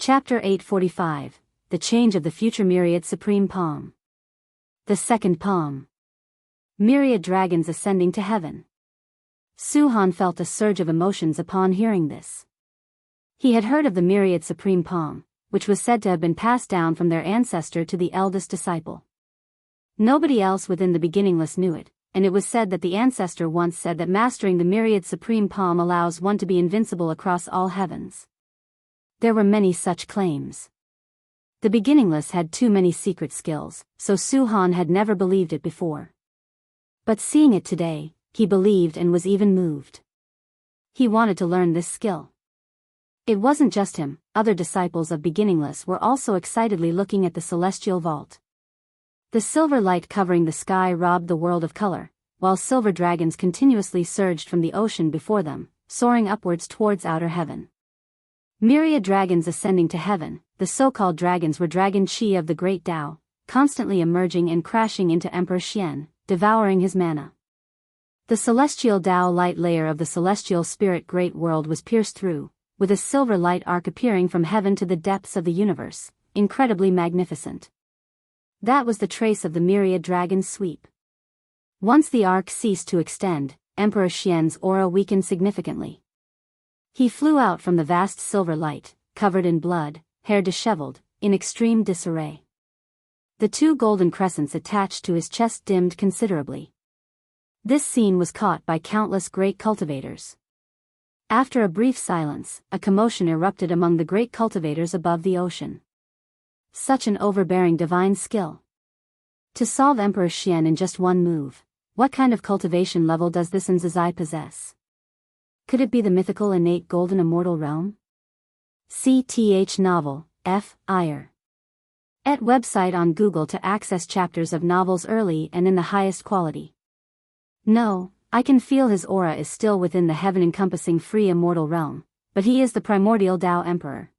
Chapter 845, The Change of the Future Myriad Supreme Palm. The Second Palm. Myriad Dragons Ascending to Heaven. Suhan felt a surge of emotions upon hearing this. He had heard of the Myriad Supreme Palm, which was said to have been passed down from their ancestor to the eldest disciple. Nobody else within the Beginningless knew it, and it was said that the ancestor once said that mastering the Myriad Supreme Palm allows one to be invincible across all heavens. There were many such claims. The Beginningless had too many secret skills, so Suhan had never believed it before. But seeing it today, he believed and was even moved. He wanted to learn this skill. It wasn't just him, other disciples of Beginningless were also excitedly looking at the celestial vault. The silver light covering the sky robbed the world of color, while silver dragons continuously surged from the ocean before them, soaring upwards towards outer heaven. Myriad dragons ascending to heaven, the so-called dragons were dragon chi of the great Tao, constantly emerging and crashing into Emperor Xian, devouring his mana. The celestial Tao light layer of the celestial spirit great world was pierced through, with a silver light arc appearing from heaven to the depths of the universe, incredibly magnificent. That was the trace of the myriad dragon's sweep. Once the arc ceased to extend, Emperor Xian's aura weakened significantly. He flew out from the vast silver light, covered in blood, hair disheveled, in extreme disarray. The two golden crescents attached to his chest dimmed considerably. This scene was caught by countless great cultivators. After a brief silence, a commotion erupted among the great cultivators above the ocean. Such an overbearing divine skill. To solve Emperor Xian in just one move, what kind of cultivation level does this Nzazai possess? Could it be the mythical innate golden immortal realm? CTH novel, F. Iyer. Et website on Google to access chapters of novels early and in the highest quality. No, I can feel his aura is still within the heaven-encompassing free immortal realm, but he is the primordial Tao Emperor.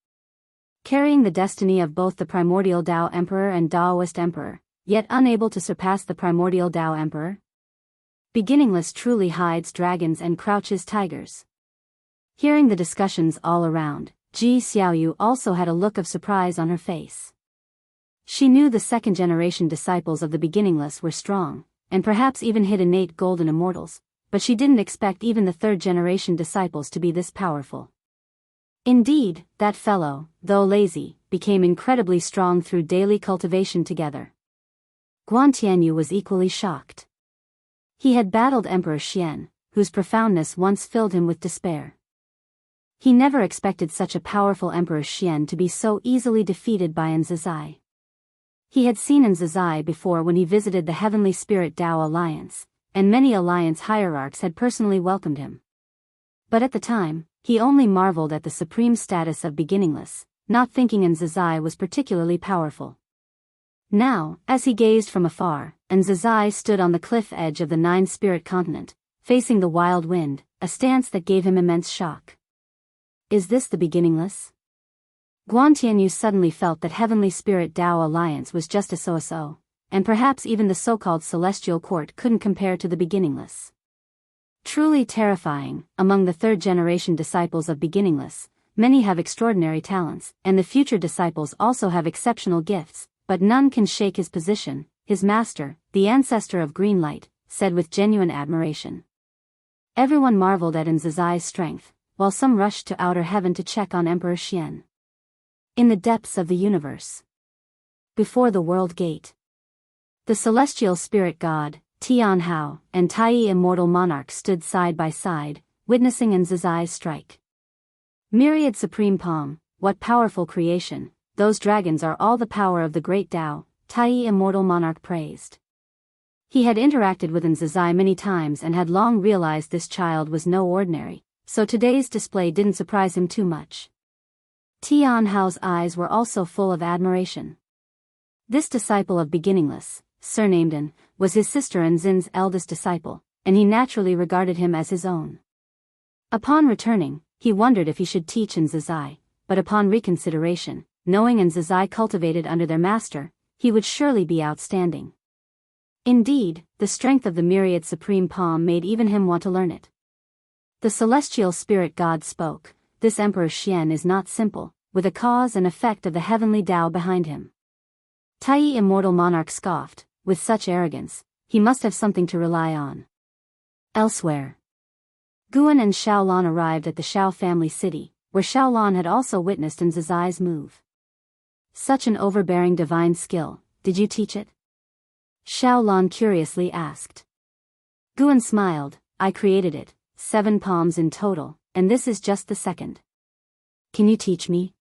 Carrying the destiny of both the primordial Tao Emperor and Daoist Emperor, yet unable to surpass the primordial Tao Emperor? Beginningless truly hides dragons and crouches tigers. Hearing the discussions all around, Ji Xiaoyu also had a look of surprise on her face. She knew the second-generation disciples of the Beginningless were strong, and perhaps even hid innate golden immortals, but she didn't expect even the third-generation disciples to be this powerful. Indeed, that fellow, though lazy, became incredibly strong through daily cultivation together. Guantianyu was equally shocked. He had battled Emperor Xian, whose profoundness once filled him with despair. He never expected such a powerful Emperor Xian to be so easily defeated by Nzazai. He had seen Nzazai before when he visited the Heavenly Spirit Tao Alliance, and many alliance hierarchs had personally welcomed him. But at the time, he only marveled at the supreme status of Beginningless, not thinking Nzazai was particularly powerful. Now, as he gazed from afar, Nzazai stood on the cliff edge of the Nine-Spirit Continent, facing the wild wind, a stance that gave him immense shock. Is this the Beginningless? Guantianyu suddenly felt that Heavenly Spirit Tao Alliance was just a so-so, and perhaps even the so-called Celestial Court couldn't compare to the Beginningless. Truly terrifying, among the third-generation disciples of Beginningless, many have extraordinary talents, and the future disciples also have exceptional gifts, but none can shake his position, his master, the ancestor of green light, said with genuine admiration. Everyone marveled at Nzazai's strength, while some rushed to outer heaven to check on Emperor Xian. In the depths of the universe. Before the world gate. The celestial spirit god, Tianhao, and Tai immortal monarch stood side by side, witnessing Nzazai's strike. Myriad supreme palm, what powerful creation, those dragons are all the power of the great Tao, Tai immortal monarch praised. He had interacted with Nzazai many times and had long realized this child was no ordinary, so today's display didn't surprise him too much. Tianhao's eyes were also full of admiration. This disciple of Beginningless, surnamed An, was his sister Nzin's eldest disciple, and he naturally regarded him as his own. Upon returning, he wondered if he should teach Nzazai, but upon reconsideration, knowing Nzazai cultivated under their master, he would surely be outstanding. Indeed, the strength of the myriad supreme palm made even him want to learn it. The celestial spirit god spoke, "This Emperor Xian is not simple, with a cause and effect of the heavenly Tao behind him. Tai immortal monarch scoffed, with such arrogance, he must have something to rely on. Elsewhere. Guan and Xiaolan arrived at the Xiao family city, where Xiaolan had also witnessed Nzai's move. Such an overbearing divine skill, did you teach it? Xiaolan curiously asked. Guan smiled, I created it, 7 palms in total, and this is just the second. Can you teach me?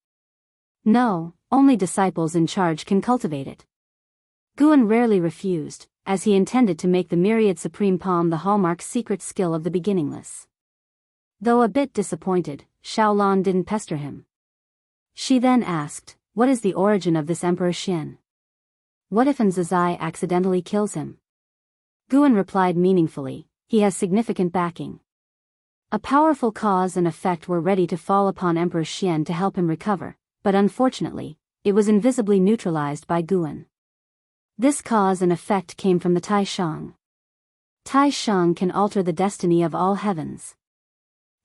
No, only disciples in charge can cultivate it. Guan rarely refused, as he intended to make the myriad supreme palm the hallmark secret skill of the beginningless. Though a bit disappointed, Xiaolan didn't pester him. She then asked, what is the origin of this Emperor Xian? What if Nzai accidentally kills him? Guan replied meaningfully, he has significant backing. A powerful cause and effect were ready to fall upon Emperor Xian to help him recover, but unfortunately, it was invisibly neutralized by Guan. This cause and effect came from the Tai Shang. Tai Shang can alter the destiny of all heavens.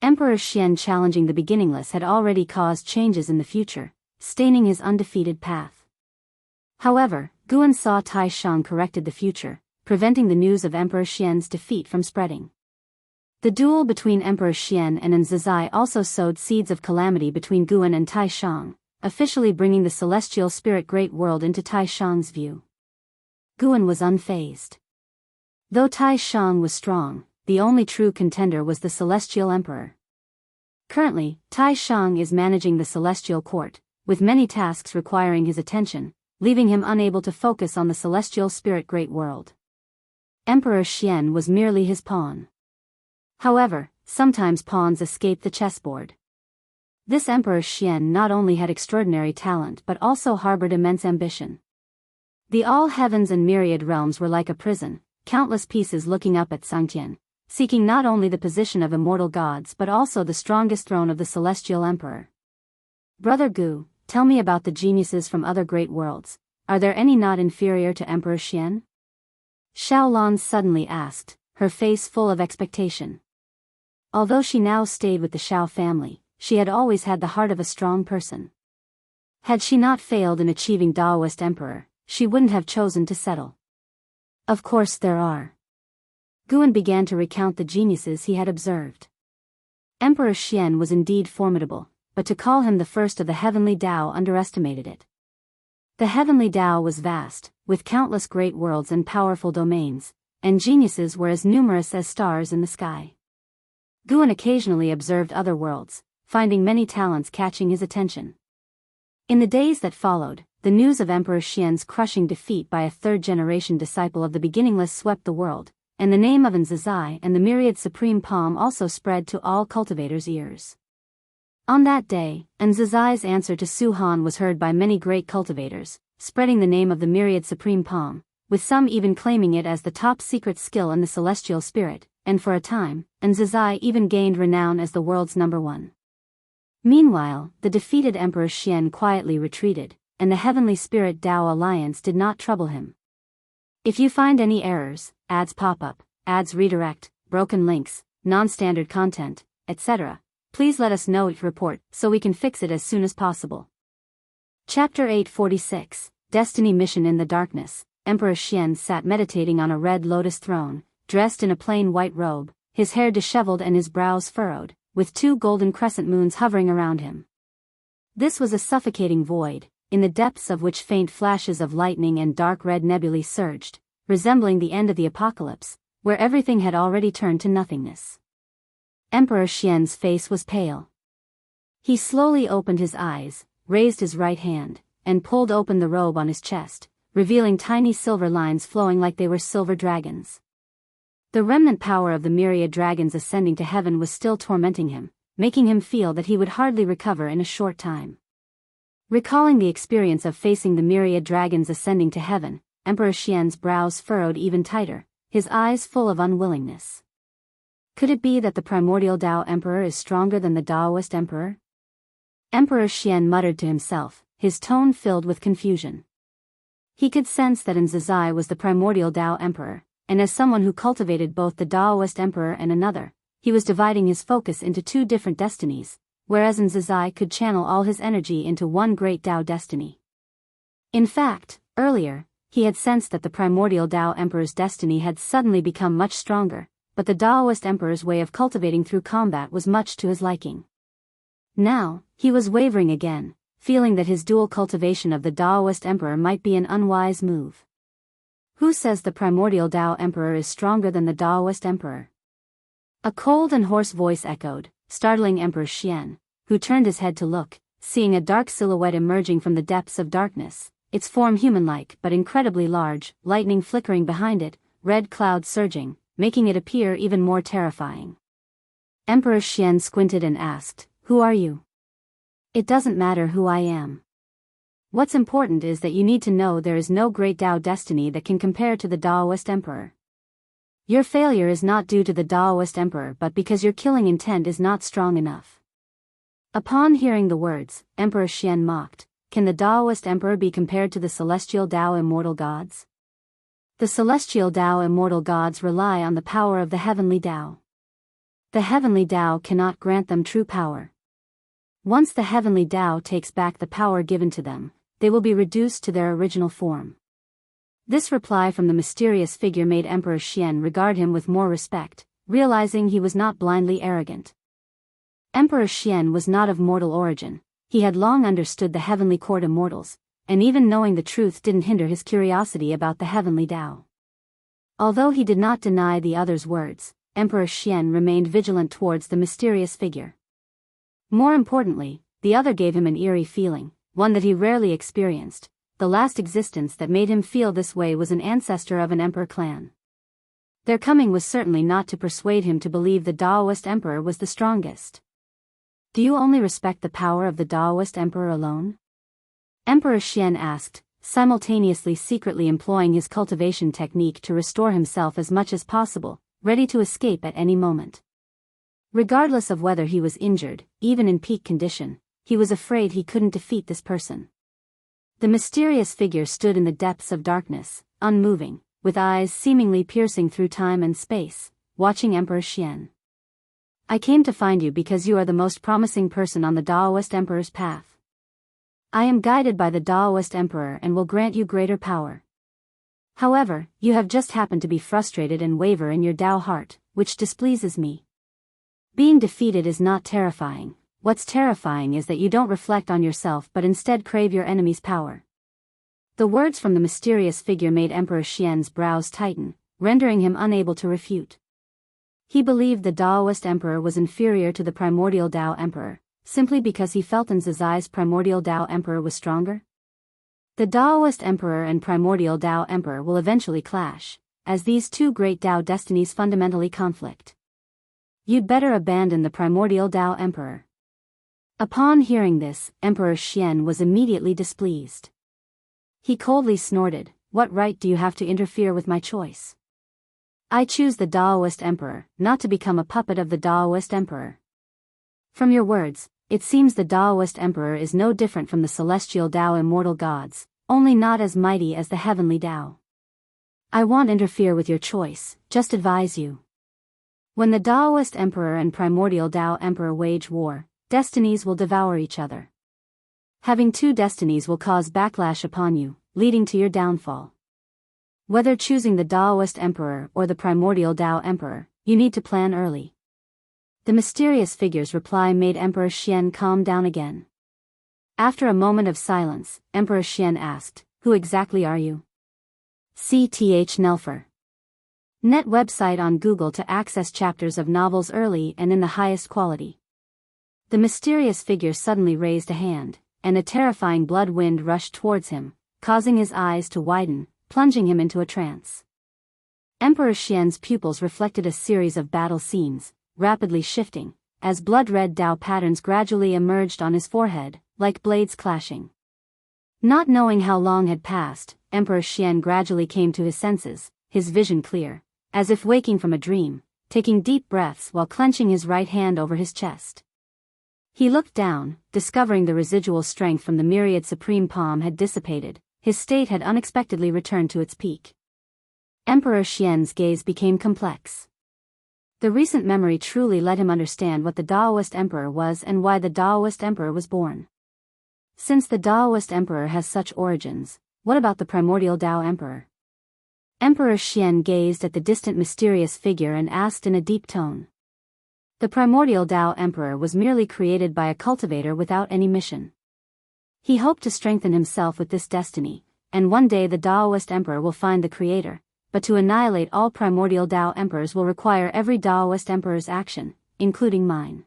Emperor Xian challenging the beginningless had already caused changes in the future, staining his undefeated path. However, Guan saw Tai Shang corrected the future, preventing the news of Emperor Xian's defeat from spreading. The duel between Emperor Xian and Nzai also sowed seeds of calamity between Guan and Tai Shang, officially bringing the celestial spirit great world into Tai Shang's view. Guan was unfazed. Though Tai Shang was strong, the only true contender was the celestial emperor. Currently, Tai Shang is managing the celestial court, with many tasks requiring his attention, leaving him unable to focus on the celestial spirit great world. Emperor Xian was merely his pawn. However, sometimes pawns escape the chessboard. This Emperor Xian not only had extraordinary talent but also harbored immense ambition. The all heavens and myriad realms were like a prison, countless pieces looking up at Sainthood, seeking not only the position of immortal gods but also the strongest throne of the celestial emperor. Brother Gu, tell me about the geniuses from other great worlds, are there any not inferior to Emperor Xian? Xiaolan suddenly asked, her face full of expectation. Although she now stayed with the Xiao family, she had always had the heart of a strong person. Had she not failed in achieving Daoist emperor, she wouldn't have chosen to settle. Of course there are. Guan began to recount the geniuses he had observed. Emperor Xian was indeed formidable, but to call him the first of the heavenly Tao underestimated it. The heavenly Tao was vast, with countless great worlds and powerful domains, and geniuses were as numerous as stars in the sky. Guan occasionally observed other worlds, finding many talents catching his attention. In the days that followed, the news of Emperor Xian's crushing defeat by a third-generation disciple of the beginningless swept the world, and the name of Nzai and the myriad supreme palm also spread to all cultivators' ears. On that day, Nzai's answer to Su Han was heard by many great cultivators, spreading the name of the myriad supreme palm, with some even claiming it as the top secret skill in the celestial spirit, and for a time, Nzai even gained renown as the world's #1. Meanwhile, the defeated Emperor Xian quietly retreated, and the heavenly spirit Tao alliance did not trouble him. If you find any errors, ads pop up, ads redirect, broken links, non-standard content, etc., please let us know report so we can fix it as soon as possible. Chapter 846, Destiny Mission in the Darkness. Emperor Xian sat meditating on a red lotus throne, dressed in a plain white robe, his hair disheveled and his brows furrowed, with 2 golden crescent moons hovering around him. This was a suffocating void, in the depths of which faint flashes of lightning and dark red nebulae surged, resembling the end of the apocalypse, where everything had already turned to nothingness. Emperor Xian's face was pale. He slowly opened his eyes, raised his right hand, and pulled open the robe on his chest, revealing tiny silver lines flowing like they were silver dragons. The remnant power of the myriad dragons ascending to heaven was still tormenting him, making him feel that he would hardly recover in a short time. Recalling the experience of facing the myriad dragons ascending to heaven, Emperor Xian's brows furrowed even tighter, his eyes full of unwillingness. Could it be that the primordial Tao Emperor is stronger than the Daoist Emperor? Emperor Xian muttered to himself, his tone filled with confusion. He could sense that Nzai was the primordial Tao Emperor, and as someone who cultivated both the Daoist Emperor and another, he was dividing his focus into 2 different destinies, whereas Zizai could channel all his energy into one great Tao destiny. In fact, earlier, he had sensed that the primordial Tao Emperor's destiny had suddenly become much stronger, but the Daoist Emperor's way of cultivating through combat was much to his liking. Now, he was wavering again, feeling that his dual cultivation of the Daoist Emperor might be an unwise move. Who says the primordial Tao Emperor is stronger than the Daoist Emperor? A cold and hoarse voice echoed, startling Emperor Xian, who turned his head to look, seeing a dark silhouette emerging from the depths of darkness, its form human-like but incredibly large, lightning flickering behind it, red clouds surging, making it appear even more terrifying. Emperor Xian squinted and asked, "Who are you?" "It doesn't matter who I am. What's important is that you need to know there is no great Tao destiny that can compare to the Daoist Emperor. Your failure is not due to the Daoist Emperor but because your killing intent is not strong enough." Upon hearing the words, Emperor Xian mocked, "Can the Daoist Emperor be compared to the celestial Tao immortal gods? The celestial Tao immortal gods rely on the power of the heavenly Tao. The heavenly Tao cannot grant them true power. Once the heavenly Tao takes back the power given to them, they will be reduced to their original form." This reply from the mysterious figure made Emperor Xian regard him with more respect, realizing he was not blindly arrogant. Emperor Xian was not of mortal origin, he had long understood the heavenly court immortals, and even knowing the truth didn't hinder his curiosity about the heavenly Tao. Although he did not deny the other's words, Emperor Xian remained vigilant towards the mysterious figure. More importantly, the other gave him an eerie feeling, one that he rarely experienced. The last existence that made him feel this way was an ancestor of an emperor clan. Their coming was certainly not to persuade him to believe the Daoist Emperor was the strongest. "Do you only respect the power of the Daoist Emperor alone?" Emperor Xian asked, simultaneously secretly employing his cultivation technique to restore himself as much as possible, ready to escape at any moment. Regardless of whether he was injured, even in peak condition, he was afraid he couldn't defeat this person. The mysterious figure stood in the depths of darkness, unmoving, with eyes seemingly piercing through time and space, watching Emperor Xian. "I came to find you because you are the most promising person on the Daoist Emperor's path. I am guided by the Daoist Emperor and will grant you greater power. However, you have just happened to be frustrated and waver in your Tao heart, which displeases me. Being defeated is not terrifying. What's terrifying is that you don't reflect on yourself but instead crave your enemy's power." The words from the mysterious figure made Emperor Xian's brows tighten, rendering him unable to refute. He believed the Daoist Emperor was inferior to the primordial Tao Emperor, simply because he felt Zizai's primordial Tao Emperor was stronger. The Daoist Emperor and primordial Tao Emperor will eventually clash, as these two great Tao destinies fundamentally conflict. You'd better abandon the primordial Tao Emperor. Upon hearing this, Emperor Xian was immediately displeased. He coldly snorted, "What right do you have to interfere with my choice? I choose the Daoist Emperor, not to become a puppet of the Daoist Emperor. From your words, it seems the Daoist Emperor is no different from the celestial Tao immortal gods, only not as mighty as the heavenly Tao. I won't interfere with your choice, just advise you. When the Daoist Emperor and primordial Tao Emperor wage war, destinies will devour each other. Having two destinies will cause backlash upon you, leading to your downfall. Whether choosing the Daoist Emperor or the primordial Tao Emperor, you need to plan early." The mysterious figure's reply made Emperor Xian calm down again. After a moment of silence, Emperor Xian asked, "Who exactly are you?" "CTH Nelfer. Net website on Google to access chapters of novels early and in the highest quality." The mysterious figure suddenly raised a hand, and a terrifying blood wind rushed towards him, causing his eyes to widen, plunging him into a trance. Emperor Xian's pupils reflected a series of battle scenes, rapidly shifting, as blood-red Tao patterns gradually emerged on his forehead, like blades clashing. Not knowing how long had passed, Emperor Xian gradually came to his senses, his vision clear, as if waking from a dream, taking deep breaths while clenching his right hand over his chest. He looked down, discovering the residual strength from the myriad supreme palm had dissipated, his state had unexpectedly returned to its peak. Emperor Xian's gaze became complex. The recent memory truly let him understand what the Daoist emperor was and why the Daoist emperor was born. Since the Daoist emperor has such origins, what about the primordial Dao emperor? Emperor Xian gazed at the distant mysterious figure and asked in a deep tone. The primordial Dao emperor was merely created by a cultivator without any mission. He hoped to strengthen himself with this destiny, and one day the Daoist emperor will find the creator, but to annihilate all primordial Dao emperors will require every Daoist emperor's action, including mine.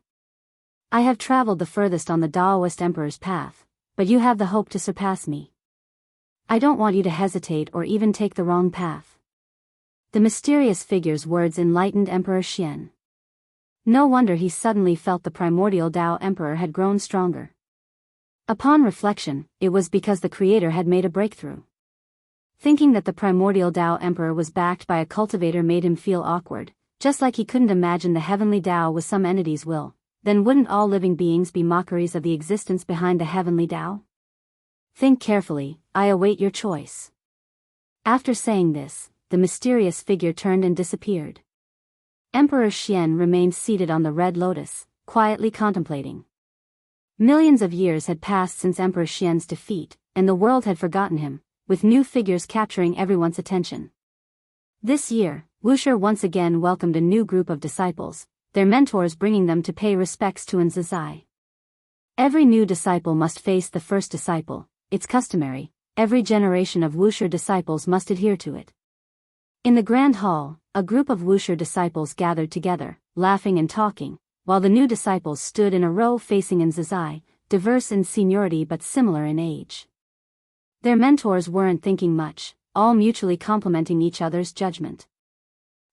I have traveled the furthest on the Daoist emperor's path, but you have the hope to surpass me. I don't want you to hesitate or even take the wrong path. The mysterious figure's words enlightened Emperor Xian. No wonder he suddenly felt the primordial Dao emperor had grown stronger. Upon reflection, it was because the creator had made a breakthrough. Thinking that the primordial Dao emperor was backed by a cultivator made him feel awkward, just like he couldn't imagine the heavenly Dao was some entity's will. Then wouldn't all living beings be mockeries of the existence behind the heavenly Dao? Think carefully, I await your choice. After saying this, the mysterious figure turned and disappeared. Emperor Xian remained seated on the red lotus, quietly contemplating. Millions of years had passed since Emperor Xian's defeat, and the world had forgotten him, with new figures capturing everyone's attention. This year, Wuxia once again welcomed a new group of disciples, their mentors bringing them to pay respects to Zizai. Every new disciple must face the first disciple, it's customary, every generation of Wuxia disciples must adhere to it. In the Grand Hall, a group of Wuxia disciples gathered together, laughing and talking, while the new disciples stood in a row facing Zizai, diverse in seniority but similar in age. Their mentors weren't thinking much, all mutually complimenting each other's judgment.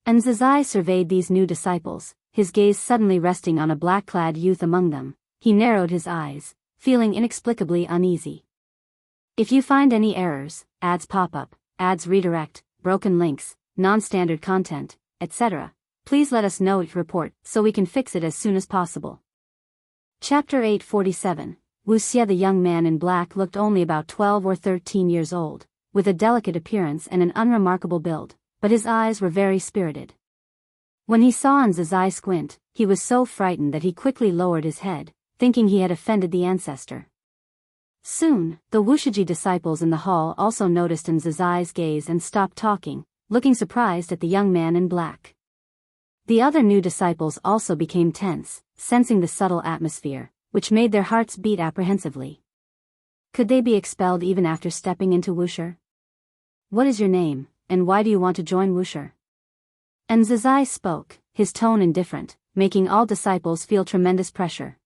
Zizai surveyed these new disciples, his gaze suddenly resting on a black-clad youth among them. He narrowed his eyes, feeling inexplicably uneasy. If you find any errors, ads pop up, ads redirect, broken links, non-standard content, etc., please let us know each report so we can fix it as soon as possible. Chapter 847. Wuxia. The young man in black looked only about 12 or 13 years old, with a delicate appearance and an unremarkable build, but his eyes were very spirited. When he saw Zizai squint, he was so frightened that he quickly lowered his head, thinking he had offended the ancestor. Soon, the Wuxia disciples in the hall also noticed Zizai's gaze and stopped talking, looking surprised at the young man in black. The other new disciples also became tense, sensing the subtle atmosphere, which made their hearts beat apprehensively. Could they be expelled even after stepping into Wuxia? What is your name, and why do you want to join Wuxia? Zizai spoke, his tone indifferent, making all disciples feel tremendous pressure.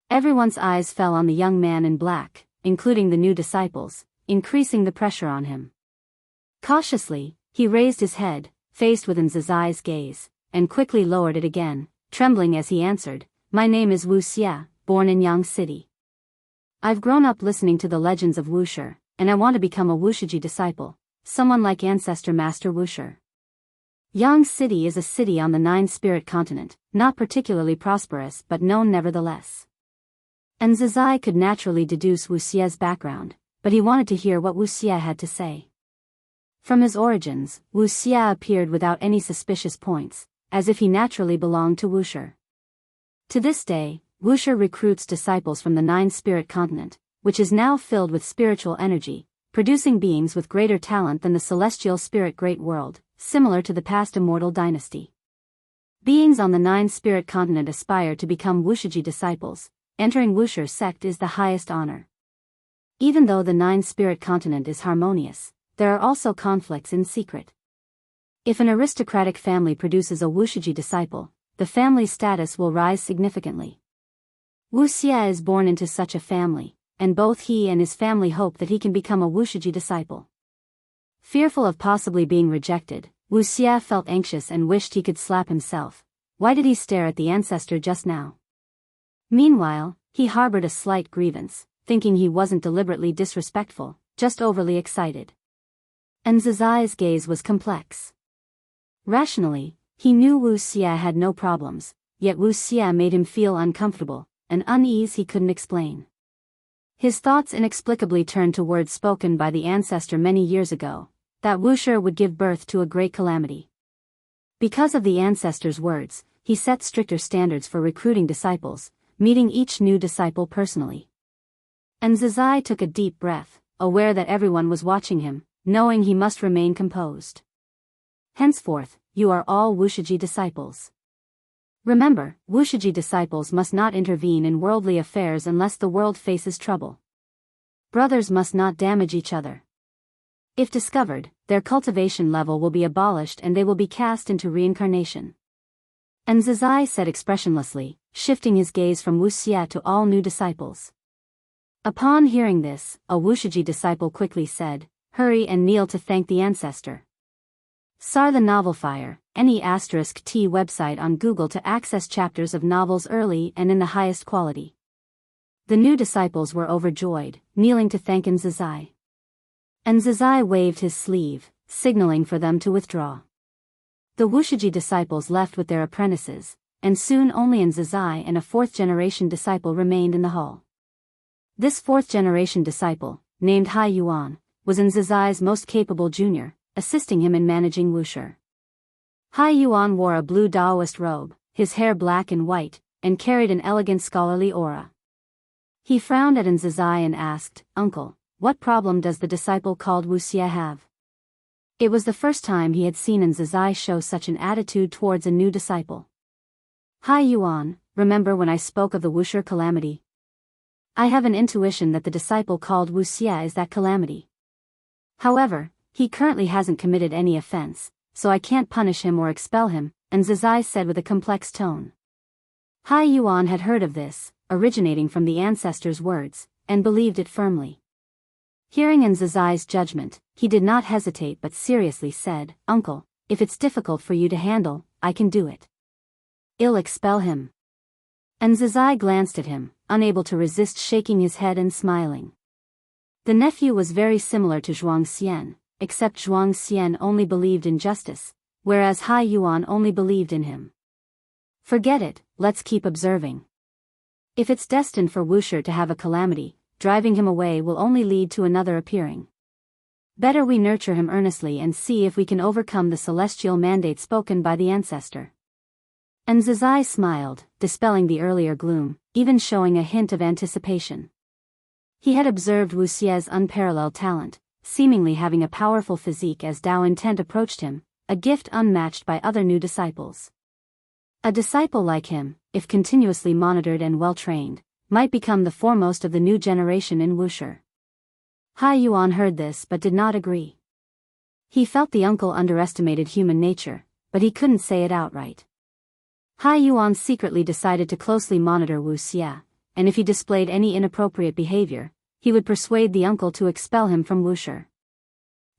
Everyone's eyes fell on the young man in black, including the new disciples, increasing the pressure on him. Cautiously, he raised his head, faced with Zizai's gaze, and quickly lowered it again, trembling as he answered, "My name is Wuxia, born in Yang City. I've grown up listening to the legends of Wuxia, and I want to become a Wuxia disciple, someone like ancestor Master Wuxia." Yang City is a city on the Nine-Spirit continent, not particularly prosperous but known nevertheless. Zizai could naturally deduce Wuxia's background, but he wanted to hear what Wuxia had to say. From his origins, Wuxia appeared without any suspicious points, as if he naturally belonged to Wuxia. To this day, Wuxia recruits disciples from the Nine-Spirit continent, which is now filled with spiritual energy, producing beings with greater talent than the celestial spirit great world, similar to the past immortal dynasty. Beings on the Nine-Spirit continent aspire to become Wuxia disciples. Entering Wuxia's sect is the highest honor. Even though the Nine-Spirit continent is harmonious, there are also conflicts in secret. If an aristocratic family produces a Wuxia disciple, the family's status will rise significantly. Wuxia is born into such a family, and both he and his family hope that he can become a Wuxia disciple. Fearful of possibly being rejected, Wuxia felt anxious and wished he could slap himself. Why did he stare at the ancestor just now? Meanwhile, he harbored a slight grievance, thinking he wasn't deliberately disrespectful, just overly excited. Zizai's gaze was complex. Rationally, he knew Wuxia had no problems, yet Wuxia made him feel uncomfortable, an unease he couldn't explain. His thoughts inexplicably turned to words spoken by the ancestor many years ago, that Wuxia would give birth to a great calamity. Because of the ancestors' words, he set stricter standards for recruiting disciples, meeting each new disciple personally. And Zizai took a deep breath, aware that everyone was watching him, knowing he must remain composed. Henceforth, you are all Wuxia disciples. Remember, Wuxia disciples must not intervene in worldly affairs unless the world faces trouble. Brothers must not damage each other. If discovered, their cultivation level will be abolished and they will be cast into reincarnation. And Zizai said expressionlessly, shifting his gaze from Wuxia to all new disciples. Upon hearing this, a Wuxia disciple quickly said, "Hurry and kneel to thank the ancestor." SAR the Novel Fire, any *T website on Google to access chapters of novels early and in the highest quality. The new disciples were overjoyed, kneeling to thank Zizai. And Zizai waved his sleeve, signaling for them to withdraw. The Wuxia disciples left with their apprentices, and soon only Zizai and a fourth-generation disciple remained in the hall. This fourth-generation disciple, named Hai Yuan, was Zizai's most capable junior, assisting him in managing Wuxia. Hai Yuan wore a blue Daoist robe, his hair black and white, and carried an elegant scholarly aura. He frowned at Zizai and asked, "Uncle, what problem does the disciple called Wuxia have?" It was the first time he had seen Zizai show such an attitude towards a new disciple. "Hai Yuan, remember when I spoke of the Wuxia calamity? I have an intuition that the disciple called Wuxia is that calamity. However, he currently hasn't committed any offense, so I can't punish him or expel him," Zizai said with a complex tone. Hai Yuan had heard of this, originating from the ancestors' words, and believed it firmly. Hearing Zizai's judgment, he did not hesitate but seriously said, "Uncle, if it's difficult for you to handle, I can do it. I'll expel him." Zizai glanced at him, unable to resist shaking his head and smiling. The nephew was very similar to Xian, except Xian only believed in justice, whereas Hai Yuan only believed in him. "Forget it, let's keep observing. If it's destined for Wuxia to have a calamity, driving him away will only lead to another appearing. Better we nurture him earnestly and see if we can overcome the celestial mandate spoken by the ancestor." Zizai smiled, dispelling the earlier gloom, even showing a hint of anticipation. He had observed Wuxia's unparalleled talent, seemingly having a powerful physique as Dao Intent approached him, a gift unmatched by other new disciples. A disciple like him, if continuously monitored and well-trained, might become the foremost of the new generation in Wuxia. Hai Yuan heard this but did not agree. He felt the uncle underestimated human nature, but he couldn't say it outright. Hai Yuan secretly decided to closely monitor Wuxia, and if he displayed any inappropriate behavior, he would persuade the uncle to expel him from Wuxia.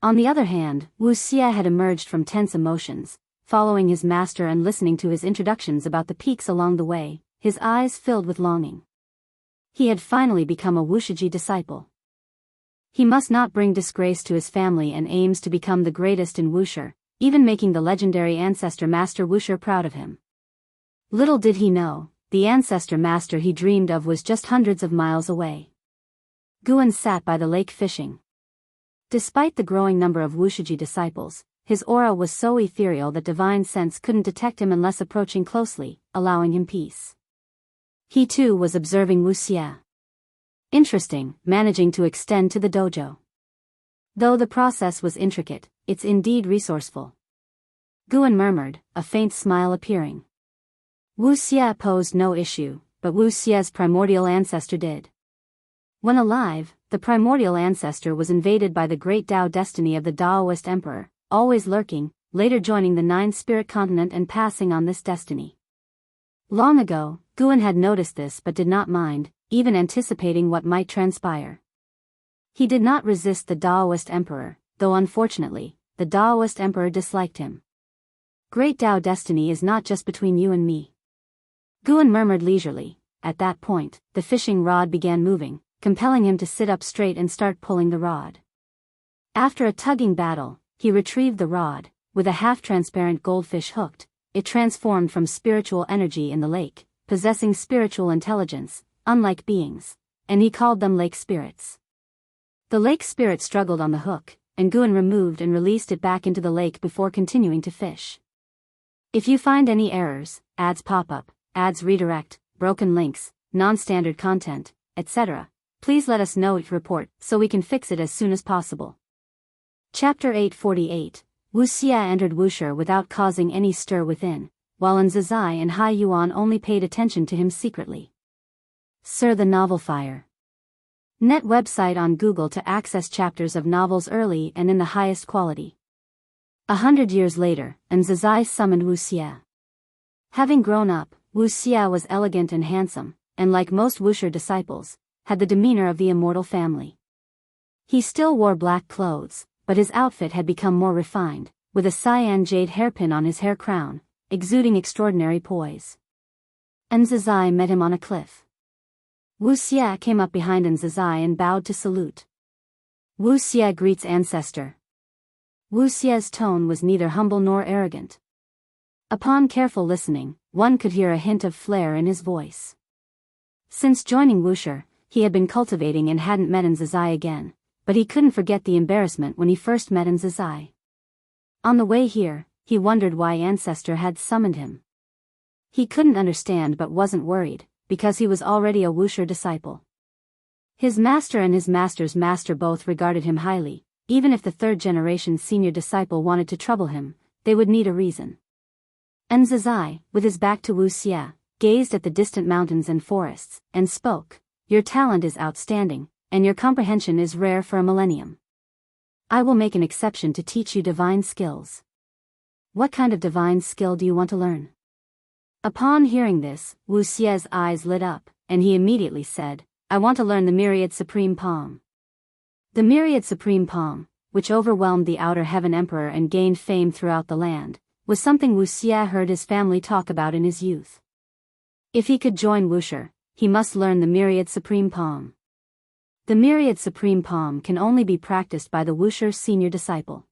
On the other hand, Wuxia had emerged from tense emotions, following his master and listening to his introductions about the peaks along the way, his eyes filled with longing. He had finally become a Wuxia disciple. He must not bring disgrace to his family and aims to become the greatest in Wuxia, even making the legendary ancestor Master Wuxia proud of him. Little did he know, the ancestor master he dreamed of was just hundreds of miles away. Guan sat by the lake fishing. Despite the growing number of Wuxia disciples, his aura was so ethereal that divine sense couldn't detect him unless approaching closely, allowing him peace. He too was observing Wuxia. Interesting, managing to extend to the dojo. Though the process was intricate, it's indeed resourceful. Guan murmured, a faint smile appearing. Wuxia posed no issue, but Wuxia's primordial ancestor did. When alive, the primordial ancestor was invaded by the great Dao destiny of the Daoist emperor, always lurking, later joining the nine-spirit continent and passing on this destiny. Long ago, Guan had noticed this but did not mind, even anticipating what might transpire. He did not resist the Daoist emperor, though unfortunately, the Daoist emperor disliked him. "Great Dao destiny is not just between you and me." Guan murmured leisurely. At that point, the fishing rod began moving, compelling him to sit up straight and start pulling the rod. After a tugging battle, he retrieved the rod. With a half-transparent goldfish hooked, it transformed from spiritual energy in the lake, possessing spiritual intelligence, unlike beings, and he called them lake spirits. The lake spirit struggled on the hook, and Guan removed and released it back into the lake before continuing to fish. If you find any errors, ads pop up, ads redirect, broken links, non-standard content, etc., please let us know each report so we can fix it as soon as possible. Chapter 848. Wuxia entered Wuxia without causing any stir within, while Zizai and Hai Yuan only paid attention to him secretly. Sir, the Novel Fire. Net website on Google to access chapters of novels early and in the highest quality. 100 years later, Zizai summoned Wuxia. Having grown up, Wuxia was elegant and handsome, and like most Wuxia disciples, had the demeanor of the immortal family. He still wore black clothes, but his outfit had become more refined, with a cyan jade hairpin on his hair crown, exuding extraordinary poise. Zizai met him on a cliff. Wuxia came up behind Zizai and bowed to salute. Wuxia greets ancestor. Wuxia's tone was neither humble nor arrogant. Upon careful listening, one could hear a hint of flair in his voice. Since joining Wuxia, he had been cultivating and hadn't met Zizai again, but he couldn't forget the embarrassment when he first met Zizai. On the way here, he wondered why ancestor had summoned him. He couldn't understand but wasn't worried, because he was already a Wuxia disciple. His master and his master's master both regarded him highly. Even if the third-generation senior disciple wanted to trouble him, they would need a reason. Zizai, with his back to Wuxia, gazed at the distant mountains and forests, and spoke, "Your talent is outstanding, and your comprehension is rare for a millennium. I will make an exception to teach you divine skills." "What kind of divine skill do you want to learn?" Upon hearing this, Wuxia's eyes lit up, and he immediately said, "I want to learn the Myriad Supreme Palm." The Myriad Supreme Palm, which overwhelmed the Outer Heaven Emperor and gained fame throughout the land, was something Wuxia heard his family talk about in his youth. If he could join Wuxia, he must learn the Myriad Supreme Palm. The Myriad Supreme Palm can only be practiced by the Wuxia senior disciple.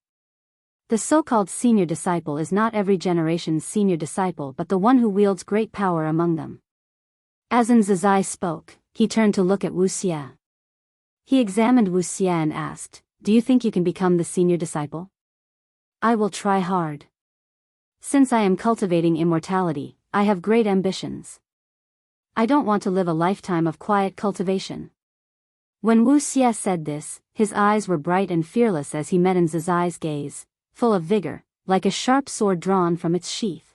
The so-called senior disciple is not every generation's senior disciple but the one who wields great power among them. As Zizai spoke, he turned to look at Wuxia. He examined Wuxia and asked, "Do you think you can become the senior disciple?" "I will try hard. Since I am cultivating immortality, I have great ambitions. I don't want to live a lifetime of quiet cultivation." When Wuxia said this, his eyes were bright and fearless as he met Zizai's gaze, full of vigor, like a sharp sword drawn from its sheath.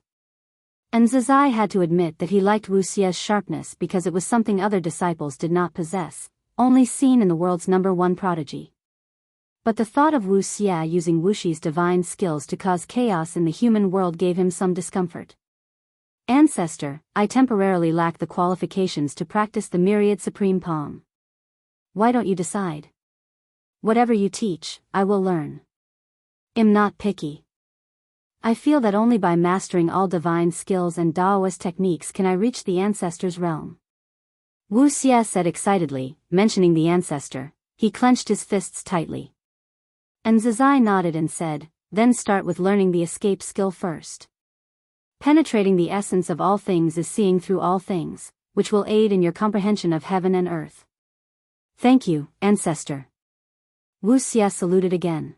Zizai had to admit that he liked Wuxia's sharpness because it was something other disciples did not possess, only seen in the world's #1 prodigy. But the thought of Wuxia using Wuxi's divine skills to cause chaos in the human world gave him some discomfort. "Ancestor, I temporarily lack the qualifications to practice the Myriad Supreme Palm. Why don't you decide? Whatever you teach, I will learn. I'm not picky. I feel that only by mastering all divine skills and Daoist techniques can I reach the ancestor's realm." Wuxia said excitedly, mentioning the ancestor. He clenched his fists tightly. Zizai nodded and said, "Then start with learning the escape skill first. Penetrating the essence of all things is seeing through all things, which will aid in your comprehension of heaven and earth." "Thank you, ancestor." Wuxia saluted again.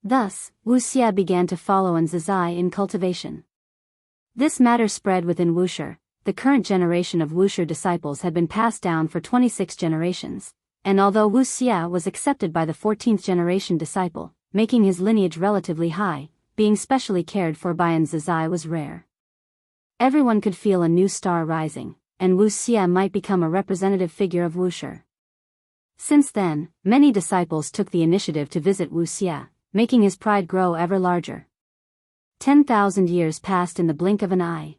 Thus, Wuxia began to follow Zizai in cultivation. This matter spread within Wuxia. The current generation of Wuxia disciples had been passed down for 26 generations, and although Wuxia was accepted by the 14th generation disciple, making his lineage relatively high, being specially cared for by Zizai was rare. Everyone could feel a new star rising, and Wuxia might become a representative figure of Wuxia. Since then, many disciples took the initiative to visit Wuxia, making his pride grow ever larger. 10,000 years passed in the blink of an eye.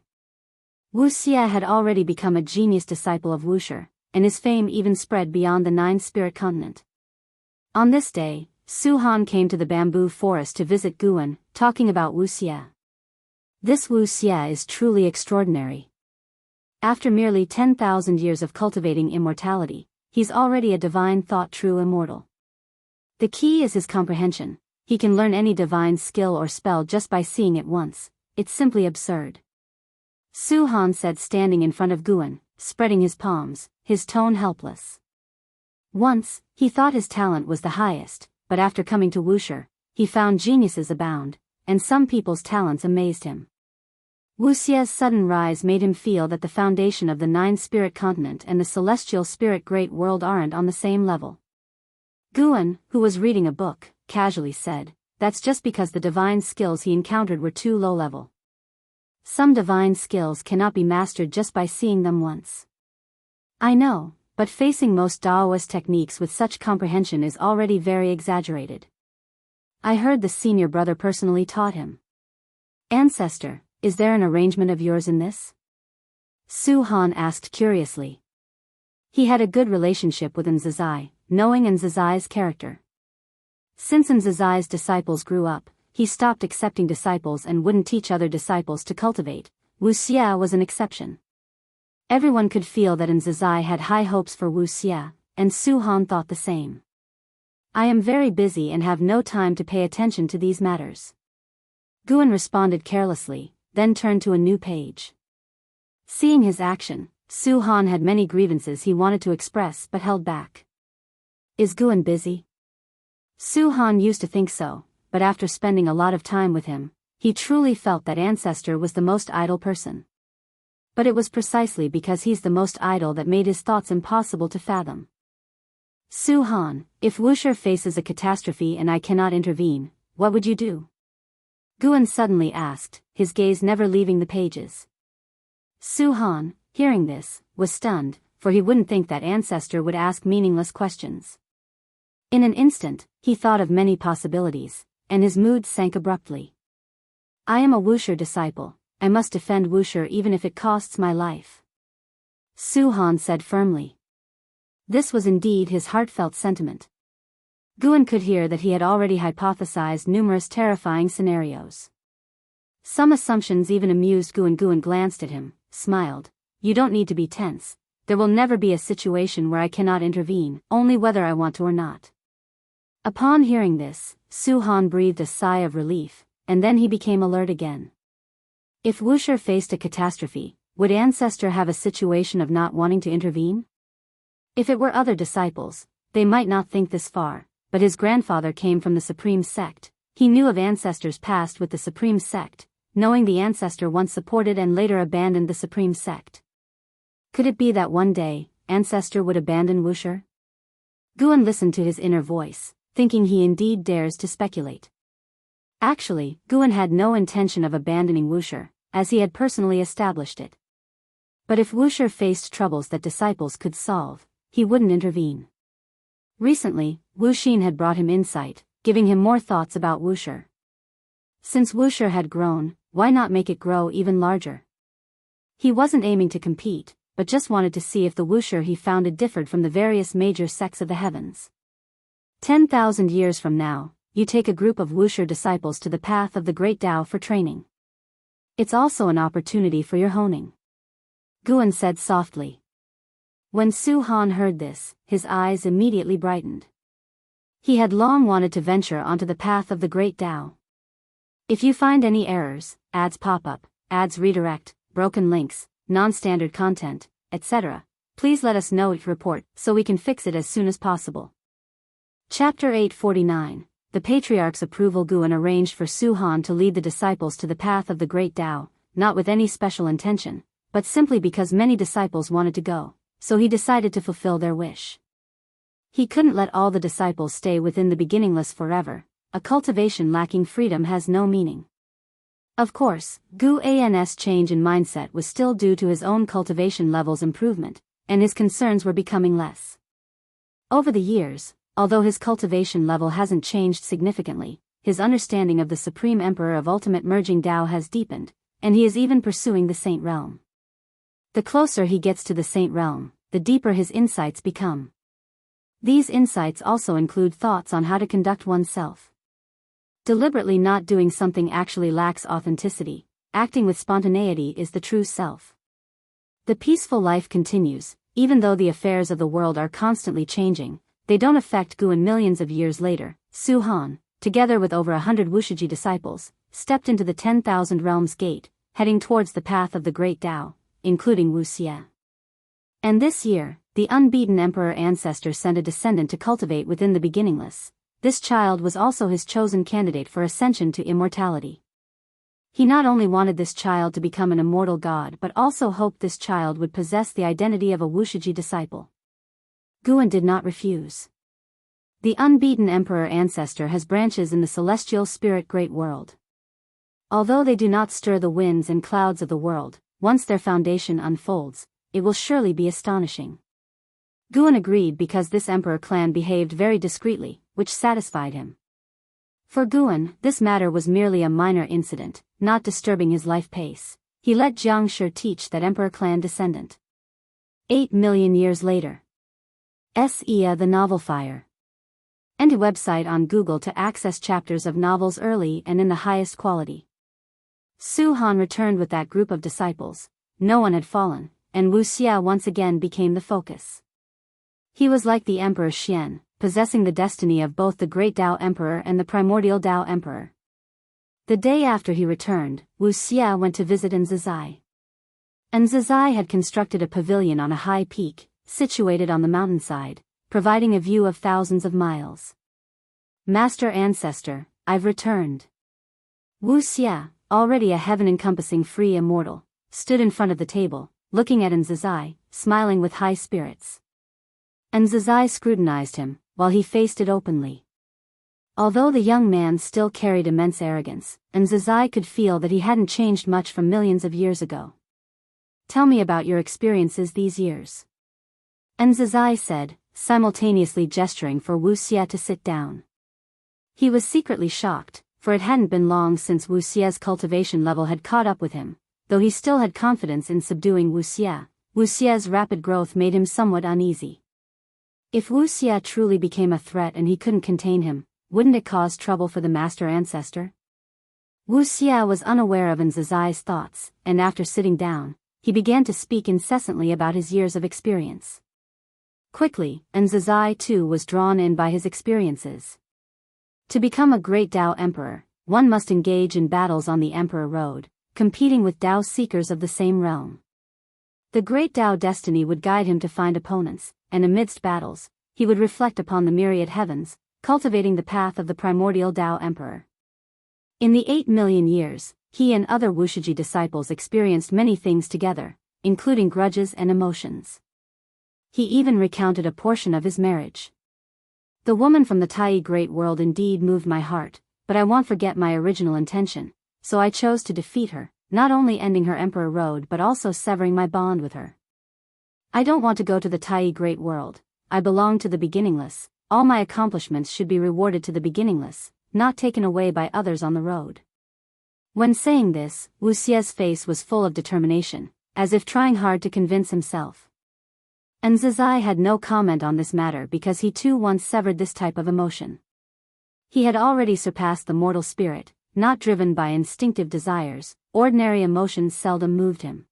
Wuxia had already become a genius disciple of Wuxia, and his fame even spread beyond the 9-spirit continent. On this day, Su Han came to the bamboo forest to visit Guan, talking about Wuxia. "This Wuxia is truly extraordinary. After merely 10,000 years of cultivating immortality, he's already a divine thought true immortal. The key is his comprehension. He can learn any divine skill or spell just by seeing it once. It's simply absurd." Su Han said, standing in front of Guan, spreading his palms, his tone helpless. Once, he thought his talent was the highest, but after coming to Wuxia, he found geniuses abound, and some people's talents amazed him. Wuxia's sudden rise made him feel that the foundation of the nine-spirit continent and the celestial spirit great world aren't on the same level. Guan, who was reading a book, casually said, "That's just because the divine skills he encountered were too low-level. Some divine skills cannot be mastered just by seeing them once." "I know, but facing most Daoist techniques with such comprehension is already very exaggerated. I heard the senior brother personally taught him." "Ancestor, is there an arrangement of yours in this?" Su Han asked curiously. He had a good relationship with Nzazai, knowing Nzazai's character. Since Nzazai's disciples grew up, he stopped accepting disciples and wouldn't teach other disciples to cultivate. Wuxia was an exception. Everyone could feel that Nzazai had high hopes for Wuxia, and Su Han thought the same. "I am very busy and have no time to pay attention to these matters." Guan responded carelessly, then turned to a new page. Seeing his action, Su Han had many grievances he wanted to express but held back. "Is Guan busy?" Su Han used to think so, but after spending a lot of time with him, he truly felt that Ancestor was the most idle person. But it was precisely because he's the most idle that made his thoughts impossible to fathom. "Su Han, if Wuxia faces a catastrophe and I cannot intervene, what would you do?" Guan suddenly asked, his gaze never leaving the pages. Su Han, hearing this, was stunned, for he wouldn't think that Ancestor would ask meaningless questions. In an instant, he thought of many possibilities, and his mood sank abruptly. "I am a Wuxia disciple. I must defend Wuxia even if it costs my life," Su Han said firmly. This was indeed his heartfelt sentiment. Guan could hear that he had already hypothesized numerous terrifying scenarios. Some assumptions even amused Guan. Guan glanced at him, smiled. "You don't need to be tense. There will never be a situation where I cannot intervene, only whether I want to or not." Upon hearing this, Su Han breathed a sigh of relief, and then he became alert again. If Wuxia faced a catastrophe, would Ancestor have a situation of not wanting to intervene? If it were other disciples, they might not think this far, but his grandfather came from the Supreme Sect. He knew of Ancestor's past with the Supreme Sect, knowing the Ancestor once supported and later abandoned the Supreme Sect. Could it be that one day, Ancestor would abandon Wuxia? Guan listened to his inner voice, thinking he indeed dares to speculate. Actually, Guan had no intention of abandoning Wuxia, as he had personally established it. But if Wuxia faced troubles that disciples could solve, he wouldn't intervene. Recently, Wu Xin had brought him insight, giving him more thoughts about Wuxia. Since Wuxia had grown, why not make it grow even larger? He wasn't aiming to compete, but just wanted to see if the Wuxia he founded differed from the various major sects of the heavens. 10,000 years from now, you take a group of Wuxia disciples to the path of the Great Tao for training. It's also an opportunity for your honing, Guan said softly. When Su Han heard this, his eyes immediately brightened. He had long wanted to venture onto the path of the Great Tao. If you find any errors, ads pop up, ads redirect, broken links, non-standard content, etc., please let us know each report so we can fix it as soon as possible. Chapter 849. The Patriarch's approval. Guan arranged for Su Han to lead the disciples to the path of the Great Tao, not with any special intention, but simply because many disciples wanted to go, so he decided to fulfill their wish. He couldn't let all the disciples stay within the beginningless forever. A cultivation lacking freedom has no meaning. Of course, Guan's change in mindset was still due to his own cultivation level's improvement, and his concerns were becoming less. Over the years, although his cultivation level hasn't changed significantly, his understanding of the Supreme Emperor of Ultimate Merging Tao has deepened, and he is even pursuing the Saint Realm. The closer he gets to the Saint Realm, the deeper his insights become. These insights also include thoughts on how to conduct oneself. Deliberately not doing something actually lacks authenticity. Acting with spontaneity is the true self. The peaceful life continues, even though the affairs of the world are constantly changing. They don't affect Guan. Millions of years later, Su Han, together with over 100 Wuxia disciples, stepped into the 10,000 Realms Gate, heading towards the path of the Great Tao, including Wuxia. And this year, the unbeaten Emperor Ancestor sent a descendant to cultivate within the beginningless. This child was also his chosen candidate for ascension to immortality. He not only wanted this child to become an immortal god but also hoped this child would possess the identity of a Wuxia disciple. Guan did not refuse. The unbeaten emperor ancestor has branches in the celestial spirit great world. Although they do not stir the winds and clouds of the world, once their foundation unfolds, it will surely be astonishing. Guan agreed because this emperor clan behaved very discreetly, which satisfied him. For Guan, this matter was merely a minor incident, not disturbing his life pace. He let Jianghu teach that emperor clan descendant. 8 million years later. Sia the Novel Fire. Enter website on Google to access chapters of novels early and in the highest quality. Su Han returned with that group of disciples. No one had fallen, and Wuxia once again became the focus. He was like the Emperor Xian, possessing the destiny of both the Great Dao Emperor and the Primordial Dao Emperor. The day after he returned, Wuxia went to visit Nzizai. Nzizai had constructed a pavilion on a high peak, situated on the mountainside, providing a view of thousands of miles. Master Ancestor, I've returned. Wuxia, already a heaven-encompassing free immortal, stood in front of the table, looking at Nzizai, smiling with high spirits. Nzizai scrutinized him, while he faced it openly. Although the young man still carried immense arrogance, Nzizai could feel that he hadn't changed much from millions of years ago. Tell me about your experiences these years. Nzizai said, simultaneously gesturing for Wuxia to sit down. He was secretly shocked, for it hadn't been long since Wuxia's cultivation level had caught up with him. Though he still had confidence in subduing Wuxia, Wuxia's rapid growth made him somewhat uneasy. If Wuxia truly became a threat and he couldn't contain him, wouldn't it cause trouble for the Master Ancestor? Wuxia was unaware of Nzizai's thoughts, and after sitting down, he began to speak incessantly about his years of experience. Quickly, Nzizai too was drawn in by his experiences. To become a great Dao Emperor, one must engage in battles on the Emperor Road, competing with Dao seekers of the same realm. The great Dao destiny would guide him to find opponents, and amidst battles, he would reflect upon the myriad heavens, cultivating the path of the primordial Dao Emperor. In the 8 million years, he and other Wuxia disciples experienced many things together, including grudges and emotions. He even recounted a portion of his marriage. The woman from the Tai Great World indeed moved my heart, but I won't forget my original intention, so I chose to defeat her, not only ending her Emperor Road but also severing my bond with her. I don't want to go to the Tai Great World, I belong to the beginningless, all my accomplishments should be rewarded to the beginningless, not taken away by others on the road. When saying this, Wuxia's face was full of determination, as if trying hard to convince himself. Nzizai had no comment on this matter because he too once severed this type of emotion. He had already surpassed the mortal spirit, not driven by instinctive desires, ordinary emotions seldom moved him.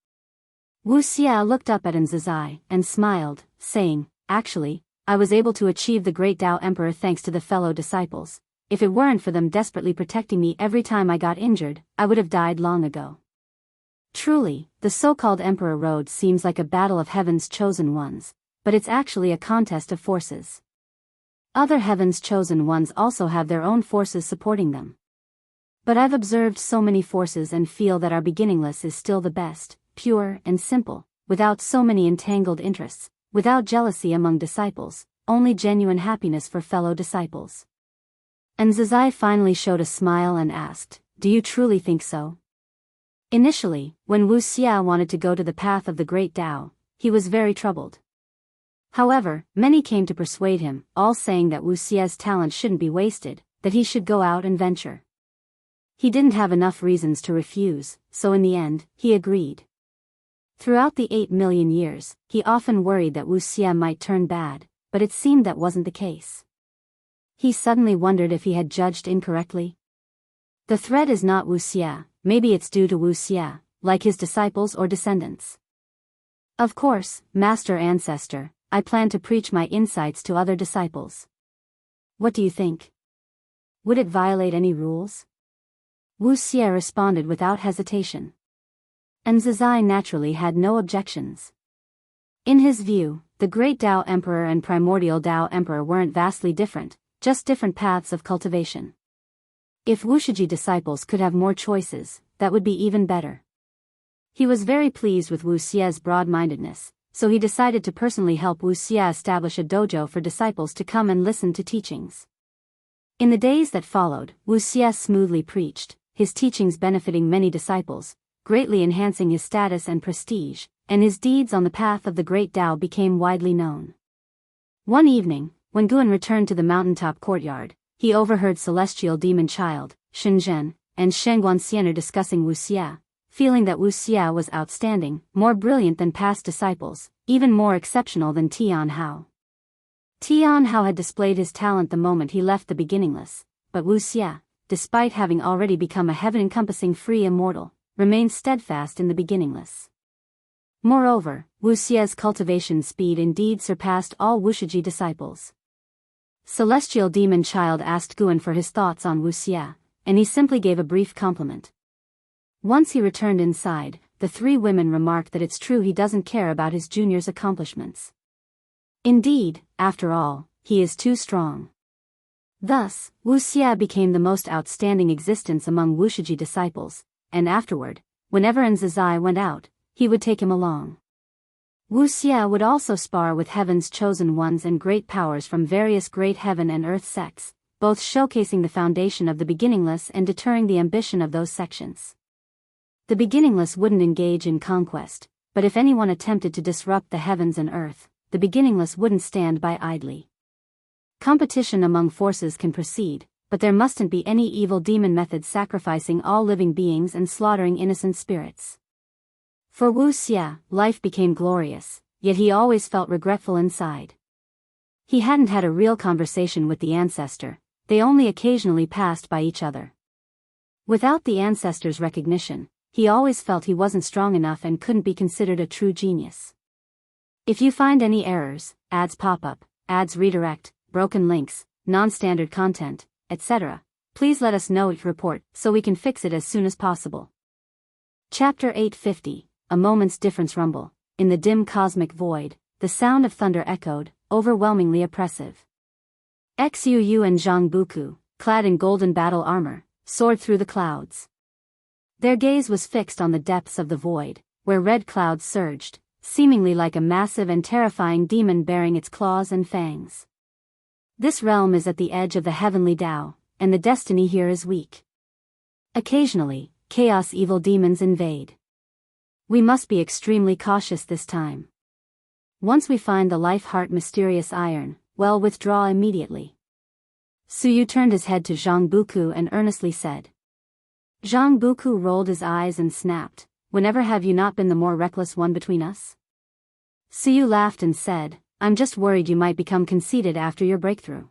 Wuxia looked up at Nzizai and smiled, saying, actually, I was able to achieve the great Dao Emperor thanks to the fellow disciples. If it weren't for them desperately protecting me every time I got injured, I would have died long ago. Truly, the so-called Emperor Road seems like a battle of heaven's chosen ones, but it's actually a contest of forces. Other heaven's chosen ones also have their own forces supporting them. But I've observed so many forces and feel that our beginningless is still the best, pure and simple, without so many entangled interests, without jealousy among disciples, only genuine happiness for fellow disciples. Nzizai finally showed a smile and asked, do you truly think so? Initially, when Wuxia wanted to go to the path of the great Dao, he was very troubled. However, many came to persuade him, all saying that Wuxia's talent shouldn't be wasted, that he should go out and venture. He didn't have enough reasons to refuse, so in the end, he agreed. Throughout the 8 million years, he often worried that Wuxia might turn bad, but it seemed that wasn't the case. He suddenly wondered if he had judged incorrectly. The threat is not Wuxia, maybe it's due to Wuxia, like his disciples or descendants. Of course, Master Ancestor, I plan to preach my insights to other disciples. What do you think? Would it violate any rules? Wuxia responded without hesitation. Nzizai naturally had no objections. In his view, the great Dao Emperor and primordial Dao Emperor weren't vastly different, just different paths of cultivation. If Wuxia disciples could have more choices, that would be even better. He was very pleased with Wuxia's broad-mindedness, so he decided to personally help Wuxia establish a dojo for disciples to come and listen to teachings. In the days that followed, Wuxia smoothly preached, his teachings benefiting many disciples, greatly enhancing his status and prestige, and his deeds on the path of the great Tao became widely known. One evening, when Guan returned to the mountaintop courtyard, he overheard celestial demon child, Shenzhen, and Shengguan discussing Wuxia, feeling that Wuxia was outstanding, more brilliant than past disciples, even more exceptional than Tianhao. Tianhao had displayed his talent the moment he left the beginningless, but Wuxia, despite having already become a heaven-encompassing free immortal, remained steadfast in the beginningless. Moreover, Wuxia's cultivation speed indeed surpassed all Wushiji disciples. Celestial demon child asked Guan for his thoughts on Wuxia, and he simply gave a brief compliment. Once he returned inside, the three women remarked that it's true he doesn't care about his junior's accomplishments. Indeed, after all, he is too strong. Thus, Wuxia became the most outstanding existence among Wushiji disciples, and afterward, whenever Nzazai went out, he would take him along. Wuxia would also spar with heaven's chosen ones and great powers from various great heaven and earth sects, both showcasing the foundation of the beginningless and deterring the ambition of those sections. The beginningless wouldn't engage in conquest, but if anyone attempted to disrupt the heavens and earth, the beginningless wouldn't stand by idly. Competition among forces can proceed, but there mustn't be any evil demon methods sacrificing all living beings and slaughtering innocent spirits. For Wuxia, life became glorious, yet he always felt regretful inside. He hadn't had a real conversation with the ancestor, they only occasionally passed by each other. Without the ancestor's recognition, he always felt he wasn't strong enough and couldn't be considered a true genius. If you find any errors, ads pop up, ads redirect, broken links, non-standard content, etc., please let us know each report so we can fix it as soon as possible. Chapter 850, A Moment's Difference Rumble. In the dim cosmic void, the sound of thunder echoed, overwhelmingly oppressive. Xu and Zhang Buku, clad in golden battle armor, soared through the clouds. Their gaze was fixed on the depths of the void, where red clouds surged, seemingly like a massive and terrifying demon bearing its claws and fangs. This realm is at the edge of the heavenly Tao, and the destiny here is weak. Occasionally, chaos evil demons invade. We must be extremely cautious this time. Once we find the life-heart mysterious iron, well, withdraw immediately. Suyu turned his head to Zhang Buku and earnestly said. Zhang Buku rolled his eyes and snapped, "Whenever have you not been the more reckless one between us?" Suyu laughed and said, "I'm just worried you might become conceited after your breakthrough."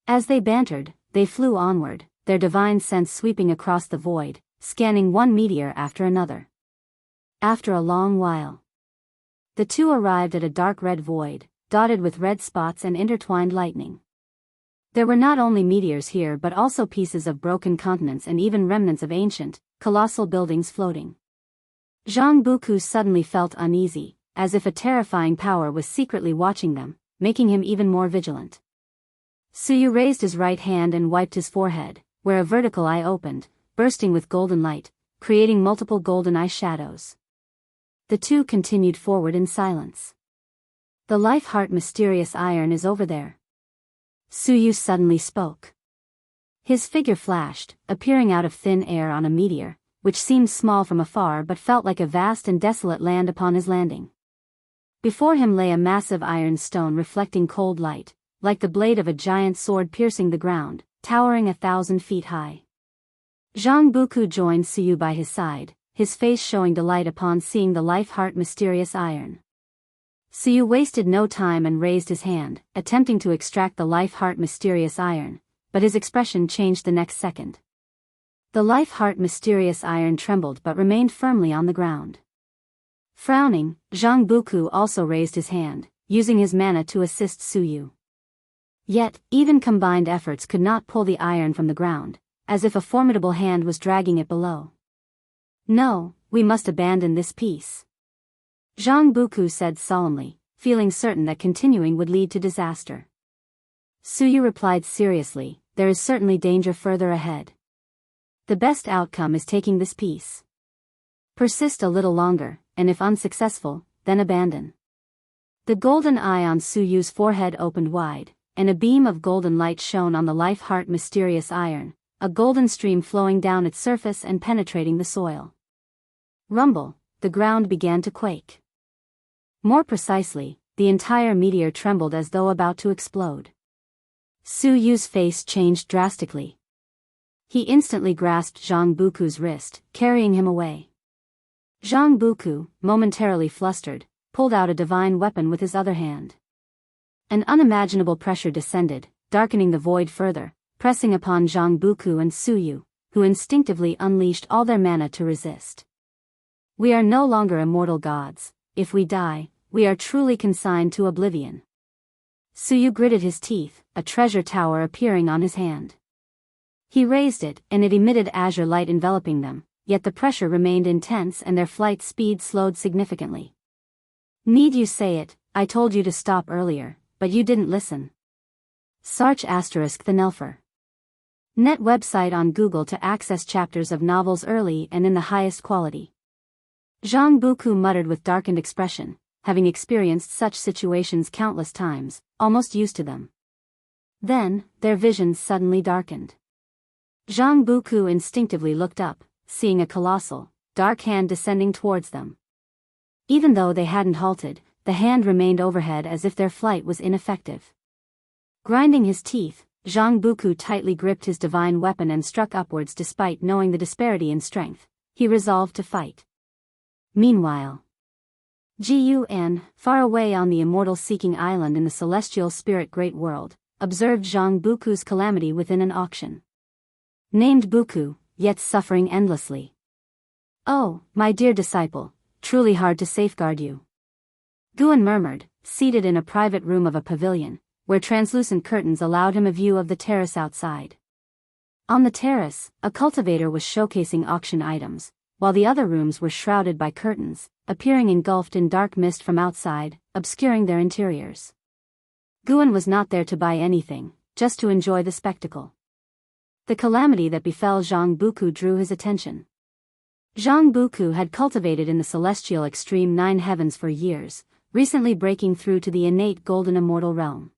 As they bantered, they flew onward, their divine sense sweeping across the void, scanning one meteor after another. After a long while, the two arrived at a dark red void, dotted with red spots and intertwined lightning. There were not only meteors here but also pieces of broken continents and even remnants of ancient, colossal buildings floating. Zhang Buku suddenly felt uneasy, as if a terrifying power was secretly watching them, making him even more vigilant. Suyu raised his right hand and wiped his forehead, where a vertical eye opened, bursting with golden light, creating multiple golden eye shadows. The two continued forward in silence. "The life-heart mysterious iron is over there." Suyu suddenly spoke. His figure flashed, appearing out of thin air on a meteor, which seemed small from afar but felt like a vast and desolate land upon his landing. Before him lay a massive iron stone reflecting cold light, like the blade of a giant sword piercing the ground, towering 1,000 feet high. Zhang Buku joined Suyu by his side, his face showing delight upon seeing the life-heart mysterious iron. Suyu wasted no time and raised his hand, attempting to extract the life-heart mysterious iron, but his expression changed the next second. The life-heart mysterious iron trembled but remained firmly on the ground. Frowning, Zhang Buku also raised his hand, using his mana to assist Suyu. Yet, even combined efforts could not pull the iron from the ground, as if a formidable hand was dragging it below. "No, we must abandon this piece," Zhang Buku said solemnly, feeling certain that continuing would lead to disaster. Suyu replied seriously, "There is certainly danger further ahead." The best outcome is taking this piece. Persist a little longer, and if unsuccessful, then abandon. The golden eye on Su Yu's forehead opened wide, and a beam of golden light shone on the life-heart mysterious iron, a golden stream flowing down its surface and penetrating the soil. Rumble, the ground began to quake. More precisely, the entire meteor trembled as though about to explode. Su Yu's face changed drastically. He instantly grasped Zhang Buku's wrist, carrying him away. Zhang Buku, momentarily flustered, pulled out a divine weapon with his other hand. An unimaginable pressure descended, darkening the void further, pressing upon Zhang Buku and Su Yu, who instinctively unleashed all their mana to resist. We are no longer immortal gods. If we die, we are truly consigned to oblivion. Su Yu gritted his teeth, a treasure tower appearing on his hand. He raised it, and it emitted azure light enveloping them, yet the pressure remained intense and their flight speed slowed significantly. Need you say it, I told you to stop earlier, but you didn't listen. Sarch ** the Nelfer. Net website on Google to access chapters of novels early and in the highest quality. Zhang Buku muttered with darkened expression, having experienced such situations countless times, almost used to them. Then, their visions suddenly darkened. Zhang Buku instinctively looked up, seeing a colossal, dark hand descending towards them. Even though they hadn't halted, the hand remained overhead as if their flight was ineffective. Grinding his teeth, Zhang Buku tightly gripped his divine weapon and struck upwards despite knowing the disparity in strength. He resolved to fight. Meanwhile, Jian, far away on the immortal-seeking island in the celestial spirit great world, observed Zhang Buku's calamity within an auction. Named Buku, yet suffering endlessly. Oh, my dear disciple, truly hard to safeguard you. Guan murmured, seated in a private room of a pavilion, where translucent curtains allowed him a view of the terrace outside. On the terrace, a cultivator was showcasing auction items, while the other rooms were shrouded by curtains, appearing engulfed in dark mist from outside, obscuring their interiors. Guan was not there to buy anything, just to enjoy the spectacle. The calamity that befell Zhang Buku drew his attention. Zhang Buku had cultivated in the celestial extreme 9 heavens for years, recently breaking through to the innate golden immortal realm.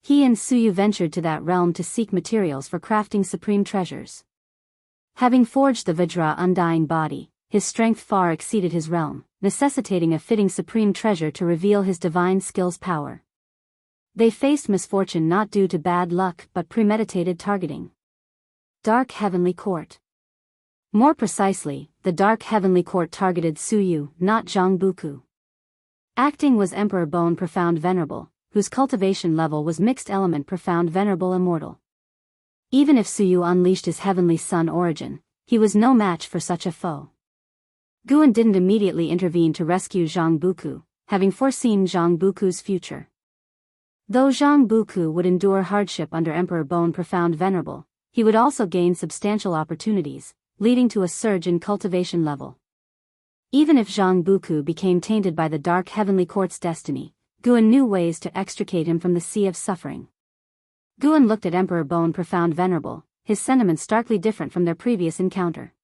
He and Su Yu ventured to that realm to seek materials for crafting supreme treasures. Having forged the Vajra undying body, his strength far exceeded his realm, necessitating a fitting supreme treasure to reveal his divine skill's power. They faced misfortune not due to bad luck but premeditated targeting. Dark Heavenly Court. More precisely, the Dark Heavenly Court targeted Su Yu, not Zhang Buku. Acting was Emperor Bone Profound Venerable, whose cultivation level was Mixed Element Profound Venerable Immortal. Even if Su Yu unleashed his heavenly sun origin, he was no match for such a foe. Guan didn't immediately intervene to rescue Zhang Buku, having foreseen Zhang Buku's future. Though Zhang Buku would endure hardship under Emperor Bone Profound Venerable, he would also gain substantial opportunities, leading to a surge in cultivation level. Even if Zhang Buku became tainted by the Dark Heavenly Court's destiny, Guan knew ways to extricate him from the sea of suffering. Guan looked at Emperor Bone Profound Venerable, his sentiments starkly different from their previous encounter.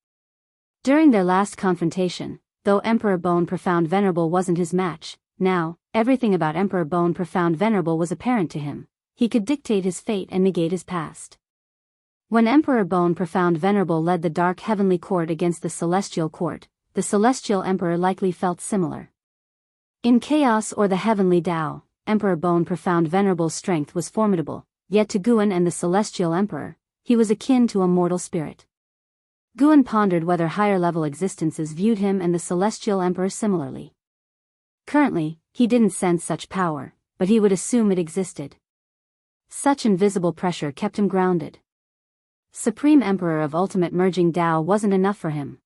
During their last confrontation, though Emperor Bone Profound Venerable wasn't his match, now, everything about Emperor Bone Profound Venerable was apparent to him. He could dictate his fate and negate his past. When Emperor Bone Profound Venerable led the Dark Heavenly Court against the Celestial Court, the Celestial Emperor likely felt similar. In chaos or the Heavenly Tao, Emperor Bone Profound Venerable's strength was formidable, yet to Guan and the Celestial Emperor, he was akin to a mortal spirit. Guan pondered whether higher-level existences viewed him and the Celestial Emperor similarly. Currently, he didn't sense such power, but he would assume it existed. Such invisible pressure kept him grounded. Supreme Emperor of Ultimate Merging Tao wasn't enough for him.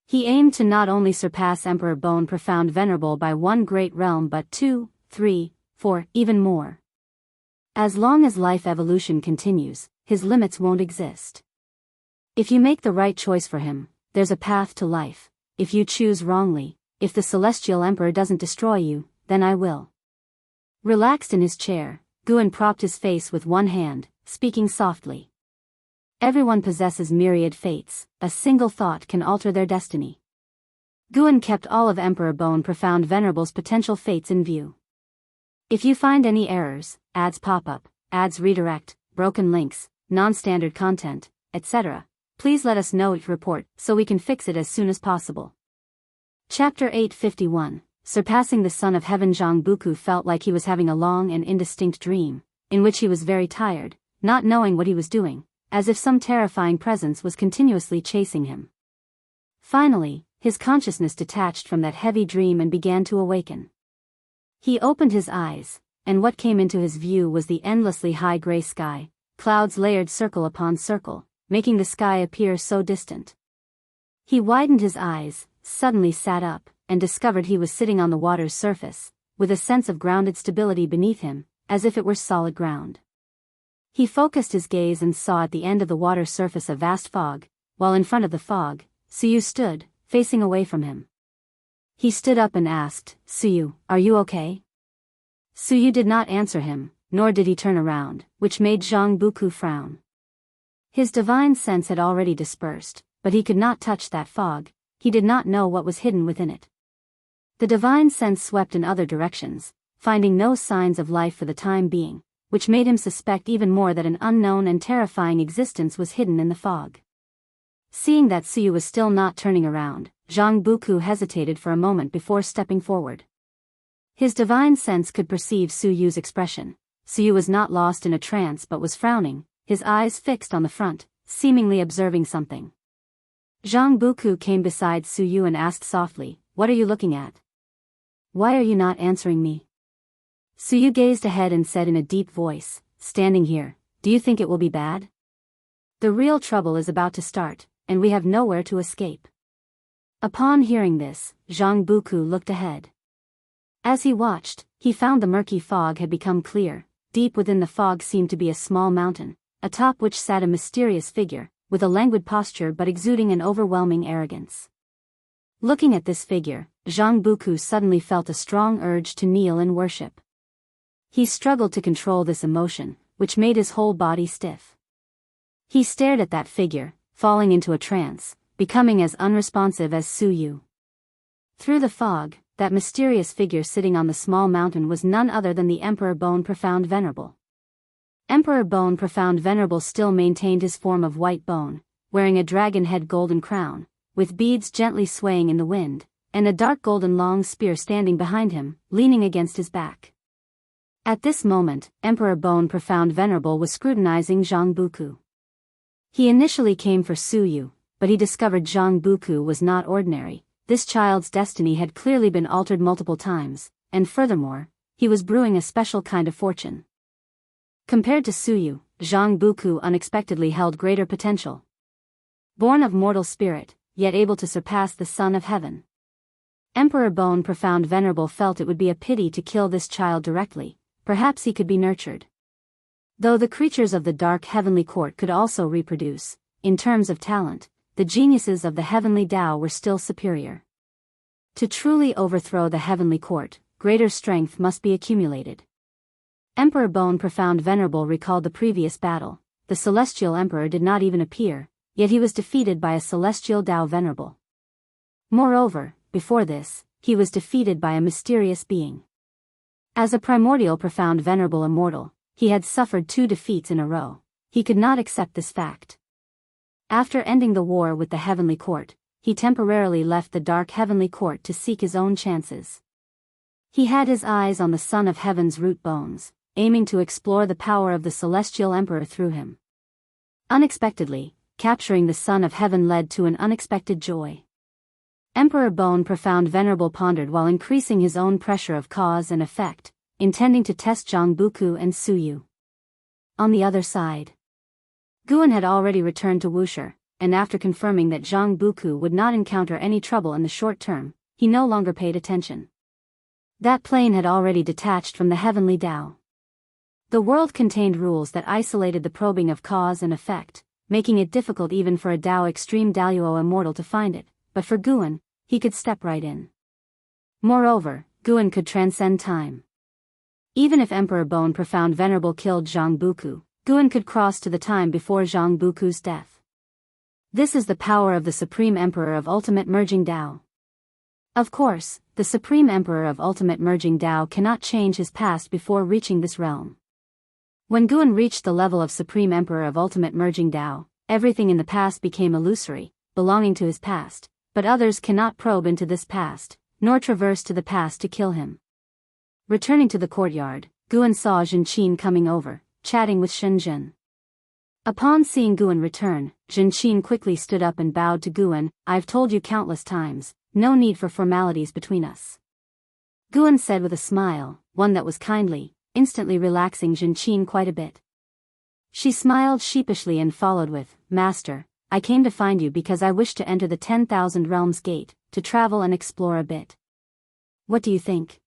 He aimed to not only surpass Emperor Bone Profound Venerable by one great realm but 2, 3, 4, even more. As long as life evolution continues, his limits won't exist. If you make the right choice for him, there's a path to life. If you choose wrongly, if the Celestial Emperor doesn't destroy you, then I will. Relaxed in his chair, Guan propped his face with one hand, speaking softly. Everyone possesses myriad fates, a single thought can alter their destiny. Guan kept all of Emperor Bone Profound Venerable's potential fates in view. If you find any errors, ads pop up, ads redirect, broken links, non-standard content, etc., please let us know each report so we can fix it as soon as possible. Chapter 851, Surpassing the Son of Heaven. Zhang Buku felt like he was having a long and indistinct dream, in which he was very tired, not knowing what he was doing, as if some terrifying presence was continuously chasing him. Finally, his consciousness detached from that heavy dream and began to awaken. He opened his eyes, and what came into his view was the endlessly high gray sky, clouds layered circle upon circle, making the sky appear so distant. He widened his eyes, suddenly sat up, and discovered he was sitting on the water's surface, with a sense of grounded stability beneath him, as if it were solid ground. He focused his gaze and saw at the end of the water surface a vast fog, while in front of the fog, Suyu stood, facing away from him. He stood up and asked, "Suyu, are you okay?" Suyu did not answer him, nor did he turn around, which made Zhang Buku frown. His divine sense had already dispersed, but he could not touch that fog. He did not know what was hidden within it. The divine sense swept in other directions, finding no signs of life for the time being, which made him suspect even more that an unknown and terrifying existence was hidden in the fog. Seeing that Suyu was still not turning around, Zhang Buku hesitated for a moment before stepping forward. His divine sense could perceive Suyu's expression. Suyu was not lost in a trance but was frowning, his eyes fixed on the front, seemingly observing something. Zhang Buku came beside Suyu and asked softly, "What are you looking at? Why are you not answering me?" Suyu gazed ahead and said in a deep voice, "Standing here, do you think it will be bad? The real trouble is about to start, and we have nowhere to escape." Upon hearing this, Zhang Buku looked ahead. As he watched, he found the murky fog had become clear. Deep within the fog seemed to be a small mountain, atop which sat a mysterious figure, with a languid posture but exuding an overwhelming arrogance. Looking at this figure, Zhang Buku suddenly felt a strong urge to kneel and worship. He struggled to control this emotion, which made his whole body stiff. He stared at that figure, falling into a trance, becoming as unresponsive as Suyu. Through the fog, that mysterious figure sitting on the small mountain was none other than the Emperor Bone Profound Venerable. Emperor Bone Profound Venerable still maintained his form of white bone, wearing a dragon head golden crown, with beads gently swaying in the wind, and a dark golden long spear standing behind him, leaning against his back. At this moment, Emperor Bone Profound Venerable was scrutinizing Zhang Buku. He initially came for Suyu, but he discovered Zhang Buku was not ordinary. This child's destiny had clearly been altered multiple times, and furthermore, he was brewing a special kind of fortune. Compared to Suyu, Zhang Buku unexpectedly held greater potential. Born of mortal spirit, yet able to surpass the Son of Heaven. Emperor Bone Profound Venerable felt it would be a pity to kill this child directly. Perhaps he could be nurtured. Though the creatures of the dark heavenly court could also reproduce, in terms of talent, the geniuses of the heavenly Tao were still superior. To truly overthrow the heavenly court, greater strength must be accumulated. Emperor Bone Profound Venerable recalled the previous battle. The celestial emperor did not even appear, yet he was defeated by a celestial Tao Venerable. Moreover, before this, he was defeated by a mysterious being. As a primordial Profound Venerable immortal, he had suffered 2 defeats in a row. He could not accept this fact. After ending the war with the heavenly court, he temporarily left the dark heavenly court to seek his own chances. He had his eyes on the Son of Heaven's root bones, aiming to explore the power of the celestial emperor through him. Unexpectedly, capturing the Son of Heaven led to an unexpected joy. Emperor Bone Profound Venerable pondered while increasing his own pressure of cause and effect, intending to test Zhang Buku and Suyu. On the other side, Guan had already returned to Wuxia, and after confirming that Zhang Buku would not encounter any trouble in the short term, he no longer paid attention. That plane had already detached from the heavenly Tao. The world contained rules that isolated the probing of cause and effect, making it difficult even for a Tao extreme Daoist immortal to find it, but for Guan, he could step right in. Moreover, Guan could transcend time. Even if Emperor Bone Profound Venerable killed Zhang Buku, Guan could cross to the time before Zhang Buku's death. This is the power of the Supreme Emperor of Ultimate Merging Dao. Of course, the Supreme Emperor of Ultimate Merging Dao cannot change his past before reaching this realm. When Guan reached the level of Supreme Emperor of Ultimate Merging Dao, everything in the past became illusory, belonging to his past, but others cannot probe into this past, nor traverse to the past to kill him. Returning to the courtyard, Guan saw Zhenqin coming over, chatting with Shenzhen. Upon seeing Guan return, Zhenqin quickly stood up and bowed to Guan. "I've told you countless times, no need for formalities between us," Guan said with a smile, one that was kindly, instantly relaxing Zhenqin quite a bit. She smiled sheepishly and followed with, "Master, I came to find you because I wish to enter the 10,000 Realms Gate, to travel and explore a bit. What do you think?"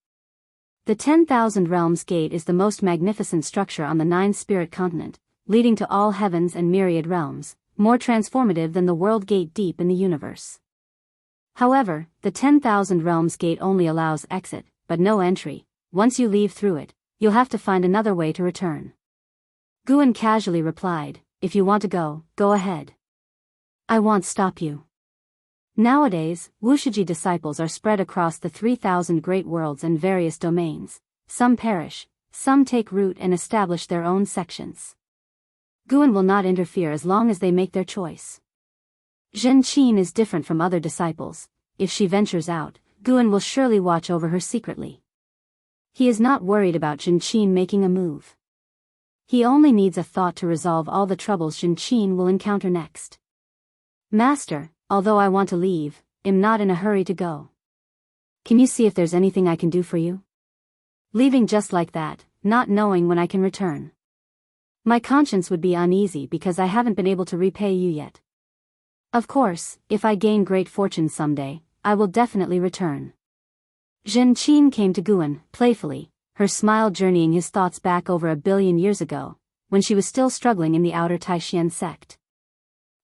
The 10,000 Realms Gate is the most magnificent structure on the 9-spirit continent, leading to all heavens and myriad realms, more transformative than the World Gate deep in the universe. However, the 10,000 Realms Gate only allows exit, but no entry. Once you leave through it, you'll have to find another way to return. Guan casually replied, "If you want to go, go ahead. I won't stop you." Nowadays, Wuxia disciples are spread across the 3,000 great worlds and various domains. Some perish, some take root and establish their own sections. Guan will not interfere as long as they make their choice. Zhenqin is different from other disciples. If she ventures out, Guan will surely watch over her secretly. He is not worried about Zhenqin making a move. He only needs a thought to resolve all the troubles Zhenqin will encounter next. "Master, although I want to leave, I'm not in a hurry to go. Can you see if there's anything I can do for you? Leaving just like that, not knowing when I can return. My conscience would be uneasy because I haven't been able to repay you yet. Of course, if I gain great fortune someday, I will definitely return." Zhenqin came to Guan, playfully, her smile journeying his thoughts back over 1,000,000,000 years ago, when she was still struggling in the outer Taishan sect.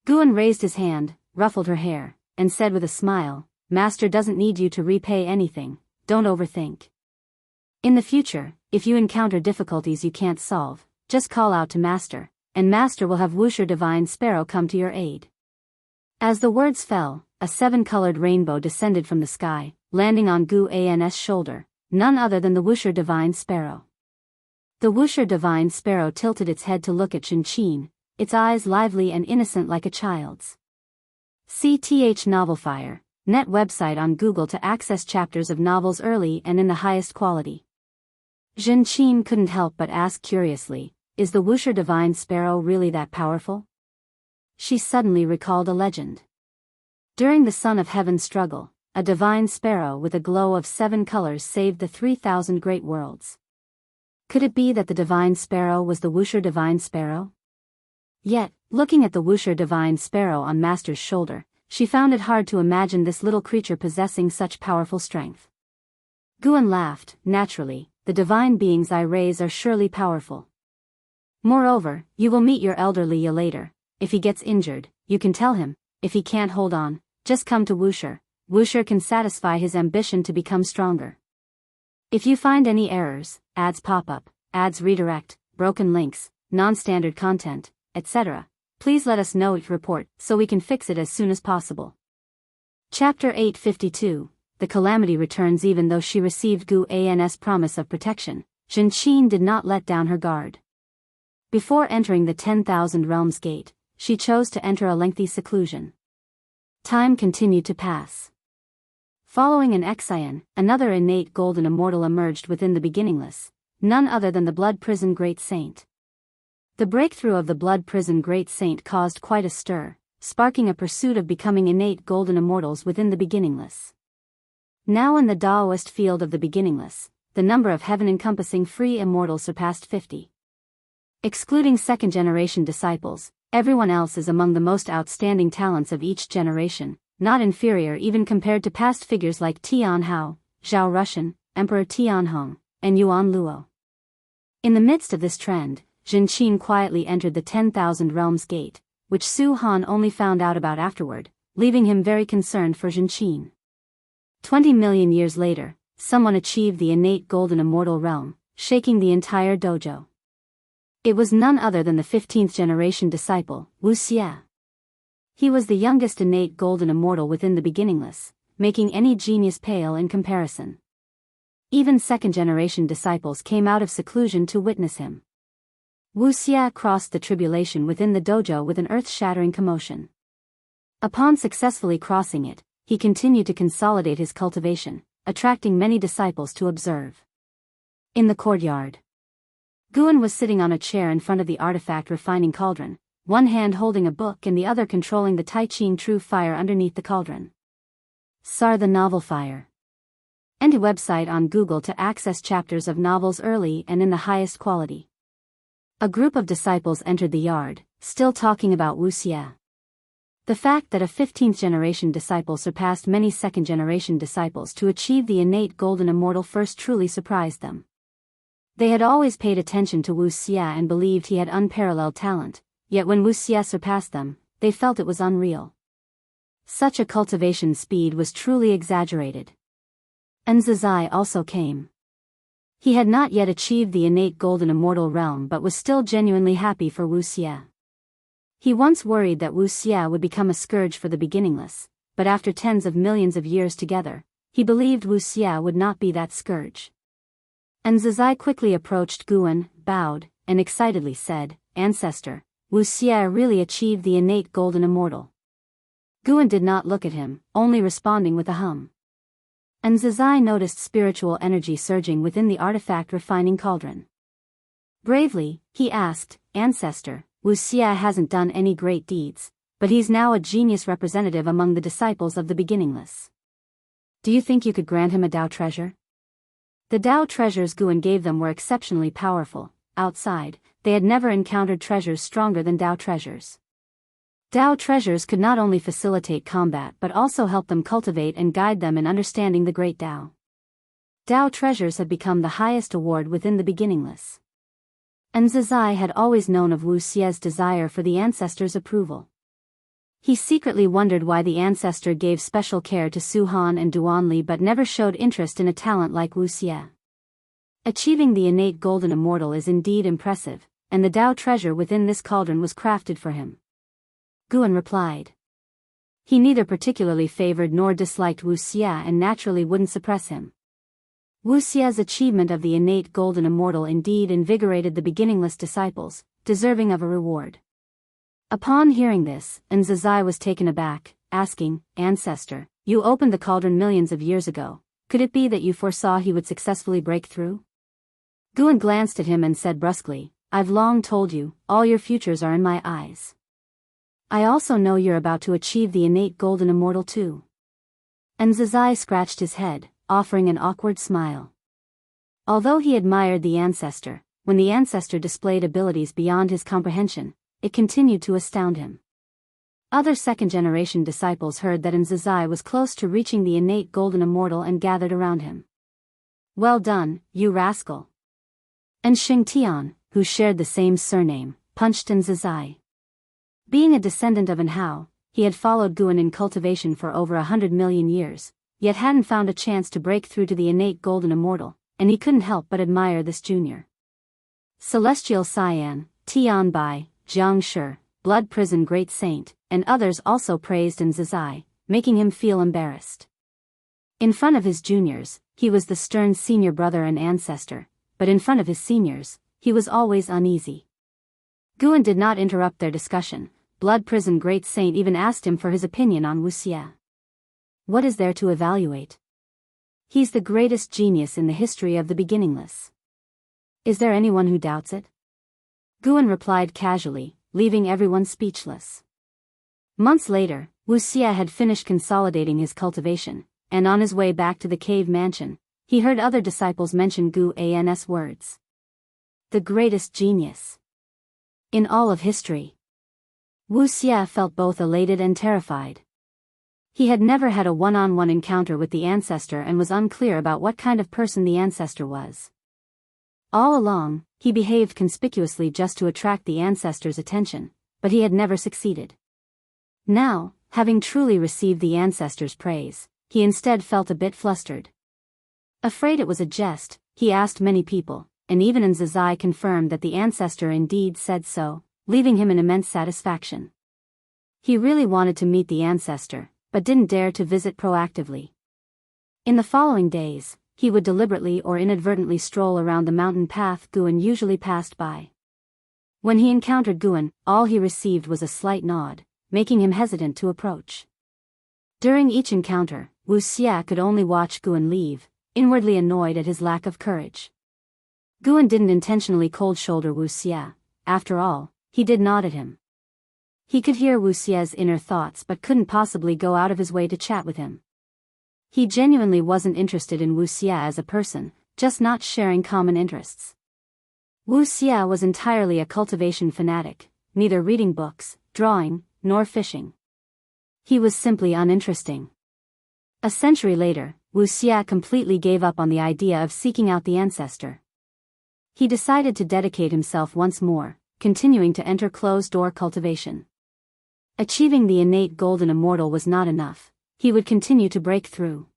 Guan raised his hand, ruffled her hair, and said with a smile, "Master doesn't need you to repay anything, don't overthink. In the future, if you encounter difficulties you can't solve, just call out to Master, and Master will have Wuxia Divine Sparrow come to your aid." As the words fell, a 7-colored rainbow descended from the sky, landing on Guan's shoulder, none other than the Wuxia Divine Sparrow. The Wuxia Divine Sparrow tilted its head to look at Zhenqin, its eyes lively and innocent like a child's. CTH Novelfire, net website on Google to access chapters of novels early and in the highest quality. Zhenqin couldn't help but ask curiously, "Is the Wuxia Divine Sparrow really that powerful?" She suddenly recalled a legend. During the Son of Heaven struggle, a divine sparrow with a glow of 7 colors saved the 3,000 great worlds. Could it be that the divine sparrow was the Wuxia Divine Sparrow? Yet, looking at the Wuxia Divine Sparrow on Master's shoulder, she found it hard to imagine this little creature possessing such powerful strength. Guan laughed. "Naturally, the divine beings I raise are surely powerful. Moreover, you will meet your elder Liya later. If he gets injured, you can tell him. If he can't hold on, just come to Wuxia. Wuxia can satisfy his ambition to become stronger. If you find any errors, ads pop up, ads redirect, broken links, non-standard content, etc., please let us know each report so we can fix it as soon as possible." Chapter 852, The Calamity returns. Even though she received Guan's promise of protection, Zhenqin did not let down her guard. Before entering the 10,000 Realms Gate, she chose to enter a lengthy seclusion. Time continued to pass. Following an Exion, another innate golden immortal emerged within the beginningless, none other than the Blood Prison Great Saint. The breakthrough of the Blood Prison Great Saint caused quite a stir, sparking a pursuit of becoming innate golden immortals within the beginningless. Now in the Daoist field of the beginningless, the number of heaven-encompassing free immortals surpassed 50. Excluding second-generation disciples, everyone else is among the most outstanding talents of each generation, not inferior even compared to past figures like Tian Hao, Zhao Rushan, Emperor Tianhong, and Yuan Luo. In the midst of this trend, Zhenqin quietly entered the 10,000 Realms Gate, which Su Han only found out about afterward, leaving him very concerned for Zhenqin. 20 million years later, someone achieved the innate golden immortal realm, shaking the entire dojo. It was none other than the 15th generation disciple, Wuxia. He was the youngest innate golden immortal within the beginningless, making any genius pale in comparison. Even second-generation disciples came out of seclusion to witness him. Wuxia crossed the tribulation within the dojo with an earth-shattering commotion. Upon successfully crossing it, he continued to consolidate his cultivation, attracting many disciples to observe. In the courtyard, Guan was sitting on a chair in front of the artifact refining cauldron, one hand holding a book and the other controlling the Taiqing True Fire underneath the cauldron. SAR the Novel Fire. Enter website on Google to access chapters of novels early and in the highest quality. A group of disciples entered the yard, still talking about Wuxia. The fact that a 15th generation disciple surpassed many second generation disciples to achieve the innate golden immortal first truly surprised them. They had always paid attention to Wuxia and believed he had unparalleled talent, yet when Wuxia surpassed them, they felt it was unreal. Such a cultivation speed was truly exaggerated. And Zizai also came. He had not yet achieved the innate golden immortal realm but was still genuinely happy for Wuxia. He once worried that Wuxia would become a scourge for the beginningless, but after tens of millions of years together, he believed Wuxia would not be that scourge. And Zizai quickly approached Guan, bowed, and excitedly said, "Ancestor, Wuxia really achieved the innate golden immortal." Guan did not look at him, only responding with a hum. And Zizai noticed spiritual energy surging within the artifact refining cauldron. Bravely, he asked, "Ancestor, Wuxia hasn't done any great deeds, but he's now a genius representative among the disciples of the beginningless. Do you think you could grant him a Dao treasure?" The Dao treasures Guan gave them were exceptionally powerful. Outside, they had never encountered treasures stronger than Dao treasures. Dao treasures could not only facilitate combat but also help them cultivate and guide them in understanding the great Dao. Dao treasures had become the highest award within the beginningless. And Zizai had always known of Wuxia's desire for the ancestor's approval. He secretly wondered why the ancestor gave special care to Su Han and Duanli but never showed interest in a talent like Wuxia. Achieving the innate golden immortal is indeed impressive, and the Dao treasure within this cauldron was crafted for him. Guan replied. He neither particularly favored nor disliked Wuxia and naturally wouldn't suppress him. Wuxia's achievement of the innate golden immortal indeed invigorated the beginningless disciples, deserving of a reward. Upon hearing this, Zizai was taken aback, asking, "Ancestor, you opened the cauldron millions of years ago. Could it be that you foresaw he would successfully break through?" Guan glanced at him and said brusquely, "I've long told you, all your futures are in my eyes. I also know you're about to achieve the innate golden immortal too." And Zizai scratched his head, offering an awkward smile. Although he admired the ancestor, when the ancestor displayed abilities beyond his comprehension, it continued to astound him. Other second-generation disciples heard that Zizai was close to reaching the innate golden immortal and gathered around him. "Well done, you rascal." And Xingtian, who shared the same surname, punched Zizai. Being a descendant of Hao, he had followed Guan in cultivation for over 100 million years, yet hadn't found a chance to break through to the innate golden immortal, and he couldn't help but admire this junior. Celestial Cyan, Tian Bai, Jianghu, Blood Prison Great Saint, and others also praised Zizai, making him feel embarrassed. In front of his juniors, he was the stern senior brother and ancestor, but in front of his seniors, he was always uneasy. Guan did not interrupt their discussion. Blood Prison Great Saint even asked him for his opinion on Wuxia. What is there to evaluate? He's the greatest genius in the history of the beginningless. Is there anyone who doubts it? Guan replied casually, leaving everyone speechless. Months later, Wuxia had finished consolidating his cultivation, and on his way back to the cave mansion, he heard other disciples mention Guan's words. The greatest genius in all of history. Wuxia felt both elated and terrified. He had never had a one-on-one encounter with the ancestor and was unclear about what kind of person the ancestor was. All along, he behaved conspicuously just to attract the ancestor's attention, but he had never succeeded. Now, having truly received the ancestor's praise, he instead felt a bit flustered. Afraid it was a jest, he asked many people, and even Nzazai confirmed that the ancestor indeed said so, leaving him in immense satisfaction. He really wanted to meet the ancestor, but didn't dare to visit proactively. In the following days, he would deliberately or inadvertently stroll around the mountain path Guan usually passed by. When he encountered Guan, all he received was a slight nod, making him hesitant to approach. During each encounter, Wuxia could only watch Guan leave, inwardly annoyed at his lack of courage. Guan didn't intentionally cold-shoulder Wuxia. After all, he did nod at him. He could hear Wuxia's inner thoughts but couldn't possibly go out of his way to chat with him. He genuinely wasn't interested in Wuxia as a person, just not sharing common interests. Wuxia was entirely a cultivation fanatic, neither reading books, drawing, nor fishing. He was simply uninteresting. A century later, Wuxia completely gave up on the idea of seeking out the ancestor. He decided to dedicate himself once more, continuing to enter closed-door cultivation. Achieving the innate golden immortal was not enough. He would continue to break through.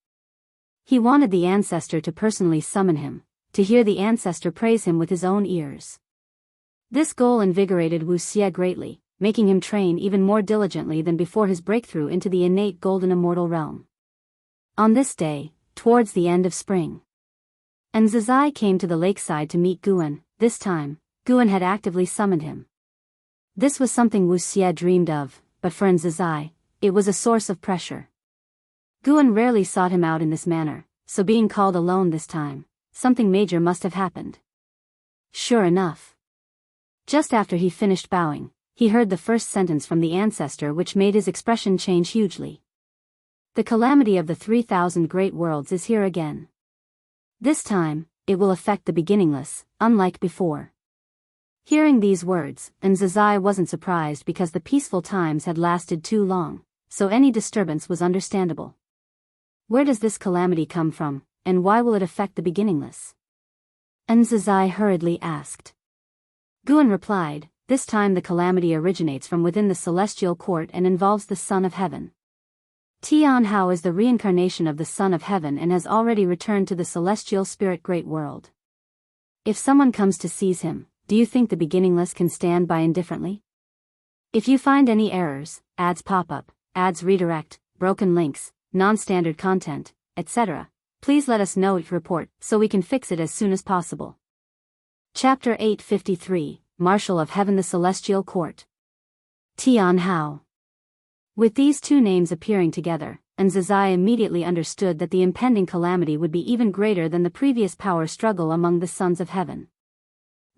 He wanted the ancestor to personally summon him, to hear the ancestor praise him with his own ears. This goal invigorated Wuxia greatly, making him train even more diligently than before his breakthrough into the innate golden immortal realm. On this day, towards the end of spring, Nzazai came to the lakeside to meet Guan. This time, Guan had actively summoned him. This was something Wuxia dreamed of, but for Nzazai, it was a source of pressure. Guan rarely sought him out in this manner, so being called alone this time, something major must have happened. Sure enough. Just after he finished bowing, he heard the first sentence from the ancestor which made his expression change hugely. The calamity of the 3,000 great worlds is here again. This time, it will affect the beginningless, unlike before. Hearing these words, Nzazai wasn't surprised because the peaceful times had lasted too long, so any disturbance was understandable. Where does this calamity come from, and why will it affect the beginningless? Nzazai hurriedly asked. Guan replied, this time the calamity originates from within the celestial court and involves the Son of Heaven. Tianhao is the reincarnation of the Son of Heaven and has already returned to the celestial spirit great world. If someone comes to seize him, do you think the beginningless can stand by indifferently? If you find any errors, ads pop up, ads redirect, broken links, non-standard content, etc., please let us know your report so we can fix it as soon as possible. Chapter 853, Marshal of Heaven, the Celestial Court. Tianhao. With these two names appearing together, Nzazai immediately understood that the impending calamity would be even greater than the previous power struggle among the sons of heaven.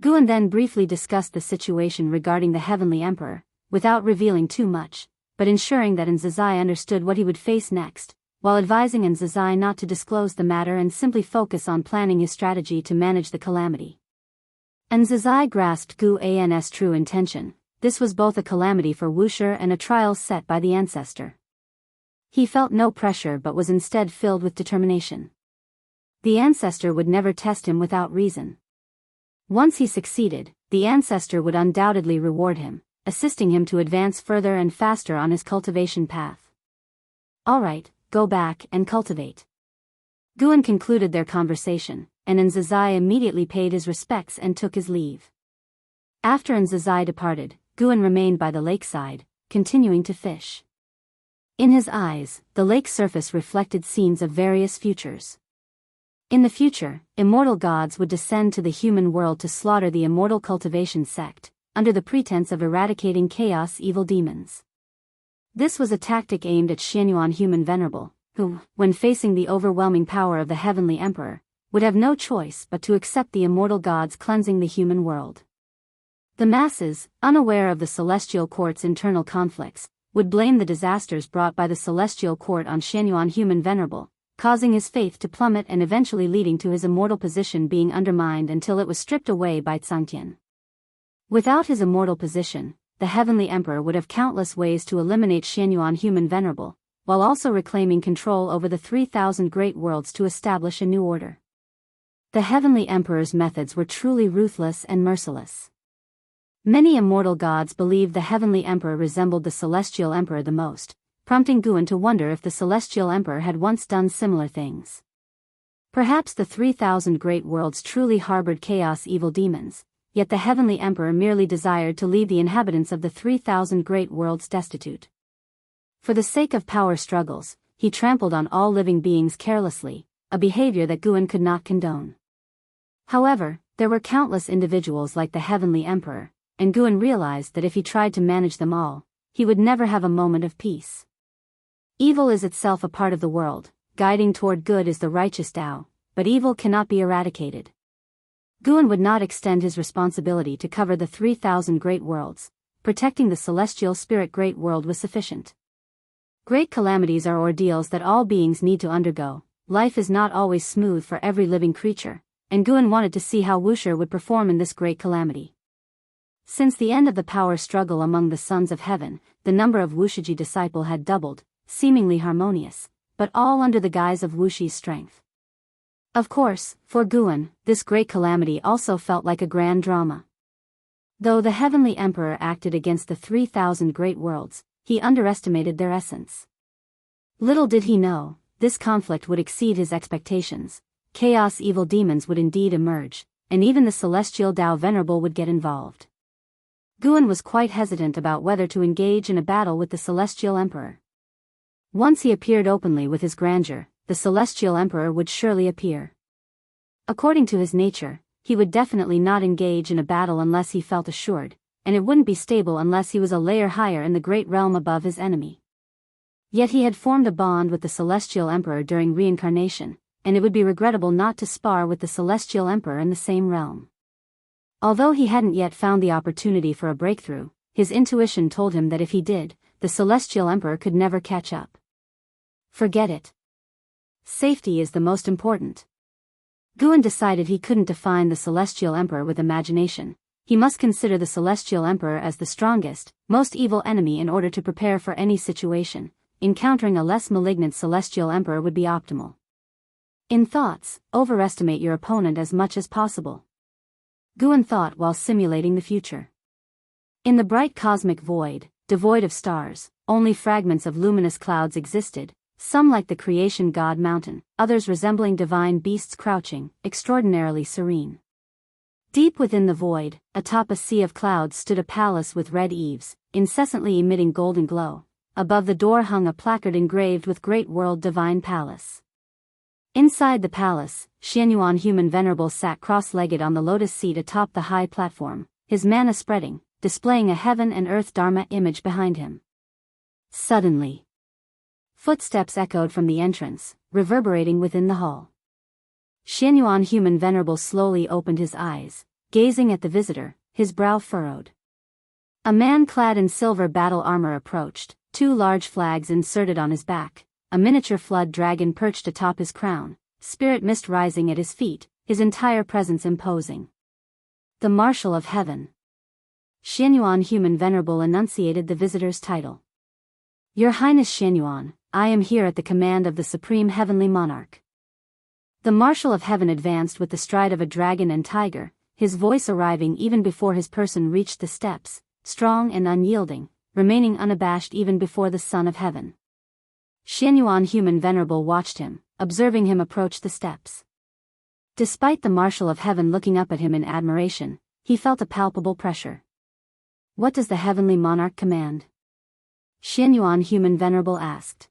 Guan then briefly discussed the situation regarding the Heavenly Emperor, without revealing too much, but ensuring that Nzazai understood what he would face next, while advising Nzazai not to disclose the matter and simply focus on planning his strategy to manage the calamity. Nzazai grasped Guan's true intention. This was both a calamity for Wuxia and a trial set by the ancestor. He felt no pressure but was instead filled with determination. The ancestor would never test him without reason. Once he succeeded, the ancestor would undoubtedly reward him, assisting him to advance further and faster on his cultivation path. Alright, go back and cultivate. Guan concluded their conversation, and Nzazai immediately paid his respects and took his leave. After Nzazai departed, Guan remained by the lakeside, continuing to fish. In his eyes, the lake surface reflected scenes of various futures. In the future, immortal gods would descend to the human world to slaughter the immortal cultivation sect, under the pretense of eradicating chaos evil demons. This was a tactic aimed at Xianyuan human venerable, who, when facing the overwhelming power of the Heavenly Emperor, would have no choice but to accept the immortal gods cleansing the human world. The masses, unaware of the celestial court's internal conflicts, would blame the disasters brought by the celestial court on Xianyuan human venerable, causing his faith to plummet and eventually leading to his immortal position being undermined until it was stripped away by Zhangtian. Without his immortal position, the Heavenly Emperor would have countless ways to eliminate Xianyuan human venerable, while also reclaiming control over the 3,000 great worlds to establish a new order. The Heavenly Emperor's methods were truly ruthless and merciless. Many immortal gods believed the Heavenly Emperor resembled the Celestial Emperor the most, prompting Guan to wonder if the Celestial Emperor had once done similar things. Perhaps the 3,000 great worlds truly harbored chaos evil demons, yet the heavenly emperor merely desired to leave the inhabitants of the 3,000 great worlds destitute. For the sake of power struggles, he trampled on all living beings carelessly, a behavior that Guan could not condone. However, there were countless individuals like the heavenly emperor, and Guan realized that if he tried to manage them all, he would never have a moment of peace. Evil is itself a part of the world, guiding toward good is the righteous Tao, but evil cannot be eradicated. Guan would not extend his responsibility to cover the 3,000 great worlds. Protecting the celestial spirit great world was sufficient. Great calamities are ordeals that all beings need to undergo. Life is not always smooth for every living creature, and Guan wanted to see how Wuxia would perform in this great calamity. Since the end of the power struggle among the sons of heaven, the number of Wuxia's disciples had doubled, seemingly harmonious, but all under the guise of Wuxia's strength. Of course, for Guan, this great calamity also felt like a grand drama. Though the heavenly emperor acted against the 3,000 great worlds, he underestimated their essence. Little did he know, this conflict would exceed his expectations. Chaos evil demons would indeed emerge, and even the celestial Tao Venerable would get involved. Guan was quite hesitant about whether to engage in a battle with the celestial emperor. Once he appeared openly with his grandeur, the celestial emperor would surely appear. According to his nature, he would definitely not engage in a battle unless he felt assured, and it wouldn't be stable unless he was a layer higher in the great realm above his enemy. Yet he had formed a bond with the celestial emperor during reincarnation, and it would be regrettable not to spar with the celestial emperor in the same realm. Although he hadn't yet found the opportunity for a breakthrough, his intuition told him that if he did, the celestial emperor could never catch up. Forget it. Safety is the most important. Guan decided he couldn't define the celestial emperor with imagination. He must consider the celestial emperor as the strongest, most evil enemy in order to prepare for any situation. Encountering a less malignant celestial emperor would be optimal. In thoughts, overestimate your opponent as much as possible. Guan thought while simulating the future. In the bright cosmic void, devoid of stars, only fragments of luminous clouds existed, some like the creation god mountain, others resembling divine beasts crouching, extraordinarily serene. Deep within the void, atop a sea of clouds stood a palace with red eaves, incessantly emitting golden glow. Above the door hung a placard engraved with Great World Divine Palace. Inside the palace, Xianyuan Human Venerable sat cross-legged on the lotus seat atop the high platform, his mana spreading, displaying a heaven and earth Dharma image behind him. Suddenly, footsteps echoed from the entrance, reverberating within the hall. Xianyuan Human Venerable slowly opened his eyes, gazing at the visitor, his brow furrowed. A man clad in silver battle armor approached, two large flags inserted on his back. A miniature flood dragon perched atop his crown, spirit mist rising at his feet, his entire presence imposing. The Marshal of Heaven. Xianyuan Human Venerable enunciated the visitor's title. Your Highness Xianyuan, I am here at the command of the Supreme Heavenly Monarch. The Marshal of Heaven advanced with the stride of a dragon and tiger, his voice arriving even before his person reached the steps, strong and unyielding, remaining unabashed even before the Son of Heaven. Xianyuan Human Venerable watched him, observing him approach the steps. Despite the Marshal of Heaven looking up at him in admiration, he felt a palpable pressure. What does the Heavenly Monarch command? Xianyuan Human Venerable asked.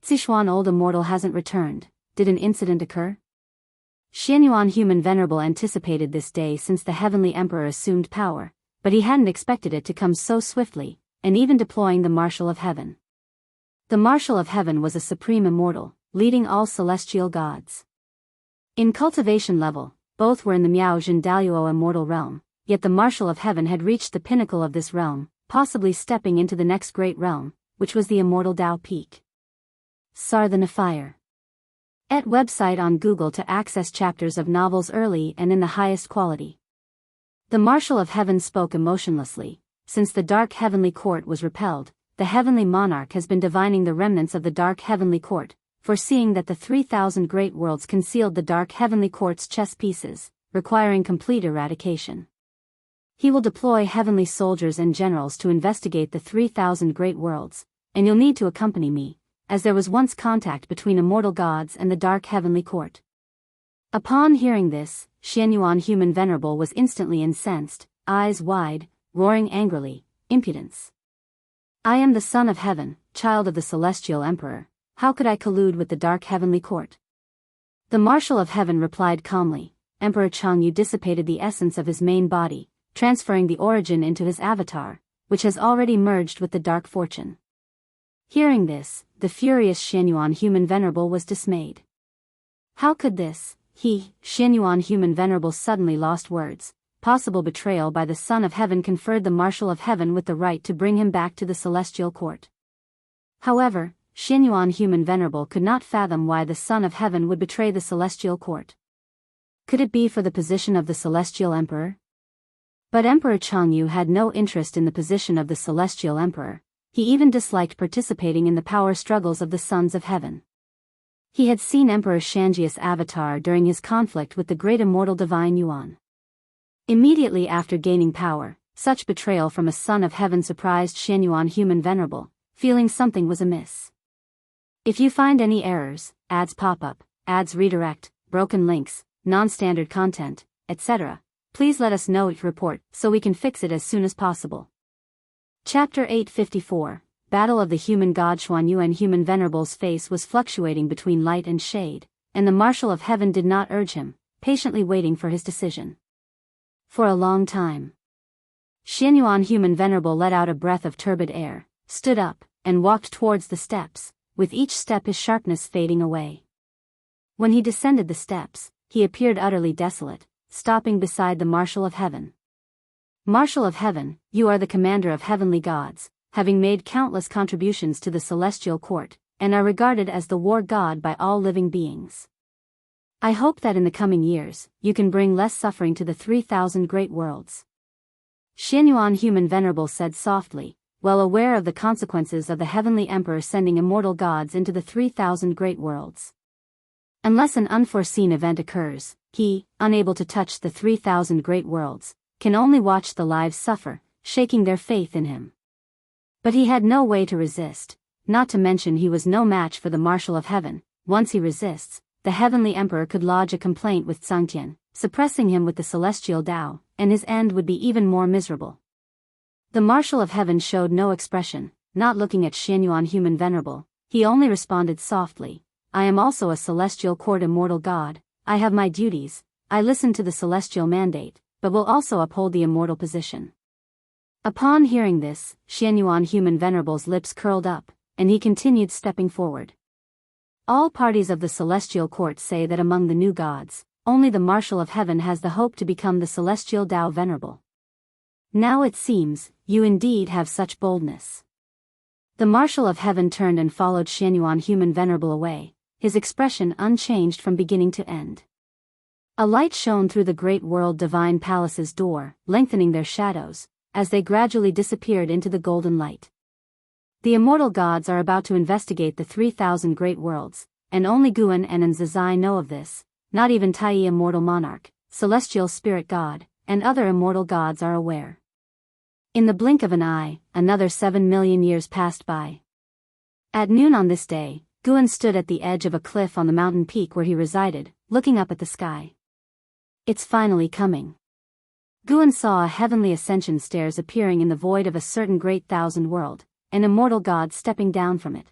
Zixuan Old Immortal hasn't returned. Did an incident occur? Xianyuan Human Venerable anticipated this day since the Heavenly Emperor assumed power, but he hadn't expected it to come so swiftly, and even deploying the Marshal of Heaven. The Marshal of Heaven was a supreme immortal, leading all celestial gods. In cultivation level, both were in the Miao Jin Daluo immortal realm, yet the Marshal of Heaven had reached the pinnacle of this realm, possibly stepping into the next great realm, which was the immortal Tao Peak. Sarthana Fire. Et website on Google to access chapters of novels early and in the highest quality. The Marshal of Heaven spoke emotionlessly. Since the dark heavenly court was repelled, the heavenly monarch has been divining the remnants of the dark heavenly court, foreseeing that the 3,000 great worlds concealed the dark heavenly court's chess pieces, requiring complete eradication. He will deploy heavenly soldiers and generals to investigate the 3,000 great worlds, and you'll need to accompany me, as there was once contact between immortal gods and the dark heavenly court. Upon hearing this, Xianyuan Human Venerable was instantly incensed, eyes wide, roaring angrily, "Impudence! I am the son of heaven, child of the celestial emperor. How could I collude with the dark heavenly court?" The Marshal of Heaven replied calmly, "Emperor Changyu dissipated the essence of his main body, transferring the origin into his avatar, which has already merged with the dark fortune." Hearing this, the furious Xianyuan Human Venerable was dismayed. How could this, Xianyuan Human Venerable suddenly lost words. Possible betrayal by the Son of Heaven conferred the Marshal of Heaven with the right to bring him back to the celestial court. However, Xianyuan Human Venerable could not fathom why the Son of Heaven would betray the celestial court. Could it be for the position of the celestial emperor? But Emperor Changyu had no interest in the position of the celestial emperor. He even disliked participating in the power struggles of the Sons of Heaven. He had seen Emperor Xianxia's avatar during his conflict with the great immortal divine Yuan. Immediately after gaining power, such betrayal from a Son of Heaven surprised Xianyuan Human Venerable, feeling something was amiss. If you find any errors, ads pop up, ads redirect, broken links, non-standard content, etc., please let us know. Report so we can fix it as soon as possible. Chapter 854, Battle of the Human God. Xuanyuan Human Venerable's face was fluctuating between light and shade, and the Marshal of Heaven did not urge him, patiently waiting for his decision. For a long time, Xianyuan Human Venerable let out a breath of turbid air, stood up, and walked towards the steps, with each step his sharpness fading away. When he descended the steps, he appeared utterly desolate, stopping beside the Marshal of Heaven. "Marshal of Heaven, you are the commander of heavenly gods, having made countless contributions to the celestial court, and are regarded as the war god by all living beings. I hope that in the coming years, you can bring less suffering to the 3,000 great worlds." Xianyuan Human Venerable said softly, well aware of the consequences of the heavenly emperor sending immortal gods into the 3,000 great worlds. Unless an unforeseen event occurs, he, unable to touch the 3,000 great worlds, can only watch the lives suffer, shaking their faith in him. But he had no way to resist, not to mention he was no match for the Marshal of Heaven. Once he resists, the heavenly emperor could lodge a complaint with Zhangtian, suppressing him with the celestial Tao, and his end would be even more miserable. The Marshal of Heaven showed no expression, not looking at Xianyuan Human Venerable. He only responded softly, "I am also a celestial court immortal god. I have my duties. I listen to the celestial mandate, but will also uphold the immortal position." Upon hearing this, Xianyuan Human Venerable's lips curled up, and he continued stepping forward. All parties of the celestial court say that among the new gods, only the Marshal of Heaven has the hope to become the celestial Tao Venerable. Now it seems, you indeed have such boldness. The Marshal of Heaven turned and followed Xianyuan Human Venerable away, his expression unchanged from beginning to end. A light shone through the great world divine palace's door, lengthening their shadows, as they gradually disappeared into the golden light. The immortal gods are about to investigate the 3,000 great worlds, and only Guan and Zazai know of this. Not even Tai Immortal Monarch, Celestial Spirit God, and other immortal gods are aware. In the blink of an eye, another 7 million years passed by. At noon on this day, Guan stood at the edge of a cliff on the mountain peak where he resided, looking up at the sky. It's finally coming. Guan saw a heavenly ascension stairs appearing in the void of a certain great thousand world, an immortal god stepping down from it.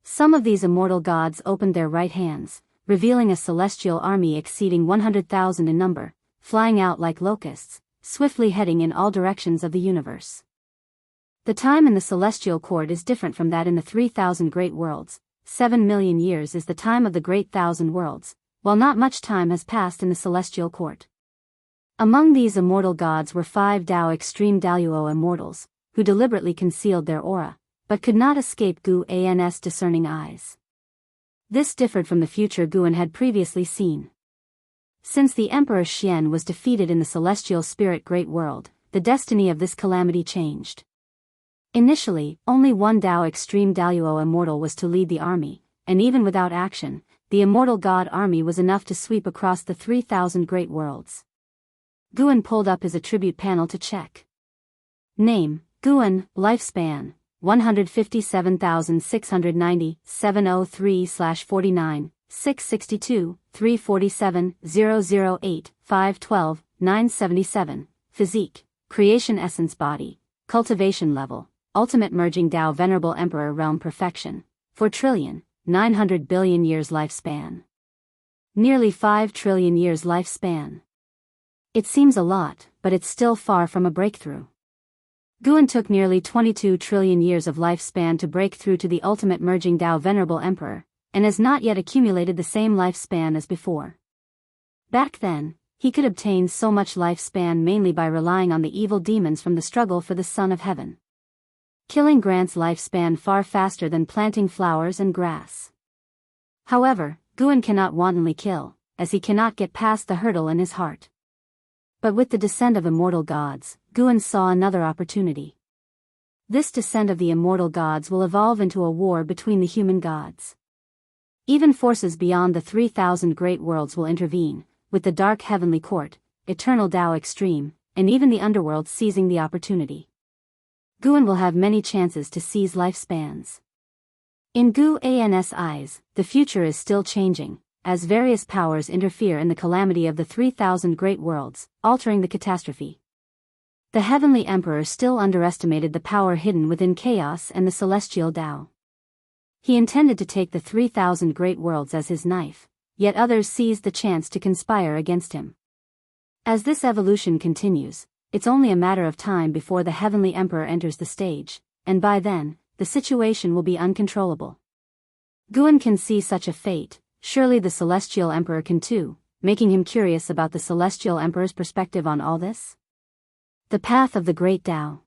Some of these immortal gods opened their right hands, revealing a celestial army exceeding 100,000 in number, flying out like locusts, swiftly heading in all directions of the universe. The time in the celestial court is different from that in the 3,000 great worlds. 7 million years is the time of the great thousand worlds, while not much time has passed in the celestial court. Among these immortal gods were 5 Dao extreme Daoist immortals, who deliberately concealed their aura, but could not escape Guan's discerning eyes. This differed from the future Guan had previously seen. Since the Emperor Xian was defeated in the celestial spirit great world, the destiny of this calamity changed. Initially, only one Dao extreme Daoist immortal was to lead the army, and even without action, the immortal god army was enough to sweep across the 3,000 great worlds. Guan pulled up his attribute panel to check. Name, Guan, lifespan, 157,690, 703/49, 662, 347, 008, 512, 977, Physique, Creation Essence Body, Cultivation Level, Ultimate Merging Tao Venerable Emperor Realm Perfection, 4 trillion, 900 billion years lifespan. Nearly 5 trillion years lifespan. It seems a lot, but it's still far from a breakthrough. Guan took nearly 22 trillion years of lifespan to break through to the ultimate merging Tao Venerable Emperor, and has not yet accumulated the same lifespan as before. Back then, he could obtain so much lifespan mainly by relying on the evil demons from the struggle for the Son of Heaven. Killing grants lifespan far faster than planting flowers and grass. However, Guan cannot wantonly kill, as he cannot get past the hurdle in his heart. But with the descent of immortal gods, Guan saw another opportunity. This descent of the immortal gods will evolve into a war between the human gods. Even forces beyond the 3,000 great worlds will intervene, with the dark heavenly court, eternal Tao extreme, and even the underworld seizing the opportunity. Guan will have many chances to seize lifespans. In Guan's eyes, the future is still changing, as various powers interfere in the calamity of the 3,000 great worlds, altering the catastrophe. The Heavenly Emperor still underestimated the power hidden within chaos and the celestial Tao. He intended to take the 3,000 great worlds as his knife, yet others seized the chance to conspire against him. As this evolution continues, it's only a matter of time before the Heavenly Emperor enters the stage, and by then, the situation will be uncontrollable. Guan can see such a fate, surely the Celestial Emperor can too, making him curious about the Celestial Emperor's perspective on all this. The path of the Great Tao.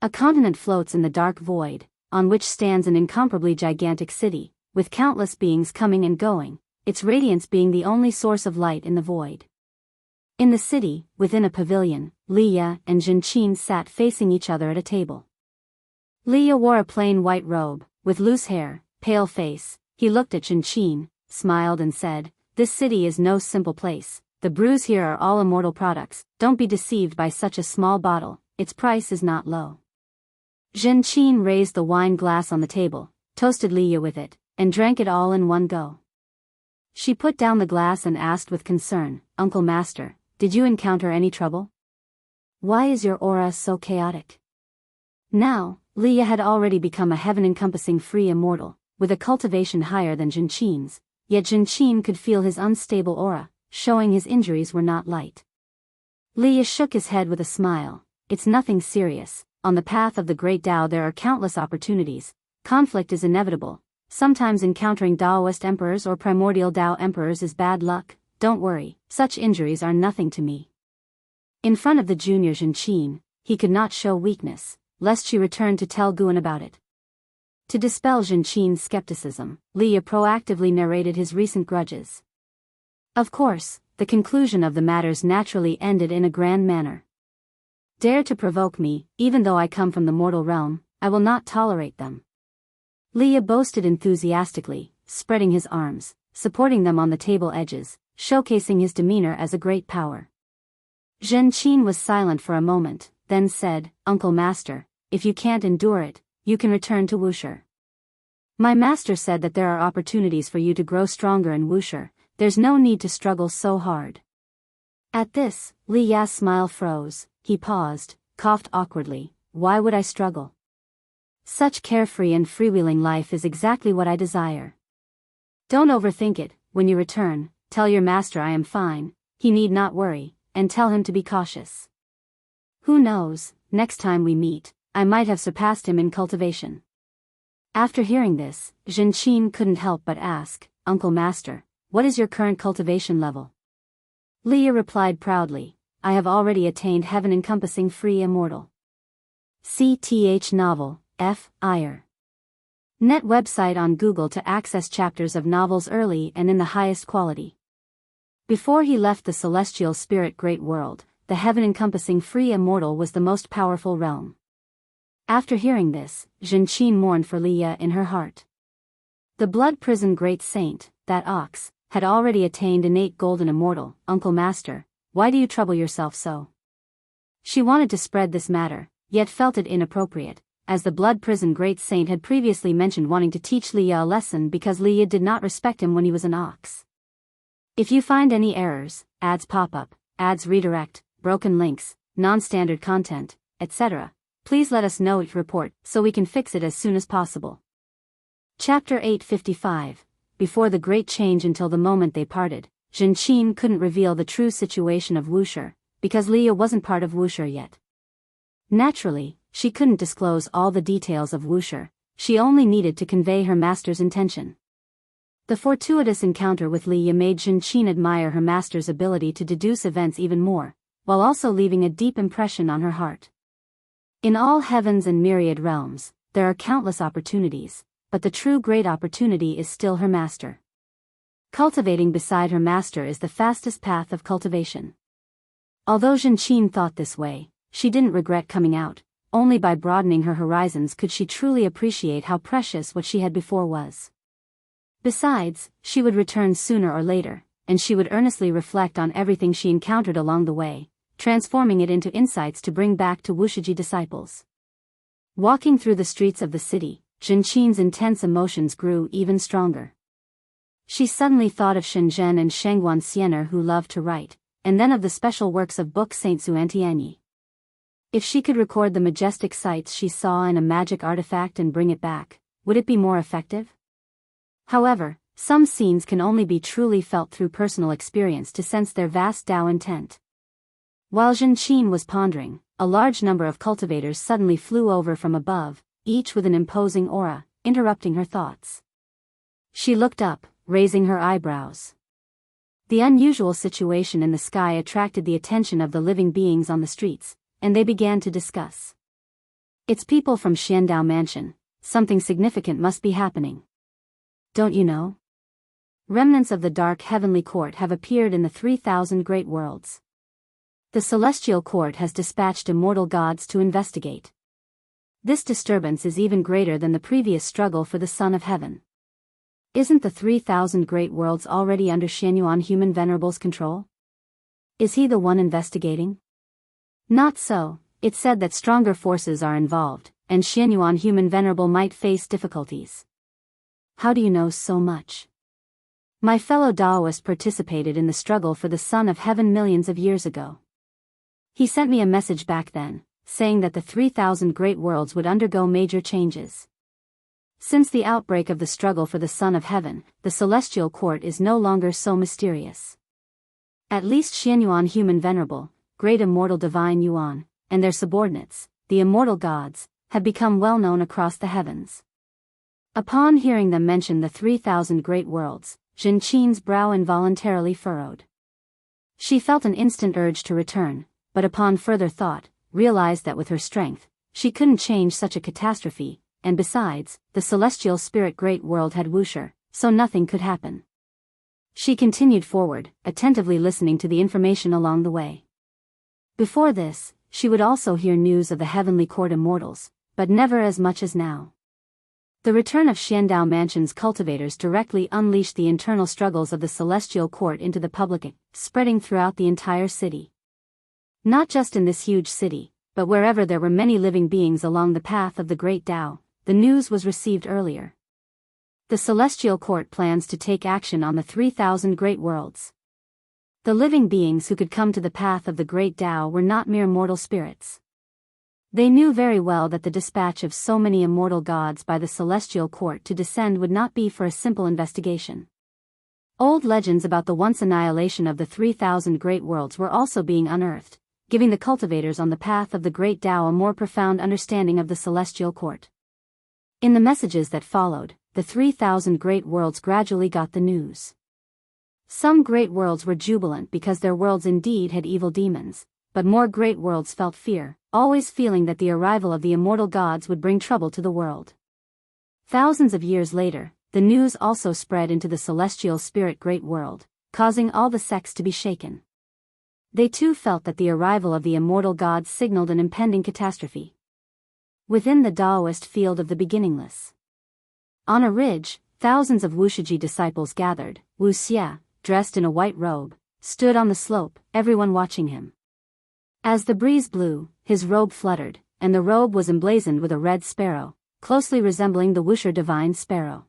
A continent floats in the dark void, on which stands an incomparably gigantic city, with countless beings coming and going, its radiance being the only source of light in the void. In the city, within a pavilion, Liya and Zhenqin sat facing each other at a table. Liya wore a plain white robe, with loose hair, pale face. He looked at Zhenqin, smiled and said, "This city is no simple place. The brews here are all immortal products. Don't be deceived by such a small bottle, its price is not low." Zhenqin raised the wine glass on the table, toasted Liya with it, and drank it all in one go. She put down the glass and asked with concern, "Uncle Master, did you encounter any trouble? Why is your aura so chaotic?" Now, Liya had already become a heaven-encompassing free immortal, with a cultivation higher than Zhenqin's, yet Zhenqin could feel his unstable aura, showing his injuries were not light. Liya shook his head with a smile. "It's nothing serious. On the path of the Great Tao there are countless opportunities. Conflict is inevitable. Sometimes encountering Daoist emperors or primordial Tao emperors is bad luck. Don't worry, such injuries are nothing to me." In front of the junior Zhenqin, he could not show weakness, lest she return to tell Guan about it. To dispel Zhenqin's skepticism, Liya proactively narrated his recent grudges. Of course, the conclusion of the matters naturally ended in a grand manner. "Dare to provoke me, even though I come from the mortal realm, I will not tolerate them." Liya boasted enthusiastically, spreading his arms, supporting them on the table edges, showcasing his demeanor as a great power. Zhenqin was silent for a moment, then said, "Uncle Master, if you can't endure it, you can return to Wuxia. My master said that there are opportunities for you to grow stronger in Wuxia. There's no need to struggle so hard." At this, Liya's smile froze. He paused, coughed awkwardly. "Why would I struggle? Such carefree and freewheeling life is exactly what I desire." "Don't overthink it. When you return, tell your master I am fine, he need not worry, and tell him to be cautious. Who knows, next time we meet, I might have surpassed him in cultivation." After hearing this, Zhenqin couldn't help but ask, "Uncle Master, what is your current cultivation level?" Liya replied proudly, "I have already attained heaven-encompassing free immortal." CTH Novel, F. Iyer. Net website on Google to access chapters of novels early and in the highest quality. Before he left the celestial spirit great world, the heaven-encompassing free immortal was the most powerful realm. After hearing this, Zhenqin mourned for Liya in her heart. The blood prison great saint, that ox, had already attained innate golden immortal. "Uncle Master, why do you trouble yourself so?" She wanted to spread this matter, yet felt it inappropriate, as the blood prison great saint had previously mentioned wanting to teach Liya a lesson because Liya did not respect him when he was an ox. If you find any errors, ads pop up, ads redirect, broken links, non-standard content, etc., please let us know each report so we can fix it as soon as possible. Chapter 855. Before the great change until the moment they parted, Zhenqin couldn't reveal the true situation of Wuxia, because Liya wasn't part of Wuxia yet. Naturally, she couldn't disclose all the details of Wuxia, she only needed to convey her master's intention. The fortuitous encounter with Liya made Zhenqin admire her master's ability to deduce events even more, while also leaving a deep impression on her heart. In all heavens and myriad realms, there are countless opportunities, but the true great opportunity is still her master. Cultivating beside her master is the fastest path of cultivation. Although Zhenqin thought this way, she didn't regret coming out. Only by broadening her horizons could she truly appreciate how precious what she had before was. Besides, she would return sooner or later, and she would earnestly reflect on everything she encountered along the way, transforming it into insights to bring back to Wuxia disciples. Walking through the streets of the city, Zhenqin's intense emotions grew even stronger. She suddenly thought of Shenzhen and Shangguan Xianer who loved to write, and then of the special works of book Saint Xianxia. If she could record the majestic sights she saw in a magic artifact and bring it back, would it be more effective? However, some scenes can only be truly felt through personal experience to sense their vast Tao intent. While Zhenqin was pondering, a large number of cultivators suddenly flew over from above, each with an imposing aura, interrupting her thoughts. She looked up, raising her eyebrows. The unusual situation in the sky attracted the attention of the living beings on the streets, and they began to discuss. "It's people from Xiandao Mansion, something significant must be happening. Don't you know? Remnants of the dark heavenly court have appeared in the 3,000 great worlds. The celestial court has dispatched immortal gods to investigate. This disturbance is even greater than the previous struggle for the Son of Heaven. Isn't the 3,000 great worlds already under Xianyuan Human Venerable's control? Is he the one investigating?" Not so, it's said that stronger forces are involved, and Xianyuan Human Venerable might face difficulties. How do you know so much? My fellow Daoist participated in the struggle for the Son of Heaven millions of years ago. He sent me a message back then, saying that the 3,000 great worlds would undergo major changes. Since the outbreak of the struggle for the Son of Heaven, the celestial court is no longer so mysterious. At least Xianyuan Human Venerable, Great Immortal Divine Yuan, and their subordinates, the immortal gods, have become well known across the heavens. Upon hearing them mention the 3,000 great worlds, Zhenqin's brow involuntarily furrowed. She felt an instant urge to return, but upon further thought, realized that with her strength, she couldn't change such a catastrophe, and besides, the celestial spirit great world had Wuxia, so nothing could happen. She continued forward, attentively listening to the information along the way. Before this, she would also hear news of the heavenly court immortals, but never as much as now. The return of Xiandao Mansion's cultivators directly unleashed the internal struggles of the celestial court into the public, spreading throughout the entire city. Not just in this huge city, but wherever there were many living beings along the path of the great Tao, the news was received earlier. The celestial court plans to take action on the 3,000 great worlds. The living beings who could come to the path of the great Tao were not mere mortal spirits. They knew very well that the dispatch of so many immortal gods by the celestial court to descend would not be for a simple investigation. Old legends about the once annihilation of the 3,000 great worlds were also being unearthed, giving the cultivators on the path of the great Tao a more profound understanding of the celestial court. In the messages that followed, the 3,000 great worlds gradually got the news. Some great worlds were jubilant because their worlds indeed had evil demons, but more great worlds felt fear, always feeling that the arrival of the immortal gods would bring trouble to the world. Thousands of years later, the news also spread into the celestial spirit great world, causing all the sects to be shaken. They too felt that the arrival of the immortal gods signaled an impending catastrophe. Within the Daoist field of the beginningless. On a ridge, thousands of Wuxia disciples gathered. Wuxia, dressed in a white robe, stood on the slope, everyone watching him. As the breeze blew, his robe fluttered, and the robe was emblazoned with a red sparrow, closely resembling the Wuxia divine sparrow.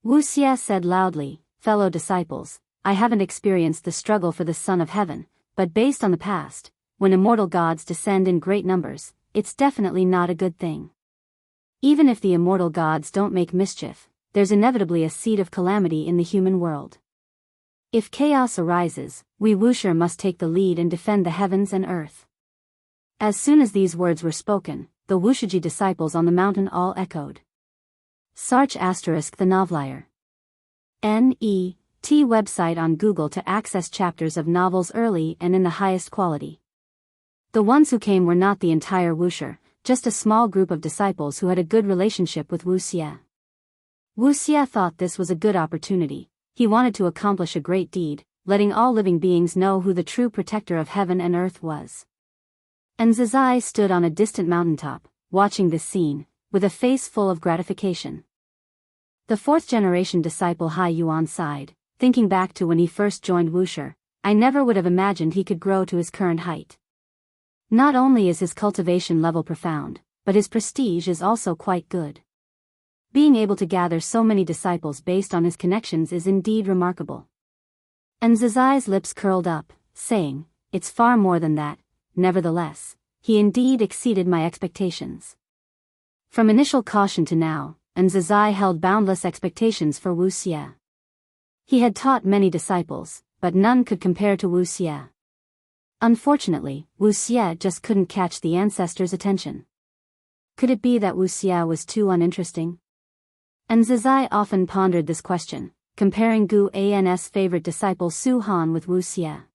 Wuxia said loudly, "Fellow disciples, I haven't experienced the struggle for the Son of Heaven, but based on the past, when immortal gods descend in great numbers, it's definitely not a good thing. Even if the immortal gods don't make mischief, there's inevitably a seed of calamity in the human world. If chaos arises, we Wuxia must take the lead and defend the heavens and earth." As soon as these words were spoken, the Wuxia disciples on the mountain all echoed. Sarch * the Novelier. N.E.T. website on Google to access chapters of novels early and in the highest quality. The ones who came were not the entire Wuxia, just a small group of disciples who had a good relationship with Wuxia. Wuxia thought this was a good opportunity. He wanted to accomplish a great deed, letting all living beings know who the true protector of heaven and earth was. And Zizai stood on a distant mountaintop, watching this scene, with a face full of gratification. The fourth-generation disciple Hai Yuan sighed, thinking back to when he first joined Wuxia. "I never would have imagined he could grow to his current height. Not only is his cultivation level profound, but his prestige is also quite good. Being able to gather so many disciples based on his connections is indeed remarkable." And Zizai's lips curled up, saying, "It's far more than that. Nevertheless, he indeed exceeded my expectations." From initial caution to now, and Zizai held boundless expectations for Wuxia. He had taught many disciples, but none could compare to Wuxia. Unfortunately, Wuxia just couldn't catch the ancestors' attention. Could it be that Wuxia was too uninteresting? And Zizai often pondered this question, comparing Gu An's favorite disciple Su Han with Wuxia.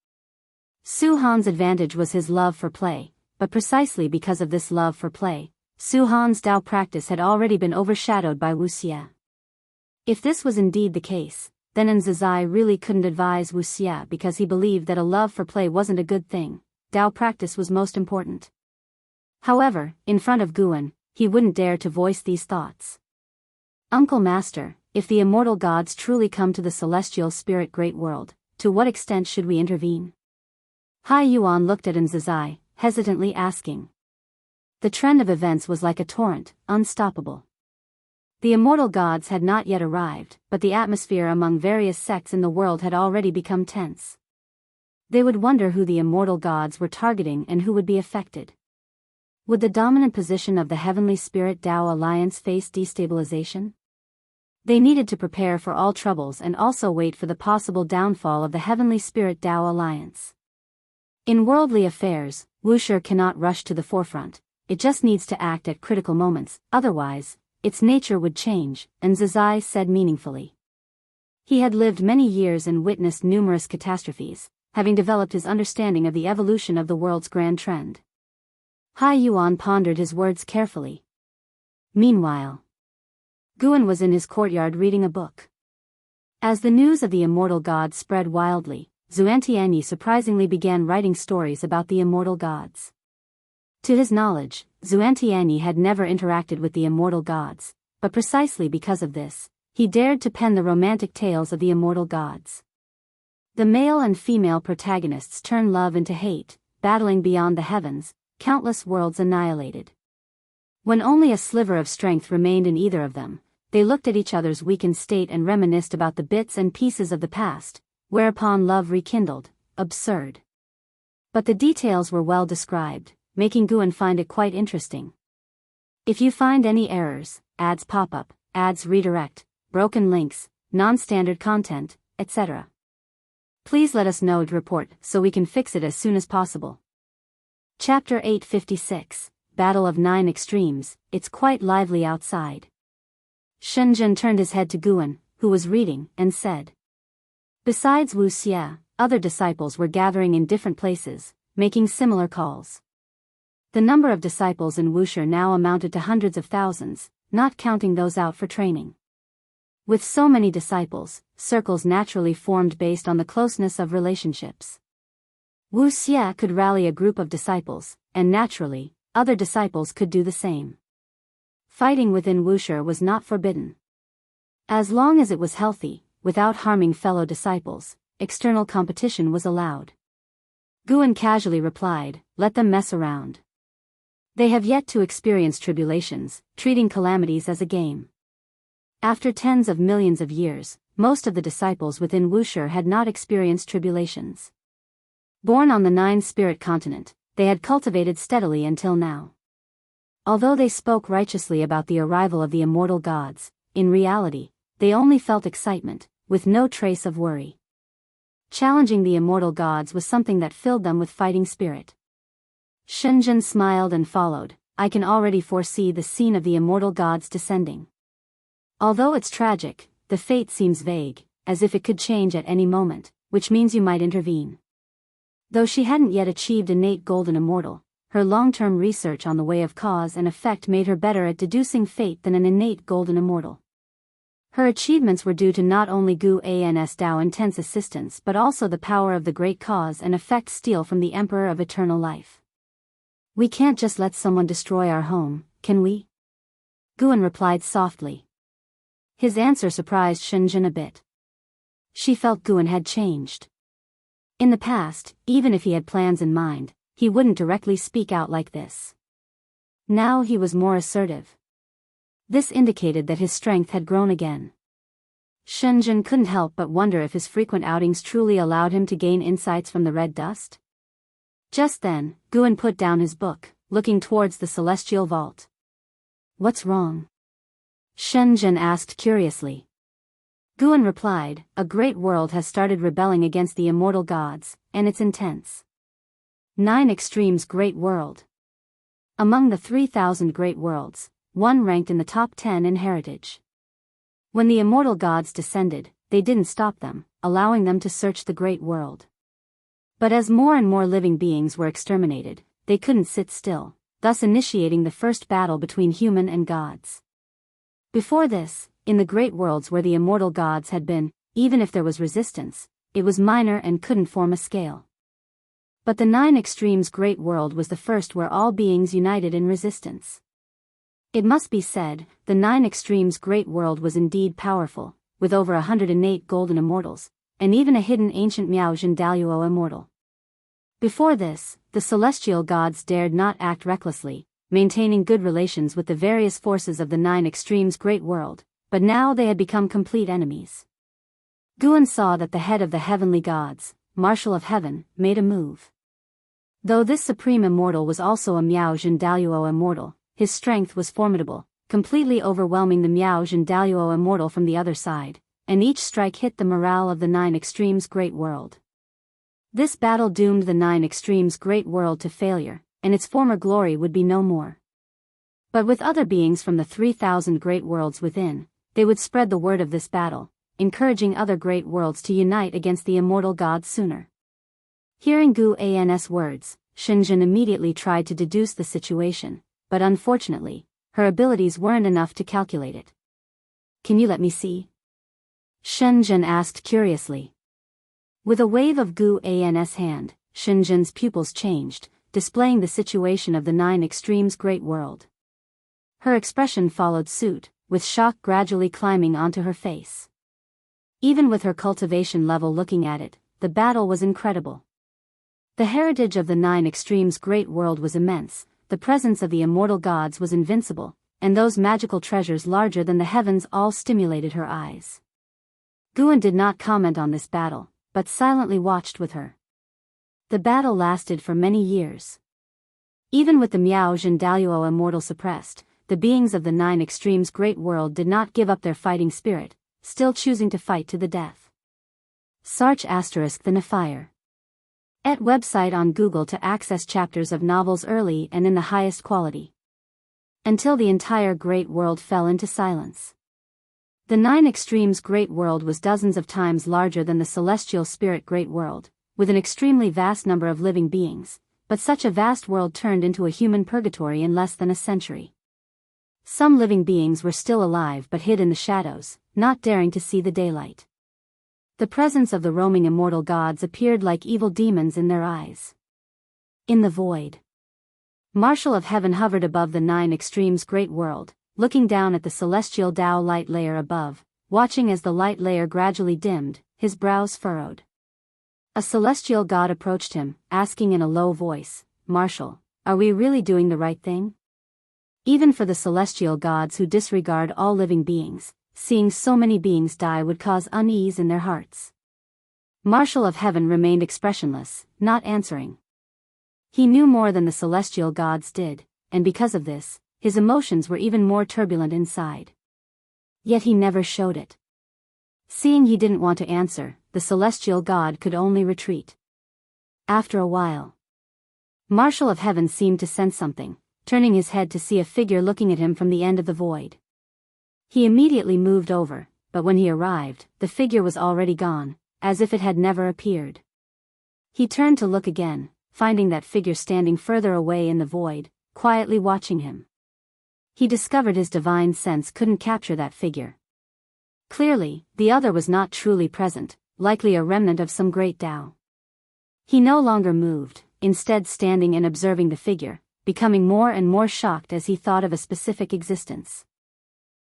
Su Han's advantage was his love for play, but precisely because of this love for play, Su Han's Dao practice had already been overshadowed by Wuxia. If this was indeed the case, then Zizai really couldn't advise Wuxia because he believed that a love for play wasn't a good thing. Dao practice was most important. However, in front of Guan, he wouldn't dare to voice these thoughts. "Uncle Master, if the immortal gods truly come to the celestial spirit great world, to what extent should we intervene?" Hai Yuan looked at Zizai, hesitantly asking. The trend of events was like a torrent, unstoppable. The immortal gods had not yet arrived, but the atmosphere among various sects in the world had already become tense. They would wonder who the immortal gods were targeting and who would be affected. Would the dominant position of the Heavenly Spirit Dao Alliance face destabilization? They needed to prepare for all troubles and also wait for the possible downfall of the Heavenly Spirit Dao Alliance. In worldly affairs, Wuxia cannot rush to the forefront, it just needs to act at critical moments, otherwise, its nature would change, and Zizai said meaningfully. He had lived many years and witnessed numerous catastrophes, having developed his understanding of the evolution of the world's grand trend. Hai Yuan pondered his words carefully. Meanwhile, Guan was in his courtyard reading a book. As the news of the immortal gods spread wildly, Xuantianyi surprisingly began writing stories about the immortal gods. To his knowledge, Xuantianyi had never interacted with the immortal gods, but precisely because of this, he dared to pen the romantic tales of the immortal gods. The male and female protagonists turn love into hate, battling beyond the heavens, countless worlds annihilated. When only a sliver of strength remained in either of them, they looked at each other's weakened state and reminisced about the bits and pieces of the past, whereupon love rekindled. Absurd. But the details were well described, making Guan find it quite interesting. If you find any errors, ads pop up, ads redirect, broken links, non-standard content, etc., please let us know to report so we can fix it as soon as possible. Chapter 856, Battle of Nine Extremes. It's quite lively outside. Shenzhen turned his head to Guan, who was reading, and said. Besides Wuxia, other disciples were gathering in different places, making similar calls. The number of disciples in Wuxia now amounted to hundreds of thousands, not counting those out for training. With so many disciples, circles naturally formed based on the closeness of relationships. Wuxia could rally a group of disciples, and naturally, other disciples could do the same. Fighting within Wuxia was not forbidden. As long as it was healthy, without harming fellow disciples, external competition was allowed. Guan casually replied, "Let them mess around. They have yet to experience tribulations, treating calamities as a game. After tens of millions of years, most of the disciples within Wuxia had not experienced tribulations. Born on the nine-spirit continent, they had cultivated steadily until now. Although they spoke righteously about the arrival of the immortal gods, in reality, they only felt excitement, with no trace of worry. Challenging the immortal gods was something that filled them with fighting spirit. Shenzhen smiled and followed. I can already foresee the scene of the immortal gods descending. Although it's tragic, the fate seems vague, as if it could change at any moment, which means you might intervene. Though she hadn't yet achieved innate golden immortal, her long-term research on the way of cause and effect made her better at deducing fate than an innate golden immortal. Her achievements were due to not only Guan's Dao intense assistance but also the power of the great cause and effect steal from the Emperor of Eternal Life. We can't just let someone destroy our home, can we? Guan replied softly. His answer surprised Shenzhen a bit. She felt Guan had changed. In the past, even if he had plans in mind, he wouldn't directly speak out like this. Now he was more assertive. This indicated that his strength had grown again. Shenzhen couldn't help but wonder if his frequent outings truly allowed him to gain insights from the red dust. Just then, Guan put down his book, looking towards the celestial vault. What's wrong? Shenzhen asked curiously. Guan replied, a great world has started rebelling against the immortal gods, and it's intense. 9 Extremes Great World. Among the 3,000 great worlds, one ranked in the top 10 in heritage. When the immortal gods descended, they didn't stop them, allowing them to search the great world. But as more and more living beings were exterminated, they couldn't sit still, thus initiating the first battle between human and gods. Before this, in the great worlds where the immortal gods had been, even if there was resistance, it was minor and couldn't form a scale. But the 9 Extremes Great World was the first where all beings united in resistance. It must be said, the 9 Extremes Great World was indeed powerful, with over 100 innate golden immortals, and even a hidden ancient Miao Zhen Daluo immortal. Before this, the celestial gods dared not act recklessly, maintaining good relations with the various forces of the 9 Extremes Great World, but now they had become complete enemies. Guan saw that the head of the heavenly gods, Marshal of Heaven, made a move. Though this supreme immortal was also a Miao Zhen Daluo immortal, his strength was formidable, completely overwhelming the Miao Zhen Daluo immortal from the other side, and each strike hit the morale of the 9 Extremes Great World. This battle doomed the 9 Extremes Great World to failure, and its former glory would be no more. But with other beings from the 3,000 great worlds within, they would spread the word of this battle, encouraging other great worlds to unite against the immortal gods sooner. Hearing Guan's words, Shenzhen immediately tried to deduce the situation, but unfortunately, her abilities weren't enough to calculate it. Can you let me see? Shenzhen asked curiously. With a wave of Guan's hand, Shenzhen's pupils changed, displaying the situation of the 9 Extremes Great World. Her expression followed suit, with shock gradually climbing onto her face. Even with her cultivation level looking at it, the battle was incredible. The heritage of the 9 Extremes Great World was immense, the presence of the immortal gods was invincible, and those magical treasures larger than the heavens all stimulated her eyes. Guan did not comment on this battle, but silently watched with her. The battle lasted for many years. Even with the Miao Zhen Daluo immortal suppressed, the beings of the 9 Extremes Great World did not give up their fighting spirit, still choosing to fight to the death. Sarch *the Nefire. @ website on Google to access chapters of novels early and in the highest quality. Until the entire Great World fell into silence. The 9 Extremes Great World was dozens of times larger than the Celestial Spirit Great World, with an extremely vast number of living beings, but such a vast world turned into a human purgatory in less than a century. Some living beings were still alive but hid in the shadows, not daring to see the daylight. The presence of the roaming immortal gods appeared like evil demons in their eyes. In the void, Marshal of Heaven hovered above the 9 Extremes Great World, looking down at the celestial Dao light layer above, watching as the light layer gradually dimmed, his brows furrowed. A celestial god approached him, asking in a low voice, "Marshal, are we really doing the right thing? Even for the celestial gods who disregard all living beings, seeing so many beings die would cause unease in their hearts. Marshal of Heaven remained expressionless, not answering. He knew more than the celestial gods did, and because of this, his emotions were even more turbulent inside. Yet he never showed it. Seeing he didn't want to answer, the celestial god could only retreat. After a while, Marshal of Heaven seemed to sense something, turning his head to see a figure looking at him from the end of the void. He immediately moved over, but when he arrived, the figure was already gone, as if it had never appeared. He turned to look again, finding that figure standing further away in the void, quietly watching him. He discovered his divine sense couldn't capture that figure. Clearly, the other was not truly present, likely a remnant of some great Tao. He no longer moved, instead standing and observing the figure, becoming more and more shocked as he thought of a specific existence.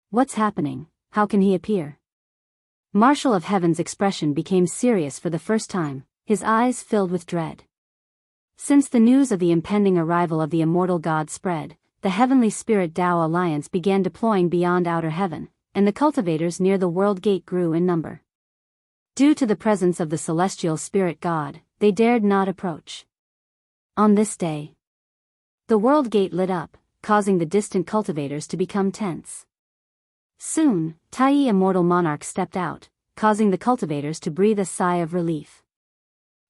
What's happening? How can he appear? Marshal of Heaven's expression became serious for the first time, his eyes filled with dread. Since the news of the impending arrival of the immortal god spread, the Heavenly Spirit Tao Alliance began deploying beyond outer heaven, and the cultivators near the world gate grew in number. Due to the presence of the celestial spirit god, they dared not approach. On this day, the world gate lit up, causing the distant cultivators to become tense. Soon, Tai Immortal Monarch stepped out, causing the cultivators to breathe a sigh of relief.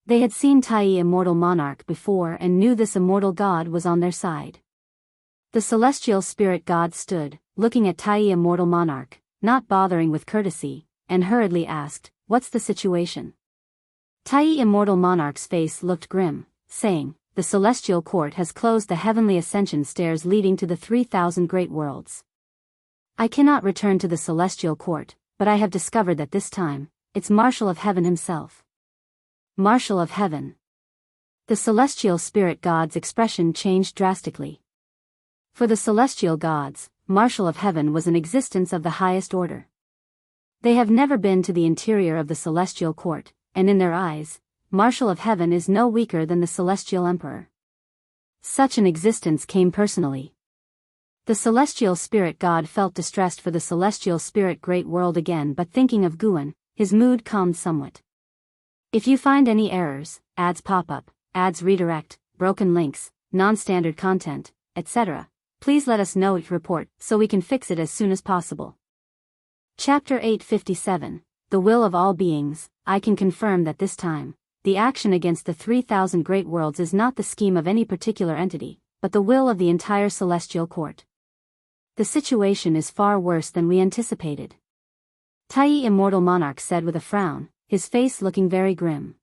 They had seen Tai Immortal Monarch before and knew this immortal god was on their side. The celestial spirit god stood, looking at Tai Immortal Monarch, not bothering with courtesy, and hurriedly asked, "What's the situation?" Tai Immortal Monarch's face looked grim, saying, "The celestial court has closed the heavenly ascension stairs leading to the 3,000 great worlds. I cannot return to the celestial court, but I have discovered that this time, it's Marshal of Heaven himself." Marshal of Heaven. The celestial spirit god's expression changed drastically. For the celestial gods, Marshal of Heaven was an existence of the highest order. They have never been to the interior of the celestial court, and in their eyes, Marshal of Heaven is no weaker than the celestial emperor. Such an existence came personally. The celestial spirit god felt distressed for the celestial spirit great world again, but thinking of Guan, his mood calmed somewhat. If you find any errors, ads pop up, ads redirect, broken links, non-standard content, etc., please let us know it report so we can fix it as soon as possible. Chapter 857, The Will of All Beings. I can confirm that this time, the action against the 3,000 great worlds is not the scheme of any particular entity, but the will of the entire celestial court. The situation is far worse than we anticipated. Tai Immortal Monarch said with a frown, his face looking very grim.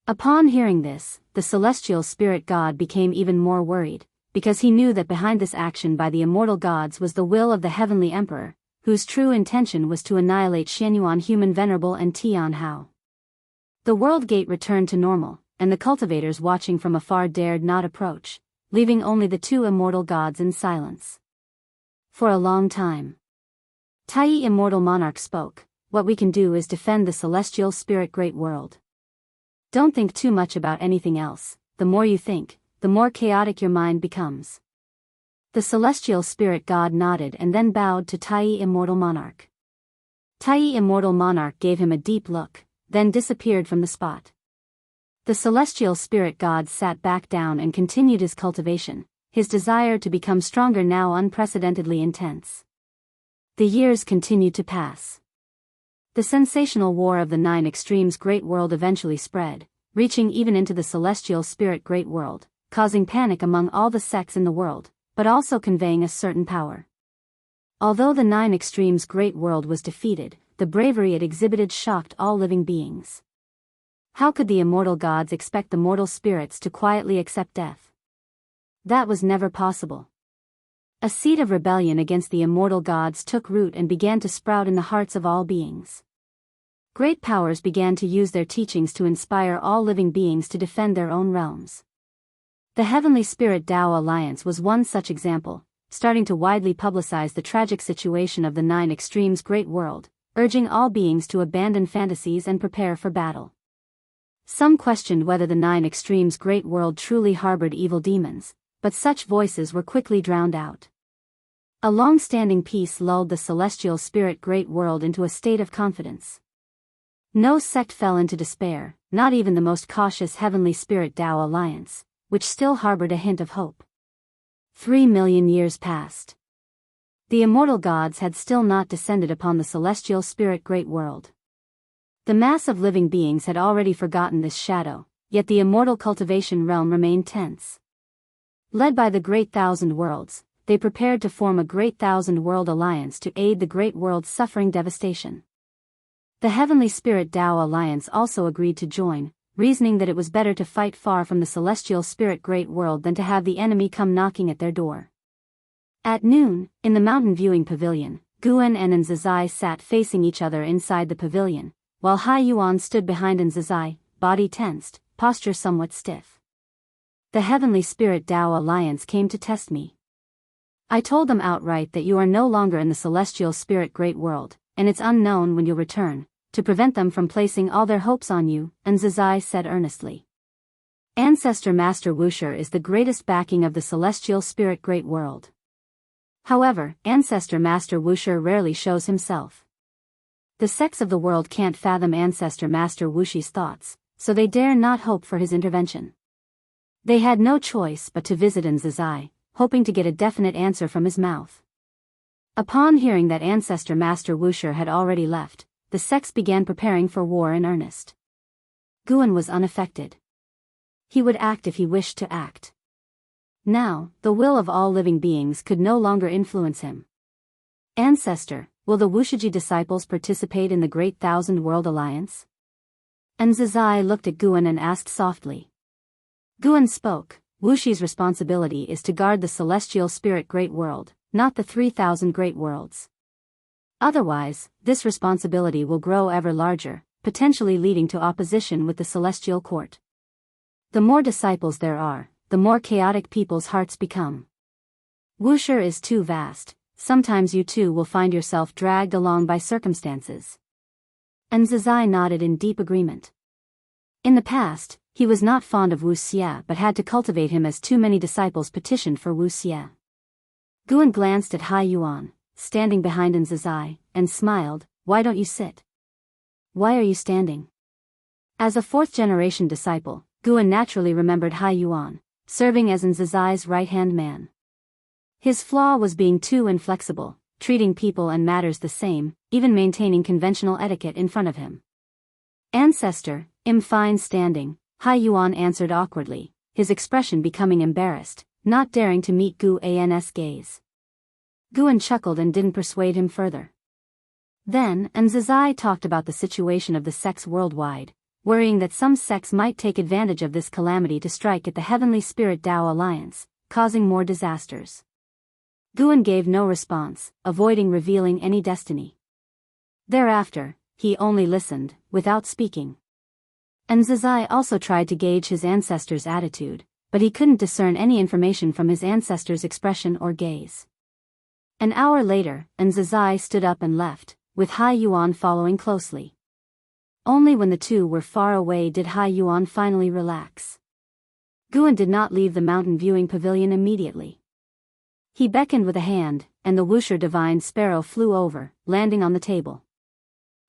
Upon hearing this, the celestial spirit god became even more worried, because he knew that behind this action by the immortal gods was the will of the heavenly emperor, whose true intention was to annihilate Xianyuan Human Venerable and Tian Hao. The world gate returned to normal, and the cultivators watching from afar dared not approach, leaving only the two immortal gods in silence. For a long time, Tai Immortal Monarch spoke. What we can do is defend the celestial spirit great world. Don't think too much about anything else. The more you think, the more chaotic your mind becomes. The celestial spirit god nodded and then bowed to Tai Immortal Monarch. Tai Immortal Monarch gave him a deep look, then disappeared from the spot. The celestial spirit god sat back down and continued his cultivation, his desire to become stronger now unprecedentedly intense. The years continued to pass. The sensational war of the 9 extremes great world eventually spread, reaching even into the celestial spirit great world, causing panic among all the sects in the world, but also conveying a certain power. Although the 9 extremes great world was defeated, the bravery it exhibited shocked all living beings. How could the immortal gods expect the mortal spirits to quietly accept death? That was never possible. A seed of rebellion against the immortal gods took root and began to sprout in the hearts of all beings. Great powers began to use their teachings to inspire all living beings to defend their own realms. The Heavenly Spirit Tao Alliance was one such example, starting to widely publicize the tragic situation of the 9 extremes great world, urging all beings to abandon fantasies and prepare for battle. Some questioned whether the 9 extremes great world truly harbored evil demons, but such voices were quickly drowned out. A long-standing peace lulled the celestial spirit great world into a state of confidence. No sect fell into despair, not even the most cautious heavenly spirit Dao alliance, which still harbored a hint of hope. 3 million years passed. The immortal gods had still not descended upon the celestial spirit great world. The mass of living beings had already forgotten this shadow, yet the immortal cultivation realm remained tense. Led by the Great Thousand Worlds, they prepared to form a Great Thousand World Alliance to aid the Great World's suffering devastation. The Heavenly Spirit Dao Alliance also agreed to join, reasoning that it was better to fight far from the celestial spirit great world than to have the enemy come knocking at their door. At noon, in the mountain viewing pavilion, Guan and Nzazai sat facing each other inside the pavilion, while Hai Yuan stood behind Nzazai, body tensed, posture somewhat stiff. The Heavenly Spirit Dao Alliance came to test me. I told them outright that you are no longer in the celestial spirit great world, and it's unknown when you'll return, to prevent them from placing all their hopes on you, Nzazai said earnestly. Ancestor Master Wuxia is the greatest backing of the celestial spirit great world. However, Ancestor Master Wuxia rarely shows himself. The sects of the world can't fathom Ancestor Master Wuxia's thoughts, so they dare not hope for his intervention. They had no choice but to visit Nzazai, hoping to get a definite answer from his mouth. Upon hearing that Ancestor Master Wuxia had already left, the sects began preparing for war in earnest. Guan was unaffected. He would act if he wished to act. Now, the will of all living beings could no longer influence him. Ancestor, will the Wuxia disciples participate in the Great Thousand World Alliance? Nzazai looked at Guan and asked softly. Guan spoke, Wuxia's responsibility is to guard the celestial spirit great world, not the 3,000 great worlds. Otherwise, this responsibility will grow ever larger, potentially leading to opposition with the celestial court. The more disciples there are, the more chaotic people's hearts become. Wuxia is too vast, sometimes you too will find yourself dragged along by circumstances. Nzazai nodded in deep agreement. In the past, he was not fond of Wuxia but had to cultivate him as too many disciples petitioned for Wuxia. Guan glanced at Hai Yuan, standing behind Nzazai, and smiled, why don't you sit? Why are you standing? As a fourth-generation disciple, Guan naturally remembered Hai Yuan, serving as Nzazai's right-hand man. His flaw was being too inflexible, treating people and matters the same, even maintaining conventional etiquette in front of him. Ancestor, I'm fine standing, Hai Yuan answered awkwardly, his expression becoming embarrassed, not daring to meet Guan's gaze. Guan chuckled and didn't persuade him further. Then, Nzazai talked about the situation of the sects worldwide, worrying that some sects might take advantage of this calamity to strike at the Heavenly Spirit Dao Alliance, causing more disasters. Guan gave no response, avoiding revealing any destiny. Thereafter, he only listened, without speaking. Nzazai also tried to gauge his ancestor's attitude, but he couldn't discern any information from his ancestor's expression or gaze. An hour later, Nzazai stood up and left, with Hai Yuan following closely. Only when the two were far away did Hai Yuan finally relax. Guan did not leave the mountain viewing pavilion immediately. He beckoned with a hand, and the Wuxia divine sparrow flew over, landing on the table.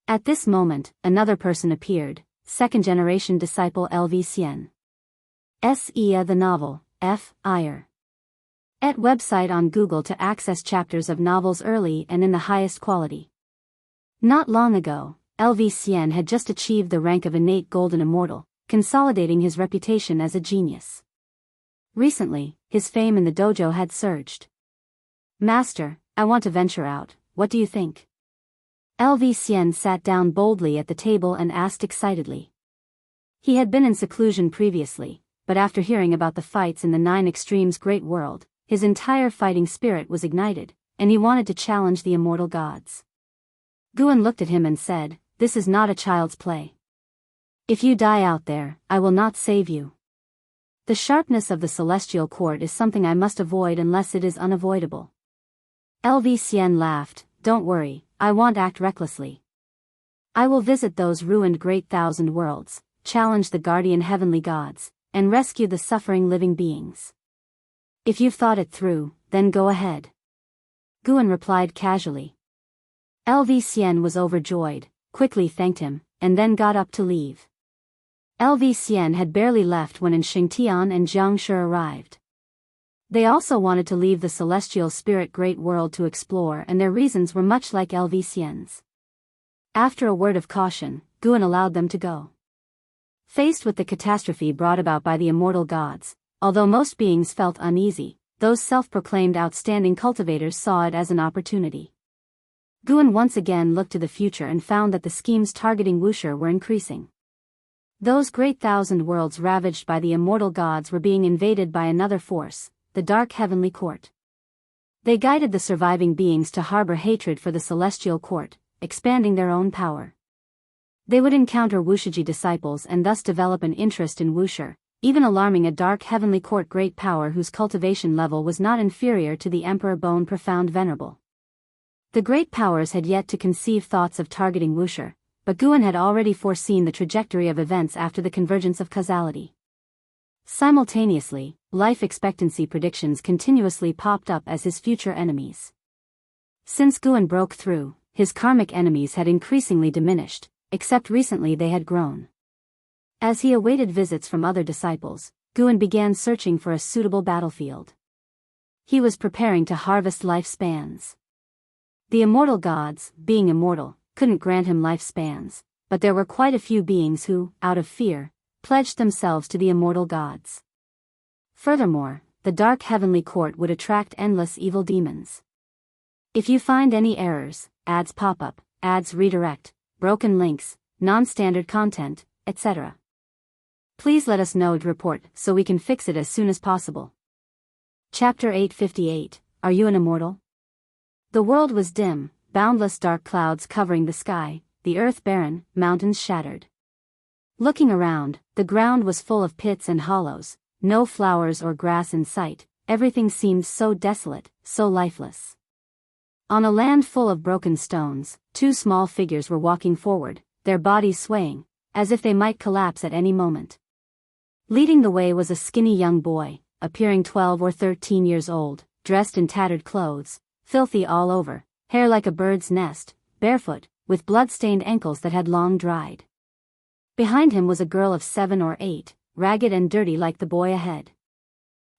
At this moment, another person appeared, second-generation disciple LV Xian. S.E.A. the novel, F. Iyer. Et website on Google to access chapters of novels early and in the highest quality. Not long ago, LV Xian had just achieved the rank of innate golden immortal, consolidating his reputation as a genius. Recently, his fame in the dojo had surged. Master, I want to venture out, what do you think? LV Xian sat down boldly at the table and asked excitedly. He had been in seclusion previously, but after hearing about the fights in the Nine Extremes great world, his entire fighting spirit was ignited, and he wanted to challenge the immortal gods. Guan looked at him and said, this is not a child's play. If you die out there, I will not save you. The sharpness of the celestial court is something I must avoid unless it is unavoidable. LV Xian laughed, don't worry, I won't act recklessly. I will visit those ruined great thousand worlds, challenge the guardian heavenly gods, and rescue the suffering living beings. If you've thought it through, then go ahead. Guan replied casually. LV Xian was overjoyed, quickly thanked him, and then got up to leave. LV Xian had barely left when Xingtian and Jianghu arrived. They also wanted to leave the celestial spirit great world to explore, and their reasons were much like LV Xian's. After a word of caution, Guan allowed them to go. Faced with the catastrophe brought about by the immortal gods, although most beings felt uneasy, those self-proclaimed outstanding cultivators saw it as an opportunity. Guan once again looked to the future and found that the schemes targeting Wuxia were increasing. Those great thousand worlds ravaged by the immortal gods were being invaded by another force, the Dark Heavenly Court. They guided the surviving beings to harbor hatred for the Celestial Court, expanding their own power. They would encounter Wuxia disciples and thus develop an interest in Wuxia, even alarming a Dark Heavenly Court great power whose cultivation level was not inferior to the Emperor Bone Profound Venerable. The great powers had yet to conceive thoughts of targeting Wuxia, but Guan had already foreseen the trajectory of events after the convergence of causality. Simultaneously, life expectancy predictions continuously popped up as his future enemies. Since Guan broke through, his karmic enemies had increasingly diminished, except recently they had grown. As he awaited visits from other disciples, Guan began searching for a suitable battlefield. He was preparing to harvest lifespans. The immortal gods, being immortal, couldn't grant him lifespans, but there were quite a few beings who, out of fear, pledged themselves to the immortal gods. Furthermore, the Dark Heavenly Court would attract endless evil demons. If you find any errors, ads pop up, ads redirect, broken links, non-standard content, etc., please let us know to report so we can fix it as soon as possible. Chapter 858, Are You an Immortal? The world was dim, boundless dark clouds covering the sky, the earth barren, mountains shattered. Looking around, the ground was full of pits and hollows, no flowers or grass in sight, everything seemed so desolate, so lifeless. On a land full of broken stones, two small figures were walking forward, their bodies swaying, as if they might collapse at any moment. Leading the way was a skinny young boy, appearing 12 or 13 years old, dressed in tattered clothes, filthy all over, hair like a bird's nest, barefoot, with blood-stained ankles that had long dried. Behind him was a girl of 7 or 8, ragged and dirty like the boy ahead.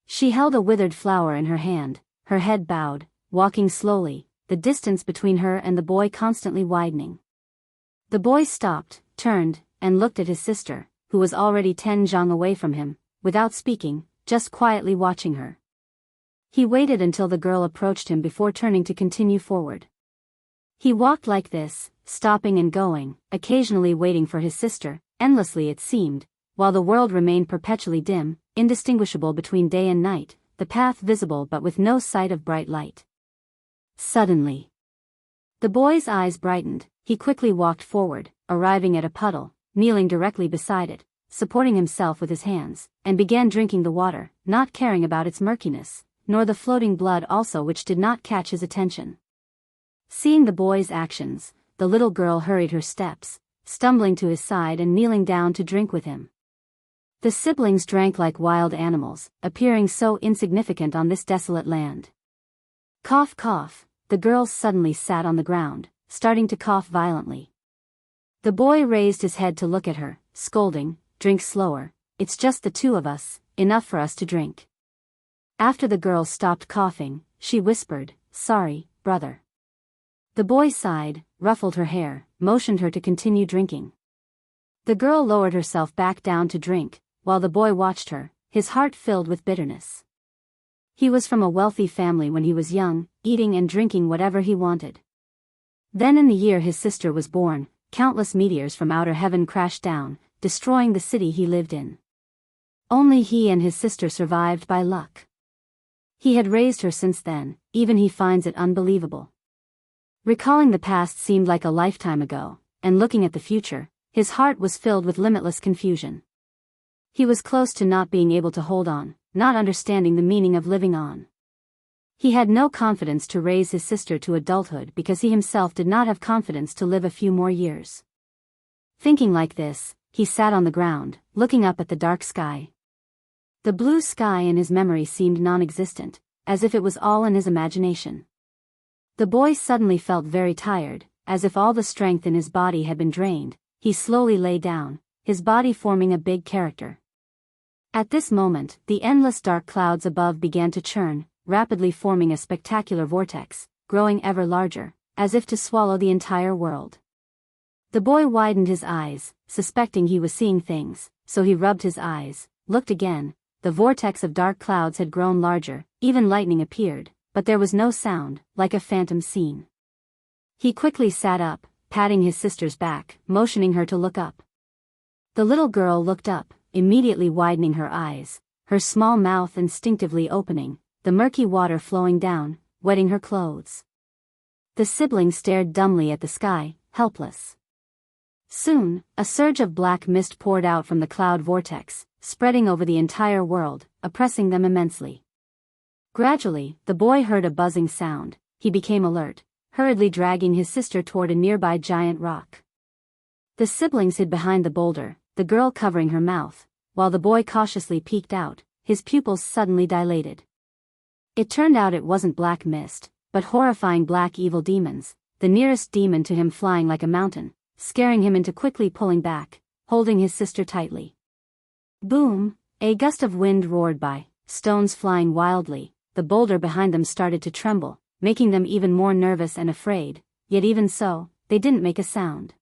She held a withered flower in her hand, her head bowed, walking slowly, the distance between her and the boy constantly widening. The boy stopped, turned, and looked at his sister, who was already 10 zhang away from him, without speaking, just quietly watching her. He waited until the girl approached him before turning to continue forward. He walked like this, stopping and going, occasionally waiting for his sister, endlessly it seemed, while the world remained perpetually dim, indistinguishable between day and night, the path visible but with no sight of bright light. Suddenly, the boy's eyes brightened. He quickly walked forward, arriving at a puddle, kneeling directly beside it, supporting himself with his hands, and began drinking the water, not caring about its murkiness, nor the floating blood also, which did not catch his attention. Seeing the boy's actions, the little girl hurried her steps, stumbling to his side and kneeling down to drink with him. The siblings drank like wild animals, appearing so insignificant on this desolate land. Cough cough, the girl suddenly sat on the ground, starting to cough violently. The boy raised his head to look at her, scolding, "Drink slower, it's just the two of us, enough for us to drink." After the girl stopped coughing, she whispered, "Sorry, brother." The boy sighed, ruffled her hair, motioned her to continue drinking. The girl lowered herself back down to drink, while the boy watched her, his heart filled with bitterness. He was from a wealthy family when he was young, eating and drinking whatever he wanted. Then in the year his sister was born, countless meteors from outer heaven crashed down, destroying the city he lived in. Only he and his sister survived by luck. He had raised her since then, even he finds it unbelievable. Recalling the past seemed like a lifetime ago, and looking at the future, his heart was filled with limitless confusion. He was close to not being able to hold on, not understanding the meaning of living on. He had no confidence to raise his sister to adulthood because he himself did not have confidence to live a few more years. Thinking like this, he sat on the ground, looking up at the dark sky. The blue sky in his memory seemed non-existent, as if it was all in his imagination. The boy suddenly felt very tired, as if all the strength in his body had been drained. He slowly lay down, his body forming a big character. At this moment, the endless dark clouds above began to churn, rapidly forming a spectacular vortex, growing ever larger, as if to swallow the entire world. The boy widened his eyes, suspecting he was seeing things, so he rubbed his eyes, looked again. The vortex of dark clouds had grown larger, even lightning appeared, but there was no sound, like a phantom scene. He quickly sat up, patting his sister's back, motioning her to look up. The little girl looked up, immediately widening her eyes, her small mouth instinctively opening, the murky water flowing down, wetting her clothes. The siblings stared dumbly at the sky, helpless. Soon, a surge of black mist poured out from the cloud vortex, spreading over the entire world, oppressing them immensely. Gradually, the boy heard a buzzing sound. He became alert, hurriedly dragging his sister toward a nearby giant rock. The siblings hid behind the boulder, the girl covering her mouth, while the boy cautiously peeked out, his pupils suddenly dilated. It turned out it wasn't black mist, but horrifying black evil demons, the nearest demon to him flying like a mountain, scaring him into quickly pulling back, holding his sister tightly. Boom! A gust of wind roared by, stones flying wildly. The boulder behind them started to tremble, making them even more nervous and afraid, yet even so, they didn't make a sound.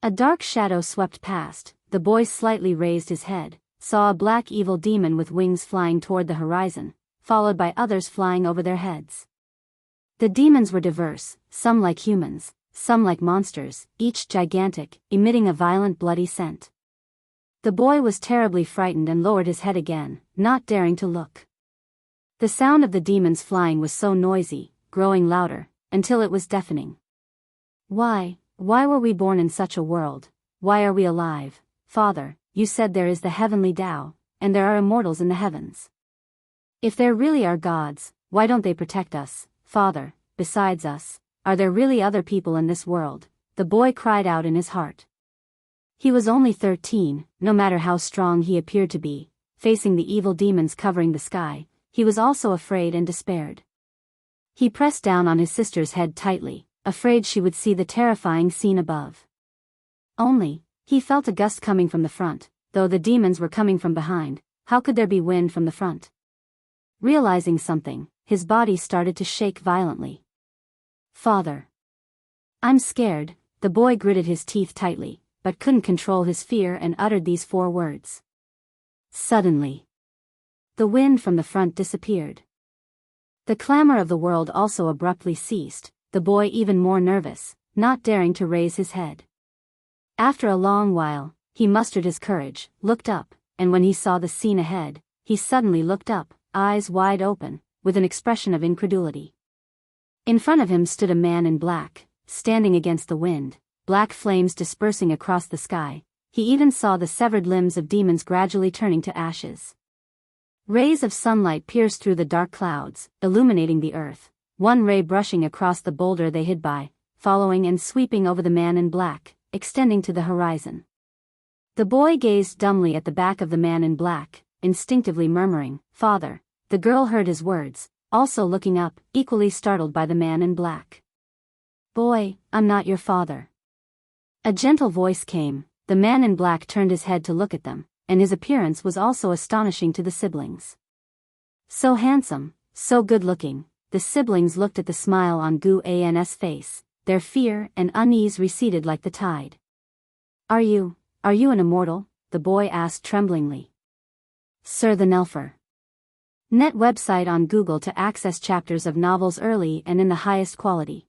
A dark shadow swept past. The boy slightly raised his head, saw a black evil demon with wings flying toward the horizon, followed by others flying over their heads. The demons were diverse, some like humans, some like monsters, each gigantic, emitting a violent bloody scent. The boy was terribly frightened and lowered his head again, not daring to look. The sound of the demons flying was so noisy, growing louder, until it was deafening. Why were we born in such a world? Why are we alive? Father, you said there is the heavenly Tao, and there are immortals in the heavens. If there really are gods, why don't they protect us, Father? Besides us, are there really other people in this world? The boy cried out in his heart. He was only 13, no matter how strong he appeared to be, facing the evil demons covering the sky, he was also afraid and despaired. He pressed down on his sister's head tightly, afraid she would see the terrifying scene above. Only, he felt a gust coming from the front, though the demons were coming from behind. How could there be wind from the front? Realizing something, his body started to shake violently. Father. I'm scared. The boy gritted his teeth tightly, but couldn't control his fear and uttered these 4 words. Suddenly, the wind from the front disappeared. The clamor of the world also abruptly ceased, the boy even more nervous, not daring to raise his head. After a long while, he mustered his courage, looked up, and when he saw the scene ahead, he suddenly looked up, eyes wide open, with an expression of incredulity. In front of him stood a man in black, standing against the wind, black flames dispersing across the sky. He even saw the severed limbs of demons gradually turning to ashes. Rays of sunlight pierced through the dark clouds, illuminating the earth, one ray brushing across the boulder they hid by, following and sweeping over the man in black, extending to the horizon. The boy gazed dumbly at the back of the man in black, instinctively murmuring, "Father." The girl heard his words, also looking up, equally startled by the man in black. "Boy, I'm not your father." A gentle voice came. The man in black turned his head to look at them, and his appearance was also astonishing to the siblings. So handsome, so good-looking. The siblings looked at the smile on Gu An's face. Their fear and unease receded like the tide. Are you an immortal?" the boy asked tremblingly. Sir the Nelfer. Net website on Google to access chapters of novels early and in the highest quality.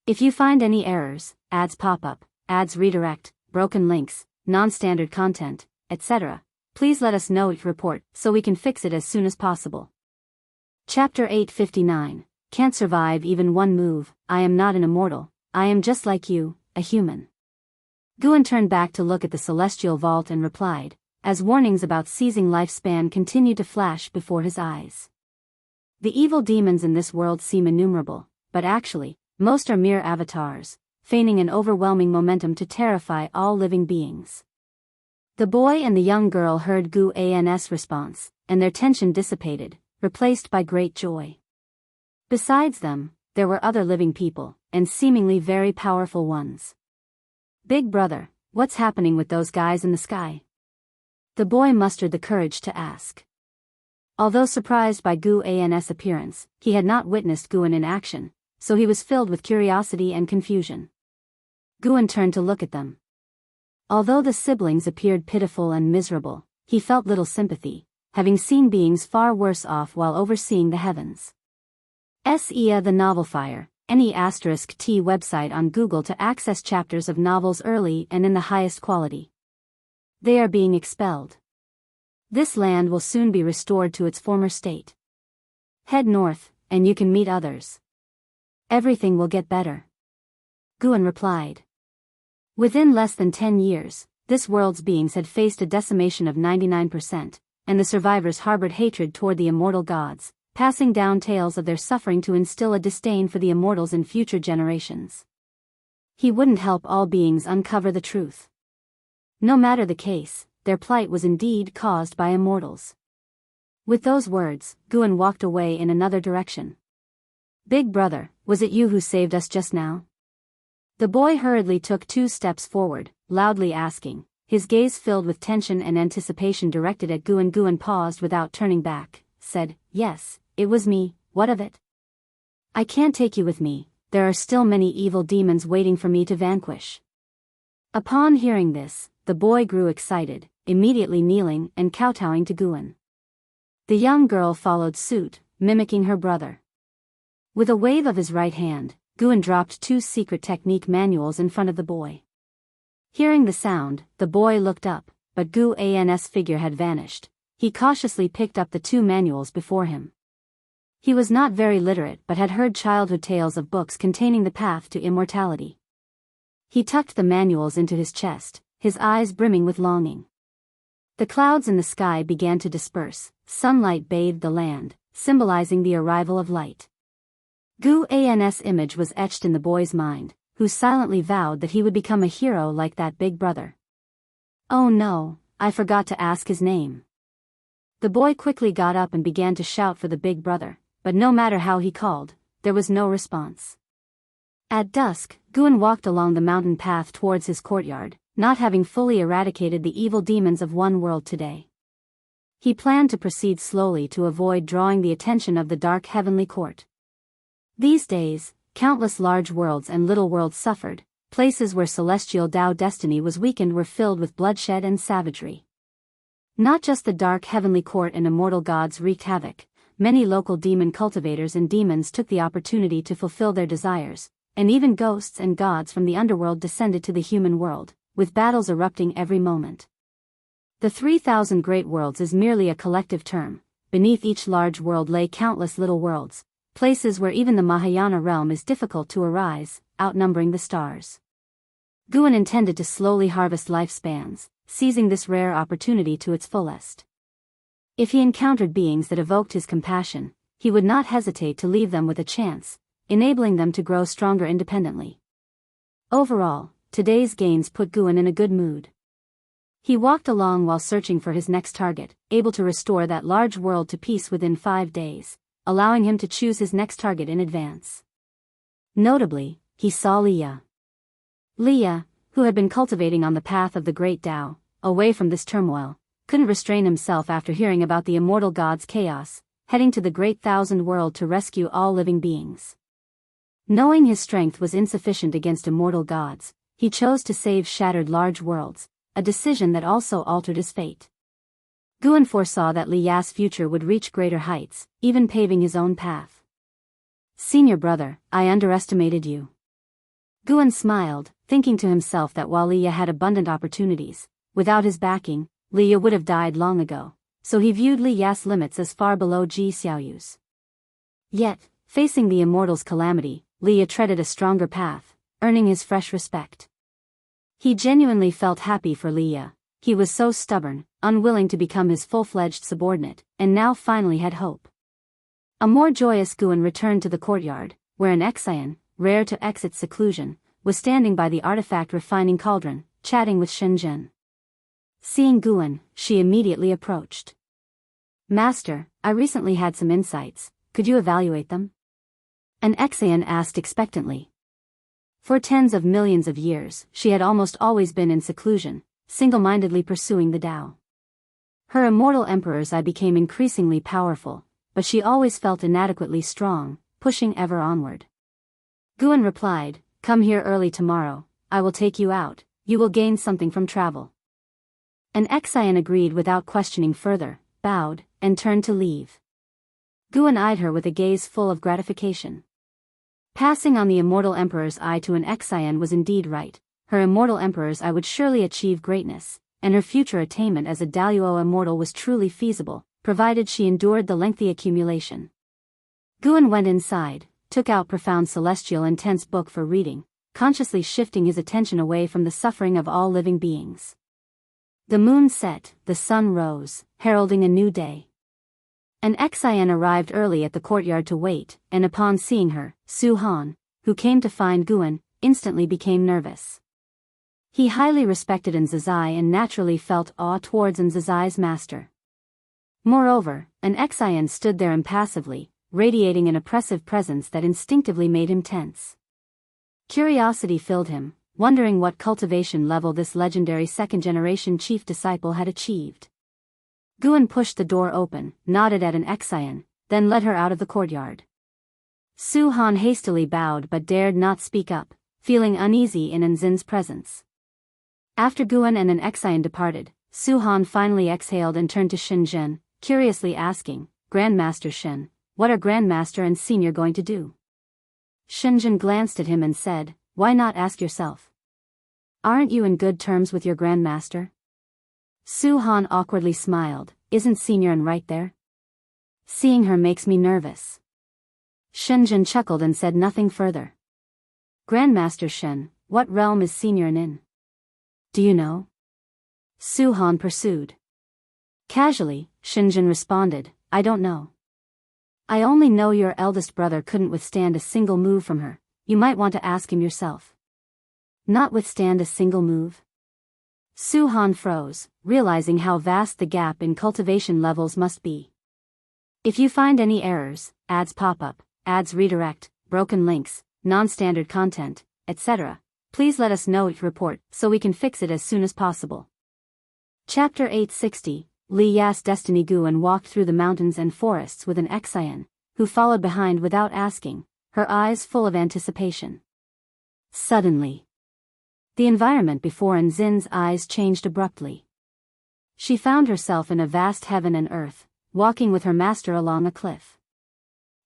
If you find any errors, ads pop up, ads redirect, broken links, non-standard content, etc., please let us know each report so we can fix it as soon as possible. Chapter 859. Can't survive even one move. I am not an immortal. I am just like you, a human. Guan turned back to look at the celestial vault and replied, as warnings about seizing lifespan continued to flash before his eyes. The evil demons in this world seem innumerable, but actually, most are mere avatars, feigning an overwhelming momentum to terrify all living beings. The boy and the young girl heard Gu An's response, and their tension dissipated, replaced by great joy. Besides them, there were other living people, and seemingly very powerful ones. "Big brother, what's happening with those guys in the sky?" The boy mustered the courage to ask. Although surprised by Gu An's appearance, he had not witnessed Guan in action, so he was filled with curiosity and confusion. Guan turned to look at them. Although the siblings appeared pitiful and miserable, he felt little sympathy, having seen beings far worse off while overseeing the heavens. SEA the Novel Fire, any *T website on Google to access chapters of novels early and in the highest quality. They are being expelled. This land will soon be restored to its former state. Head north, and you can meet others. Everything will get better. Guan replied. Within less than 10 years, this world's beings had faced a decimation of 99%, and the survivors harbored hatred toward the immortal gods, passing down tales of their suffering to instill a disdain for the immortals in future generations. He wouldn't help all beings uncover the truth. No matter the case, their plight was indeed caused by immortals. With those words, Guan walked away in another direction. "Big brother, was it you who saved us just now?" The boy hurriedly took 2 steps forward, loudly asking, his gaze filled with tension and anticipation directed at Guan. Guan paused without turning back, said, "Yes, it was me, what of it?" "I can't take you with me, there are still many evil demons waiting for me to vanquish." Upon hearing this, the boy grew excited, immediately kneeling and kowtowing to Guan. The young girl followed suit, mimicking her brother. With a wave of his right hand, Guan dropped 2 secret technique manuals in front of the boy. Hearing the sound, the boy looked up, but Gu An's figure had vanished. He cautiously picked up the 2 manuals before him. He was not very literate but had heard childhood tales of books containing the path to immortality. He tucked the manuals into his chest, his eyes brimming with longing. The clouds in the sky began to disperse, sunlight bathed the land, symbolizing the arrival of light. Gu An's image was etched in the boy's mind, who silently vowed that he would become a hero like that big brother. "Oh no, I forgot to ask his name." The boy quickly got up and began to shout for the big brother, but no matter how he called, there was no response. At dusk, Guan walked along the mountain path towards his courtyard, not having fully eradicated the evil demons of one world today. He planned to proceed slowly to avoid drawing the attention of the dark heavenly court. These days, countless large worlds and little worlds suffered, places where celestial Dao destiny was weakened were filled with bloodshed and savagery. Not just the dark heavenly court and immortal gods wreaked havoc, many local demon cultivators and demons took the opportunity to fulfill their desires, and even ghosts and gods from the underworld descended to the human world, with battles erupting every moment. The 3,000 great worlds is merely a collective term. Beneath each large world lay countless little worlds, places where even the Mahayana realm is difficult to arise, outnumbering the stars. Guan intended to slowly harvest lifespans, seizing this rare opportunity to its fullest. If he encountered beings that evoked his compassion, he would not hesitate to leave them with a chance, enabling them to grow stronger independently. Overall, today's gains put Guan in a good mood. He walked along while searching for his next target, able to restore that large world to peace within 5 days, allowing him to choose his next target in advance. Notably, he saw Leah. Leah, who had been cultivating on the path of the great Tao, away from this turmoil, couldn't restrain himself after hearing about the immortal god's chaos, heading to the great thousand world to rescue all living beings. Knowing his strength was insufficient against immortal gods, he chose to save shattered large worlds, a decision that also altered his fate. Guan foresaw that Li Ya's future would reach greater heights, even paving his own path. "Senior brother, I underestimated you." Guan smiled, thinking to himself that while Li Ya had abundant opportunities, without his backing, Li Ya would have died long ago, so he viewed Li Ya's limits as far below Ji Xiaoyu's. Yet, facing the immortal's calamity, Li Ya treaded a stronger path, earning his fresh respect. He genuinely felt happy for Li Ya. He was so stubborn, unwilling to become his full-fledged subordinate, and now finally had hope. A more joyous Guan returned to the courtyard, where an Xian, rare to exit seclusion, was standing by the artifact refining cauldron, chatting with Shenzhen. Seeing Guan, she immediately approached. Master, I recently had some insights, could you evaluate them? An Xian asked expectantly. For tens of millions of years, she had almost always been in seclusion, single-mindedly pursuing the Tao. Her immortal emperor's eye became increasingly powerful, but she always felt inadequately strong, pushing ever onward. Guan replied, come here early tomorrow, I will take you out, you will gain something from travel. An Xian agreed without questioning further, bowed, and turned to leave. Guan eyed her with a gaze full of gratification. Passing on the immortal emperor's eye to an Xian was indeed right. Her immortal emperor's eye would surely achieve greatness, and her future attainment as a Daoist immortal was truly feasible, provided she endured the lengthy accumulation. Guan went inside, took out profound celestial intense book for reading, consciously shifting his attention away from the suffering of all living beings. The moon set, the sun rose, heralding a new day. An Xian arrived early at the courtyard to wait, and upon seeing her, Su Han, who came to find Guan, instantly became nervous. He highly respected Nzazai and naturally felt awe towards Nzazai's master. Moreover, an Xian stood there impassively, radiating an oppressive presence that instinctively made him tense. Curiosity filled him, wondering what cultivation level this legendary second-generation chief disciple had achieved. Guan pushed the door open, nodded at an Xian, then led her out of the courtyard. Su Han hastily bowed but dared not speak up, feeling uneasy in Nzin's presence. After Guan and an Xian departed, Su Han finally exhaled and turned to Shenzhen, curiously asking, Grandmaster Shen, what are Grandmaster and Senior going to do? Shenzhen glanced at him and said, why not ask yourself? Aren't you in good terms with your Grandmaster? Su Han awkwardly smiled, isn't Senior right there? Seeing her makes me nervous. Shenzhen chuckled and said nothing further. Grandmaster Shen, what realm is Senior in? Do you know? Su Han pursued. Casually, Shenzhen responded, I don't know. I only know your eldest brother couldn't withstand a single move from her, you might want to ask him yourself. Not withstand a single move? Su Han froze, realizing how vast the gap in cultivation levels must be. If you find any errors, ads pop up, ads redirect, broken links, non-standard content, etc., please let us know each report so we can fix it as soon as possible. Chapter 860, Li Ya's Destiny. Guan walked through the mountains and forests with an Xian, who followed behind without asking, her eyes full of anticipation. Suddenly, the environment before Nzin's eyes changed abruptly. She found herself in a vast heaven and earth, walking with her master along a cliff.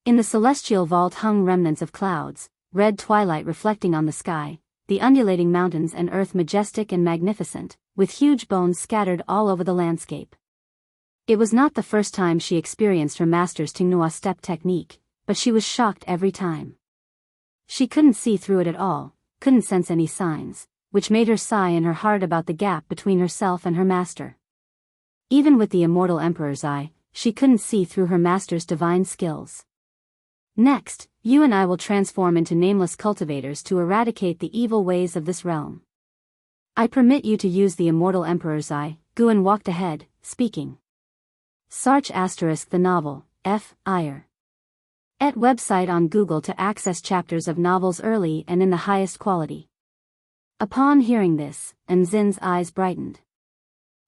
In the celestial vault hung remnants of clouds, red twilight reflecting on the sky, the undulating mountains and earth majestic and magnificent, with huge bones scattered all over the landscape. It was not the first time she experienced her master's Tingnua step technique, but she was shocked every time. She couldn't see through it at all, couldn't sense any signs, which made her sigh in her heart about the gap between herself and her master. Even with the immortal emperor's eye, she couldn't see through her master's divine skills. Next, you and I will transform into nameless cultivators to eradicate the evil ways of this realm. I permit you to use the immortal emperor's eye. Guan walked ahead, speaking. Sarch * the novel, F. Iyer. Et website on Google to access chapters of novels early and in the highest quality. Upon hearing this, Nzin's eyes brightened.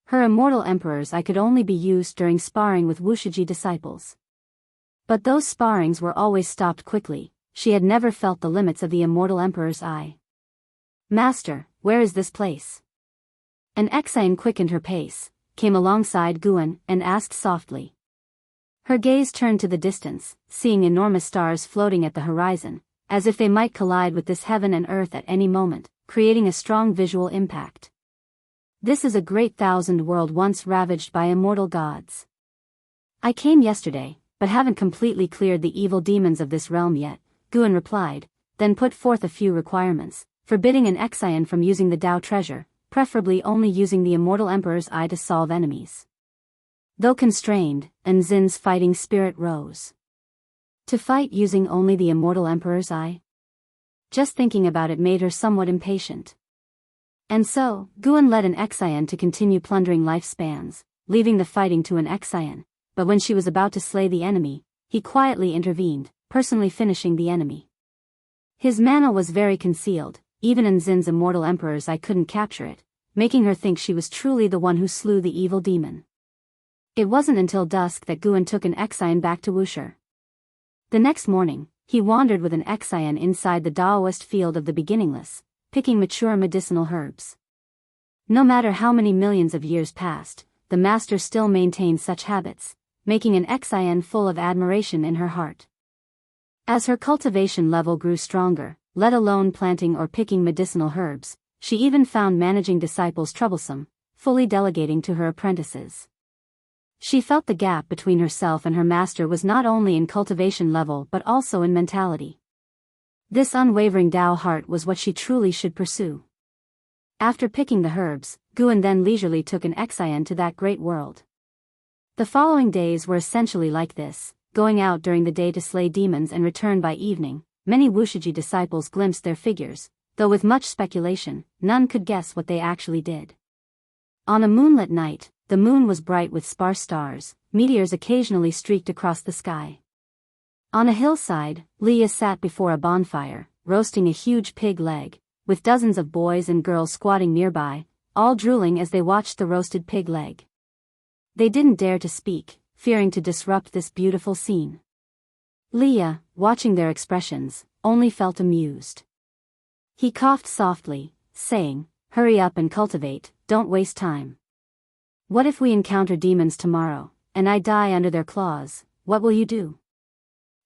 Her immortal emperor's eye could only be used during sparring with Wuxia disciples. But those sparrings were always stopped quickly, she had never felt the limits of the immortal emperor's eye. Master, where is this place? An Xian quickened her pace, came alongside Guan, and asked softly. Her gaze turned to the distance, seeing enormous stars floating at the horizon, as if they might collide with this heaven and earth at any moment, creating a strong visual impact. This is a great thousand world once ravaged by immortal gods. I came yesterday, but haven't completely cleared the evil demons of this realm yet, Guan replied, then put forth a few requirements, forbidding an Xian from using the Tao treasure, preferably only using the immortal emperor's eye to solve enemies. Though constrained, Nzin's fighting spirit rose. To fight using only the immortal emperor's eye? Just thinking about it made her somewhat impatient. And so, Guan led an Xian to continue plundering lifespans, leaving the fighting to an Xian. But when she was about to slay the enemy, he quietly intervened, personally finishing the enemy. His mana was very concealed, even in Xin's immortal emperor's eye couldn't capture it, making her think she was truly the one who slew the evil demon. It wasn't until dusk that Guan took an Xian back to Wuxia. The next morning, he wandered with an Xian inside the Daoist field of the beginningless, picking mature medicinal herbs. No matter how many millions of years passed, the master still maintained such habits, making an Xian full of admiration in her heart. As her cultivation level grew stronger, let alone planting or picking medicinal herbs, she even found managing disciples troublesome, fully delegating to her apprentices. She felt the gap between herself and her master was not only in cultivation level but also in mentality. This unwavering Tao heart was what she truly should pursue. After picking the herbs, Guan then leisurely took an Xian to that great world. The following days were essentially like this, going out during the day to slay demons and return by evening. Many Wuxia disciples glimpsed their figures, though with much speculation, none could guess what they actually did. On a moonlit night, the moon was bright with sparse stars, meteors occasionally streaked across the sky. On a hillside, Leah sat before a bonfire, roasting a huge pig leg, with dozens of boys and girls squatting nearby, all drooling as they watched the roasted pig leg. They didn't dare to speak, fearing to disrupt this beautiful scene. Leah, watching their expressions, only felt amused. He coughed softly, saying, "Hurry up and cultivate, don't waste time. What if we encounter demons tomorrow, and I die under their claws, what will you do?"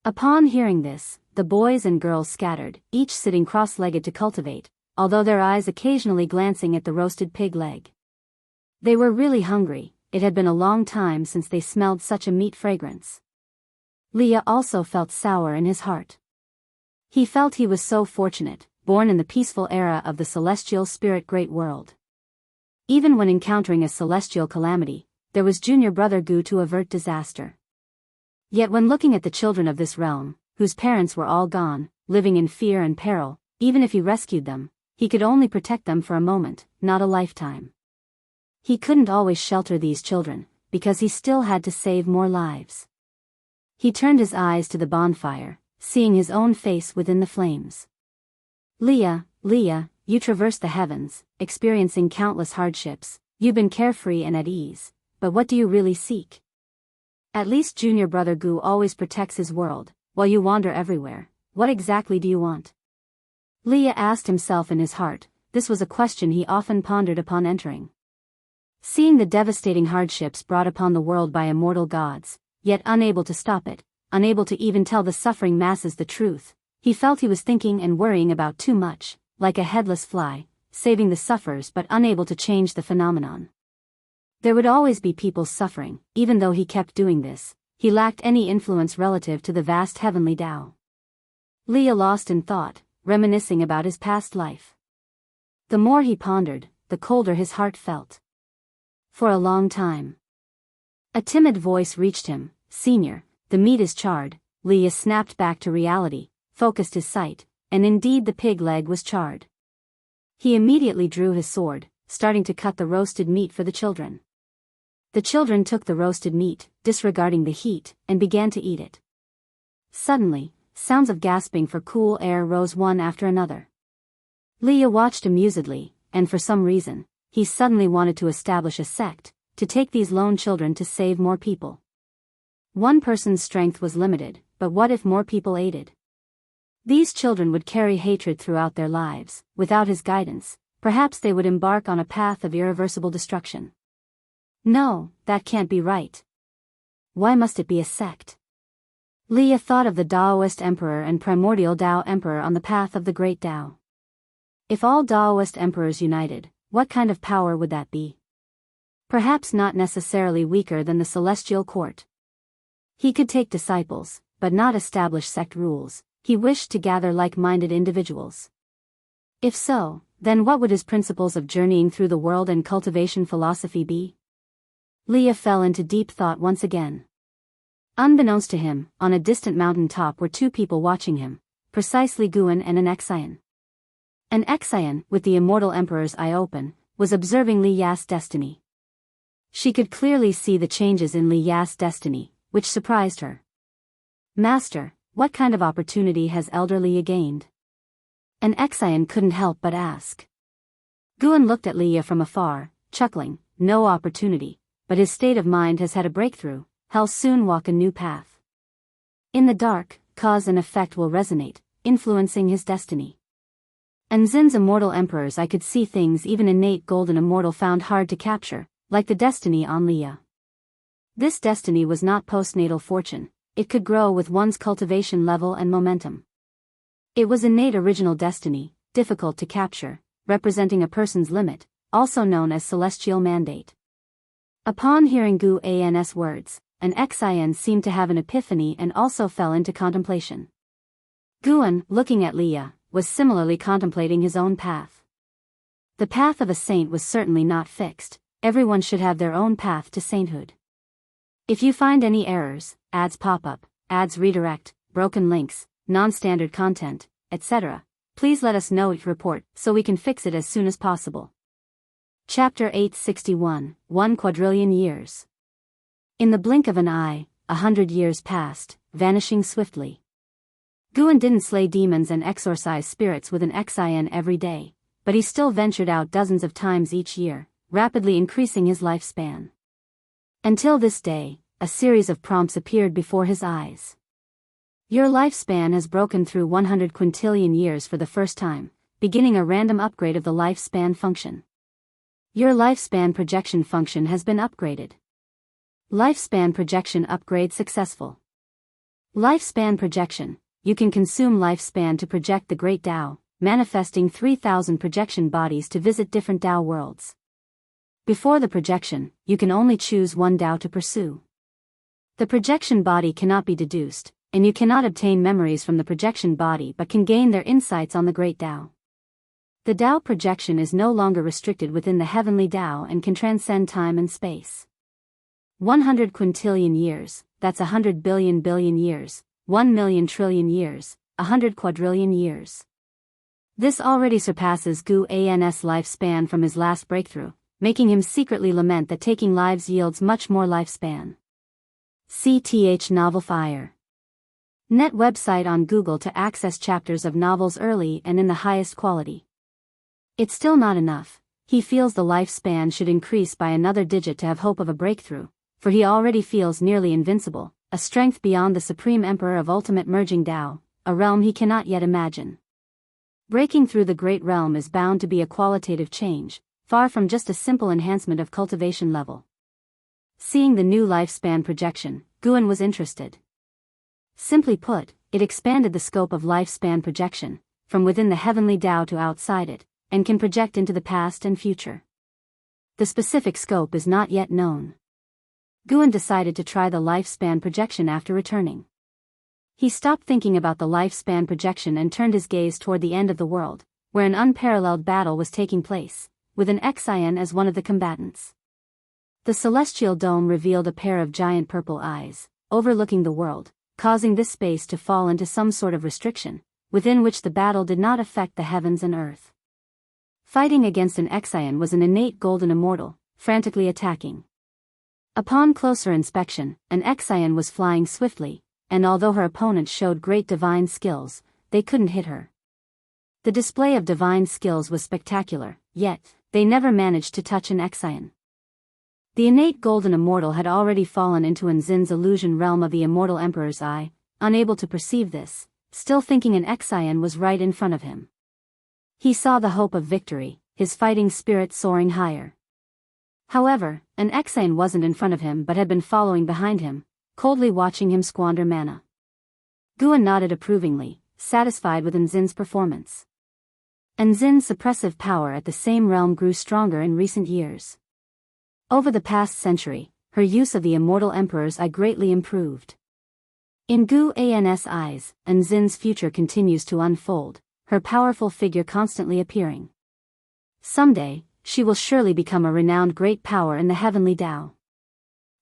Upon hearing this, the boys and girls scattered, each sitting cross-legged to cultivate, although their eyes occasionally glancing at the roasted pig leg. They were really hungry, it had been a long time since they smelled such a meat fragrance. Leah also felt sour in his heart. He felt he was so fortunate, born in the peaceful era of the celestial spirit great world. Even when encountering a celestial calamity, there was junior brother Gu to avert disaster. Yet when looking at the children of this realm, whose parents were all gone, living in fear and peril, even if he rescued them, he could only protect them for a moment, not a lifetime. He couldn't always shelter these children, because he still had to save more lives. He turned his eyes to the bonfire, seeing his own face within the flames. Leah, you traversed the heavens, experiencing countless hardships, you've been carefree and at ease, but what do you really seek? At least junior brother Gu always protects his world, while you wander everywhere, what exactly do you want? Leah asked himself in his heart, this was a question he often pondered upon entering. Seeing the devastating hardships brought upon the world by immortal gods, yet unable to stop it, unable to even tell the suffering masses the truth, he felt he was thinking and worrying about too much, like a headless fly, saving the sufferers but unable to change the phenomenon. There would always be people suffering, even though he kept doing this, he lacked any influence relative to the vast heavenly Tao. Leah lost in thought, reminiscing about his past life. The more he pondered, the colder his heart felt. For a long time. A timid voice reached him, "Senior, the meat is charred." Leah snapped back to reality, focused his sight, and indeed the pig leg was charred. He immediately drew his sword, starting to cut the roasted meat for the children. The children took the roasted meat, disregarding the heat, and began to eat it. Suddenly, sounds of gasping for cool air rose one after another. Leah watched amusedly, and for some reason, he suddenly wanted to establish a sect, to take these lone children to save more people. One person's strength was limited, but what if more people aided? These children would carry hatred throughout their lives, without his guidance, perhaps they would embark on a path of irreversible destruction. No, that can't be right. Why must it be a sect? Leah thought of the Daoist emperor and primordial Tao emperor on the path of the great Tao. If all Daoist emperors united, what kind of power would that be? Perhaps not necessarily weaker than the celestial court. He could take disciples, but not establish sect rules. He wished to gather like-minded individuals. If so, then what would his principles of journeying through the world and cultivation philosophy be? Leah fell into deep thought once again. Unbeknownst to him, on a distant mountain top were two people watching him, precisely Guan and an Xian. An Xian, with the immortal emperor's eye open, was observing Li Ya's destiny. She could clearly see the changes in Li Ya's destiny, which surprised her. Master, what kind of opportunity has Elder Li Ya gained? An Xian couldn't help but ask. Guan looked at Li Ya from afar, chuckling, no opportunity, but his state of mind has had a breakthrough, he'll soon walk a new path. In the dark, cause and effect will resonate, influencing his destiny. And Zin's immortal emperors I could see things even innate golden immortal found hard to capture, like the destiny on Li Ya. This destiny was not postnatal fortune, it could grow with one's cultivation level and momentum. It was innate original destiny, difficult to capture, representing a person's limit, also known as celestial mandate. Upon hearing Gu An's words, an Xian seemed to have an epiphany and also fell into contemplation. Guan, looking at Li Ya, was similarly contemplating his own path. The path of a saint was certainly not fixed, everyone should have their own path to sainthood. If you find any errors, ads pop up, ads redirect, broken links, non-standard content, etc., please let us know each report so we can fix it as soon as possible. Chapter 861, 1 quadrillion years. In the blink of an eye, 100 years passed, vanishing swiftly. Guan didn't slay demons and exorcise spirits with an Xian every day, but he still ventured out dozens of times each year, rapidly increasing his lifespan. Until this day, a series of prompts appeared before his eyes. Your lifespan has broken through 100 quintillion years for the first time, beginning a random upgrade of the lifespan function. Your lifespan projection function has been upgraded. Lifespan projection upgrade successful. Lifespan projection. You can consume lifespan to project the Great Tao, manifesting 3,000 projection bodies to visit different Tao worlds. Before the projection, you can only choose one Tao to pursue. The projection body cannot be deduced, and you cannot obtain memories from the projection body but can gain their insights on the Great Tao. The Tao projection is no longer restricted within the heavenly Tao and can transcend time and space. 100 quintillion years, that's 100 billion years, 1 million trillion years, 100 quadrillion years. This already surpasses Gu An's lifespan from his last breakthrough, making him secretly lament that taking lives yields much more lifespan. CTH Novel Fire. Net website on Google to access chapters of novels early and in the highest quality. It's still not enough. He feels the lifespan should increase by another digit to have hope of a breakthrough, for he already feels nearly invincible, a strength beyond the Supreme Emperor of Ultimate Merging Tao, a realm he cannot yet imagine. Breaking through the Great Realm is bound to be a qualitative change, far from just a simple enhancement of cultivation level. Seeing the new lifespan projection, Guan was interested. Simply put, it expanded the scope of lifespan projection, from within the heavenly Tao to outside it, and can project into the past and future. The specific scope is not yet known. Guan decided to try the lifespan projection after returning. He stopped thinking about the lifespan projection and turned his gaze toward the end of the world, where an unparalleled battle was taking place, with an Xian as one of the combatants. The celestial dome revealed a pair of giant purple eyes, overlooking the world, causing this space to fall into some sort of restriction, within which the battle did not affect the heavens and earth. Fighting against an Xian was an innate golden immortal, frantically attacking. Upon closer inspection, an Xian was flying swiftly, and although her opponent showed great divine skills, they couldn't hit her. The display of divine skills was spectacular, yet, they never managed to touch an Xian. The innate golden immortal had already fallen into An Zin's illusion realm of the immortal emperor's eye, unable to perceive this, still thinking an Xian was right in front of him. He saw the hope of victory, his fighting spirit soaring higher. However, an Xian wasn't in front of him but had been following behind him, coldly watching him squander mana. Guan nodded approvingly, satisfied with An Zin's performance. An Zin's suppressive power at the same realm grew stronger in recent years. Over the past century, her use of the immortal emperor's eye greatly improved. In Gu An's eyes, An Zin's future continues to unfold, her powerful figure constantly appearing. Someday, she will surely become a renowned great power in the heavenly Tao.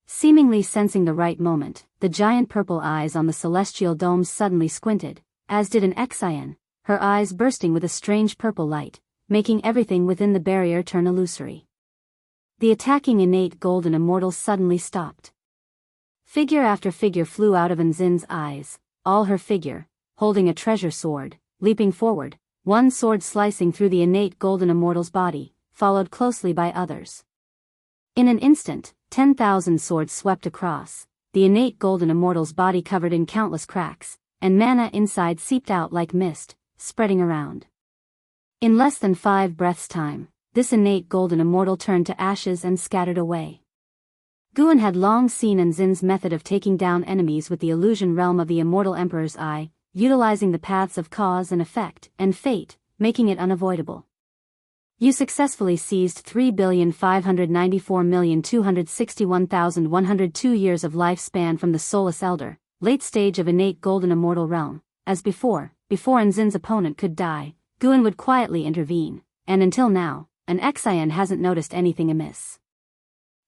Seemingly sensing the right moment, the giant purple eyes on the celestial dome suddenly squinted, as did an Xian, her eyes bursting with a strange purple light, making everything within the barrier turn illusory. The attacking innate golden immortals suddenly stopped. Figure after figure flew out of Nzin's eyes, all her figure, holding a treasure sword, leaping forward, one sword slicing through the innate golden immortal's body, followed closely by others. In an instant, 10,000 swords swept across, the innate golden immortal's body covered in countless cracks, and mana inside seeped out like mist, spreading around. In less than 5 breaths' time, this innate golden immortal turned to ashes and scattered away. Guan had long seen Nzin's method of taking down enemies with the illusion realm of the immortal emperor's eye, utilizing the paths of cause and effect and fate, making it unavoidable. You successfully seized 3,594,261,102 years of lifespan from the soulless elder, late stage of innate golden immortal realm. As before Nzin's opponent could die, Guan would quietly intervene, and until now, an Xian hasn't noticed anything amiss.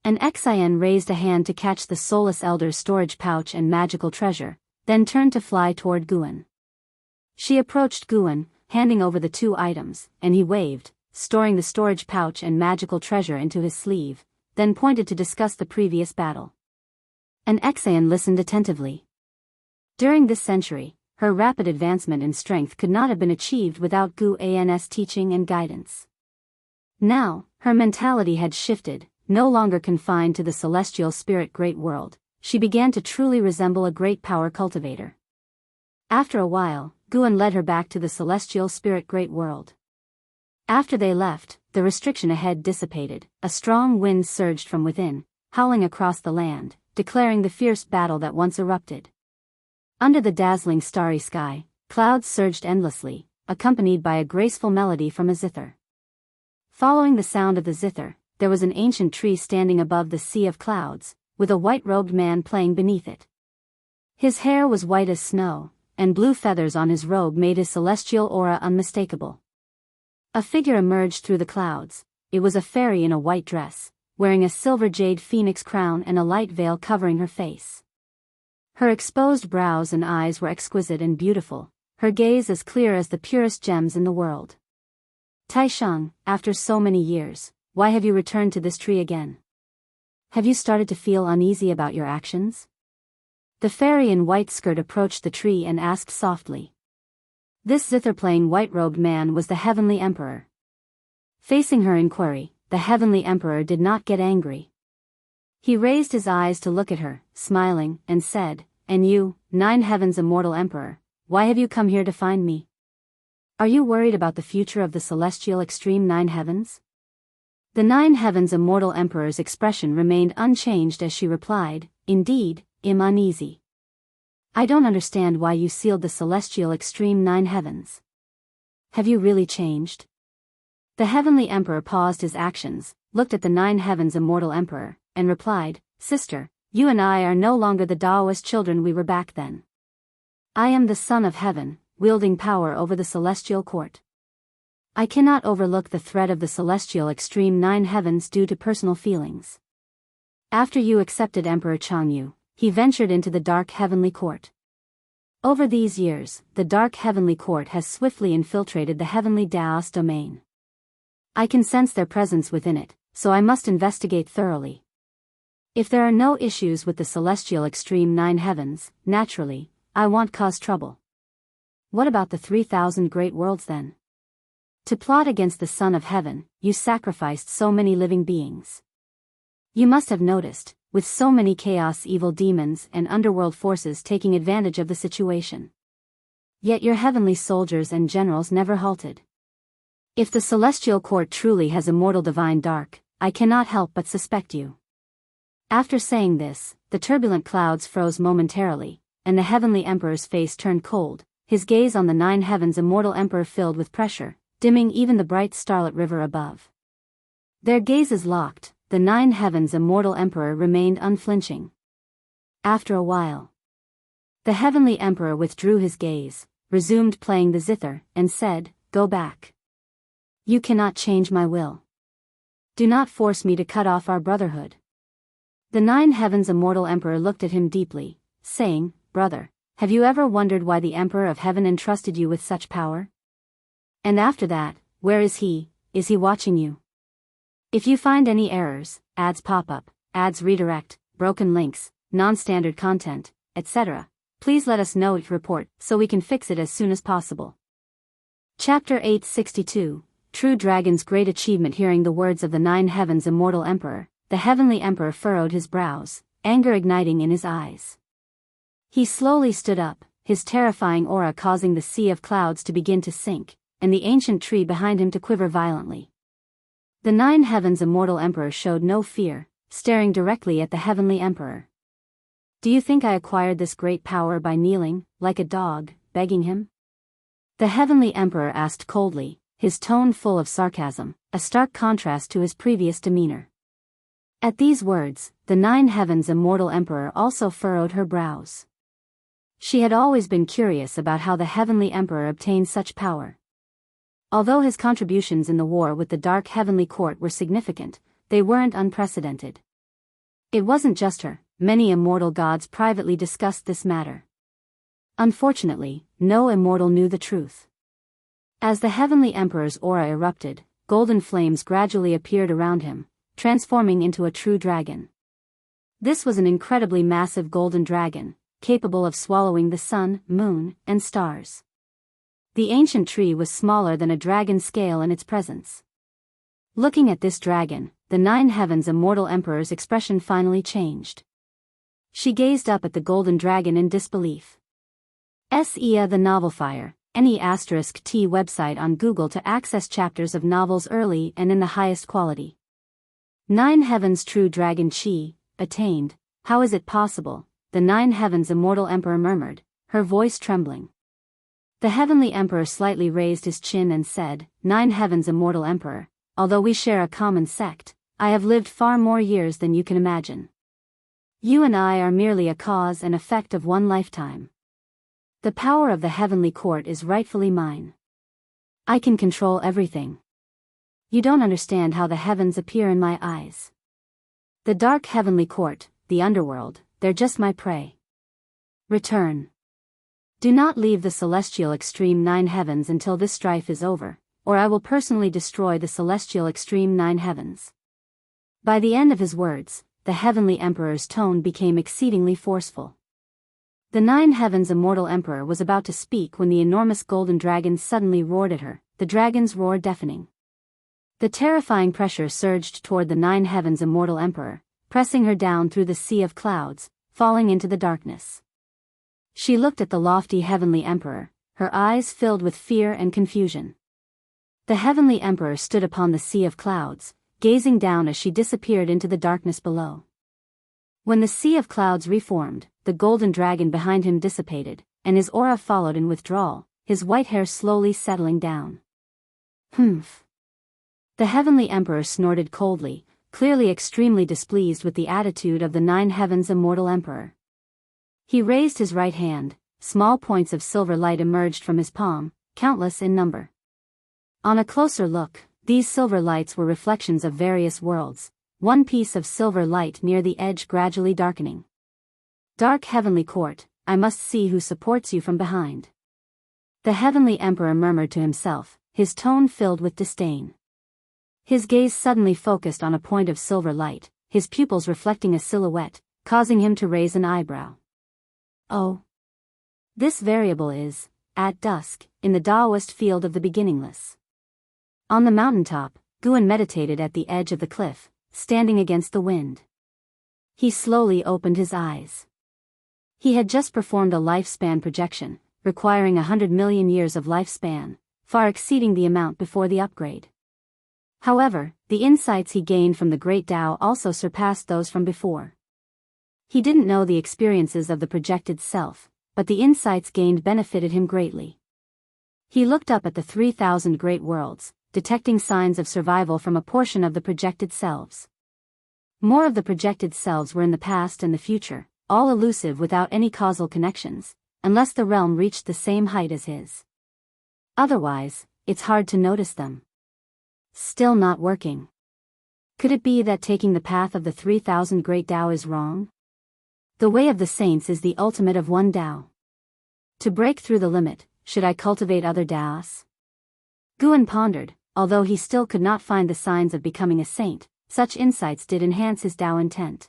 An Xian raised a hand to catch the soulless elder's storage pouch and magical treasure, then turned to fly toward Guan. She approached Guan, handing over the 2 items, and he waved, storing the storage pouch and magical treasure into his sleeve, then pointed to discuss the previous battle. An Xian listened attentively. During this century, her rapid advancement in strength could not have been achieved without Guan's teaching and guidance. Now, her mentality had shifted, no longer confined to the celestial spirit great world, she began to truly resemble a great power cultivator. After a while, Guan led her back to the celestial spirit great world. After they left, the restriction ahead dissipated, a strong wind surged from within, howling across the land, declaring the fierce battle that once erupted. Under the dazzling starry sky, clouds surged endlessly, accompanied by a graceful melody from a zither. Following the sound of the zither, there was an ancient tree standing above the sea of clouds, with a white-robed man playing beneath it. His hair was white as snow, and blue feathers on his robe made his celestial aura unmistakable. A figure emerged through the clouds. It was a fairy in a white dress, wearing a silver jade phoenix crown and a light veil covering her face. Her exposed brows and eyes were exquisite and beautiful, her gaze as clear as the purest gems in the world. Taisheng, after so many years, why have you returned to this tree again? Have you started to feel uneasy about your actions? The fairy in white skirt approached the tree and asked softly. This zither-playing white-robed man was the Heavenly Emperor. Facing her inquiry, the Heavenly Emperor did not get angry. He raised his eyes to look at her, smiling, and said, "And you, 9 Heavens Immortal Emperor, why have you come here to find me? Are you worried about the future of the celestial extreme 9 Heavens?" The 9 Heavens Immortal Emperor's expression remained unchanged as she replied, "Indeed, I'm uneasy. I don't understand why you sealed the celestial extreme 9 Heavens. Have you really changed?" The Heavenly Emperor paused his actions, looked at the 9 Heavens Immortal Emperor, and replied, "Sister, you and I are no longer the Daoist children we were back then. I am the Son of Heaven, wielding power over the celestial court. I cannot overlook the threat of the celestial extreme 9 Heavens due to personal feelings. After you accepted Emperor Jianghu, he ventured into the dark heavenly court. Over these years, the dark heavenly court has swiftly infiltrated the heavenly Daoist domain. I can sense their presence within it, so I must investigate thoroughly. If there are no issues with the celestial extreme 9 Heavens, naturally, I won't cause trouble. What about the 3,000 great worlds then? To plot against the Son of Heaven, you sacrificed so many living beings. You must have noticed, with so many chaos evil demons and underworld forces taking advantage of the situation. Yet your heavenly soldiers and generals never halted. If the celestial court truly has immortal divine dark, I cannot help but suspect you." After saying this, the turbulent clouds froze momentarily, and the Heavenly Emperor's face turned cold, his gaze on the 9 Heavens Immortal Emperor filled with pressure, dimming even the bright starlit river above. Their gazes locked, the 9 Heavens Immortal Emperor remained unflinching. After a while, the Heavenly Emperor withdrew his gaze, resumed playing the zither, and said, "Go back. You cannot change my will. Do not force me to cut off our brotherhood." The 9 Heavens Immortal Emperor looked at him deeply, saying, "Brother, have you ever wondered why the Emperor of Heaven entrusted you with such power? And after that, where is he? Is he watching you? If you find any errors, ads pop up, ads redirect, broken links, non-standard content, etc., please let us know it report so we can fix it as soon as possible. Chapter 862, True Dragon's Great Achievement. Hearing the words of the Nine Heavens' immortal emperor, the heavenly emperor furrowed his brows, anger igniting in his eyes. He slowly stood up, his terrifying aura causing the sea of clouds to begin to sink, and the ancient tree behind him to quiver violently. The Nine Heavens' immortal emperor showed no fear, staring directly at the heavenly emperor. Do you think I acquired this great power by kneeling, like a dog, begging him? The heavenly emperor asked coldly, his tone full of sarcasm, a stark contrast to his previous demeanor. At these words, the Nine Heavens' immortal emperor also furrowed her brows. She had always been curious about how the heavenly emperor obtained such power. Although his contributions in the war with the Dark Heavenly Court were significant, they weren't unprecedented. It wasn't just her, many immortal gods privately discussed this matter. Unfortunately, no immortal knew the truth. As the heavenly emperor's aura erupted, golden flames gradually appeared around him, transforming into a true dragon. This was an incredibly massive golden dragon, capable of swallowing the sun, moon, and stars. The ancient tree was smaller than a dragon's scale in its presence. Looking at this dragon, the Nine Heavens' immortal emperor's expression finally changed. She gazed up at the golden dragon in disbelief. SEA the Novel Fire, NE*T website on Google to access chapters of novels early and in the highest quality. Nine Heavens' true dragon Chi, attained. How is it possible? The Nine Heavens' immortal emperor murmured, her voice trembling. The heavenly emperor slightly raised his chin and said, Nine Heavens' immortal emperor, although we share a common sect, I have lived far more years than you can imagine. You and I are merely a cause and effect of one lifetime. The power of the heavenly court is rightfully mine. I can control everything. You don't understand how the heavens appear in my eyes. The dark heavenly court, the underworld, they're just my prey. Return. Do not leave the celestial extreme Nine Heavens until this strife is over, or I will personally destroy the celestial extreme Nine Heavens. By the end of his words, the heavenly emperor's tone became exceedingly forceful. The Nine Heavens' immortal emperor was about to speak when the enormous golden dragon suddenly roared at her, the dragon's roar deafening. The terrifying pressure surged toward the Nine Heavens' immortal emperor, pressing her down through the sea of clouds, falling into the darkness. She looked at the lofty heavenly emperor, her eyes filled with fear and confusion. The heavenly emperor stood upon the sea of clouds, gazing down as she disappeared into the darkness below. When the sea of clouds reformed, the golden dragon behind him dissipated, and his aura followed in withdrawal, his white hair slowly settling down. Humph. The heavenly emperor snorted coldly, clearly extremely displeased with the attitude of the Nine Heavens' immortal emperor. He raised his right hand, small points of silver light emerged from his palm, countless in number. On a closer look, these silver lights were reflections of various worlds, one piece of silver light near the edge gradually darkening. Dark heavenly court, I must see who supports you from behind. The heavenly emperor murmured to himself, his tone filled with disdain. His gaze suddenly focused on a point of silver light, his pupils reflecting a silhouette, causing him to raise an eyebrow. Oh. This variable is, at dusk, in the Daoist field of the beginningless. On the mountaintop, Guan meditated at the edge of the cliff, standing against the wind. He slowly opened his eyes. He had just performed a lifespan projection, requiring 100 million years of lifespan, far exceeding the amount before the upgrade. However, the insights he gained from the Great Tao also surpassed those from before. He didn't know the experiences of the projected self, but the insights gained benefited him greatly. He looked up at the 3,000 great worlds, detecting signs of survival from a portion of the projected selves. More of the projected selves were in the past and the future, all elusive without any causal connections, unless the realm reached the same height as his. Otherwise, it's hard to notice them. Still not working. Could it be that taking the path of the 3,000 great Tao is wrong? The way of the saints is the ultimate of one Tao. To break through the limit, should I cultivate other Taos? Guan pondered, although he still could not find the signs of becoming a saint, such insights did enhance his Tao intent.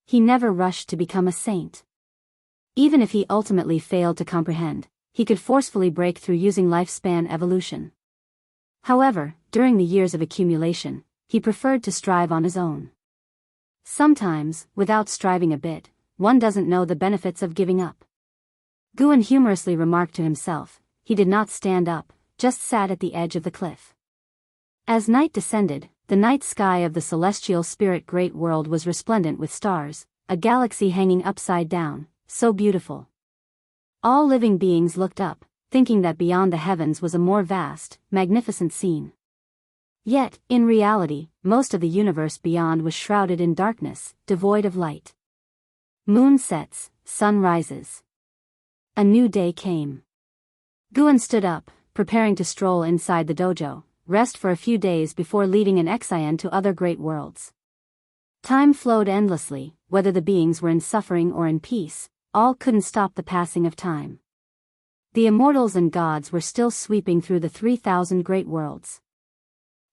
He never rushed to become a saint. Even if he ultimately failed to comprehend, he could forcefully break through using lifespan evolution. However, during the years of accumulation, he preferred to strive on his own. Sometimes, without striving a bit, one doesn't know the benefits of giving up. Guan humorously remarked to himself. He did not stand up, just sat at the edge of the cliff. As night descended, the night sky of the celestial spirit great world was resplendent with stars, a galaxy hanging upside down, so beautiful. All living beings looked up, thinking that beyond the heavens was a more vast, magnificent scene. Yet, in reality, most of the universe beyond was shrouded in darkness, devoid of light. Moon sets, sun rises. A new day came. Guan stood up, preparing to stroll inside the dojo, rest for a few days before leading an exile to other great worlds. Time flowed endlessly, whether the beings were in suffering or in peace, all couldn't stop the passing of time. The immortals and gods were still sweeping through the 3,000 great worlds.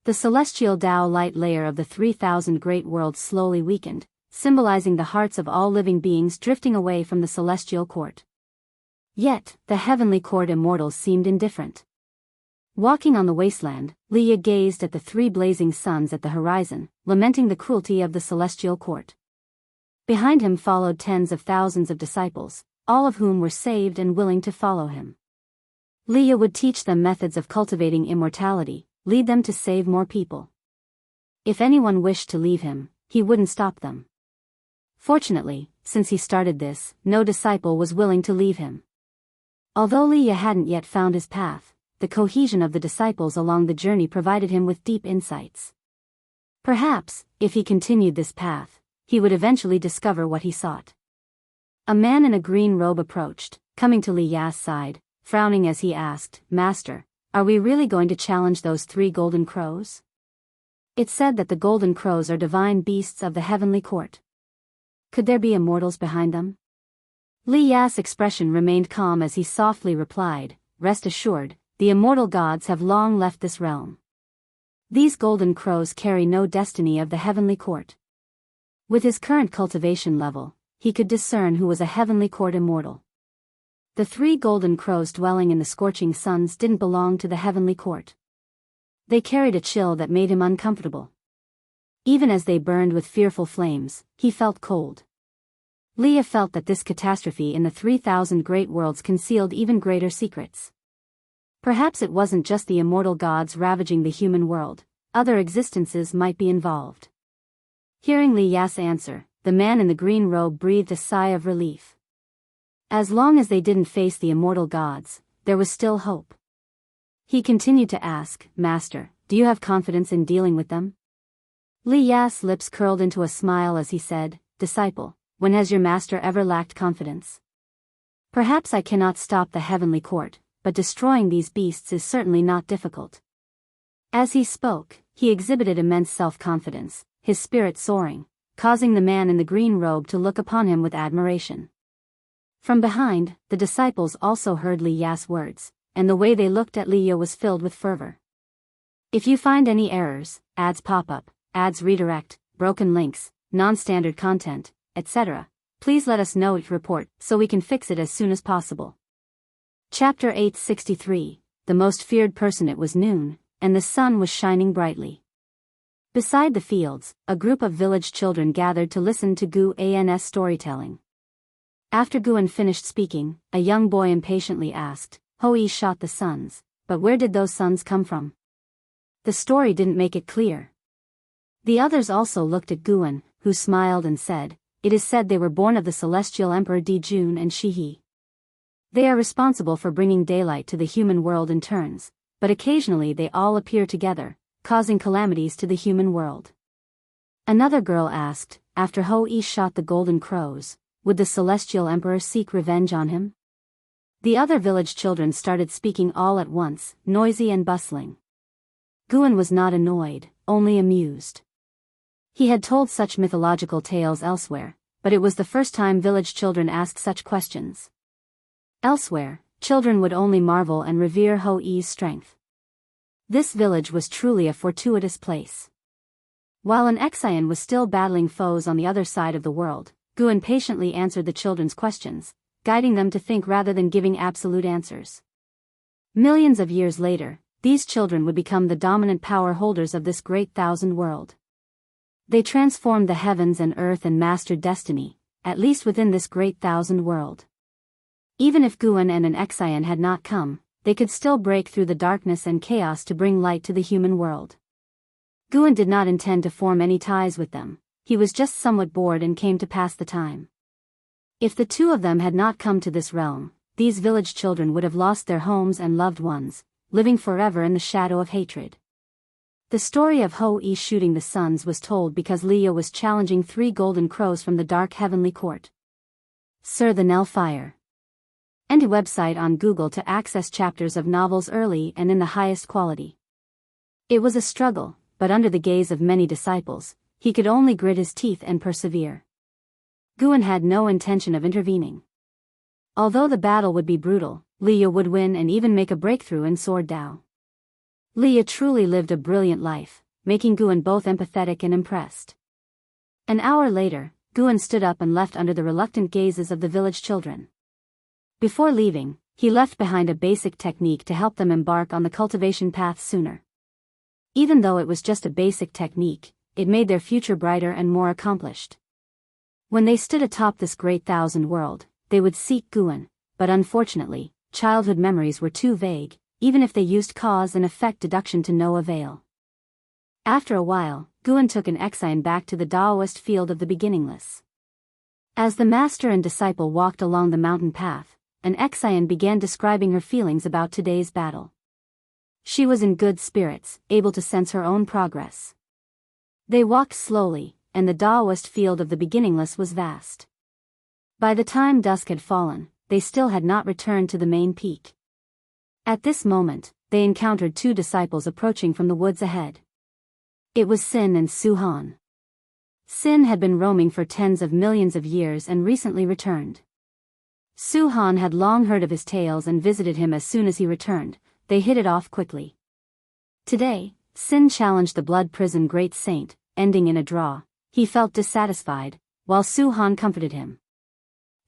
The celestial Tao light layer of the 3,000 great worlds slowly weakened, symbolizing the hearts of all living beings drifting away from the celestial court. Yet, the heavenly court immortals seemed indifferent. Walking on the wasteland, Liya gazed at the 3 blazing suns at the horizon, lamenting the cruelty of the celestial court. Behind him followed tens of thousands of disciples, all of whom were saved and willing to follow him. Liya would teach them methods of cultivating immortality, lead them to save more people. If anyone wished to leave him, he wouldn't stop them. Fortunately, since he started this, no disciple was willing to leave him. Although Liya hadn't yet found his path, the cohesion of the disciples along the journey provided him with deep insights. Perhaps, if he continued this path, he would eventually discover what he sought. A man in a green robe approached, coming to Liya's side, frowning as he asked, "Master, are we really going to challenge those 3 golden crows? It's said that the golden crows are divine beasts of the heavenly court. Could there be immortals behind them?" Liya's expression remained calm as he softly replied, "Rest assured, the immortal gods have long left this realm. These golden crows carry no destiny of the heavenly court." With his current cultivation level, he could discern who was a heavenly court immortal. The 3 golden crows dwelling in the scorching suns didn't belong to the heavenly court. They carried a chill that made him uncomfortable. Even as they burned with fearful flames, he felt cold. Liya felt that this catastrophe in the 3,000 great worlds concealed even greater secrets. Perhaps it wasn't just the immortal gods ravaging the human world, other existences might be involved. Hearing Liya's answer, the man in the green robe breathed a sigh of relief. As long as they didn't face the immortal gods, there was still hope. He continued to ask, "Master, do you have confidence in dealing with them?" Liya's lips curled into a smile as he said, "Disciple, when has your master ever lacked confidence? Perhaps I cannot stop the heavenly court, but destroying these beasts is certainly not difficult." As he spoke, he exhibited immense self-confidence, his spirit soaring, causing the man in the green robe to look upon him with admiration. From behind, the disciples also heard Liya's words, and the way they looked at Liya was filled with fervor. "If you find any errors, ads pop up, ads redirect, broken links, non-standard content, etc., please let us know each report so we can fix it as soon as possible." Chapter 863, The Most Feared Person. It was noon, and the sun was shining brightly. Beside the fields, a group of village children gathered to listen to Guan's storytelling. After Guan finished speaking, a young boy impatiently asked, "Hou shot the suns, but where did those suns come from? The story didn't make it clear." The others also looked at Guan, who smiled and said, "It is said they were born of the celestial emperor Dijun and Shihi. They are responsible for bringing daylight to the human world in turns, but occasionally they all appear together, causing calamities to the human world." Another girl asked, "After Hou shot the golden crows, would the celestial emperor seek revenge on him?" The other village children started speaking all at once, noisy and bustling. Guan was not annoyed, only amused. He had told such mythological tales elsewhere, but it was the first time village children asked such questions. Elsewhere, children would only marvel and revere Hou's strength. This village was truly a fortuitous place. While an Xian was still battling foes on the other side of the world, Guan patiently answered the children's questions, guiding them to think rather than giving absolute answers. Millions of years later, these children would become the dominant power holders of this great thousand world. They transformed the heavens and earth and mastered destiny, at least within this great thousand world. Even if Guan and an Xian had not come, they could still break through the darkness and chaos to bring light to the human world. Guan did not intend to form any ties with them, he was just somewhat bored and came to pass the time. If the two of them had not come to this realm, these village children would have lost their homes and loved ones, living forever in the shadow of hatred. The story of Ho-E shooting the suns was told because Leo was challenging 3 golden crows from the dark heavenly court. Sir the Nell Fire. And a website on Google to access chapters of novels early and in the highest quality. It was a struggle, but under the gaze of many disciples, he could only grit his teeth and persevere. Guan had no intention of intervening. Although the battle would be brutal, Leo would win and even make a breakthrough in Sword Dao. Leo truly lived a brilliant life, making Guan both empathetic and impressed. An hour later, Guan stood up and left under the reluctant gazes of the village children. Before leaving, he left behind a basic technique to help them embark on the cultivation path sooner. Even though it was just a basic technique, it made their future brighter and more accomplished. When they stood atop this great thousand world, they would seek Guan, but unfortunately, childhood memories were too vague, even if they used cause and effect deduction to no avail. After a while, Guan took an Xian back to the Daoist field of the beginningless. As the master and disciple walked along the mountain path, an Xian began describing her feelings about today's battle. She was in good spirits, able to sense her own progress. They walked slowly, and the Daoist field of the beginningless was vast. By the time dusk had fallen, they still had not returned to the main peak. At this moment, they encountered 2 disciples approaching from the woods ahead. It was Sin and Su Han. Sin had been roaming for tens of millions of years and recently returned. Su Han had long heard of his tales and visited him as soon as he returned. They hit it off quickly. Today, Sin challenged the blood prison great saint, ending in a draw. He felt dissatisfied, while Su Han comforted him.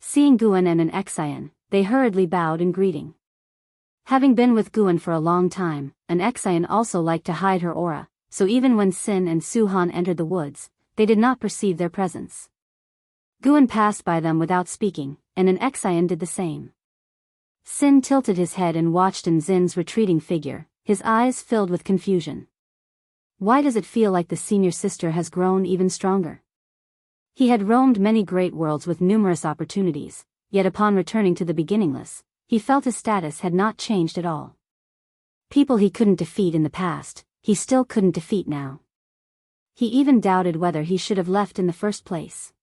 Seeing Guan and an Xian, they hurriedly bowed in greeting. Having been with Guan for a long time, an Xian also liked to hide her aura, so even when Sin and Su Han entered the woods, they did not perceive their presence. Guan passed by them without speaking, and an Xian did the same. Sin tilted his head and watched Zin's retreating figure, his eyes filled with confusion. Why does it feel like the senior sister has grown even stronger? He had roamed many great worlds with numerous opportunities, yet upon returning to the beginningless, he felt his status had not changed at all. People he couldn't defeat in the past, he still couldn't defeat now. He even doubted whether he should have left in the first place.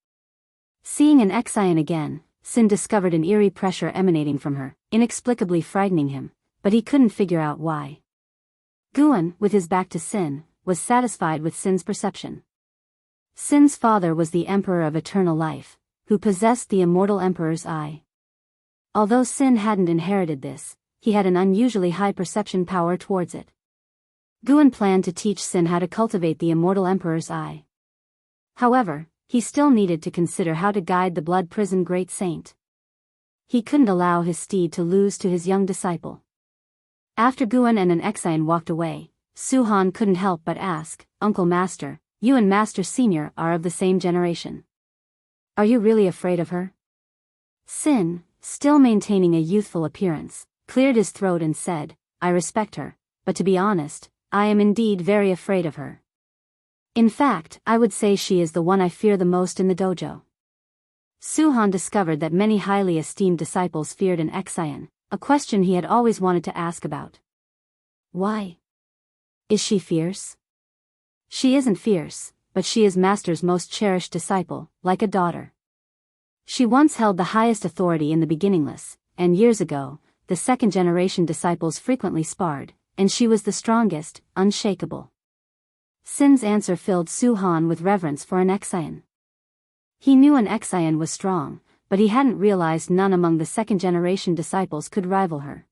Seeing an Xian again, Sin discovered an eerie pressure emanating from her, inexplicably frightening him, but he couldn't figure out why. Guan, with his back to Sin, was satisfied with Sin's perception. Sin's father was the Emperor of Eternal Life, who possessed the immortal Emperor's eye. Although Sin hadn't inherited this, he had an unusually high perception power towards it. Guan planned to teach Sin how to cultivate the immortal Emperor's eye. However, he still needed to consider how to guide the blood prison great saint. He couldn't allow his steed to lose to his young disciple. After Guan and an Xian walked away, Su Han couldn't help but ask, "Uncle Master, you and Master Senior are of the same generation. Are you really afraid of her?" Sin, still maintaining a youthful appearance, cleared his throat and said, "I respect her, but to be honest, I am indeed very afraid of her. In fact, I would say she is the one I fear the most in the dojo." Su Han discovered that many highly esteemed disciples feared an Xian, a question he had always wanted to ask about. Why? Is she fierce? She isn't fierce, but she is Master's most cherished disciple, like a daughter. She once held the highest authority in the beginningless, and years ago, the second-generation disciples frequently sparred, and she was the strongest, unshakable. Sin's answer filled Su Han with reverence for an Xian. He knew an Xian was strong, but he hadn't realized none among the second-generation disciples could rival her.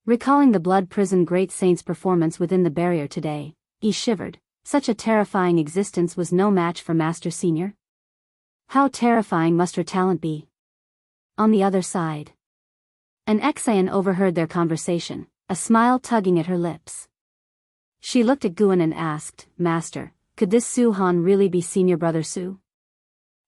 Recalling the blood prison great saint's performance within the barrier today, he shivered. Such a terrifying existence was no match for Master Senior. How terrifying must her talent be? On the other side. An Xian overheard their conversation, a smile tugging at her lips. She looked at Guan and asked, Master, could this Su Han really be Senior Brother Su?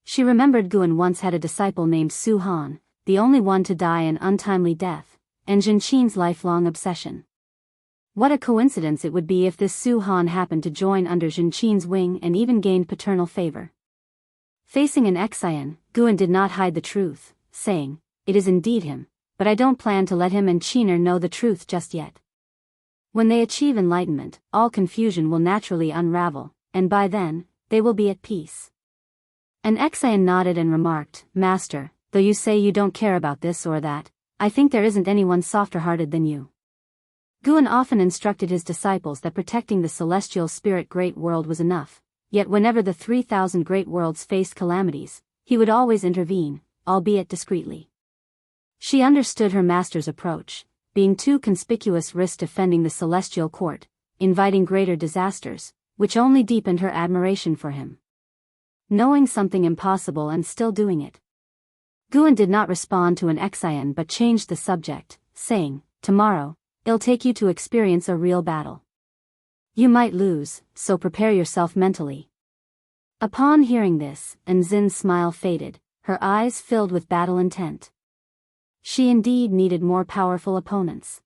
She remembered Guan once had a disciple named Su Han, the only one to die an untimely death, and Jinqin's lifelong obsession. What a coincidence it would be if this Su Han happened to join under Jinqin's wing and even gained paternal favor. Facing an Xian, Guan did not hide the truth, saying, It is indeed him, but I don't plan to let him and Qiner know the truth just yet. When they achieve enlightenment, all confusion will naturally unravel, and by then, they will be at peace. An Xian nodded and remarked, Master, though you say you don't care about this or that, I think there isn't anyone softer-hearted than you. Guan often instructed his disciples that protecting the celestial spirit great world was enough, yet whenever the 3,000 great worlds faced calamities, he would always intervene, albeit discreetly. She understood her master's approach. Being too conspicuous risked offending the celestial court, inviting greater disasters, which only deepened her admiration for him. Knowing something impossible and still doing it. Guan did not respond to an Xian but changed the subject, saying, Tomorrow, it'll take you to experience a real battle. You might lose, so prepare yourself mentally. Upon hearing this, Anzin's smile faded, her eyes filled with battle intent. She indeed needed more powerful opponents.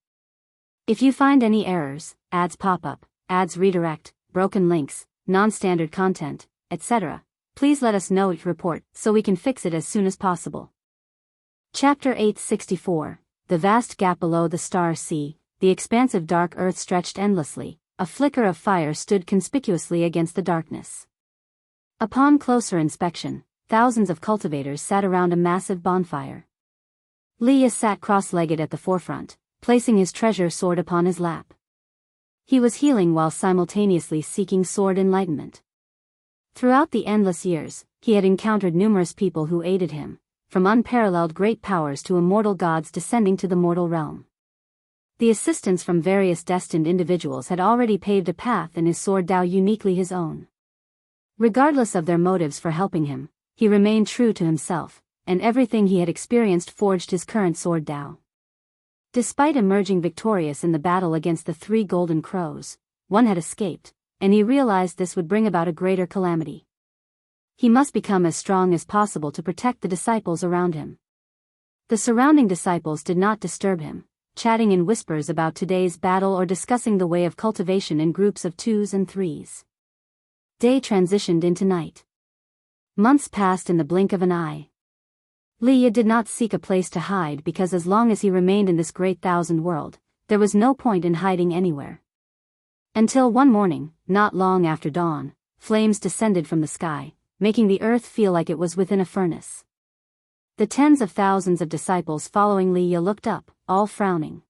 If you find any errors, ads pop up, ads redirect, broken links, non-standard content, etc., please let us know each report so we can fix it as soon as possible. Chapter 864, The vast gap below the star sea, the expansive dark earth stretched endlessly, a flicker of fire stood conspicuously against the darkness. Upon closer inspection, thousands of cultivators sat around a massive bonfire. Liya sat cross-legged at the forefront, placing his treasure sword upon his lap. He was healing while simultaneously seeking sword enlightenment. Throughout the endless years, he had encountered numerous people who aided him, from unparalleled great powers to immortal gods descending to the mortal realm. The assistance from various destined individuals had already paved a path in his sword Dao uniquely his own. Regardless of their motives for helping him, he remained true to himself, and everything he had experienced forged his current sword Dao. Despite emerging victorious in the battle against the 3 golden crows, one had escaped, and he realized this would bring about a greater calamity. He must become as strong as possible to protect the disciples around him. The surrounding disciples did not disturb him, chatting in whispers about today's battle or discussing the way of cultivation in groups of 2s and 3s. Day transitioned into night. Months passed in the blink of an eye. Liya did not seek a place to hide because as long as he remained in this great thousand world, there was no point in hiding anywhere. Until one morning, not long after dawn, flames descended from the sky, making the earth feel like it was within a furnace. The tens of thousands of disciples following Liya looked up, all frowning.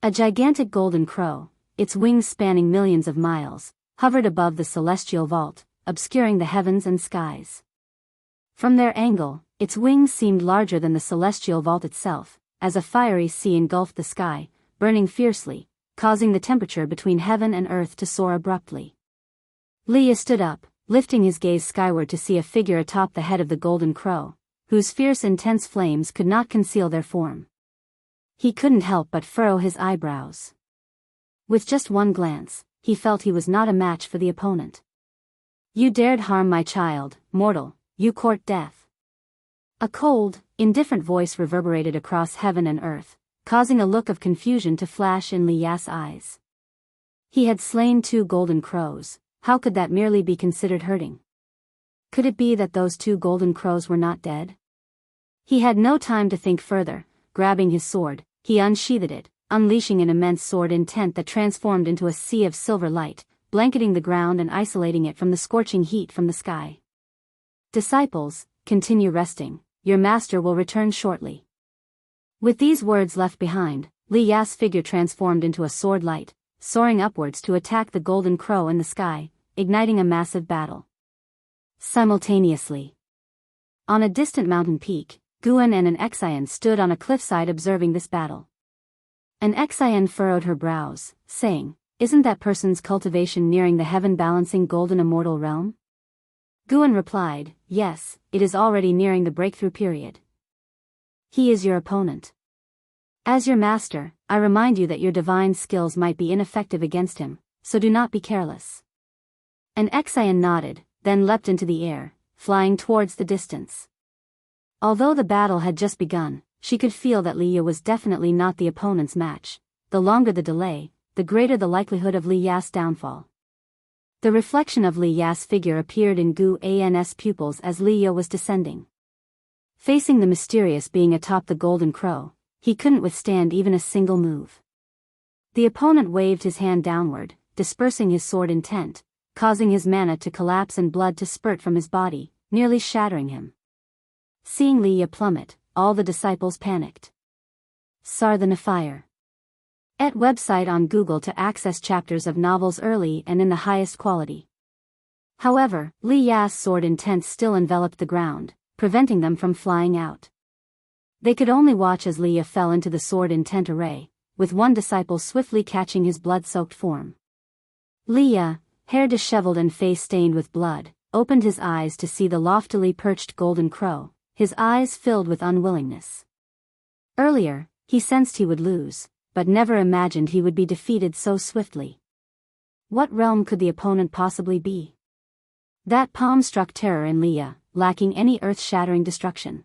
A gigantic golden crow, its wings spanning millions of miles, hovered above the celestial vault, obscuring the heavens and skies. From their angle, its wings seemed larger than the celestial vault itself, as a fiery sea engulfed the sky, burning fiercely, causing the temperature between heaven and earth to soar abruptly. Liya stood up, lifting his gaze skyward to see a figure atop the head of the golden crow, whose fierce intense flames could not conceal their form. He couldn't help but furrow his eyebrows. With just one glance, he felt he was not a match for the opponent. You dared harm my child, mortal, you court death. A cold, indifferent voice reverberated across heaven and earth, causing a look of confusion to flash in Liya's eyes. He had slain 2 golden crows, how could that merely be considered hurting? Could it be that those 2 golden crows were not dead? He had no time to think further. Grabbing his sword, he unsheathed it, unleashing an immense sword intent that transformed into a sea of silver light, blanketing the ground and isolating it from the scorching heat from the sky. Disciples, continue resting, your master will return shortly. With these words left behind, Liya's figure transformed into a sword light, soaring upwards to attack the golden crow in the sky, igniting a massive battle. Simultaneously, on a distant mountain peak, Guan and an Xian stood on a cliffside observing this battle. An Xian furrowed her brows, saying, "Isn't that person's cultivation nearing the heaven-balancing golden immortal realm?" Guan replied, "Yes, it is already nearing the breakthrough period. He is your opponent. As your master, I remind you that your divine skills might be ineffective against him, so do not be careless." An Xian nodded, then leapt into the air, flying towards the distance. Although the battle had just begun, she could feel that Li Ya was definitely not the opponent's match. The longer the delay, the greater the likelihood of Li Ya's downfall. The reflection of Li Ya's figure appeared in Gu An's pupils as Li Ya was descending. Facing the mysterious being atop the golden crow, he couldn't withstand even a single move. The opponent waved his hand downward, dispersing his sword intent, causing his mana to collapse and blood to spurt from his body, nearly shattering him. Seeing Li Ya plummet, all the disciples panicked. Sar the Nafire. Et website on Google to access chapters of novels early and in the highest quality. However, Li Ya's sword intent still enveloped the ground, preventing them from flying out. They could only watch as Li Ya fell into the sword intent array, with one disciple swiftly catching his blood-soaked form. Li Ya, hair disheveled and face stained with blood, opened his eyes to see the loftily perched golden crow, his eyes filled with unwillingness. Earlier, he sensed he would lose, but never imagined he would be defeated so swiftly. What realm could the opponent possibly be? That palm struck terror in Li Ya, lacking any earth-shattering destruction.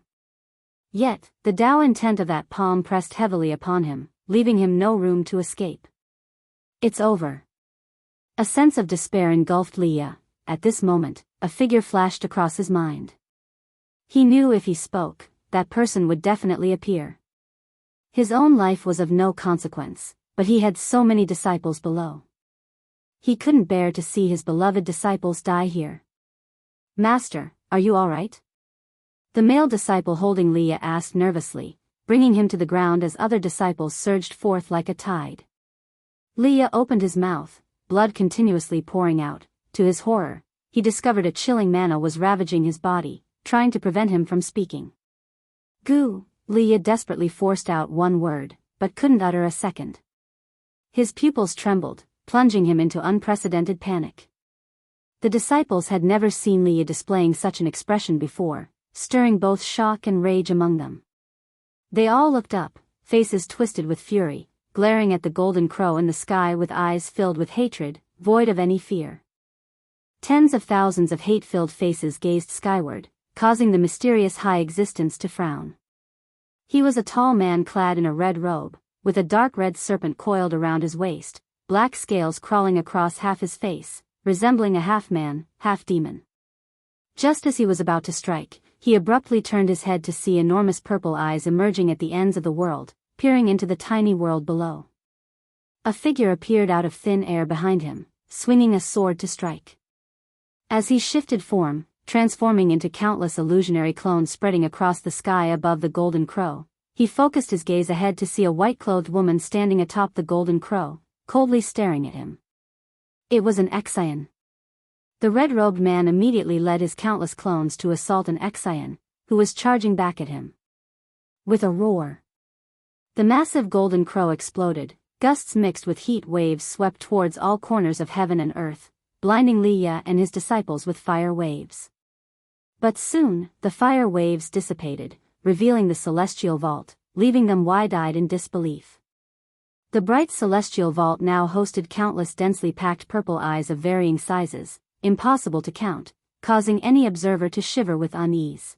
Yet, the Tao intent of that palm pressed heavily upon him, leaving him no room to escape. It's over. A sense of despair engulfed Li Ya. At this moment, a figure flashed across his mind. He knew if he spoke, that person would definitely appear. His own life was of no consequence, but he had so many disciples below. He couldn't bear to see his beloved disciples die here. "Master, are you all right?" The male disciple holding Li Ya asked nervously, bringing him to the ground as other disciples surged forth like a tide. Li Ya opened his mouth, blood continuously pouring out. To his horror, he discovered a chilling mana was ravaging his body, trying to prevent him from speaking. "Gu," Li Ya desperately forced out one word, but couldn't utter a second. His pupils trembled, plunging him into unprecedented panic. The disciples had never seen Li Ya displaying such an expression before, stirring both shock and rage among them. They all looked up, faces twisted with fury, glaring at the golden crow in the sky with eyes filled with hatred, void of any fear. Tens of thousands of hate-filled faces gazed skyward, causing the mysterious high existence to frown. He was a tall man clad in a red robe, with a dark red serpent coiled around his waist, black scales crawling across half his face, resembling a half-man, half-demon. Just as he was about to strike, he abruptly turned his head to see enormous purple eyes emerging at the ends of the world, peering into the tiny world below. A figure appeared out of thin air behind him, swinging a sword to strike. As he shifted form, transforming into countless illusionary clones spreading across the sky above the golden crow, he focused his gaze ahead to see a white-clothed woman standing atop the golden crow, coldly staring at him. It was an Xian. The red-robed man immediately led his countless clones to assault an Xian, who was charging back at him. With a roar, the massive golden crow exploded, gusts mixed with heat waves swept towards all corners of heaven and earth, blinding Li Ya and his disciples with fire waves. But soon, the fire waves dissipated, revealing the celestial vault, leaving them wide-eyed in disbelief. The bright celestial vault now hosted countless densely packed purple eyes of varying sizes, impossible to count, causing any observer to shiver with unease.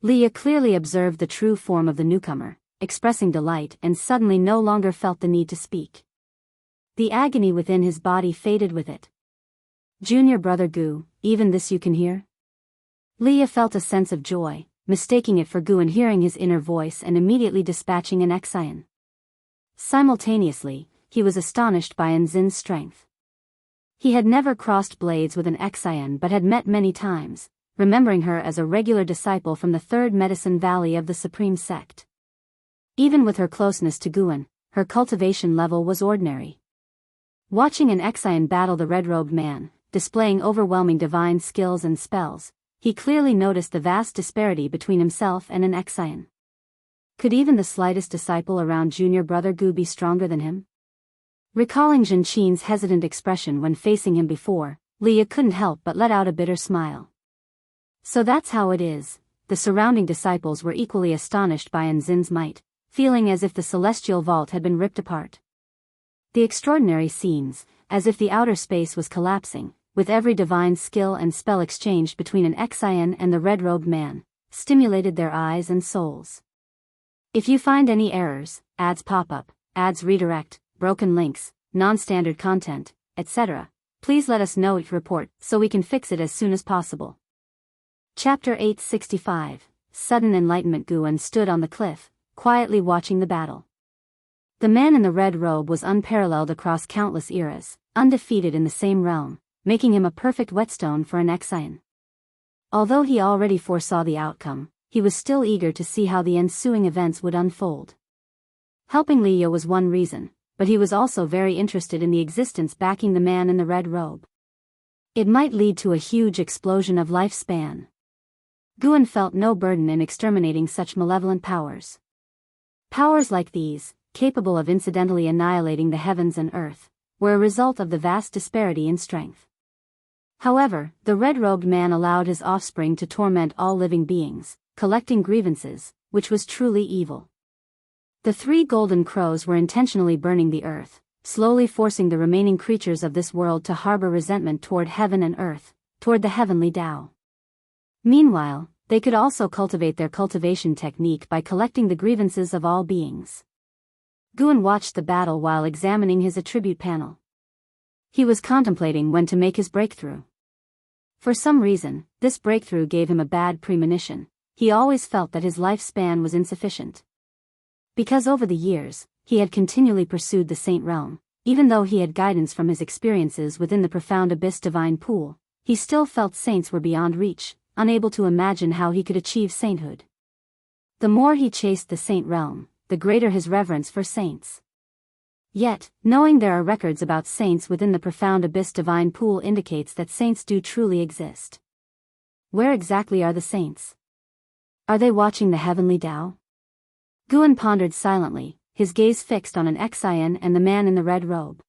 Li Ya clearly observed the true form of the newcomer, expressing delight and suddenly no longer felt the need to speak. The agony within his body faded with it. "Junior brother Gu, even this you can hear?" Li Ya felt a sense of joy, mistaking it for Gu and hearing his inner voice and immediately dispatching an Xian. Simultaneously, he was astonished by Nzin's strength. He had never crossed blades with an Xian but had met many times, remembering her as a regular disciple from the third medicine valley of the Supreme Sect. Even with her closeness to Guan, her cultivation level was ordinary. Watching an Xian battle the red-robed man, displaying overwhelming divine skills and spells, he clearly noticed the vast disparity between himself and an Xian. Could even the slightest disciple around junior brother Gu be stronger than him? Recalling Zhen Qin's hesitant expression when facing him before, Leah couldn't help but let out a bitter smile. So that's how it is. The surrounding disciples were equally astonished by Anzin's might, feeling as if the celestial vault had been ripped apart. The extraordinary scenes, as if the outer space was collapsing, with every divine skill and spell exchanged between an Xian and the red-robed man, stimulated their eyes and souls. If you find any errors, ads pop up, ads redirect, broken links, non-standard content, etc., please let us know it report so we can fix it as soon as possible. Chapter 865, Sudden Enlightenment. Guan stood on the cliff, quietly watching the battle. The man in the red robe was unparalleled across countless eras, undefeated in the same realm, making him a perfect whetstone for an Xian. Although he already foresaw the outcome, he was still eager to see how the ensuing events would unfold. Helping Leah was one reason, but he was also very interested in the existence backing the man in the red robe. It might lead to a huge explosion of lifespan. Guan felt no burden in exterminating such malevolent powers. Powers like these, capable of incidentally annihilating the heavens and earth, were a result of the vast disparity in strength. However, the red-robed man allowed his offspring to torment all living beings, collecting grievances, which was truly evil. The 3 golden crows were intentionally burning the earth, slowly forcing the remaining creatures of this world to harbor resentment toward heaven and earth, toward the heavenly Tao. Meanwhile, they could also cultivate their cultivation technique by collecting the grievances of all beings. Guan watched the battle while examining his attribute panel. He was contemplating when to make his breakthrough. For some reason, this breakthrough gave him a bad premonition. He always felt that his lifespan was insufficient. Because over the years, he had continually pursued the saint realm, even though he had guidance from his experiences within the profound abyss divine pool, he still felt saints were beyond reach, unable to imagine how he could achieve sainthood. The more he chased the saint realm, the greater his reverence for saints. Yet, knowing there are records about saints within the profound abyss divine pool indicates that saints do truly exist. Where exactly are the saints? Are they watching the heavenly Tao? Guan pondered silently, his gaze fixed on an Xian and the man in the red robe.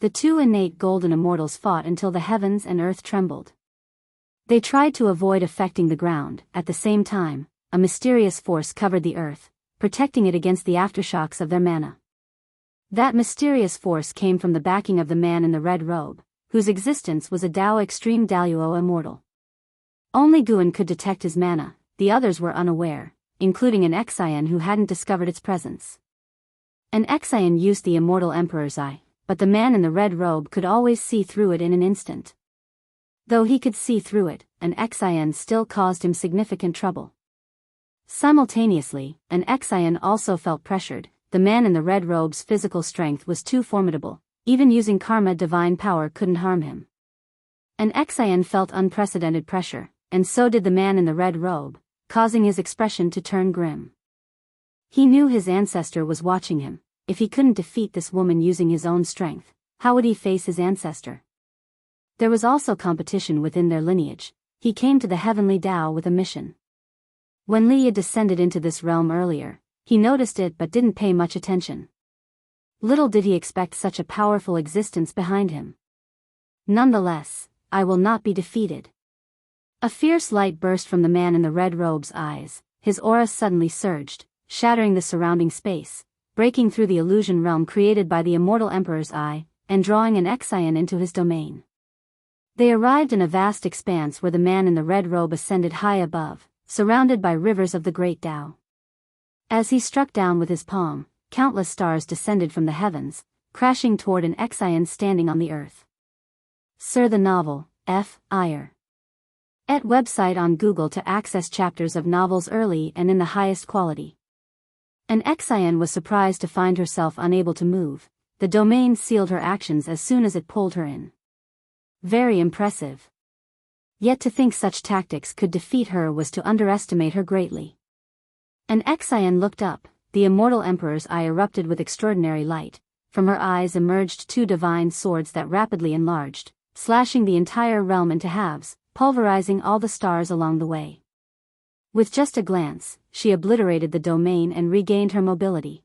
The 2 innate golden immortals fought until the heavens and earth trembled. They tried to avoid affecting the ground. At the same time, a mysterious force covered the earth, protecting it against the aftershocks of their mana. That mysterious force came from the backing of the man in the red robe, whose existence was a Dao extreme Daoist immortal. Only Guan could detect his mana, the others were unaware, including an Xian who hadn't discovered its presence. An Xian used the immortal emperor's eye, but the man in the red robe could always see through it in an instant. Though he could see through it, an Xian still caused him significant trouble. Simultaneously, an Xian also felt pressured. The man in the red robe's physical strength was too formidable, even using karma divine power couldn't harm him. An Xian felt unprecedented pressure, and so did the man in the red robe, causing his expression to turn grim. He knew his ancestor was watching him. If he couldn't defeat this woman using his own strength, how would he face his ancestor? There was also competition within their lineage. He came to the heavenly Tao with a mission. When Leah descended into this realm earlier, he noticed it but didn't pay much attention. Little did he expect such a powerful existence behind him. Nonetheless, I will not be defeated. A fierce light burst from the man in the red robe's eyes. His aura suddenly surged, shattering the surrounding space, breaking through the illusion realm created by the immortal emperor's eye, and drawing an Xian into his domain. They arrived in a vast expanse where the man in the red robe ascended high above, surrounded by rivers of the great Tao. As he struck down with his palm, countless stars descended from the heavens, crashing toward an Xian standing on the earth. Sir, the novel, F. Iyer. Et website on Google to access chapters of novels early and in the highest quality. An Xian was surprised to find herself unable to move. The domain sealed her actions as soon as it pulled her in. Very impressive. Yet to think such tactics could defeat her was to underestimate her greatly. An Xian looked up. The immortal emperor's eye erupted with extraordinary light. From her eyes emerged 2 divine swords that rapidly enlarged, slashing the entire realm into halves, pulverizing all the stars along the way. With just a glance, she obliterated the domain and regained her mobility.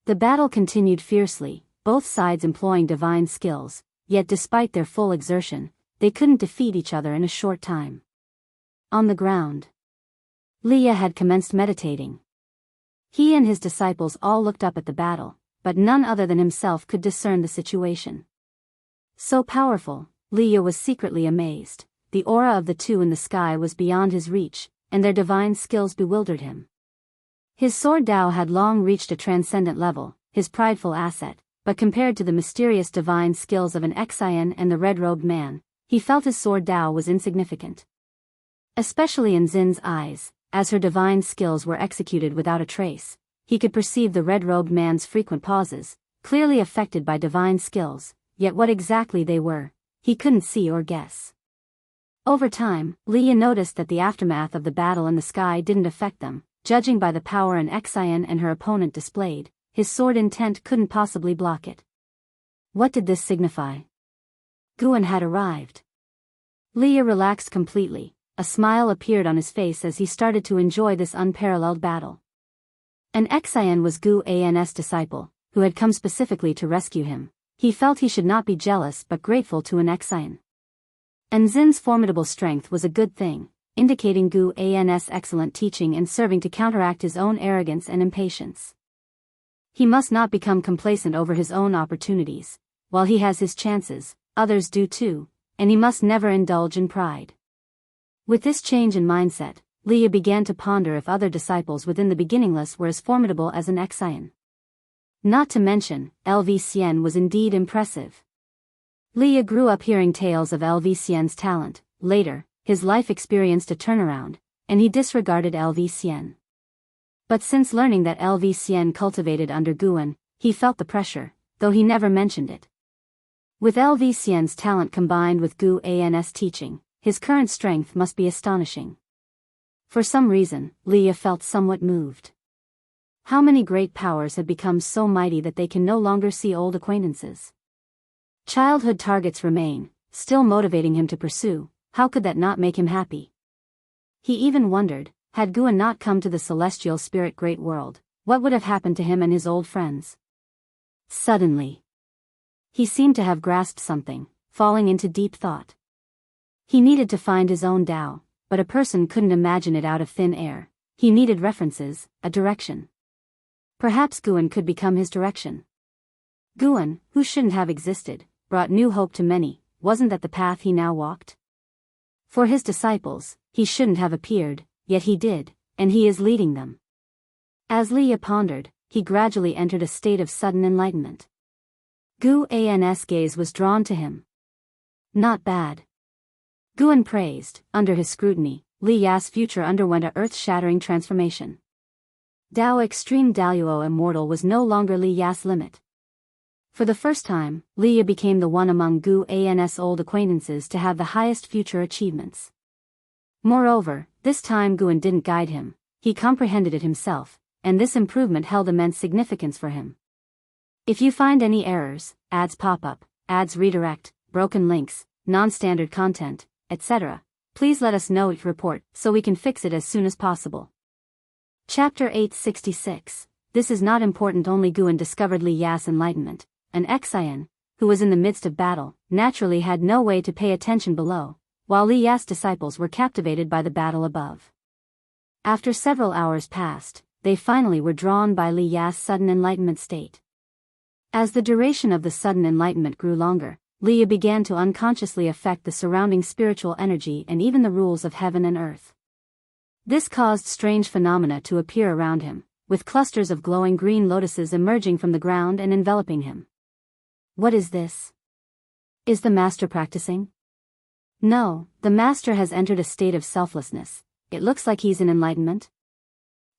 The battle continued fiercely, both sides employing divine skills, yet despite their full exertion, they couldn't defeat each other in a short time. On the ground, Leah had commenced meditating. He and his disciples all looked up at the battle, but none other than himself could discern the situation. So powerful, Leah was secretly amazed. The aura of the two in the sky was beyond his reach, and their divine skills bewildered him. His sword Dao had long reached a transcendent level, his prideful asset, but compared to the mysterious divine skills of an Xian and the red-robed man, he felt his sword Dao was insignificant. Especially in Xin's eyes, as her divine skills were executed without a trace, he could perceive the red-robed man's frequent pauses, clearly affected by divine skills, yet what exactly they were, he couldn't see or guess. Over time, Leah noticed that the aftermath of the battle in the sky didn't affect them. Judging by the power an Xian and her opponent displayed, his sword intent couldn't possibly block it. What did this signify? Guan had arrived. Leah relaxed completely. A smile appeared on his face as he started to enjoy this unparalleled battle. An Xian was Gu An's disciple, who had come specifically to rescue him. He felt he should not be jealous but grateful to an Xian. And Xin's formidable strength was a good thing, indicating Gu An's excellent teaching and serving to counteract his own arrogance and impatience. He must not become complacent over his own opportunities. While he has his chances, others do too, and he must never indulge in pride. With this change in mindset, Leah began to ponder if other disciples within the beginningless were as formidable as an Xian. Not to mention, LV Xian was indeed impressive. Leah grew up hearing tales of LV Xian's talent. Later, his life experienced a turnaround, and he disregarded LV Xian. But since learning that LV Xian cultivated under Guan, he felt the pressure, though he never mentioned it. With LV Xian's talent combined with Gu An's teaching, his current strength must be astonishing. For some reason, Leah felt somewhat moved. How many great powers have become so mighty that they can no longer see old acquaintances? Childhood targets remain, still motivating him to pursue. How could that not make him happy? He even wondered, had Guan not come to the celestial spirit great world, what would have happened to him and his old friends? Suddenly, he seemed to have grasped something, falling into deep thought. He needed to find his own Tao, but a person couldn't imagine it out of thin air. He needed references, a direction. Perhaps Guan could become his direction. Guan, who shouldn't have existed, brought new hope to many. Wasn't that the path he now walked? For his disciples, he shouldn't have appeared, yet he did, and he is leading them. As Leah pondered, he gradually entered a state of sudden enlightenment. Gu An's gaze was drawn to him. Not bad. Guan praised. Under his scrutiny, Li Ya's future underwent a earth-shattering transformation. Dao Extreme Daoist Immortal was no longer Li Ya's limit. For the first time, Leah became the one among Gu An's old acquaintances to have the highest future achievements. Moreover, this time Guan didn't guide him, he comprehended it himself, and this improvement held immense significance for him. If you find any errors, ads pop up, ads redirect, broken links, non-standard content, etc., please let us know each report so we can fix it as soon as possible. Chapter 866. This is not important. Only Guan discovered Li Ya's enlightenment. An Xian, who was in the midst of battle, naturally had no way to pay attention below, while Li Ya's disciples were captivated by the battle above. After several hours passed, they finally were drawn by Li Ya's sudden enlightenment state. As the duration of the sudden enlightenment grew longer, Leah began to unconsciously affect the surrounding spiritual energy and even the rules of heaven and earth. This caused strange phenomena to appear around him, with clusters of glowing green lotuses emerging from the ground and enveloping him. What is this? Is the master practicing? No, the master has entered a state of selflessness. It looks like he's in enlightenment.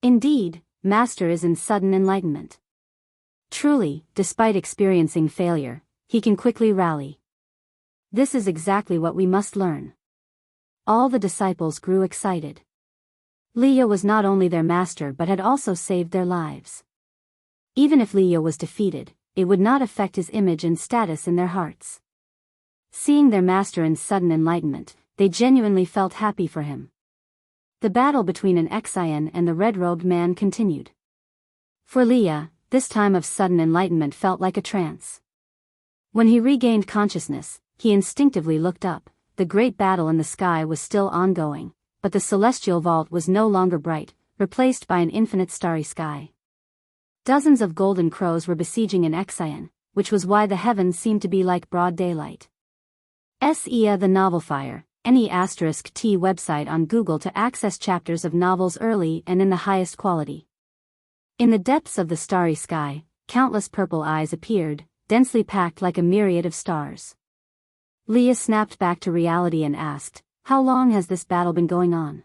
Indeed, master is in sudden enlightenment. Truly, despite experiencing failure, he can quickly rally. This is exactly what we must learn. All the disciples grew excited. Leah was not only their master but had also saved their lives. Even if Leah was defeated, it would not affect his image and status in their hearts. Seeing their master in sudden enlightenment, they genuinely felt happy for him. The battle between an Xian and the red-robed man continued. For Leah, this time of sudden enlightenment felt like a trance. When he regained consciousness, he instinctively looked up. The great battle in the sky was still ongoing, but the celestial vault was no longer bright, replaced by an infinite starry sky. Dozens of golden crows were besieging an Xian, which was why the heavens seemed to be like broad daylight. Sea the Novel Fire, any *T website on Google to access chapters of novels early and in the highest quality. In the depths of the starry sky, countless purple eyes appeared, densely packed like a myriad of stars. Leah snapped back to reality and asked, "How long has this battle been going on?"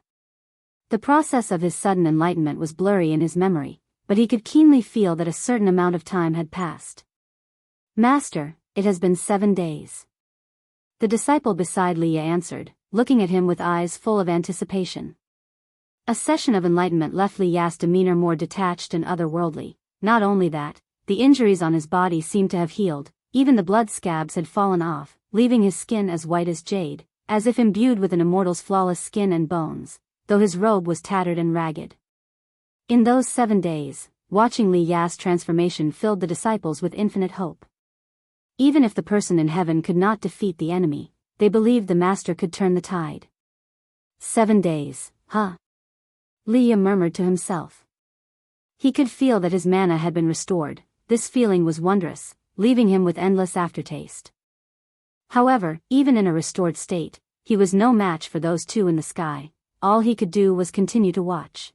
The process of his sudden enlightenment was blurry in his memory, but he could keenly feel that a certain amount of time had passed. "Master, it has been 7 days." The disciple beside Leah answered, looking at him with eyes full of anticipation. A session of enlightenment left Leah's demeanor more detached and otherworldly. Not only that, the injuries on his body seemed to have healed, even the blood scabs had fallen off, leaving his skin as white as jade, as if imbued with an immortal's flawless skin and bones, though his robe was tattered and ragged. In those 7 days, watching Leah's transformation filled the disciples with infinite hope. Even if the person in heaven could not defeat the enemy, they believed the master could turn the tide. 7 days, huh? Leah murmured to himself. He could feel that his mana had been restored. This feeling was wondrous, leaving him with endless aftertaste. However, even in a restored state, he was no match for those two in the sky. All he could do was continue to watch.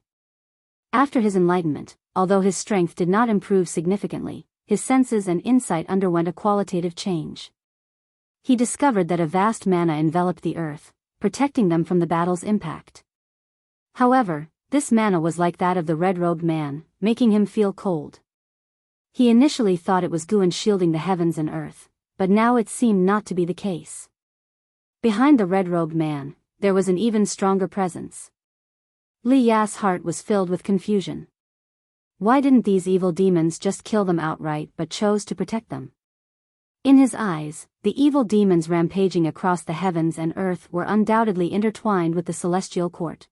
After his enlightenment, although his strength did not improve significantly, his senses and insight underwent a qualitative change. He discovered that a vast mana enveloped the earth, protecting them from the battle's impact. However, this mana was like that of the red-robed man, making him feel cold. He initially thought it was Guan shielding the heavens and earth, but now it seemed not to be the case. Behind the red-robed man, there was an even stronger presence. Leah's heart was filled with confusion. Why didn't these evil demons just kill them outright but chose to protect them? In his eyes, the evil demons rampaging across the heavens and earth were undoubtedly intertwined with the celestial court.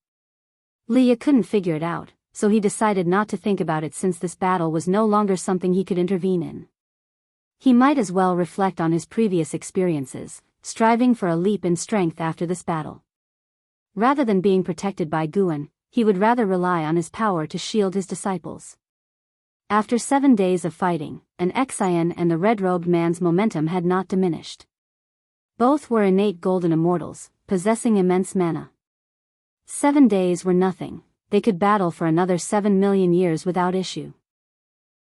Leah couldn't figure it out, so he decided not to think about it since this battle was no longer something he could intervene in. He might as well reflect on his previous experiences, striving for a leap in strength after this battle. Rather than being protected by Guan, he would rather rely on his power to shield his disciples. After 7 days of fighting, an Xian and the red-robed man's momentum had not diminished. Both were innate golden immortals, possessing immense mana. 7 days were nothing, they could battle for another 7 million years without issue.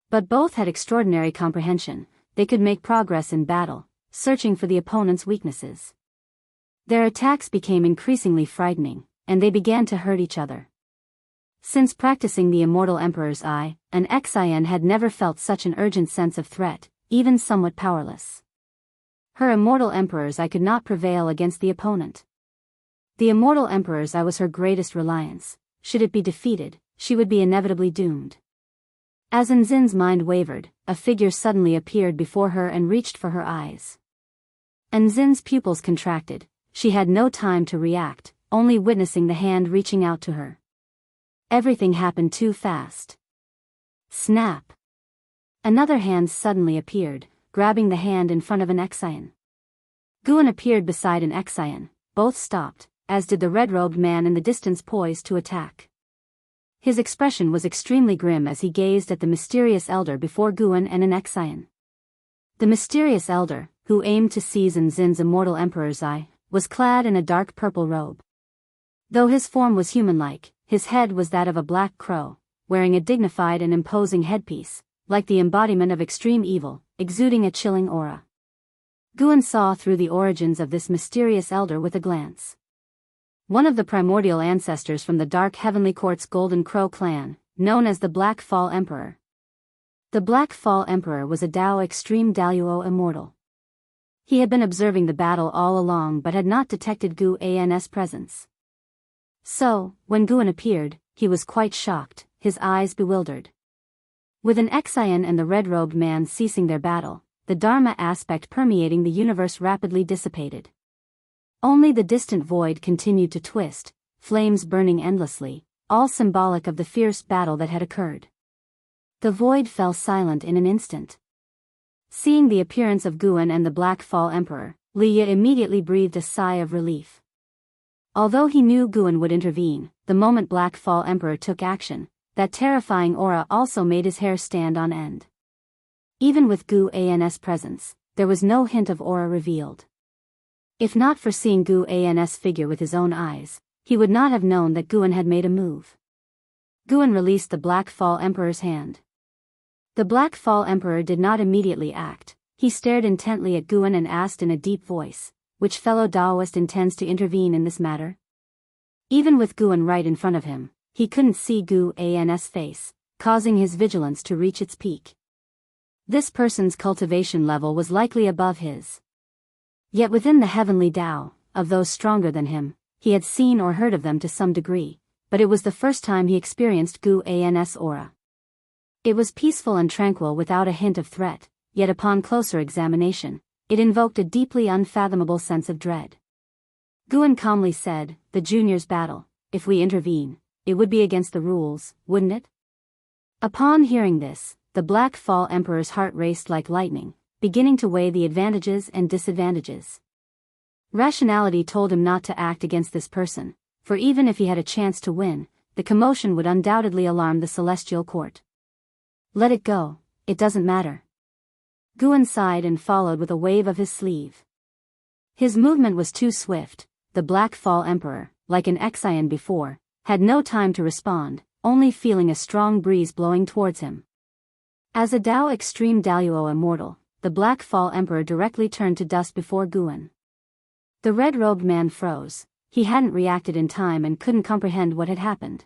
But both had extraordinary comprehension. They could make progress in battle, searching for the opponent's weaknesses. Their attacks became increasingly frightening, and they began to hurt each other. Since practicing the Immortal Emperor's Eye, an Xian had never felt such an urgent sense of threat, even somewhat powerless. Her Immortal Emperor's Eye could not prevail against the opponent. The Immortal Emperor's Eye was her greatest reliance. Should it be defeated, she would be inevitably doomed. As Nzin's mind wavered, a figure suddenly appeared before her and reached for her eyes. Nzin's pupils contracted. She had no time to react, only witnessing the hand reaching out to her. Everything happened too fast. Snap! Another hand suddenly appeared, grabbing the hand in front of an Xian. Guan appeared beside an Xian. Both stopped, as did the red-robed man in the distance poised to attack. His expression was extremely grim as he gazed at the mysterious elder before Guan and an Xian. The mysterious elder, who aimed to seize Nzin's Immortal Emperor's Eye, was clad in a dark purple robe. Though his form was human-like, his head was that of a black crow, wearing a dignified and imposing headpiece, like the embodiment of extreme evil, exuding a chilling aura. Guan saw through the origins of this mysterious elder with a glance. One of the primordial ancestors from the Dark Heavenly Court's Golden Crow clan, known as the Black Fall Emperor. The Black Fall Emperor was a Dao Extreme Daluo immortal. He had been observing the battle all along but had not detected Guan's presence. So, when Guan appeared, he was quite shocked, his eyes bewildered. With an Xian and the red-robed man ceasing their battle, the Dharma aspect permeating the universe rapidly dissipated. Only the distant void continued to twist, flames burning endlessly, all symbolic of the fierce battle that had occurred. The void fell silent in an instant. Seeing the appearance of Guan and the Black Fall Emperor, Li Yi immediately breathed a sigh of relief. Although he knew Guan would intervene, the moment Black Fall Emperor took action, that terrifying aura also made his hair stand on end. Even with Gu An's presence, there was no hint of aura revealed. If not for seeing Gu An's figure with his own eyes, he would not have known that Guan had made a move. Guan released the Black Fall Emperor's hand. The Black Fall Emperor did not immediately act. He stared intently at Guan and asked in a deep voice, "Which fellow Daoist intends to intervene in this matter?" Even with Guan right in front of him, he couldn't see Gu An's face, causing his vigilance to reach its peak. This person's cultivation level was likely above his. Yet within the heavenly Tao, of those stronger than him, he had seen or heard of them to some degree, but it was the first time he experienced Gu An's aura. It was peaceful and tranquil without a hint of threat, yet upon closer examination, it invoked a deeply unfathomable sense of dread. Guan calmly said, "The juniors battle. If we intervene, it would be against the rules, wouldn't it?" Upon hearing this, the Black Fall Emperor's heart raced like lightning, beginning to weigh the advantages and disadvantages. Rationality told him not to act against this person, for even if he had a chance to win, the commotion would undoubtedly alarm the celestial court. "Let it go, it doesn't matter." Guan sighed and followed with a wave of his sleeve. His movement was too swift. The Black Fall Emperor, like an Xian before, had no time to respond, only feeling a strong breeze blowing towards him. As a Dao Extreme Daluo immortal, the Black Fall Emperor directly turned to dust before Guan. The red-robed man froze. He hadn't reacted in time and couldn't comprehend what had happened.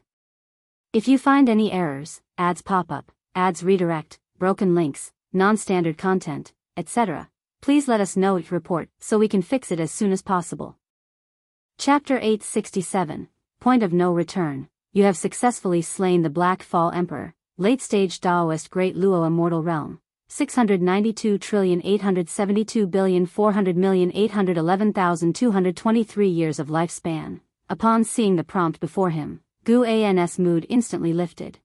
"If you find any errors, ads pop up, ads redirect, broken links, non-standard content, etc., please let us know each report so we can fix it as soon as possible." Chapter 867, Point of No Return. You have successfully slain the Black Fall Emperor, late-stage Daoist Great Luo Immortal Realm, 692,872,400,811,223 years of lifespan. Upon seeing the prompt before him, Gu An's mood instantly lifted.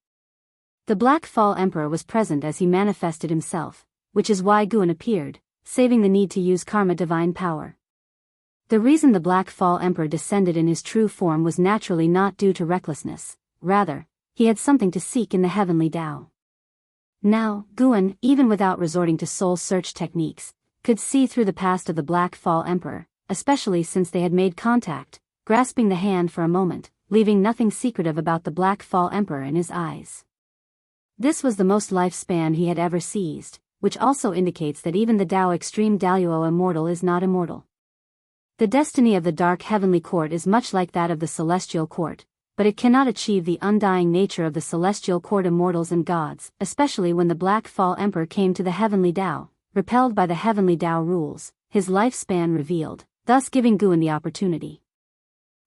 The Black Fall Emperor was present as he manifested himself, which is why Guan appeared, saving the need to use Karma Divine Power. The reason the Black Fall Emperor descended in his true form was naturally not due to recklessness, rather, he had something to seek in the heavenly Tao. Now, Guan, even without resorting to soul search techniques, could see through the past of the Black Fall Emperor, especially since they had made contact, grasping the hand for a moment, leaving nothing secretive about the Black Fall Emperor in his eyes. This was the most lifespan he had ever seized, which also indicates that even the Dao Extreme Daluo Immortal is not immortal. The destiny of the Dark Heavenly Court is much like that of the Celestial Court, but it cannot achieve the undying nature of the Celestial Court immortals and gods, especially when the Black Fall Emperor came to the Heavenly Tao, repelled by the Heavenly Tao rules, his lifespan revealed, thus giving Guan the opportunity.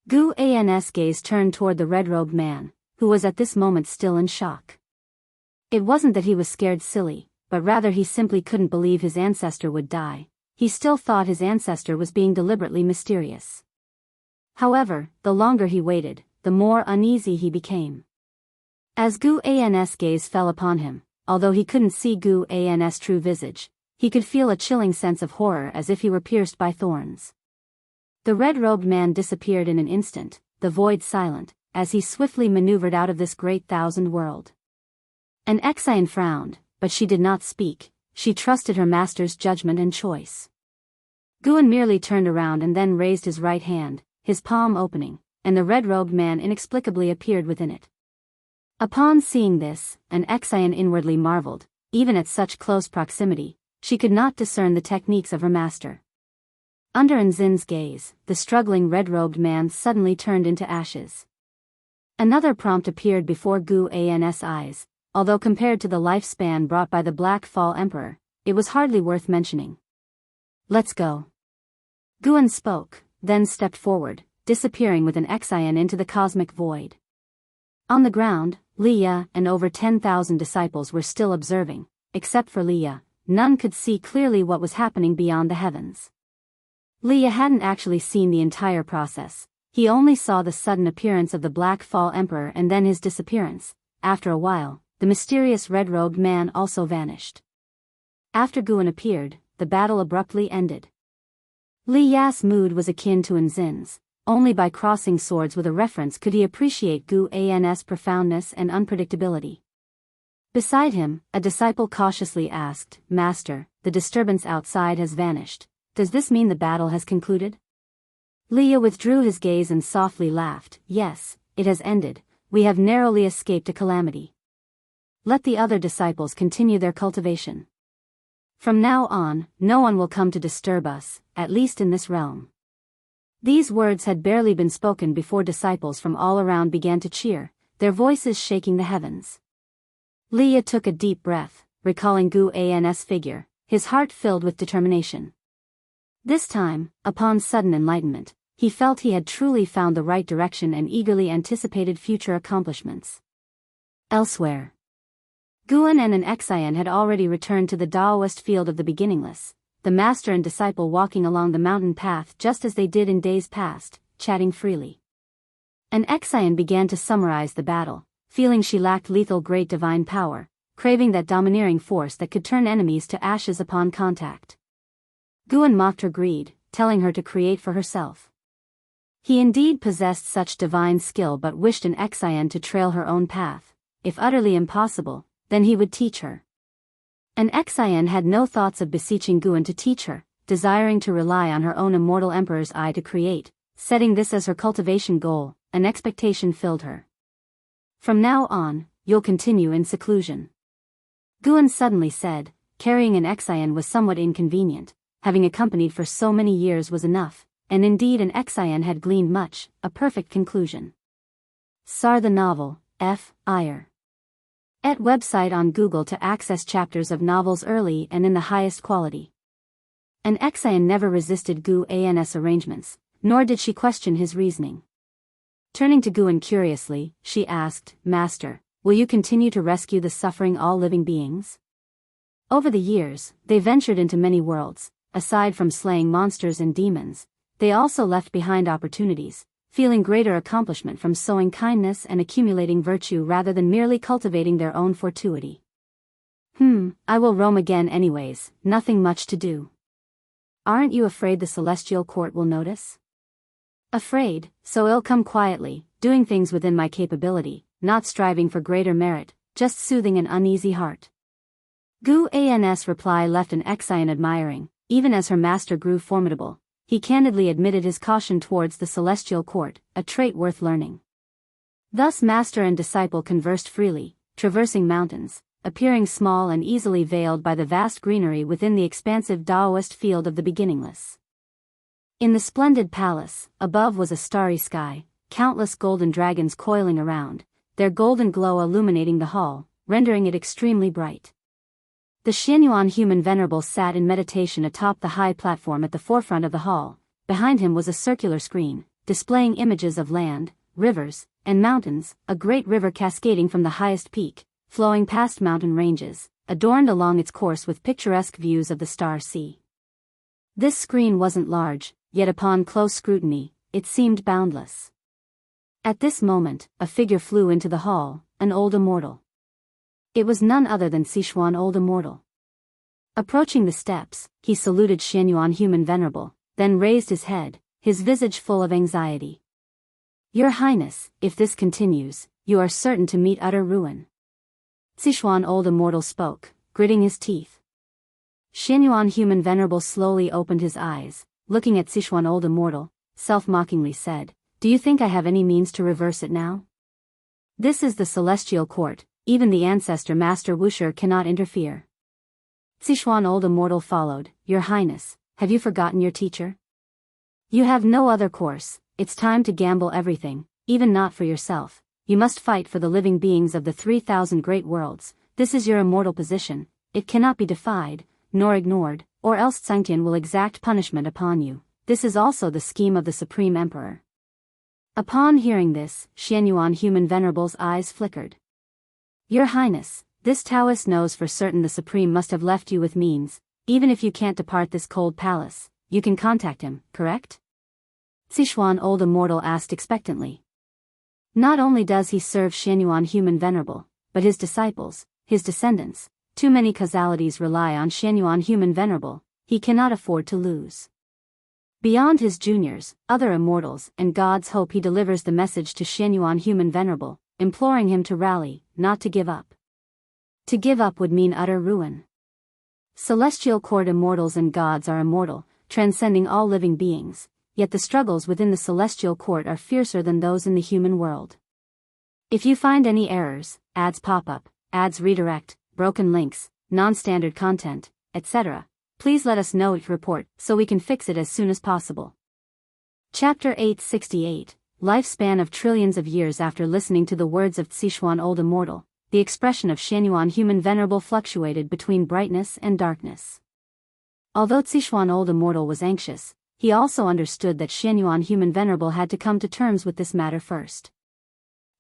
Gu An's gaze turned toward the red-robed man, who was at this moment still in shock. It wasn't that he was scared silly, but rather he simply couldn't believe his ancestor would die. He still thought his ancestor was being deliberately mysterious. However, the longer he waited, the more uneasy he became. As Gu An's gaze fell upon him, although he couldn't see Gu An's true visage, he could feel a chilling sense of horror as if he were pierced by thorns. The red-robed man disappeared in an instant, the void silent, as he swiftly maneuvered out of this great thousand world. An Xian frowned, but she did not speak. She trusted her master's judgment and choice. Guan merely turned around and then raised his right hand, his palm opening, and the red-robed man inexplicably appeared within it. Upon seeing this, an Xian inwardly marveled. Even at such close proximity, she could not discern the techniques of her master. Under Nzin's gaze, the struggling red-robed man suddenly turned into ashes. Another prompt appeared before Gu An's eyes. Although compared to the lifespan brought by the Black Fall Emperor, it was hardly worth mentioning. "Let's go." Guan spoke, then stepped forward, disappearing with an Xian into the cosmic void. On the ground, Li Yi and over 10,000 disciples were still observing. Except for Li Yi, none could see clearly what was happening beyond the heavens. Li Yi hadn't actually seen the entire process, He only saw the sudden appearance of the Black Fall Emperor and then his disappearance. After a while, the mysterious red-robed man also vanished. After Guan appeared, the battle abruptly ended. Li Ya's mood was akin to Enzin's. Only by crossing swords with a reference could he appreciate Gu An's profoundness and unpredictability. Beside him, a disciple cautiously asked, "Master, the disturbance outside has vanished. Does this mean the battle has concluded?" Liya withdrew his gaze and softly laughed. "Yes, it has ended. We have narrowly escaped a calamity. Let the other disciples continue their cultivation. From now on, no one will come to disturb us, at least in this realm." These words had barely been spoken before disciples from all around began to cheer, their voices shaking the heavens. Liya took a deep breath, recalling Gu An's figure, his heart filled with determination. This time, upon sudden enlightenment, he felt he had truly found the right direction and eagerly anticipated future accomplishments. Elsewhere, Guan and an Xian had already returned to the Daoist field of the beginningless, the master and disciple walking along the mountain path just as they did in days past, chatting freely. An Xian began to summarize the battle, feeling she lacked lethal great divine power, craving that domineering force that could turn enemies to ashes upon contact. Guan mocked her greed, telling her to create for herself. He indeed possessed such divine skill but wished an Xian to trail her own path. If utterly impossible, then he would teach her. An Xian had no thoughts of beseeching Guan to teach her, desiring to rely on her own immortal emperor's eye to create, setting this as her cultivation goal. An expectation filled her. "From now on, you'll continue in seclusion," Guan suddenly said. Carrying an Xian was somewhat inconvenient, having accompanied for so many years was enough, and indeed an Xian had gleaned much, a perfect conclusion. Sar the novel, F. Iyer. Et website on Google to access chapters of novels early and in the highest quality. An Xian never resisted Gu An's arrangements, nor did she question his reasoning. Turning to Guan curiously, she asked, "Master, will you continue to rescue the suffering all living beings?" Over the years, they ventured into many worlds. Aside from slaying monsters and demons, they also left behind opportunities, feeling greater accomplishment from sowing kindness and accumulating virtue rather than merely cultivating their own fortuity. I will roam again anyways, nothing much to do." "Aren't you afraid the celestial court will notice?" "Afraid, so I'll come quietly, doing things within my capability, not striving for greater merit, just soothing an uneasy heart." Gu An's reply left an Xian admiring. Even as her master grew formidable, he candidly admitted his caution towards the celestial court, a trait worth learning. Thus master and disciple conversed freely, traversing mountains, appearing small and easily veiled by the vast greenery within the expansive Daoist field of the beginningless. In the splendid palace, above was a starry sky, countless golden dragons coiling around, their golden glow illuminating the hall, rendering it extremely bright. The Xianyuan human venerable sat in meditation atop the high platform at the forefront of the hall. Behind him was a circular screen, displaying images of land, rivers, and mountains, a great river cascading from the highest peak, flowing past mountain ranges, adorned along its course with picturesque views of the star sea. This screen wasn't large, yet upon close scrutiny, it seemed boundless. At this moment, a figure flew into the hall, an old immortal. It was none other than Sichuan old immortal. Approaching the steps, he saluted Xianyuan human venerable, then raised his head, his visage full of anxiety. "Your Highness, if this continues, you are certain to meet utter ruin." Sichuan old immortal spoke, gritting his teeth. Xianyuan human venerable slowly opened his eyes, looking at Sichuan old immortal, self-mockingly said, "Do you think I have any means to reverse it now? This is the celestial court. Even the ancestor Master Wuxia cannot interfere." Sichuan old immortal followed, "Your Highness, have you forgotten your teacher? You have no other course. It's time to gamble everything, even not for yourself. You must fight for the living beings of the 3,000 great worlds. This is your immortal position. It cannot be defied, nor ignored, or else Sainthood will exact punishment upon you. This is also the scheme of the Supreme Emperor." Upon hearing this, Xianyuan human venerable's eyes flickered. "Your Highness, this Taoist knows for certain the Supreme must have left you with means. Even if you can't depart this cold palace, you can contact him, correct?" Sichuan Old Immortal asked expectantly. Not only does he serve Xianyuan Human Venerable, but his disciples, his descendants, too many causalities rely on Xianyuan Human Venerable, he cannot afford to lose. Beyond his juniors, other immortals and gods hope he delivers the message to Xianyuan Human Venerable, imploring him to rally, not to give up. To give up would mean utter ruin. Celestial court immortals and gods are immortal, transcending all living beings, yet the struggles within the celestial court are fiercer than those in the human world. If you find any errors, ads pop up, ads redirect, broken links, non-standard content, etc., please let us know each report so we can fix it as soon as possible. Chapter 868, Lifespan of Trillions of Years. After listening to the words of Sichuan Old Immortal, the expression of Xianyuan Human Venerable fluctuated between brightness and darkness. Although Sichuan Old Immortal was anxious, he also understood that Xianyuan Human Venerable had to come to terms with this matter first.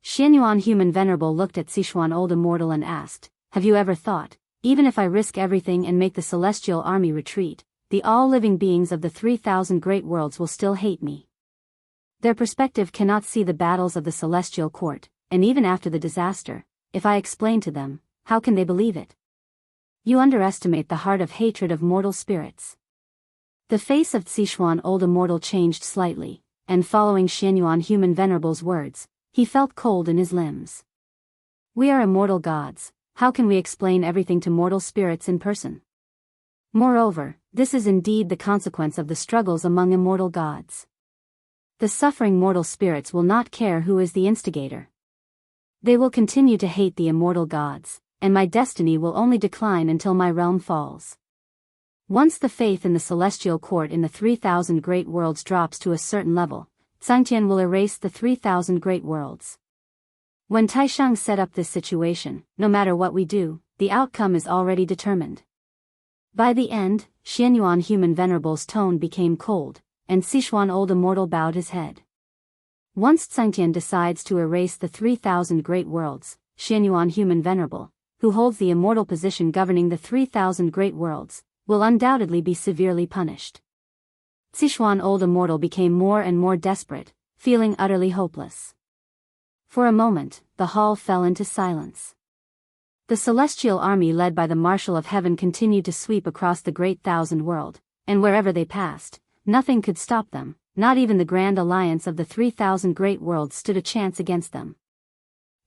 Xianyuan Human Venerable looked at Sichuan Old Immortal and asked, "Have you ever thought, even if I risk everything and make the celestial army retreat, the all-living beings of the 3,000 great worlds will still hate me? Their perspective cannot see the battles of the celestial court, and even after the disaster, if I explain to them, how can they believe it? You underestimate the heart of hatred of mortal spirits." The face of Sichuan Old Immortal changed slightly, and following Xianyuan Human Venerable's words, he felt cold in his limbs. We are immortal gods, how can we explain everything to mortal spirits in person? Moreover, this is indeed the consequence of the struggles among immortal gods. The suffering mortal spirits will not care who is the instigator. They will continue to hate the immortal gods, and my destiny will only decline until my realm falls. Once the faith in the celestial court in the 3,000 great worlds drops to a certain level, Sainthood will erase the 3,000 great worlds. When Taishang set up this situation, no matter what we do, the outcome is already determined. By the end, Xianyuan Human Venerable's tone became cold, and Sichuan Old Immortal bowed his head. Once Sainthood decides to erase the 3,000 great worlds, Xianyuan Human Venerable, who holds the immortal position governing the 3,000 great worlds, will undoubtedly be severely punished. Sichuan Old Immortal became more and more desperate, feeling utterly hopeless. For a moment, the hall fell into silence. The celestial army led by the Marshal of Heaven continued to sweep across the great thousand world, and wherever they passed, nothing could stop them, not even the grand alliance of the 3,000 great worlds stood a chance against them.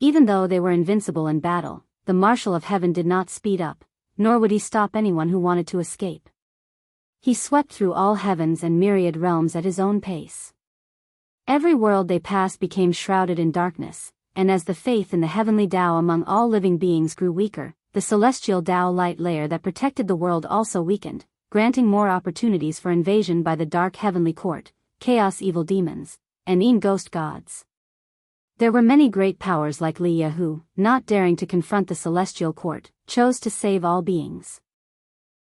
Even though they were invincible in battle, the Marshal of Heaven did not speed up, nor would he stop anyone who wanted to escape. He swept through all heavens and myriad realms at his own pace. Every world they passed became shrouded in darkness, and as the faith in the heavenly Tao among all living beings grew weaker, the celestial Tao light layer that protected the world also weakened, granting more opportunities for invasion by the dark heavenly court, chaos evil demons, and ghost gods. There were many great powers like Liya who, not daring to confront the celestial court, chose to save all beings.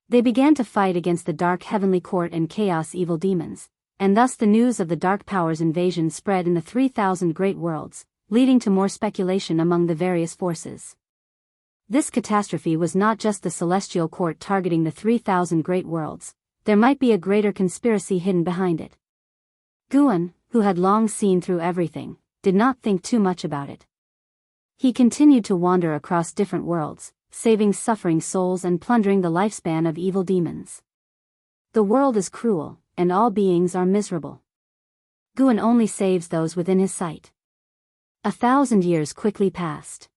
They began to fight against the dark heavenly court and chaos evil demons, and thus the news of the dark powers' invasion spread in the 3,000 great worlds, leading to more speculation among the various forces. This catastrophe was not just the celestial court targeting the 3,000 great worlds, there might be a greater conspiracy hidden behind it. Guan, who had long seen through everything, did not think too much about it. He continued to wander across different worlds, saving suffering souls and plundering the lifespan of evil demons. The world is cruel, and all beings are miserable. Guan only saves those within his sight. 1,000 years quickly passed.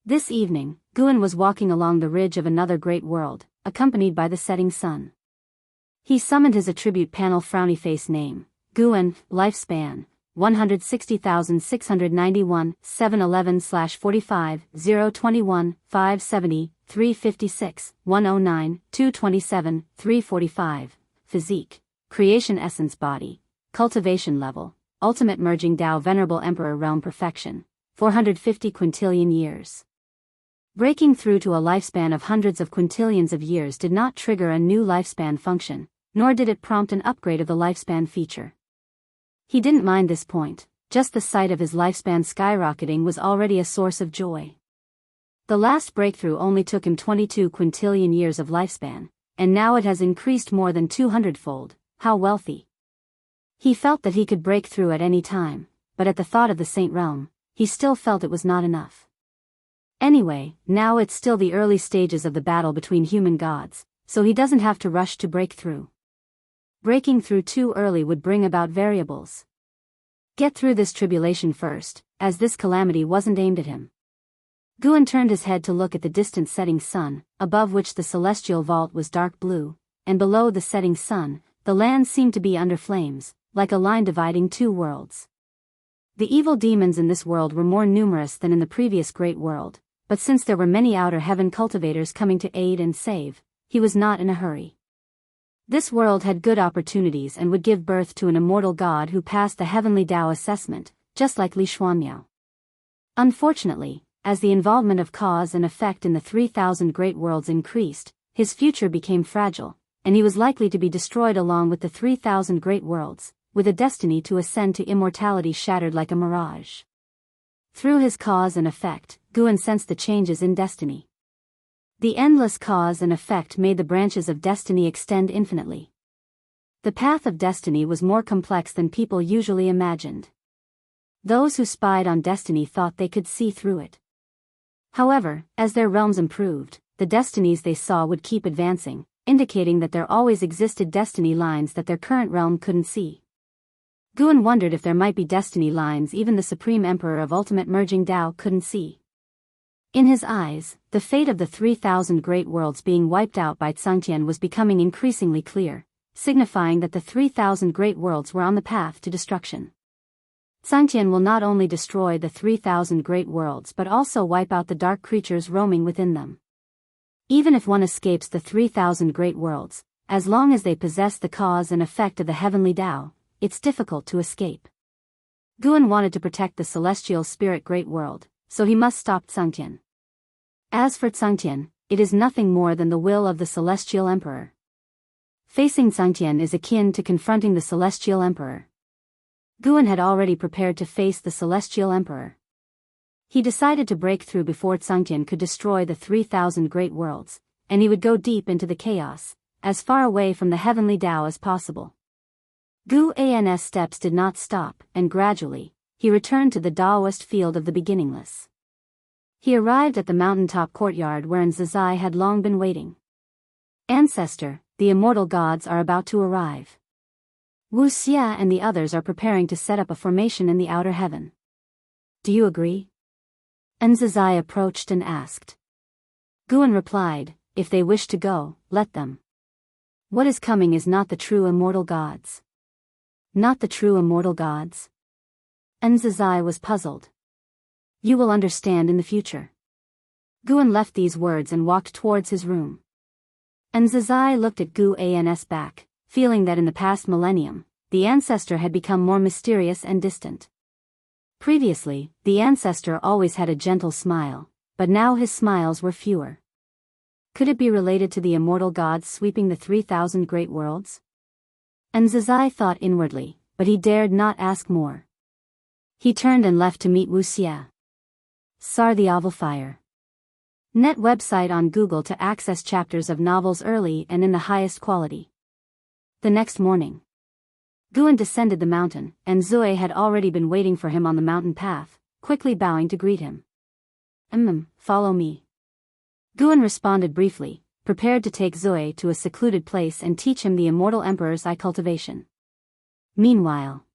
This evening, Guan was walking along the ridge of another great world, accompanied by the setting sun. He summoned his attribute panel frowny face name, Guan, lifespan, 160,691, 711/45, 021, 570, 356, 109, 227, 345, physique, creation essence body, cultivation level, ultimate merging Tao venerable emperor realm perfection, 450 quintillion years. Breaking through to a lifespan of hundreds of quintillions of years did not trigger a new lifespan function, nor did it prompt an upgrade of the lifespan feature. He didn't mind this point, just the sight of his lifespan skyrocketing was already a source of joy. The last breakthrough only took him 22 quintillion years of lifespan, and now it has increased more than 200-fold. How wealthy. He felt that he could break through at any time, but at the thought of the Saint Realm, he still felt it was not enough. Anyway, now it's still the early stages of the battle between human gods, so he doesn't have to rush to break through. Breaking through too early would bring about variables. Get through this tribulation first, as this calamity wasn't aimed at him. Guan turned his head to look at the distant setting sun, above which the celestial vault was dark blue, and below the setting sun, the land seemed to be under flames, like a line dividing two worlds. The evil demons in this world were more numerous than in the previous great world, but since there were many outer heaven cultivators coming to aid and save, he was not in a hurry. This world had good opportunities and would give birth to an immortal god who passed the heavenly Tao assessment, just like Li Xuanmiao. Unfortunately, as the involvement of cause and effect in the 3,000 great worlds increased, his future became fragile, and he was likely to be destroyed along with the 3,000 great worlds, with a destiny to ascend to immortality shattered like a mirage. Through his cause and effect, Guan sensed the changes in destiny. The endless cause and effect made the branches of destiny extend infinitely. The path of destiny was more complex than people usually imagined. Those who spied on destiny thought they could see through it. However, as their realms improved, the destinies they saw would keep advancing, indicating that there always existed destiny lines that their current realm couldn't see. Guan wondered if there might be destiny lines even the Supreme Emperor of Ultimate Merging Tao couldn't see. In his eyes, the fate of the 3,000 great worlds being wiped out by Xianxia was becoming increasingly clear, signifying that the 3,000 great worlds were on the path to destruction. Xianxia will not only destroy the 3,000 great worlds but also wipe out the dark creatures roaming within them. Even if one escapes the 3,000 great worlds, as long as they possess the cause and effect of the heavenly Tao, it's difficult to escape. Guan wanted to protect the celestial spirit great world, so he must stop Xianxia. As for Xianxia, it is nothing more than the will of the celestial emperor. Facing Xianxia is akin to confronting the celestial emperor. Guan had already prepared to face the celestial emperor. He decided to break through before Xianxia could destroy the 3,000 great worlds, and he would go deep into the chaos, as far away from the heavenly Tao as possible. Guan's steps did not stop, and gradually, he returned to the Daoist field of the beginningless. He arrived at the mountaintop courtyard wherein Zizai had long been waiting. Ancestor, the immortal gods are about to arrive. Wuxia and the others are preparing to set up a formation in the outer heaven. Do you agree? And Zizai approached and asked. Guan replied, if they wish to go, let them. What is coming is not the true immortal gods. Not the true immortal gods? And Zizai was puzzled. You will understand in the future. Guan left these words and walked towards his room. And Zizai looked at Guan's back, feeling that in the past millennium, the ancestor had become more mysterious and distant. Previously, the ancestor always had a gentle smile, but now his smiles were fewer. Could it be related to the immortal gods sweeping the 3,000 great worlds? And Zizai thought inwardly, but he dared not ask more. He turned and left to meet Wuxia. Sar the Oval Fire. Net website on Google to access chapters of novels early and in the highest quality. The next morning, Guan descended the mountain, and Zui had already been waiting for him on the mountain path, quickly bowing to greet him. Follow me. Guan responded briefly, prepared to take Zui to a secluded place and teach him the immortal emperor's cultivation. Meanwhile,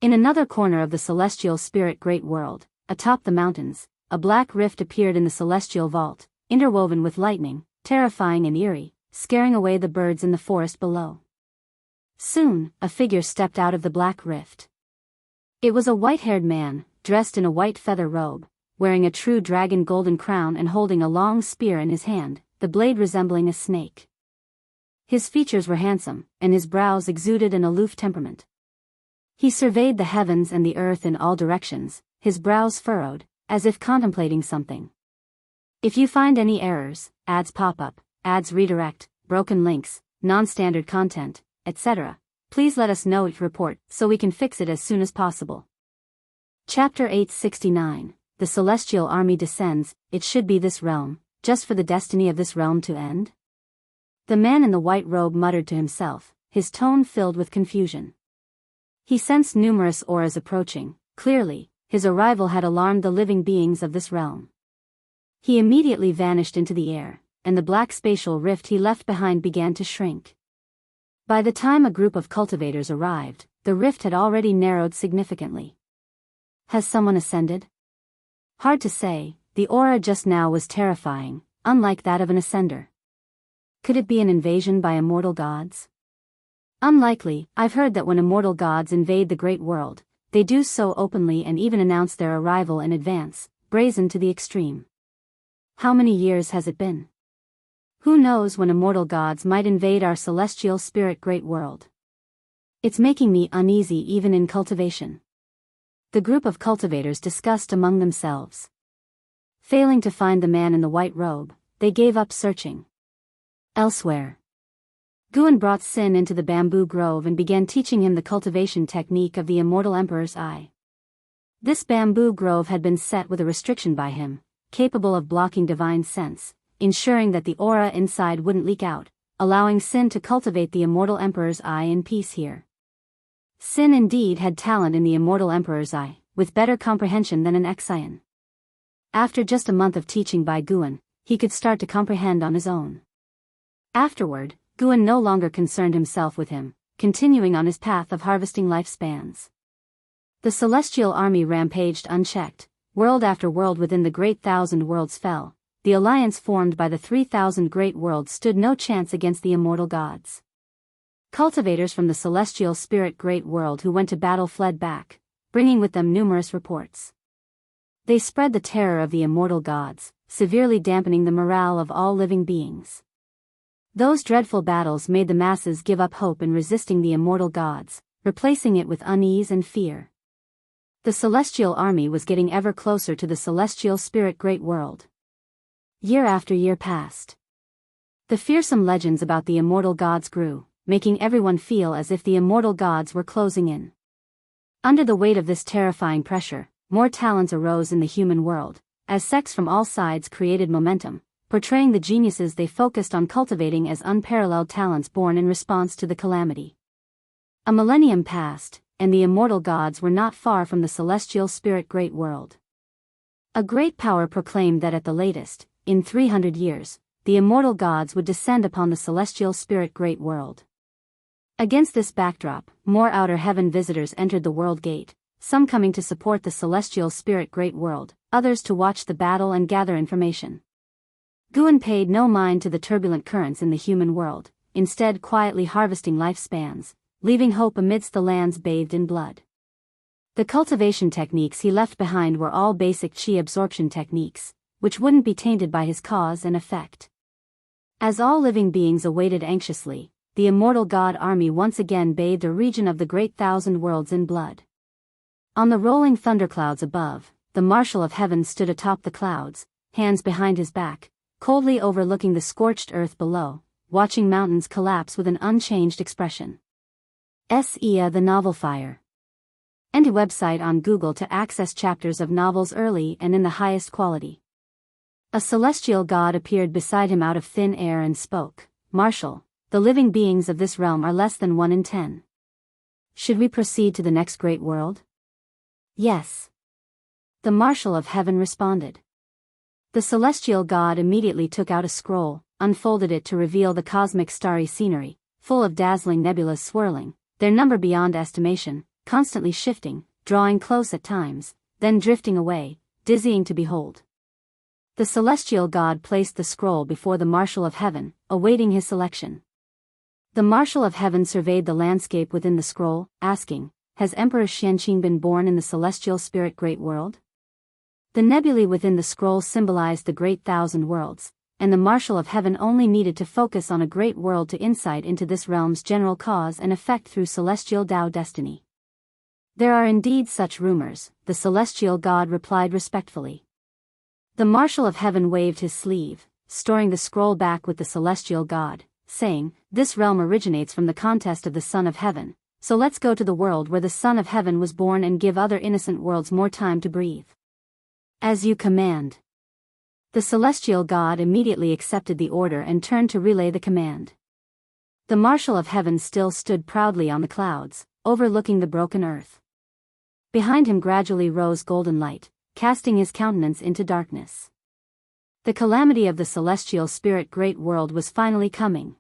in another corner of the celestial spirit great world, atop the mountains, a black rift appeared in the celestial vault, interwoven with lightning, terrifying and eerie, scaring away the birds in the forest below. Soon, a figure stepped out of the black rift. It was a white-haired man, dressed in a white feather robe, wearing a true dragon golden crown and holding a long spear in his hand, the blade resembling a snake. His features were handsome, and his brows exuded an aloof temperament. He surveyed the heavens and the earth in all directions, his brows furrowed, as if contemplating something. If you find any errors, ads pop up, ads redirect, broken links, non-standard content, etc., please let us know it report so we can fix it as soon as possible. Chapter 869, The Celestial Army Descends, It Should Be This Realm, just for the destiny of this realm to end? The man in the white robe muttered to himself, his tone filled with confusion. He sensed numerous auras approaching. Clearly, his arrival had alarmed the living beings of this realm. He immediately vanished into the air, and the black spatial rift he left behind began to shrink. By the time a group of cultivators arrived, the rift had already narrowed significantly. Has someone ascended? Hard to say, the aura just now was terrifying, unlike that of an ascender. Could it be an invasion by immortal gods? Unlikely. I've heard that when immortal gods invade the great world, they do so openly and even announce their arrival in advance, brazen to the extreme. How many years has it been? Who knows when immortal gods might invade our celestial spirit great world? It's making me uneasy even in cultivation. The group of cultivators discussed among themselves. Failing to find the man in the white robe, they gave up searching. Elsewhere, Guan brought Sin into the bamboo grove and began teaching him the cultivation technique of the immortal emperor's eye. This bamboo grove had been set with a restriction by him, capable of blocking divine sense, ensuring that the aura inside wouldn't leak out, allowing Sin to cultivate the immortal emperor's eye in peace here. Sin indeed had talent in the immortal emperor's eye, with better comprehension than an Xian. After just a month of teaching by Guan, he could start to comprehend on his own. Afterward, Guan no longer concerned himself with him, continuing on his path of harvesting lifespans. The celestial army rampaged unchecked, world after world within the great 1,000 worlds fell. The alliance formed by the 3,000 great worlds stood no chance against the immortal gods. Cultivators from the celestial spirit great world who went to battle fled back, bringing with them numerous reports. They spread the terror of the immortal gods, severely dampening the morale of all living beings. Those dreadful battles made the masses give up hope in resisting the immortal gods, replacing it with unease and fear. The celestial army was getting ever closer to the celestial spirit great world. Year after year passed. The fearsome legends about the immortal gods grew, making everyone feel as if the immortal gods were closing in. Under the weight of this terrifying pressure, more talents arose in the human world, as sects from all sides created momentum, portraying the geniuses they focused on cultivating as unparalleled talents born in response to the calamity. A millennium passed, and the immortal gods were not far from the celestial spirit great world. A great power proclaimed that at the latest, in 300 years, the immortal gods would descend upon the celestial spirit great world. Against this backdrop, more outer heaven visitors entered the world gate, some coming to support the celestial spirit great world, others to watch the battle and gather information. Guan paid no mind to the turbulent currents in the human world, instead quietly harvesting lifespans, leaving hope amidst the lands bathed in blood. The cultivation techniques he left behind were all basic qi absorption techniques, which wouldn't be tainted by his cause and effect. As all living beings awaited anxiously, the immortal god army once again bathed a region of the great 1,000 worlds in blood. On the rolling thunderclouds above, the Marshal of Heaven stood atop the clouds, hands behind his back, coldly overlooking the scorched earth below, watching mountains collapse with an unchanged expression. The Novel Fire. And a website on Google to access chapters of novels early and in the highest quality. A celestial god appeared beside him out of thin air and spoke, "Marshal, the living beings of this realm are less than 1 in 10. Should we proceed to the next great world?" "Yes." The Marshal of Heaven responded. The celestial god immediately took out a scroll, unfolded it to reveal the cosmic starry scenery, full of dazzling nebulas swirling, their number beyond estimation, constantly shifting, drawing close at times, then drifting away, dizzying to behold. The celestial god placed the scroll before the Marshal of Heaven, awaiting his selection. The Marshal of Heaven surveyed the landscape within the scroll, asking, "Has Emperor Xianxia been born in the celestial spirit great world?" The nebulae within the scroll symbolized the great 1,000 worlds, and the Marshal of Heaven only needed to focus on a great world to insight into this realm's general cause and effect through celestial Tao destiny. "There are indeed such rumors," the celestial god replied respectfully. The Marshal of Heaven waved his sleeve, storing the scroll back with the celestial god, saying, "This realm originates from the contest of the Son of Heaven, so let's go to the world where the Son of Heaven was born and give other innocent worlds more time to breathe." "As you command." The celestial god immediately accepted the order and turned to relay the command. The Marshal of Heaven still stood proudly on the clouds, overlooking the broken earth. Behind him gradually rose golden light, casting his countenance into darkness. The calamity of the celestial spirit great world was finally coming.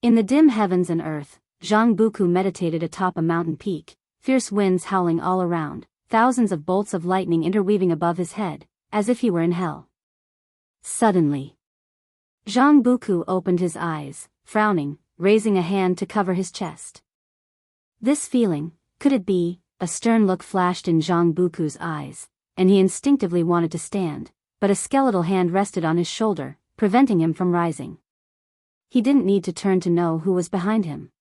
In the dim heavens and earth, Jianghu meditated atop a mountain peak, fierce winds howling all around, thousands of bolts of lightning interweaving above his head, as if he were in hell. Suddenly, Jianghu opened his eyes, frowning, raising a hand to cover his chest. This feeling, could it be? A stern look flashed in Jianghu's eyes, and he instinctively wanted to stand, but a skeletal hand rested on his shoulder, preventing him from rising. He didn't need to turn to know who was behind him.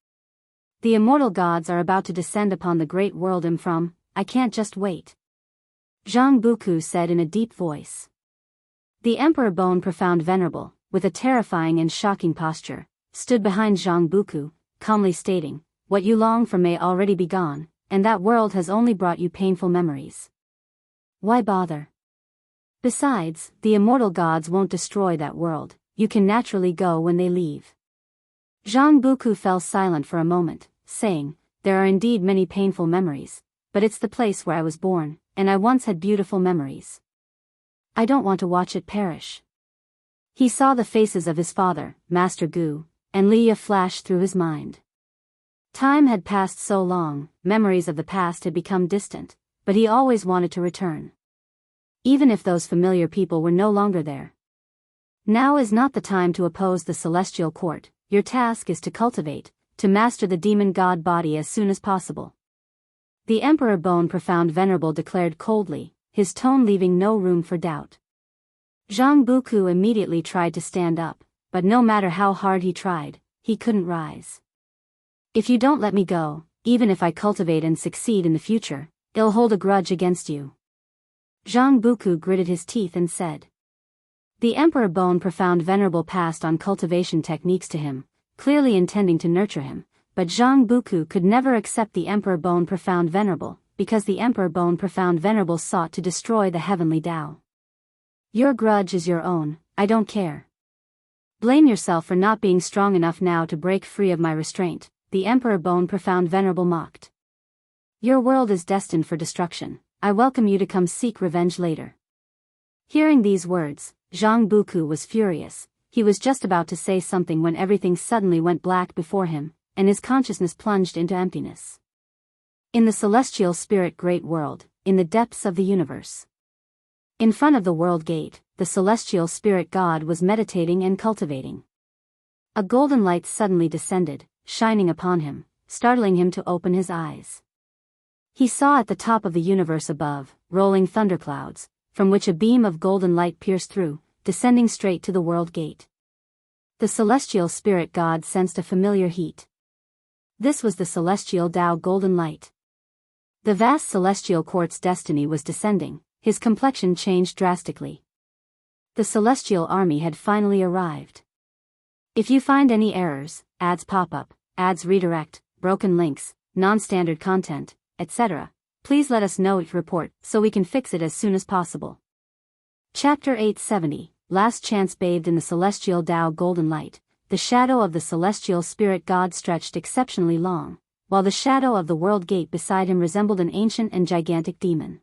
The immortal gods are about to descend upon the great world from, I can't just wait. Jianghu said in a deep voice. The Emperor Bone Profound Venerable, with a terrifying and shocking posture, stood behind Jianghu, calmly stating, what you long for may already be gone, and that world has only brought you painful memories. Why bother? Besides, the immortal gods won't destroy that world, you can naturally go when they leave. Jianghu fell silent for a moment, saying, there are indeed many painful memories, but it's the place where I was born, and I once had beautiful memories. I don't want to watch it perish. He saw the faces of his father, Master Gu, and Leia flash through his mind. Time had passed so long, memories of the past had become distant, but he always wanted to return. Even if those familiar people were no longer there. Now is not the time to oppose the celestial court, your task is to cultivate, to master the demon god body as soon as possible. The Emperor Bone Profound Venerable declared coldly, his tone leaving no room for doubt. Jianghu immediately tried to stand up, but no matter how hard he tried, he couldn't rise. If you don't let me go, even if I cultivate and succeed in the future, I'll hold a grudge against you. Jianghu gritted his teeth and said. The Emperor Bone Profound Venerable passed on cultivation techniques to him, clearly intending to nurture him, but Jianghu could never accept the Emperor Bone Profound Venerable, because the Emperor Bone Profound Venerable sought to destroy the heavenly Tao. Your grudge is your own, I don't care. Blame yourself for not being strong enough now to break free of my restraint, the Emperor Bone Profound Venerable mocked. Your world is destined for destruction, I welcome you to come seek revenge later. Hearing these words, Jianghu was furious. He was just about to say something when everything suddenly went black before him, and his consciousness plunged into emptiness. In the celestial spirit great world, in the depths of the universe. In front of the world gate, the celestial spirit god was meditating and cultivating. A golden light suddenly descended, shining upon him, startling him to open his eyes. He saw at the top of the universe above, rolling thunderclouds, from which a beam of golden light pierced through, descending straight to the world gate. The celestial spirit god sensed a familiar heat. This was the celestial Tao golden light. The vast celestial court's destiny was descending, his complexion changed drastically. The celestial army had finally arrived. If you find any errors, ads pop up, ads redirect, broken links, non-standard content, etc., please let us know each report so we can fix it as soon as possible. Chapter 870, Last Chance. Bathed in the celestial Tao golden light, the shadow of the celestial spirit god stretched exceptionally long, while the shadow of the world gate beside him resembled an ancient and gigantic demon.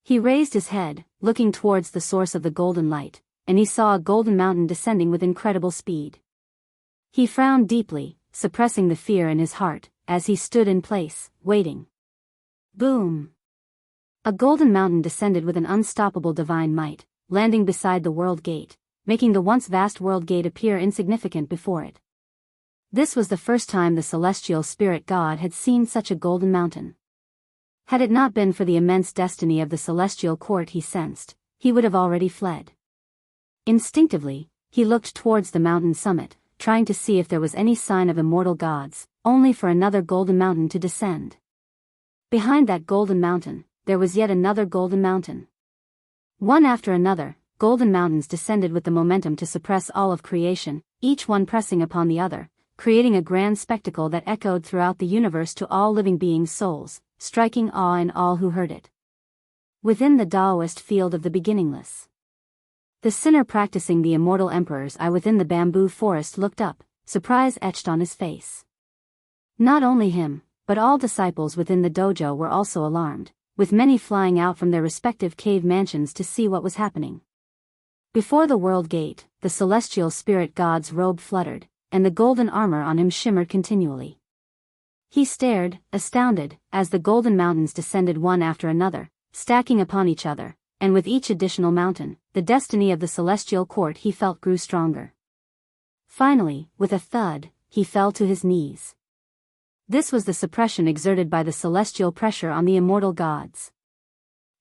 He raised his head, looking towards the source of the golden light, and he saw a golden mountain descending with incredible speed. He frowned deeply, suppressing the fear in his heart, as he stood in place, waiting. Boom! A golden mountain descended with an unstoppable divine might, landing beside the world gate, making the once vast world gate appear insignificant before it. This was the first time the celestial spirit god had seen such a golden mountain. Had it not been for the immense destiny of the celestial court he sensed, he would have already fled. Instinctively, he looked towards the mountain summit, trying to see if there was any sign of immortal gods, only for another golden mountain to descend. Behind that golden mountain, there was yet another golden mountain. One after another, golden mountains descended with the momentum to suppress all of creation, each one pressing upon the other, creating a grand spectacle that echoed throughout the universe to all living beings' souls, striking awe in all who heard it. Within the Daoist field of the beginningless, the sinner practicing the immortal emperor's eye within the bamboo forest looked up, surprise etched on his face. Not only him, but all disciples within the dojo were also alarmed, with many flying out from their respective cave mansions to see what was happening. Before the world gate, the celestial spirit god's robe fluttered, and the golden armor on him shimmered continually. He stared, astounded, as the golden mountains descended one after another, stacking upon each other, and with each additional mountain, the destiny of the celestial court he felt grew stronger. Finally, with a thud, he fell to his knees. This was the suppression exerted by the celestial pressure on the immortal gods.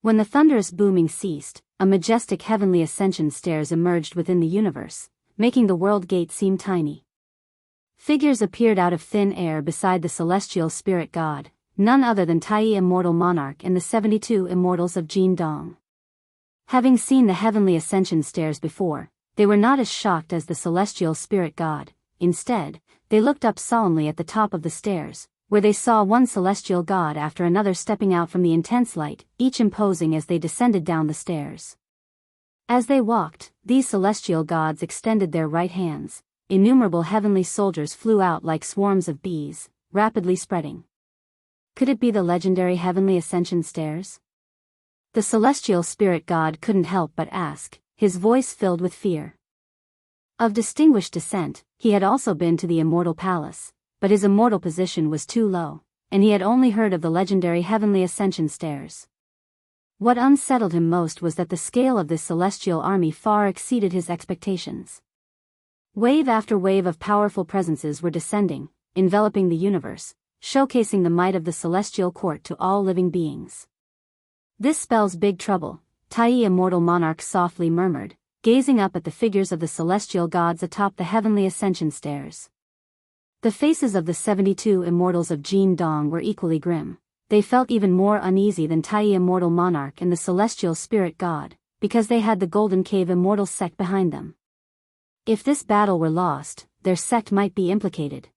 When the thunderous booming ceased, a majestic heavenly ascension stairs emerged within the universe, making the world gate seem tiny. Figures appeared out of thin air beside the celestial spirit god, none other than Tai immortal monarch and the 72 immortals of Jianghu. Having seen the heavenly ascension stairs before, they were not as shocked as the celestial spirit god. Instead, they looked up solemnly at the top of the stairs, where they saw one celestial god after another stepping out from the intense light, each imposing as they descended down the stairs. As they walked, these celestial gods extended their right hands. Innumerable heavenly soldiers flew out like swarms of bees, rapidly spreading. Could it be the legendary heavenly ascension stairs? The celestial spirit god couldn't help but ask, his voice filled with fear. Of distinguished descent, he had also been to the immortal palace, but his immortal position was too low, and he had only heard of the legendary heavenly ascension stairs. What unsettled him most was that the scale of this celestial army far exceeded his expectations. Wave after wave of powerful presences were descending, enveloping the universe, showcasing the might of the celestial court to all living beings. This spells big trouble, Tai immortal monarch softly murmured, gazing up at the figures of the celestial gods atop the heavenly ascension stairs. The faces of the 72 immortals of Jianghu were equally grim. They felt even more uneasy than Tai immortal monarch and the celestial spirit god, because they had the golden cave immortal sect behind them. If this battle were lost, their sect might be implicated.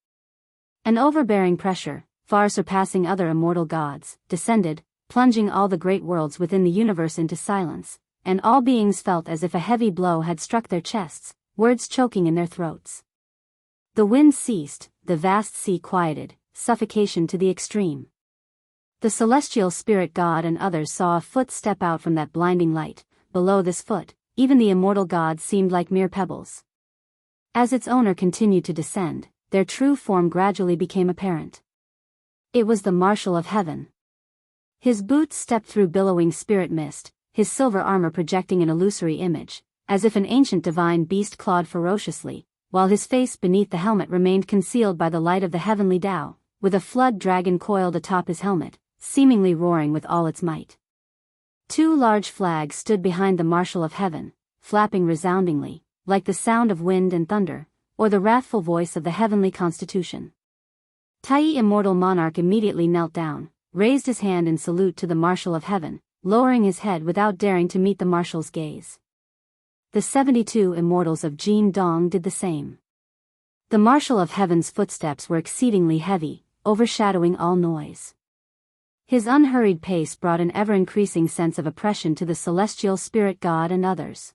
An overbearing pressure, far surpassing other immortal gods, descended, plunging all the great worlds within the universe into silence, and all beings felt as if a heavy blow had struck their chests, words choking in their throats. The wind ceased, the vast sea quieted, suffocation to the extreme. The celestial spirit god and others saw a foot step out from that blinding light. Below this foot, even the immortal gods seemed like mere pebbles. As its owner continued to descend, their true form gradually became apparent. It was the Marshal of Heaven. His boots stepped through billowing spirit mist, his silver armor projecting an illusory image, as if an ancient divine beast clawed ferociously, while his face beneath the helmet remained concealed by the light of the heavenly Tao, with a flood dragon coiled atop his helmet, seemingly roaring with all its might. Two large flags stood behind the Marshal of Heaven, flapping resoundingly, like the sound of wind and thunder, or the wrathful voice of the heavenly constitution. Tai immortal monarch immediately knelt down, raised his hand in salute to the Marshal of Heaven, lowering his head without daring to meet the Marshal's gaze. The 72 immortals of Jianghu did the same. The Marshal of Heaven's footsteps were exceedingly heavy, overshadowing all noise. His unhurried pace brought an ever-increasing sense of oppression to the celestial spirit god and others.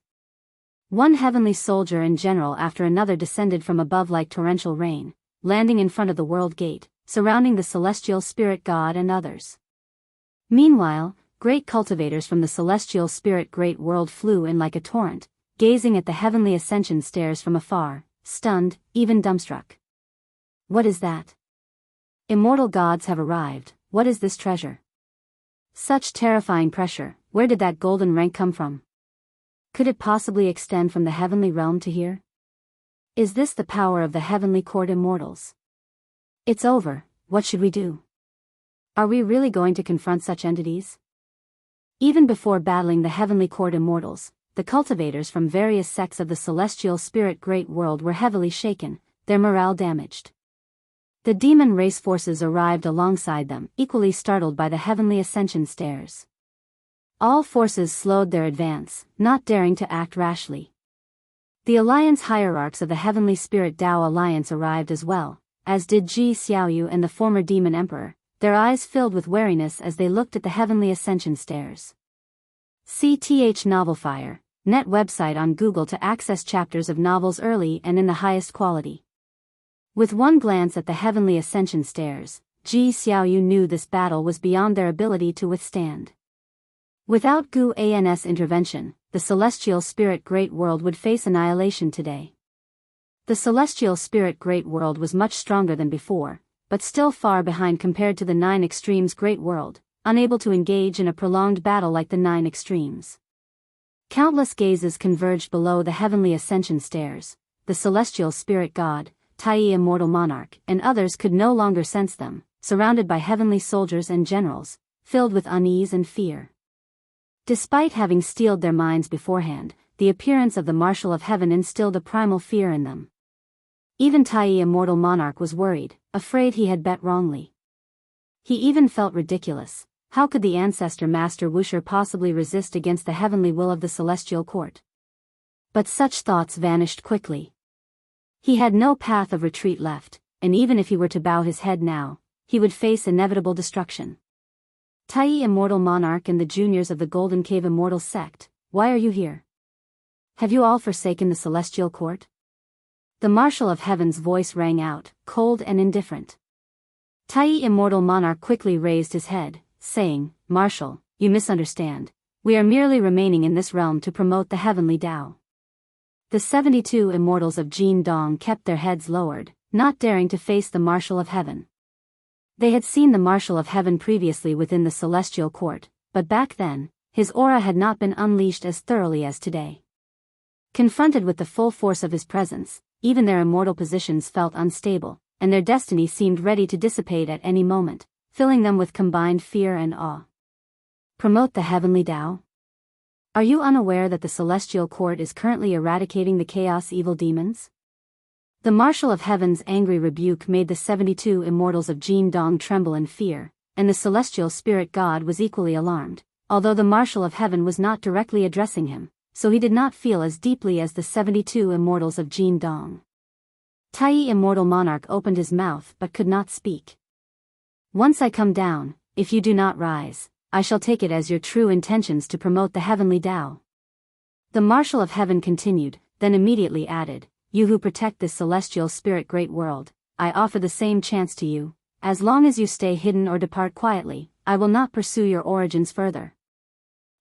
One heavenly soldier and general after another descended from above like torrential rain, landing in front of the world gate, surrounding the celestial spirit god and others. Meanwhile, great cultivators from the celestial spirit great world flew in like a torrent, gazing at the heavenly ascension stairs from afar, stunned, even dumbstruck. What is that? Immortal gods have arrived, what is this treasure? Such terrifying pressure, where did that golden rank come from? Could it possibly extend from the heavenly realm to here? Is this the power of the heavenly court immortals? It's over, what should we do? Are we really going to confront such entities? Even before battling the heavenly court immortals, the cultivators from various sects of the celestial spirit great world were heavily shaken, their morale damaged. The demon race forces arrived alongside them, equally startled by the heavenly ascension stairs. All forces slowed their advance, not daring to act rashly. The alliance hierarchs of the heavenly spirit Tao alliance arrived as well, as did Ji Xiaoyu and the former demon emperor, their eyes filled with wariness as they looked at the heavenly ascension stairs. CTH Novelfire, net website on Google to access chapters of novels early and in the highest quality. With one glance at the heavenly ascension stairs, Ji Xiaoyu knew this battle was beyond their ability to withstand. Without Gu An's intervention, the celestial spirit Great World would face annihilation today. The celestial spirit Great World was much stronger than before, but still far behind compared to the Nine Extremes Great World, unable to engage in a prolonged battle like the Nine Extremes. Countless gazes converged below the heavenly ascension stairs. The celestial spirit god, Tai Immortal Monarch, and others could no longer sense them, surrounded by heavenly soldiers and generals, filled with unease and fear. Despite having steeled their minds beforehand, the appearance of the Marshal of Heaven instilled a primal fear in them. Even Tai Immortal Monarch was worried, afraid he had bet wrongly. He even felt ridiculous. How could the ancestor Master Wuxia possibly resist against the heavenly will of the celestial court? But such thoughts vanished quickly. He had no path of retreat left, and even if he were to bow his head now, he would face inevitable destruction. Tai Immortal Monarch and the juniors of the Golden Cave Immortal Sect, why are you here? Have you all forsaken the celestial court? The Marshal of Heaven's voice rang out, cold and indifferent. Tai Immortal Monarch quickly raised his head, saying, Marshal, you misunderstand. We are merely remaining in this realm to promote the heavenly Tao. The 72 immortals of Jin Dong kept their heads lowered, not daring to face the Marshal of Heaven. They had seen the Marshal of Heaven previously within the celestial court, but back then, his aura had not been unleashed as thoroughly as today. Confronted with the full force of his presence, even their immortal positions felt unstable, and their destiny seemed ready to dissipate at any moment, filling them with combined fear and awe. Promote the heavenly Tao? Are you unaware that the celestial court is currently eradicating the chaos evil demons? The Marshal of Heaven's angry rebuke made the 72 immortals of Jin Dong tremble in fear, and the celestial spirit god was equally alarmed, although the Marshal of Heaven was not directly addressing him, so he did not feel as deeply as the 72 immortals of Jin Dong. Tai Immortal Monarch opened his mouth but could not speak. Once I come down, if you do not rise, I shall take it as your true intentions to promote the heavenly Tao. The Marshal of Heaven continued, then immediately added, you who protect this celestial spirit Great World, I offer the same chance to you. As long as you stay hidden or depart quietly, I will not pursue your origins further.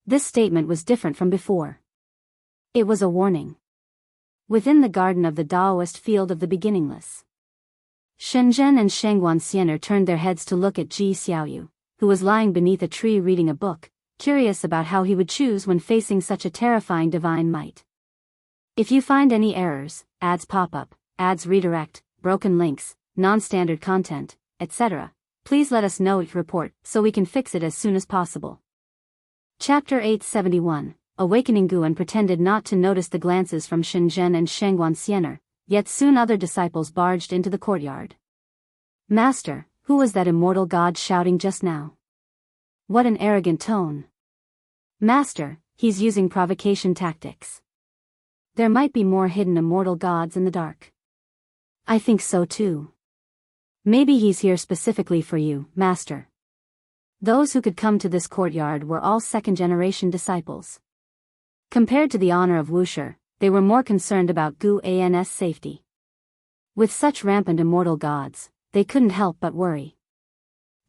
This statement was different from before. It was a warning. Within the garden of the Daoist field of the beginningless, Shenzhen and Shangguan turned their heads to look at Ji Xiaoyu, who was lying beneath a tree reading a book, curious about how he would choose when facing such a terrifying divine might. If you find any errors, ads pop up, ads redirect, broken links, non-standard content, etc., please let us know each report so we can fix it as soon as possible. Chapter 871, Awakening Guan pretended not to notice the glances from Shenzhen and Shangguan, yet soon other disciples barged into the courtyard. Master, who was that immortal god shouting just now? What an arrogant tone. Master, he's using provocation tactics. There might be more hidden immortal gods in the dark. I think so too. Maybe he's here specifically for you, Master. Those who could come to this courtyard were all second-generation disciples. Compared to the honor of Wuxia, they were more concerned about Gu An's safety. With such rampant immortal gods, they couldn't help but worry.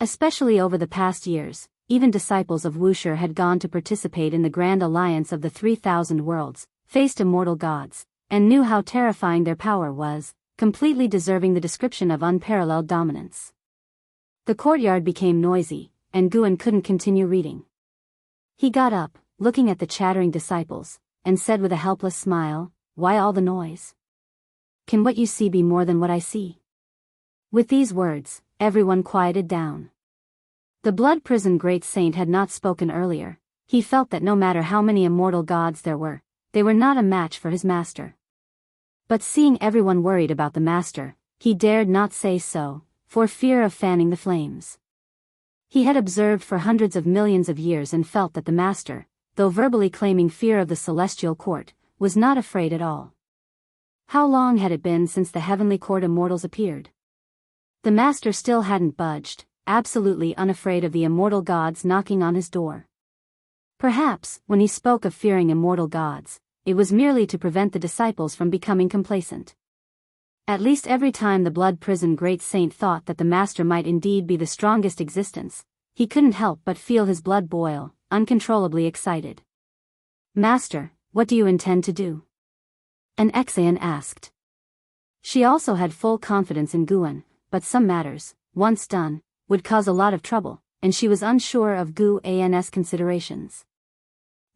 Especially over the past years, even disciples of Wuxia had gone to participate in the Grand Alliance of the 3,000 Worlds, faced immortal gods, and knew how terrifying their power was, completely deserving the description of unparalleled dominance. The courtyard became noisy, and Guan couldn't continue reading. He got up, looking at the chattering disciples, and said with a helpless smile, why all the noise? Can what you see be more than what I see? With these words, everyone quieted down. The blood prison great saint had not spoken earlier. He felt that no matter how many immortal gods there were, they were not a match for his master. But seeing everyone worried about the master, he dared not say so, for fear of fanning the flames. He had observed for hundreds of millions of years and felt that the master, though verbally claiming fear of the celestial court, was not afraid at all. How long had it been since the heavenly court immortals appeared? The master still hadn't budged, absolutely unafraid of the immortal gods knocking on his door. Perhaps, when he spoke of fearing immortal gods, it was merely to prevent the disciples from becoming complacent. At least every time the blood prison great saint thought that the master might indeed be the strongest existence, he couldn't help but feel his blood boil, uncontrollably excited. "Master, what do you intend to do?" an Exayan asked. She also had full confidence in Guan, but some matters, once done, would cause a lot of trouble, and she was unsure of Guan's considerations.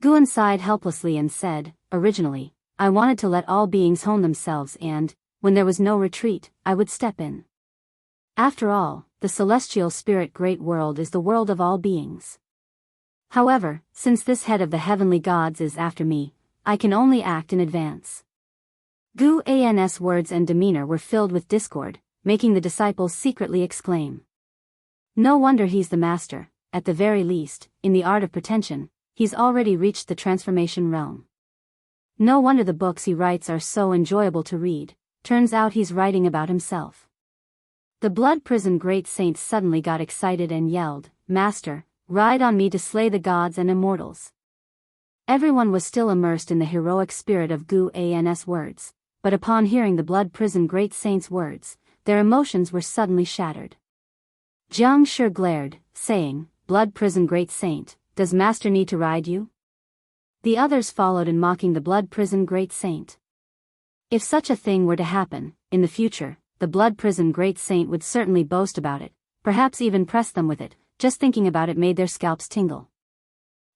Guan sighed helplessly and said, "Originally, I wanted to let all beings hone themselves and, when there was no retreat, I would step in. After all, the celestial spirit great world is the world of all beings. However, since this head of the heavenly gods is after me, I can only act in advance." Guan's words and demeanor were filled with discord, making the disciples secretly exclaim. "No wonder he's the master, at the very least, in the art of pretension, he's already reached the transformation realm. No wonder the books he writes are so enjoyable to read, turns out he's writing about himself." The blood prison great saint suddenly got excited and yelled, "Master, ride on me to slay the gods and immortals." Everyone was still immersed in the heroic spirit of Guan's words, but upon hearing the blood prison great saint's words, their emotions were suddenly shattered. Jianghu glared, saying, "Blood prison great saint, does master need to ride you?" The others followed in mocking the blood prison great saint. If such a thing were to happen, in the future, the blood prison great saint would certainly boast about it, perhaps even press them with it. Just thinking about it made their scalps tingle.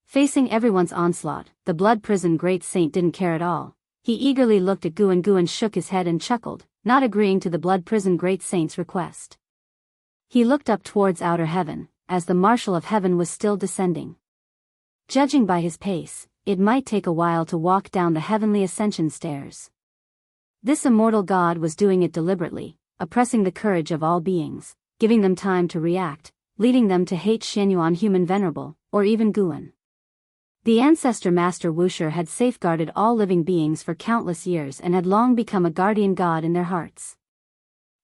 Facing everyone's onslaught, the blood prison great saint didn't care at all. He eagerly looked at Guan. Guan shook his head and chuckled, not agreeing to the blood prison great saint's request. He looked up towards outer heaven, as the marshal of heaven was still descending. Judging by his pace, it might take a while to walk down the heavenly ascension stairs. This immortal god was doing it deliberately, oppressing the courage of all beings, giving them time to react, leading them to hate Xianyuan human venerable, or even Guan. The ancestor master Wuxia had safeguarded all living beings for countless years and had long become a guardian god in their hearts.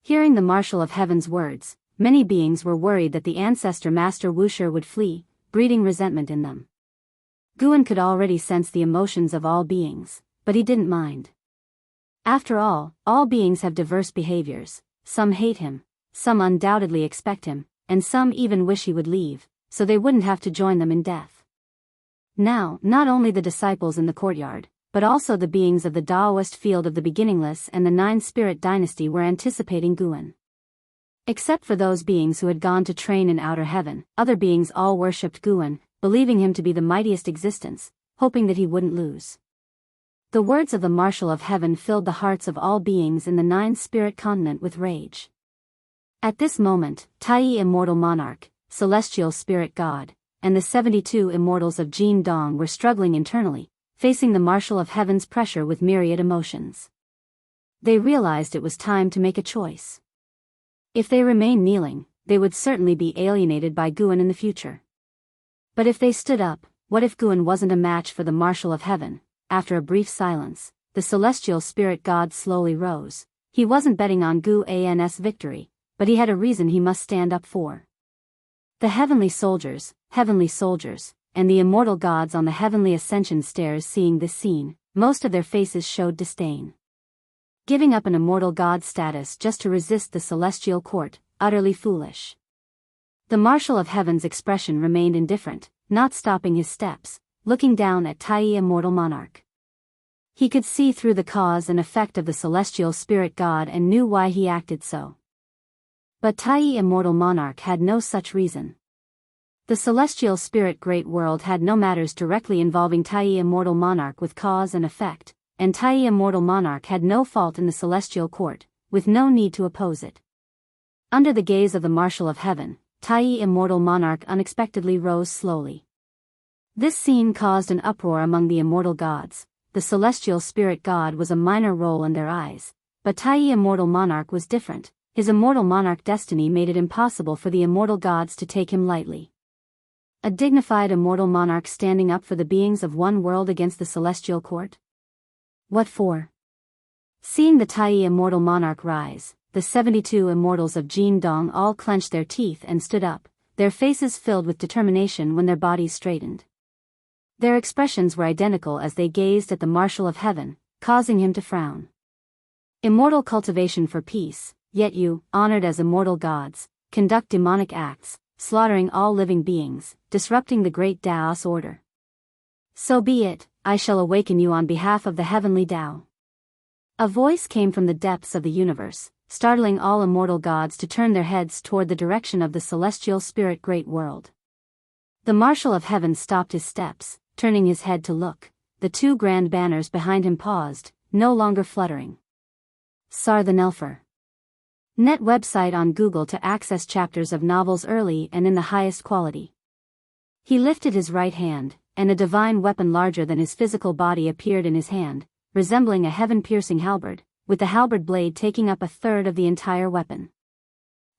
Hearing the marshal of heaven's words, many beings were worried that the ancestor master Wuxia would flee, breeding resentment in them. Guan could already sense the emotions of all beings, but he didn't mind. After all beings have diverse behaviors, some hate him, some undoubtedly expect him, and some even wish he would leave, so they wouldn't have to join them in death. Now, not only the disciples in the courtyard, but also the beings of the Daoist field of the beginningless and the Nine-Spirit dynasty were anticipating Guan. Except for those beings who had gone to train in outer heaven, other beings all worshipped Guan, believing him to be the mightiest existence, hoping that he wouldn't lose. The words of the marshal of heaven filled the hearts of all beings in the Nine-Spirit continent with rage. At this moment, Tai immortal monarch, celestial spirit god, and the 72 immortals of Jianghu were struggling internally, facing the marshal of heaven's pressure with myriad emotions. They realized it was time to make a choice. If they remained kneeling, they would certainly be alienated by Guan in the future. But if they stood up, what if Guan wasn't a match for the marshal of heaven? After a brief silence, the celestial spirit god slowly rose. He wasn't betting on Guan's victory, but he had a reason he must stand up for. The heavenly soldiers, and the immortal gods on the heavenly ascension stairs seeing this scene, most of their faces showed disdain. Giving up an immortal god status just to resist the celestial court, utterly foolish. The marshal of heaven's expression remained indifferent, not stopping his steps, looking down at Tai immortal monarch. He could see through the cause and effect of the celestial spirit god and knew why he acted so. But Tai immortal monarch had no such reason. The celestial spirit great world had no matters directly involving Tai immortal monarch with cause and effect, and Tai immortal monarch had no fault in the celestial court, with no need to oppose it. Under the gaze of the marshal of heaven, Tai immortal monarch unexpectedly rose slowly. This scene caused an uproar among the immortal gods. The celestial spirit god was a minor role in their eyes, but Tai immortal monarch was different. His immortal monarch destiny made it impossible for the immortal gods to take him lightly. A dignified immortal monarch standing up for the beings of one world against the celestial court? What for? Seeing the Tai immortal monarch rise, the 72 immortals of Jianghu all clenched their teeth and stood up, their faces filled with determination when their bodies straightened. Their expressions were identical as they gazed at the marshal of heaven, causing him to frown. Immortal cultivation for peace, yet you, honored as immortal gods, conduct demonic acts, slaughtering all living beings, disrupting the great Daoist order. So be it, I shall awaken you on behalf of the heavenly Tao. A voice came from the depths of the universe, startling all immortal gods to turn their heads toward the direction of the celestial spirit great world. The Marshal of Heaven stopped his steps, turning his head to look. The two grand banners behind him paused, no longer fluttering. Sar the Nelfer. Net website on Google to access chapters of novels early and in the highest quality. He lifted his right hand, and a divine weapon larger than his physical body appeared in his hand, resembling a heaven-piercing halberd, with the halberd blade taking up a third of the entire weapon.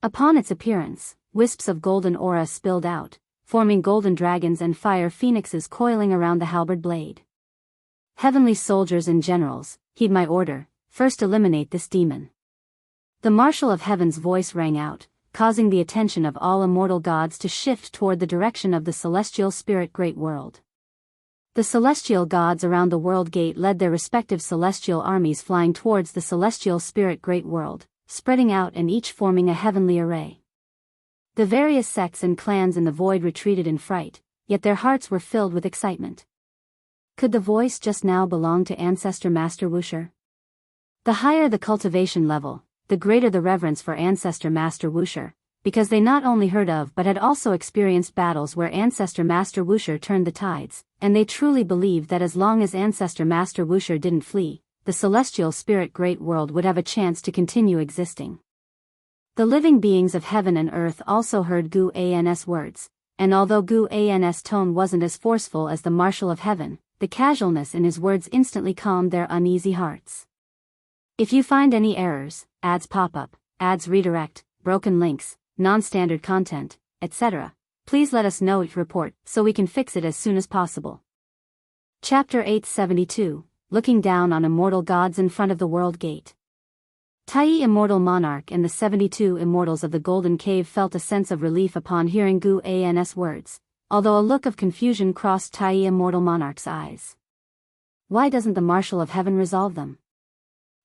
Upon its appearance, wisps of golden aura spilled out, forming golden dragons and fire phoenixes coiling around the halberd blade. Heavenly soldiers and generals, heed my order, first eliminate this demon. The Marshal of Heaven's voice rang out, causing the attention of all immortal gods to shift toward the direction of the celestial spirit great world. The celestial gods around the world gate led their respective celestial armies flying towards the celestial spirit great world, spreading out and each forming a heavenly array. The various sects and clans in the void retreated in fright, yet their hearts were filled with excitement. Could the voice just now belong to Ancestor Master Wuxia? The higher the cultivation level, the greater the reverence for Ancestor Master Wuxia, because they not only heard of but had also experienced battles where Ancestor Master Wuxia turned the tides, and they truly believed that as long as Ancestor Master Wuxia didn't flee, the celestial spirit great world would have a chance to continue existing. The living beings of heaven and earth also heard Gu An's words, and although Gu An's tone wasn't as forceful as the Marshal of Heaven, the casualness in his words instantly calmed their uneasy hearts. If you find any errors, ads pop up, ads redirect, broken links, non-standard content, etc., please let us know each report so we can fix it as soon as possible. Chapter 872, Looking Down on Immortal Gods in Front of the World Gate. Tai Immortal Monarch and the 72 Immortals of the Golden Cave felt a sense of relief upon hearing Gu An's words, although a look of confusion crossed Tai Immortal Monarch's eyes. Why doesn't the Marshal of Heaven resolve them?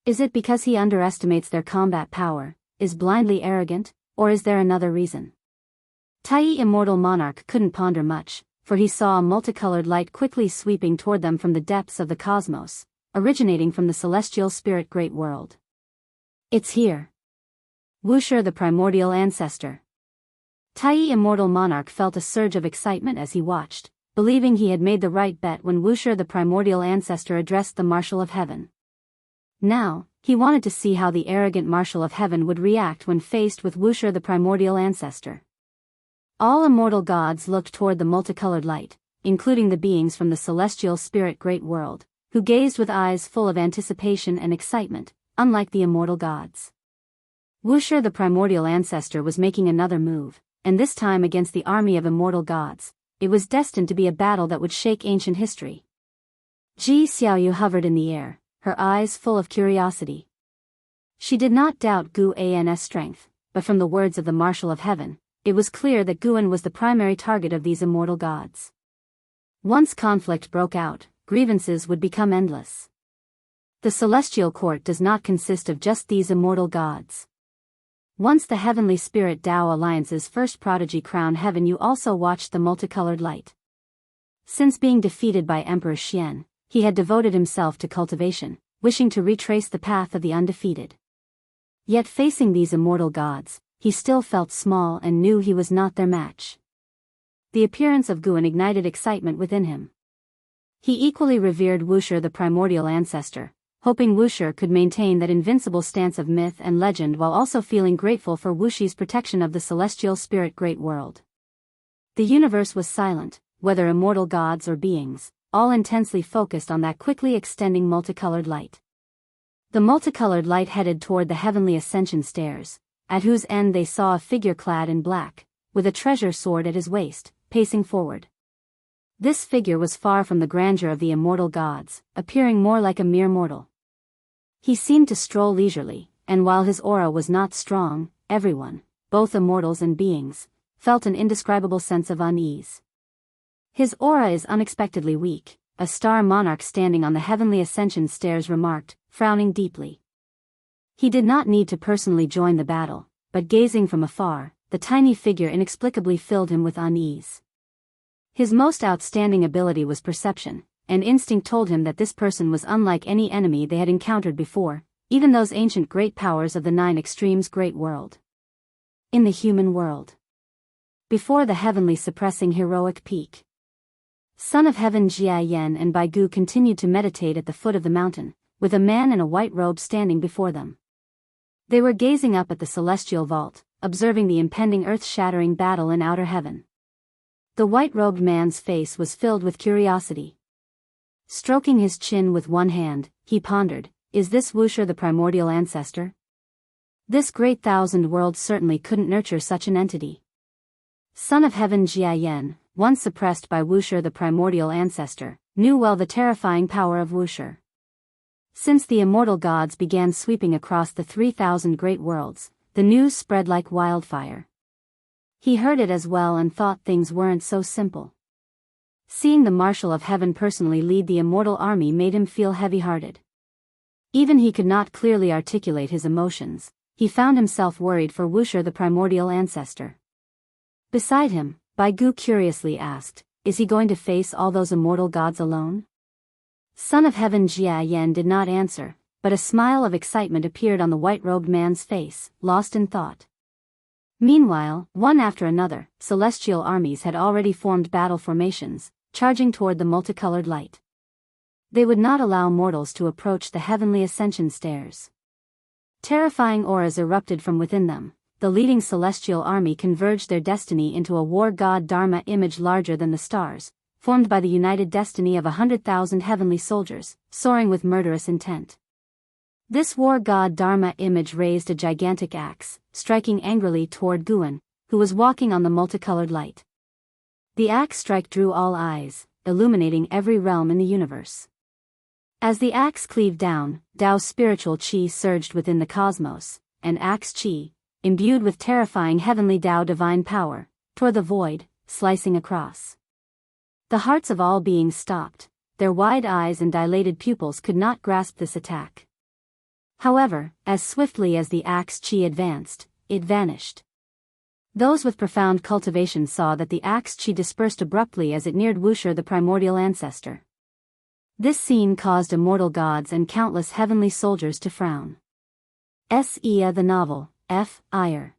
Is it because he underestimates their combat power, is blindly arrogant, or is there another reason? Tai Immortal Monarch couldn't ponder much, for he saw a multicolored light quickly sweeping toward them from the depths of the cosmos, originating from the celestial spirit great world. It's here. Wuxia the primordial ancestor. Tai Immortal Monarch felt a surge of excitement as he watched, believing he had made the right bet when Wuxia the primordial ancestor addressed the Marshal of Heaven. Now, he wanted to see how the arrogant Marshal of Heaven would react when faced with Wuxia the primordial ancestor. All immortal gods looked toward the multicolored light, including the beings from the celestial spirit great world, who gazed with eyes full of anticipation and excitement, unlike the immortal gods. Wuxia the primordial ancestor was making another move, and this time against the army of immortal gods. It was destined to be a battle that would shake ancient history. Ji Xiaoyu hovered in the air, her eyes full of curiosity. She did not doubt Gu An's strength, but from the words of the Marshal of Heaven, it was clear that Guan was the primary target of these immortal gods. Once conflict broke out, grievances would become endless. The celestial court does not consist of just these immortal gods. Once the heavenly spirit Tao Alliance's first prodigy crowned heaven, you also watched the multicolored light. Since being defeated by Emperor Xian, he had devoted himself to cultivation, wishing to retrace the path of the undefeated. Yet facing these immortal gods, he still felt small and knew he was not their match. The appearance of Guan ignited excitement within him. He equally revered Wuxia the primordial ancestor, hoping Wuxia could maintain that invincible stance of myth and legend while also feeling grateful for Wuxi's protection of the celestial spirit great world. The universe was silent, whether immortal gods or beings, all intensely focused on that quickly extending multicolored light. The multicolored light headed toward the heavenly ascension stairs, at whose end they saw a figure clad in black, with a treasure sword at his waist, pacing forward. This figure was far from the grandeur of the immortal gods, appearing more like a mere mortal. He seemed to stroll leisurely, and while his aura was not strong, everyone, both immortals and beings, felt an indescribable sense of unease. His aura is unexpectedly weak, a star monarch standing on the heavenly ascension stairs remarked, frowning deeply. He did not need to personally join the battle, but gazing from afar, the tiny figure inexplicably filled him with unease. His most outstanding ability was perception, and instinct told him that this person was unlike any enemy they had encountered before, even those ancient great powers of the Nine Extremes great world. In the human world. Before the heavenly suppressing heroic peak. Son of Heaven Jia Yan and Bai Gu continued to meditate at the foot of the mountain, with a man in a white robe standing before them. They were gazing up at the celestial vault, observing the impending earth-shattering battle in outer heaven. The white-robed man's face was filled with curiosity. Stroking his chin with one hand, he pondered, "Is this Wuxia the primordial ancestor? This great thousand worlds certainly couldn't nurture such an entity." Son of Heaven Jia Yan, once suppressed by Wuxia the primordial ancestor, knew well the terrifying power of Wuxia. Since the immortal gods began sweeping across the 3,000 great worlds, the news spread like wildfire. He heard it as well and thought things weren't so simple. Seeing the Marshal of Heaven personally lead the immortal army made him feel heavy-hearted. Even he could not clearly articulate his emotions. He found himself worried for Wuxia the primordial ancestor. Beside him, Bai Gu curiously asked, "Is he going to face all those immortal gods alone?" Son of Heaven Jia Yan did not answer, but a smile of excitement appeared on the white-robed man's face, lost in thought. Meanwhile, one after another, celestial armies had already formed battle formations, charging toward the multicolored light. They would not allow mortals to approach the heavenly ascension stairs. Terrifying auras erupted from within them. The leading celestial army converged their destiny into a war god Dharma image larger than the stars, formed by the united destiny of 100,000 heavenly soldiers, soaring with murderous intent. This war god Dharma image raised a gigantic axe, striking angrily toward Guan, who was walking on the multicolored light. The axe strike drew all eyes, illuminating every realm in the universe. As the axe cleaved down, Dao's spiritual qi surged within the cosmos, and axe qi, imbued with terrifying heavenly Dao divine power, tore the void, slicing across. The hearts of all beings stopped. Their wide eyes and dilated pupils could not grasp this attack. However, as swiftly as the axe qi advanced, it vanished. Those with profound cultivation saw that the axe qi dispersed abruptly as it neared Wuxia the primordial ancestor. This scene caused immortal gods and countless heavenly soldiers to frown. S.E.A. the novel, F. Iyer.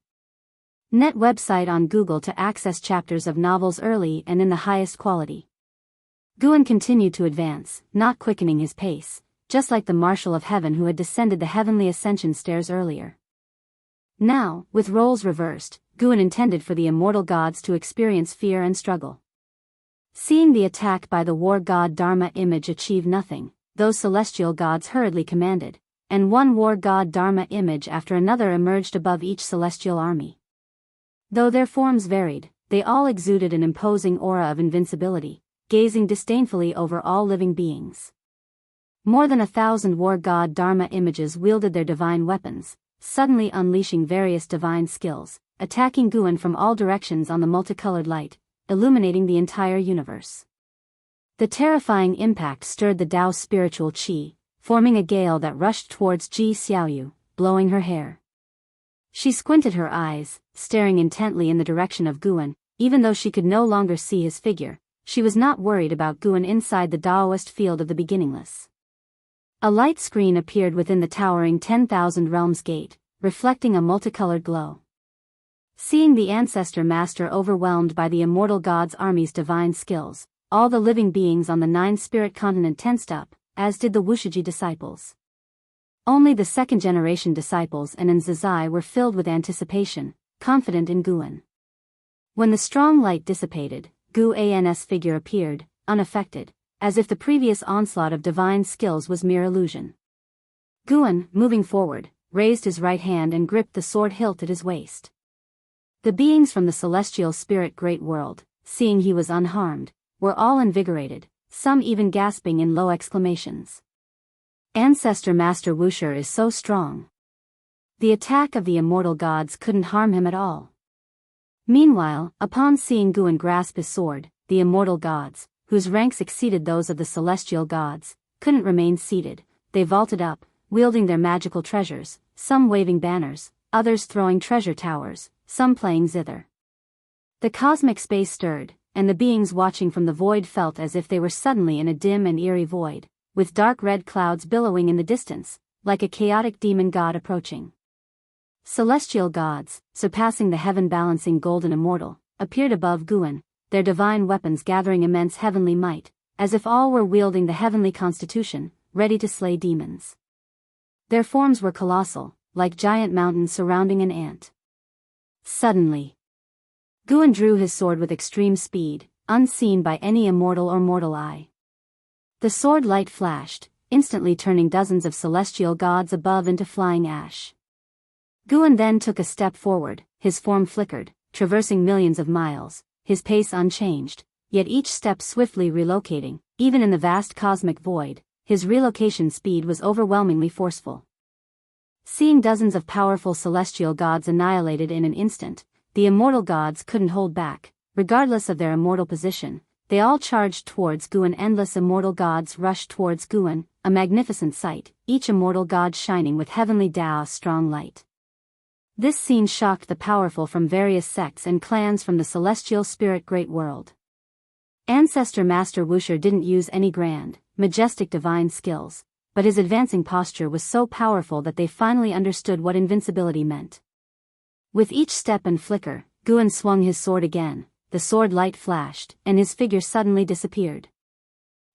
Net website on Google to access chapters of novels early and in the highest quality. Guan continued to advance, not quickening his pace, just like the Marshal of Heaven who had descended the heavenly ascension stairs earlier. Now, with roles reversed, Guan intended for the immortal gods to experience fear and struggle. Seeing the attack by the war god Dharma image achieve nothing, those celestial gods hurriedly commanded, and one war god Dharma image after another emerged above each celestial army. Though their forms varied, they all exuded an imposing aura of invincibility, gazing disdainfully over all living beings. More than 1,000 war god Dharma images wielded their divine weapons, suddenly unleashing various divine skills, attacking Guan from all directions on the multicolored light, illuminating the entire universe. The terrifying impact stirred the Dao's spiritual qi, forming a gale that rushed towards Ji Xiaoyu, blowing her hair. She squinted her eyes, staring intently in the direction of Guan. Even though she could no longer see his figure, she was not worried about Guan inside the Daoist field of the beginningless. A light screen appeared within the towering 10,000 realms gate, reflecting a multicolored glow. Seeing the ancestor master overwhelmed by the immortal god's army's divine skills, all the living beings on the 9-spirit continent tensed up, as did the Wuxia disciples. Only the second-generation disciples and Nzazai were filled with anticipation, confident in Guan. When the strong light dissipated, Guan's figure appeared, unaffected, as if the previous onslaught of divine skills was mere illusion. Guan, moving forward, raised his right hand and gripped the sword hilt at his waist. The beings from the celestial spirit great world, seeing he was unharmed, were all invigorated, some even gasping in low exclamations. Ancestor Master Wuxia is so strong. The attack of the immortal gods couldn't harm him at all. Meanwhile, upon seeing Guan grasp his sword, the immortal gods, whose ranks exceeded those of the celestial gods, couldn't remain seated. They vaulted up, wielding their magical treasures, some waving banners, others throwing treasure towers, some playing zither. The cosmic space stirred, and the beings watching from the void felt as if they were suddenly in a dim and eerie void, with dark red clouds billowing in the distance, like a chaotic demon god approaching. Celestial gods, surpassing the heaven-balancing golden immortal, appeared above Guan, their divine weapons gathering immense heavenly might, as if all were wielding the heavenly constitution, ready to slay demons. Their forms were colossal, like giant mountains surrounding an ant. Suddenly, Guan drew his sword with extreme speed, unseen by any immortal or mortal eye. The sword light flashed, instantly turning dozens of celestial gods above into flying ash. Guan then took a step forward, his form flickered, traversing millions of miles, his pace unchanged, yet each step swiftly relocating. Even in the vast cosmic void, his relocation speed was overwhelmingly forceful. Seeing dozens of powerful celestial gods annihilated in an instant, the immortal gods couldn't hold back. Regardless of their immortal position, they all charged towards Guan. Endless immortal gods rushed towards Guan, a magnificent sight, each immortal god shining with heavenly Daoist strong light. This scene shocked the powerful from various sects and clans from the celestial spirit great world. Ancestor Master Wuxia didn't use any grand, majestic divine skills, but his advancing posture was so powerful that they finally understood what invincibility meant. With each step and flicker, Guan swung his sword again, the sword light flashed, and his figure suddenly disappeared.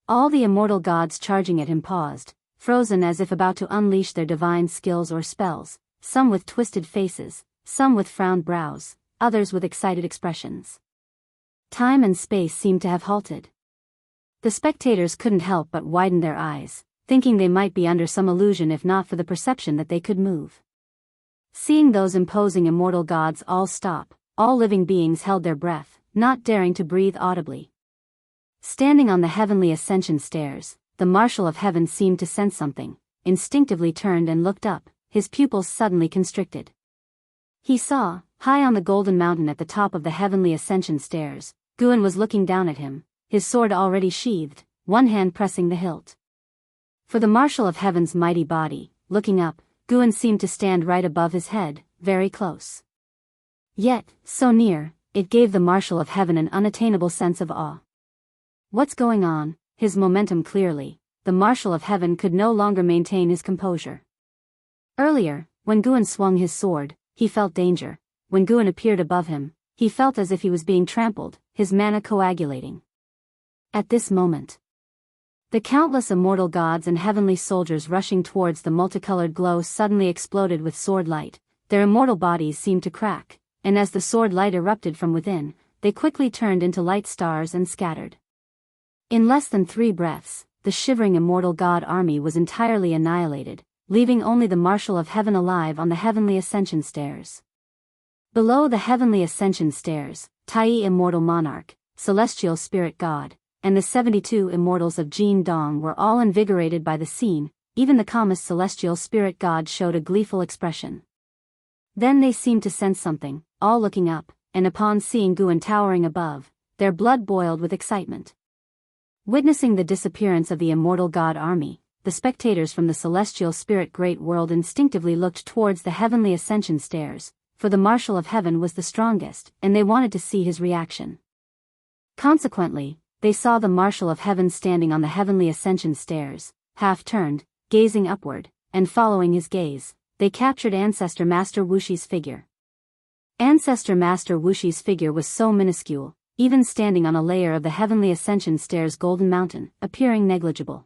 All the immortal gods charging at him paused, frozen as if about to unleash their divine skills or spells, some with twisted faces, some with frowned brows, others with excited expressions. Time and space seemed to have halted. The spectators couldn't help but widen their eyes, thinking they might be under some illusion if not for the perception that they could move. Seeing those imposing immortal gods all stop, all living beings held their breath, not daring to breathe audibly. Standing on the heavenly ascension stairs, the Marshal of Heaven seemed to sense something, instinctively turned and looked up, his pupils suddenly constricted. He saw, high on the golden mountain at the top of the heavenly ascension stairs, Guan was looking down at him, his sword already sheathed, one hand pressing the hilt. For the Marshal of Heaven's mighty body, looking up, Guan seemed to stand right above his head, very close. Yet, so near, it gave the Marshal of Heaven an unattainable sense of awe. What's going on? His momentum clearly, the Marshal of Heaven could no longer maintain his composure. Earlier, when Guan swung his sword, he felt danger. When Guan appeared above him, he felt as if he was being trampled, his mana coagulating. At this moment, the countless immortal gods and heavenly soldiers rushing towards the multicolored glow suddenly exploded with sword light. Their immortal bodies seemed to crack, and as the sword light erupted from within, they quickly turned into light stars and scattered. In less than 3 breaths, the shivering immortal god army was entirely annihilated, leaving only the Marshal of Heaven alive on the heavenly ascension stairs. Below the heavenly ascension stairs, Tai immortal monarch, celestial spirit god, and the 72 immortals of Jin Dong were all invigorated by the scene. Even the calmest celestial spirit god showed a gleeful expression. Then they seemed to sense something, all looking up, and upon seeing Guan towering above, their blood boiled with excitement. Witnessing the disappearance of the immortal god army, the spectators from the celestial spirit great world instinctively looked towards the heavenly ascension stairs, for the Marshal of Heaven was the strongest, and they wanted to see his reaction. Consequently, they saw the Marshal of Heaven standing on the heavenly ascension stairs, half-turned, gazing upward, and following his gaze, they captured Ancestor Master Wuxia's figure. Ancestor Master Wuxia's figure was so minuscule, even standing on a layer of the heavenly ascension stairs' golden mountain, appearing negligible.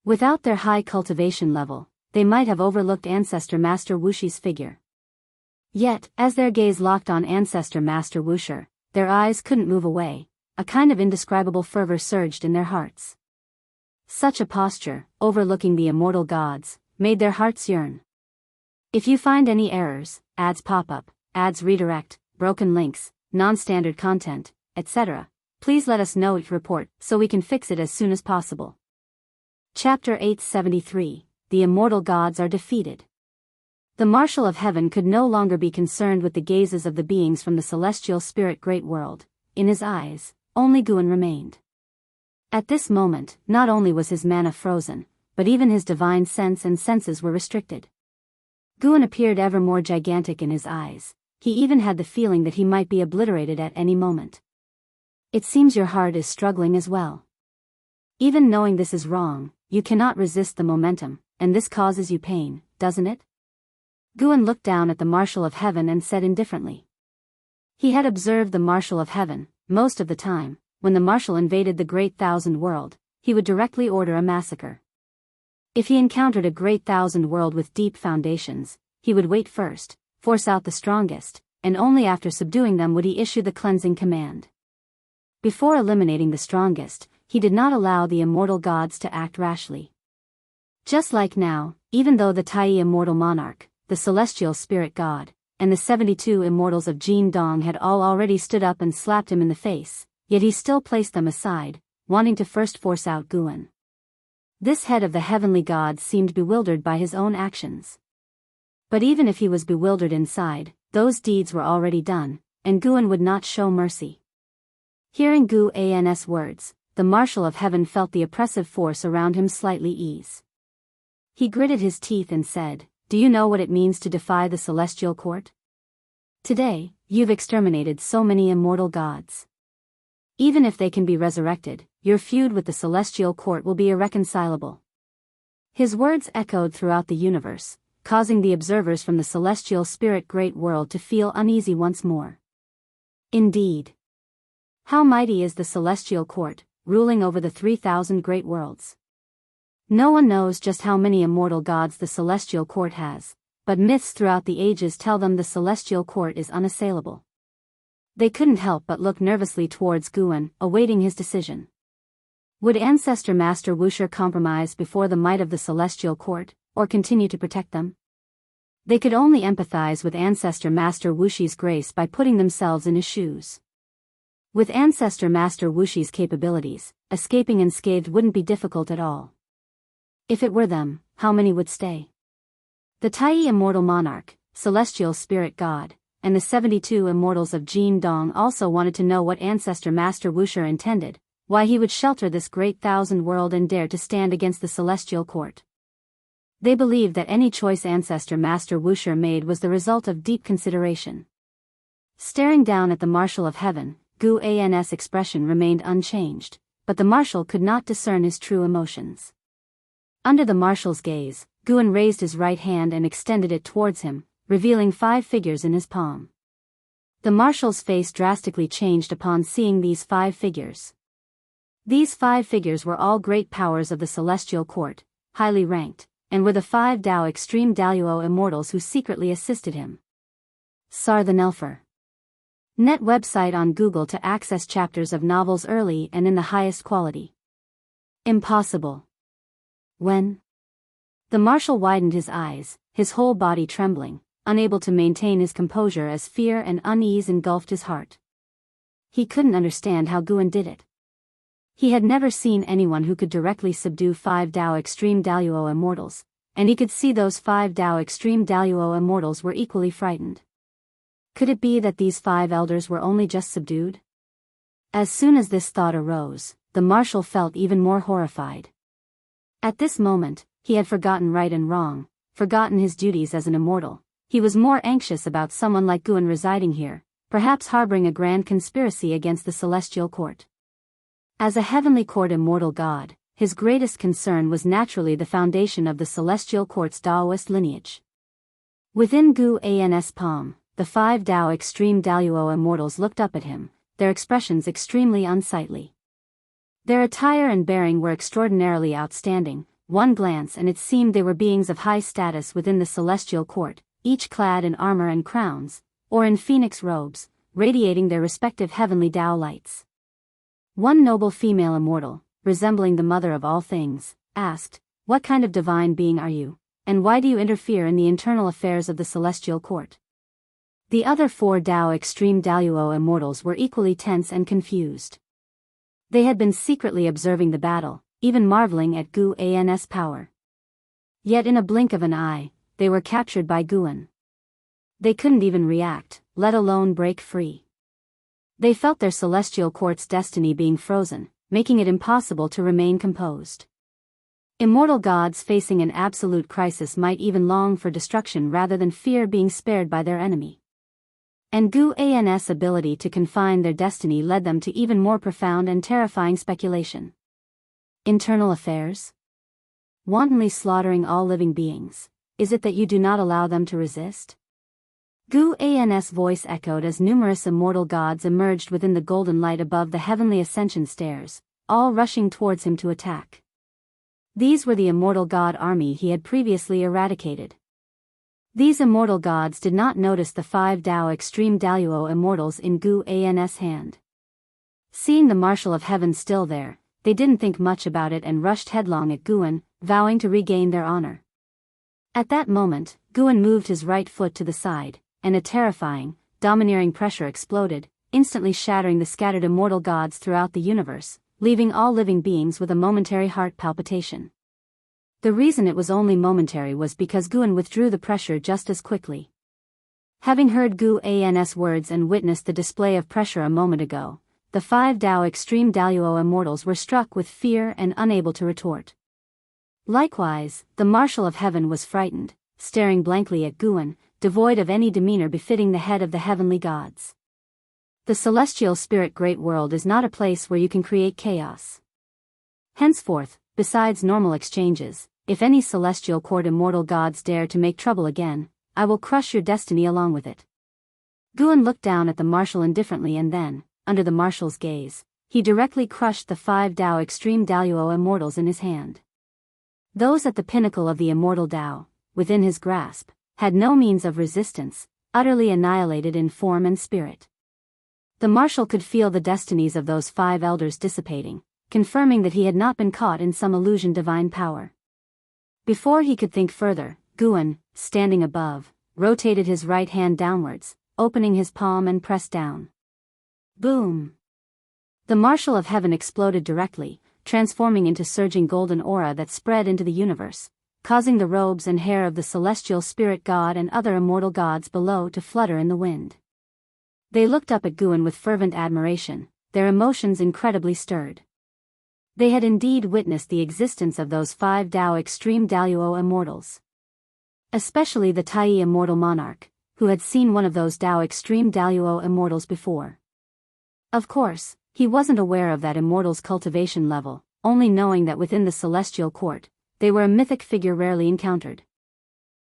Without their high cultivation level, they might have overlooked Ancestor Master Wuxia's figure. Yet, as their gaze locked on Ancestor Master Wuxia, their eyes couldn't move away. A kind of indescribable fervor surged in their hearts. Such a posture, overlooking the immortal gods, made their hearts yearn. If you find any errors, ads pop up, ads redirect, broken links, non-standard content, etc., please let us know each report so we can fix it as soon as possible. Chapter 873, The Immortal Gods Are Defeated. The Marshal of Heaven could no longer be concerned with the gazes of the beings from the celestial spirit great world. In his eyes, only Guan remained. At this moment, not only was his mana frozen, but even his divine sense and senses were restricted. Guan appeared ever more gigantic in his eyes. He even had the feeling that he might be obliterated at any moment. It seems your heart is struggling as well. Even knowing this is wrong, you cannot resist the momentum, and this causes you pain, doesn't it? Guan looked down at the Marshal of Heaven and said indifferently. He had observed the Marshal of Heaven. Most of the time, when the Marshal invaded the Great Thousand World, he would directly order a massacre. If he encountered a Great Thousand World with deep foundations, he would wait first, force out the strongest, and only after subduing them would he issue the cleansing command. Before eliminating the strongest, he did not allow the immortal gods to act rashly. Just like now, even though the Tai immortal monarch, the celestial spirit god, and the 72 immortals of Jianghu had all already stood up and slapped him in the face, yet he still placed them aside, wanting to first force out Guan. This head of the heavenly gods seemed bewildered by his own actions. But even if he was bewildered inside, those deeds were already done, and Guan would not show mercy. Hearing Guan's words, the Marshal of Heaven felt the oppressive force around him slightly ease. He gritted his teeth and said, "Do you know what it means to defy the celestial court? Today, you've exterminated so many immortal gods. Even if they can be resurrected, your feud with the celestial court will be irreconcilable." His words echoed throughout the universe, causing the observers from the celestial spirit great world to feel uneasy once more. Indeed. How mighty is the celestial court, ruling over the 3,000 great worlds. No one knows just how many immortal gods the celestial court has, but myths throughout the ages tell them the celestial court is unassailable. They couldn't help but look nervously towards Guan, awaiting his decision. Would Ancestor Master Wuxia compromise before the might of the celestial court, or continue to protect them? They could only empathize with Ancestor Master Wuxia's grace by putting themselves in his shoes. With Ancestor Master Wuxia's capabilities, escaping unscathed wouldn't be difficult at all. If it were them, how many would stay? The Tai immortal monarch, celestial spirit god, and the 72 immortals of Jianghu also wanted to know what Ancestor Master Wuxia intended, why he would shelter this great thousand world and dare to stand against the celestial court. They believed that any choice Ancestor Master Wuxia made was the result of deep consideration. Staring down at the Marshal of Heaven, Guan's expression remained unchanged, but the Marshal could not discern his true emotions. Under the Marshal's gaze, Guan raised his right hand and extended it towards him, revealing 5 figures in his palm. The Marshal's face drastically changed upon seeing these 5 figures. These 5 figures were all great powers of the celestial court, highly ranked, and were the 5 Dao extreme Daoist immortals who secretly assisted him. Sar the Nelfer. Net website on Google to access chapters of novels early and in the highest quality. Impossible. When? The Marshal widened his eyes, his whole body trembling, unable to maintain his composure as fear and unease engulfed his heart. He couldn't understand how Guan did it. He had never seen anyone who could directly subdue 5 Dao extreme Daoist immortals, and he could see those 5 Dao extreme Daoist immortals were equally frightened. Could it be that these 5 elders were only just subdued? As soon as this thought arose, the Marshal felt even more horrified. At this moment, he had forgotten right and wrong, forgotten his duties as an immortal. He was more anxious about someone like Guan residing here, perhaps harboring a grand conspiracy against the celestial court. As a heavenly court immortal god, his greatest concern was naturally the foundation of the celestial court's Daoist lineage. Within Guan's palm, the 5 Dao extreme Daoist immortals looked up at him, their expressions extremely unsightly. Their attire and bearing were extraordinarily outstanding. One glance and it seemed they were beings of high status within the celestial court, each clad in armor and crowns, or in phoenix robes, radiating their respective heavenly Dao lights. One noble female immortal, resembling the mother of all things, asked, "What kind of divine being are you, and why do you interfere in the internal affairs of the celestial court?" The other 4 Dao extreme Daoist immortals were equally tense and confused. They had been secretly observing the battle, even marveling at Guan's power. Yet in a blink of an eye, they were captured by Guan. They couldn't even react, let alone break free. They felt their celestial court's destiny being frozen, making it impossible to remain composed. Immortal gods facing an absolute crisis might even long for destruction rather than fear being spared by their enemy. And Gu An's ability to confine their destiny led them to even more profound and terrifying speculation. Internal affairs? Wantonly slaughtering all living beings, is it that you do not allow them to resist? Gu An's voice echoed as numerous immortal gods emerged within the golden light above the heavenly ascension stairs, all rushing towards him to attack. These were the immortal god army he had previously eradicated. These immortal gods did not notice the 5 Dao extreme Daoist immortals in Gu An's hand. Seeing the Marshal of Heaven still there, they didn't think much about it and rushed headlong at Guan, vowing to regain their honor. At that moment, Guan moved his right foot to the side, and a terrifying, domineering pressure exploded, instantly shattering the scattered immortal gods throughout the universe, leaving all living beings with a momentary heart palpitation. The reason it was only momentary was because Guan withdrew the pressure just as quickly. Having heard Gu An's words and witnessed the display of pressure a moment ago, the 5 Dao extreme Daoist immortals were struck with fear and unable to retort. Likewise, the Marshal of Heaven was frightened, staring blankly at Guan, devoid of any demeanor befitting the head of the heavenly gods. The celestial spirit great world is not a place where you can create chaos. Henceforth, besides normal exchanges, if any celestial court immortal gods dare to make trouble again, I will crush your destiny along with it. Guan looked down at the Marshal indifferently and then, under the Marshal's gaze, he directly crushed the 5 Dao extreme Daoist immortals in his hand. Those at the pinnacle of the immortal Dao, within his grasp, had no means of resistance, utterly annihilated in form and spirit. The Marshal could feel the destinies of those 5 elders dissipating, confirming that he had not been caught in some illusion divine power. Before he could think further, Guan, standing above, rotated his right hand downwards, opening his palm and pressed down. Boom! The Marshal of Heaven exploded directly, transforming into surging golden aura that spread into the universe, causing the robes and hair of the celestial spirit god and other immortal gods below to flutter in the wind. They looked up at Guan with fervent admiration, their emotions incredibly stirred. They had indeed witnessed the existence of those 5 Dao extreme Daoist immortals. Especially the Tai immortal monarch, who had seen one of those Dao extreme Daoist immortals before. Of course, he wasn't aware of that immortal's cultivation level, only knowing that within the celestial court, they were a mythic figure rarely encountered.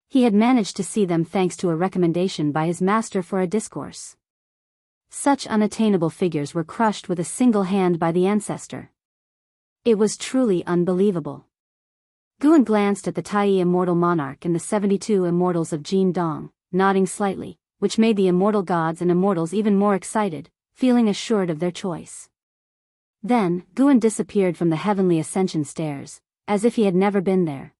He had managed to see them thanks to a recommendation by his master for a discourse. Such unattainable figures were crushed with a single hand by the ancestor. It was truly unbelievable. Guan glanced at the Tai immortal monarch and the 72 immortals of Jin Dong, nodding slightly, which made the immortal gods and immortals even more excited, feeling assured of their choice. Then, Guan disappeared from the heavenly ascension stairs, as if he had never been there.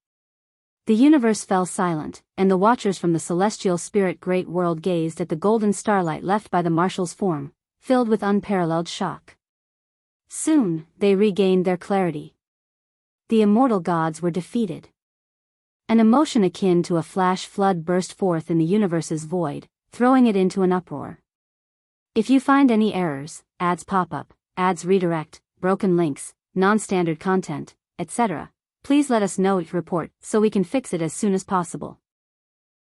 The universe fell silent, and the watchers from the celestial spirit great world gazed at the golden starlight left by the Marshal's form, filled with unparalleled shock. Soon, they regained their clarity. The immortal gods were defeated. An emotion akin to a flash flood burst forth in the universe's void, throwing it into an uproar. If you find any errors, ads pop up, ads redirect, broken links, non-standard content, etc., please let us know each report so we can fix it as soon as possible.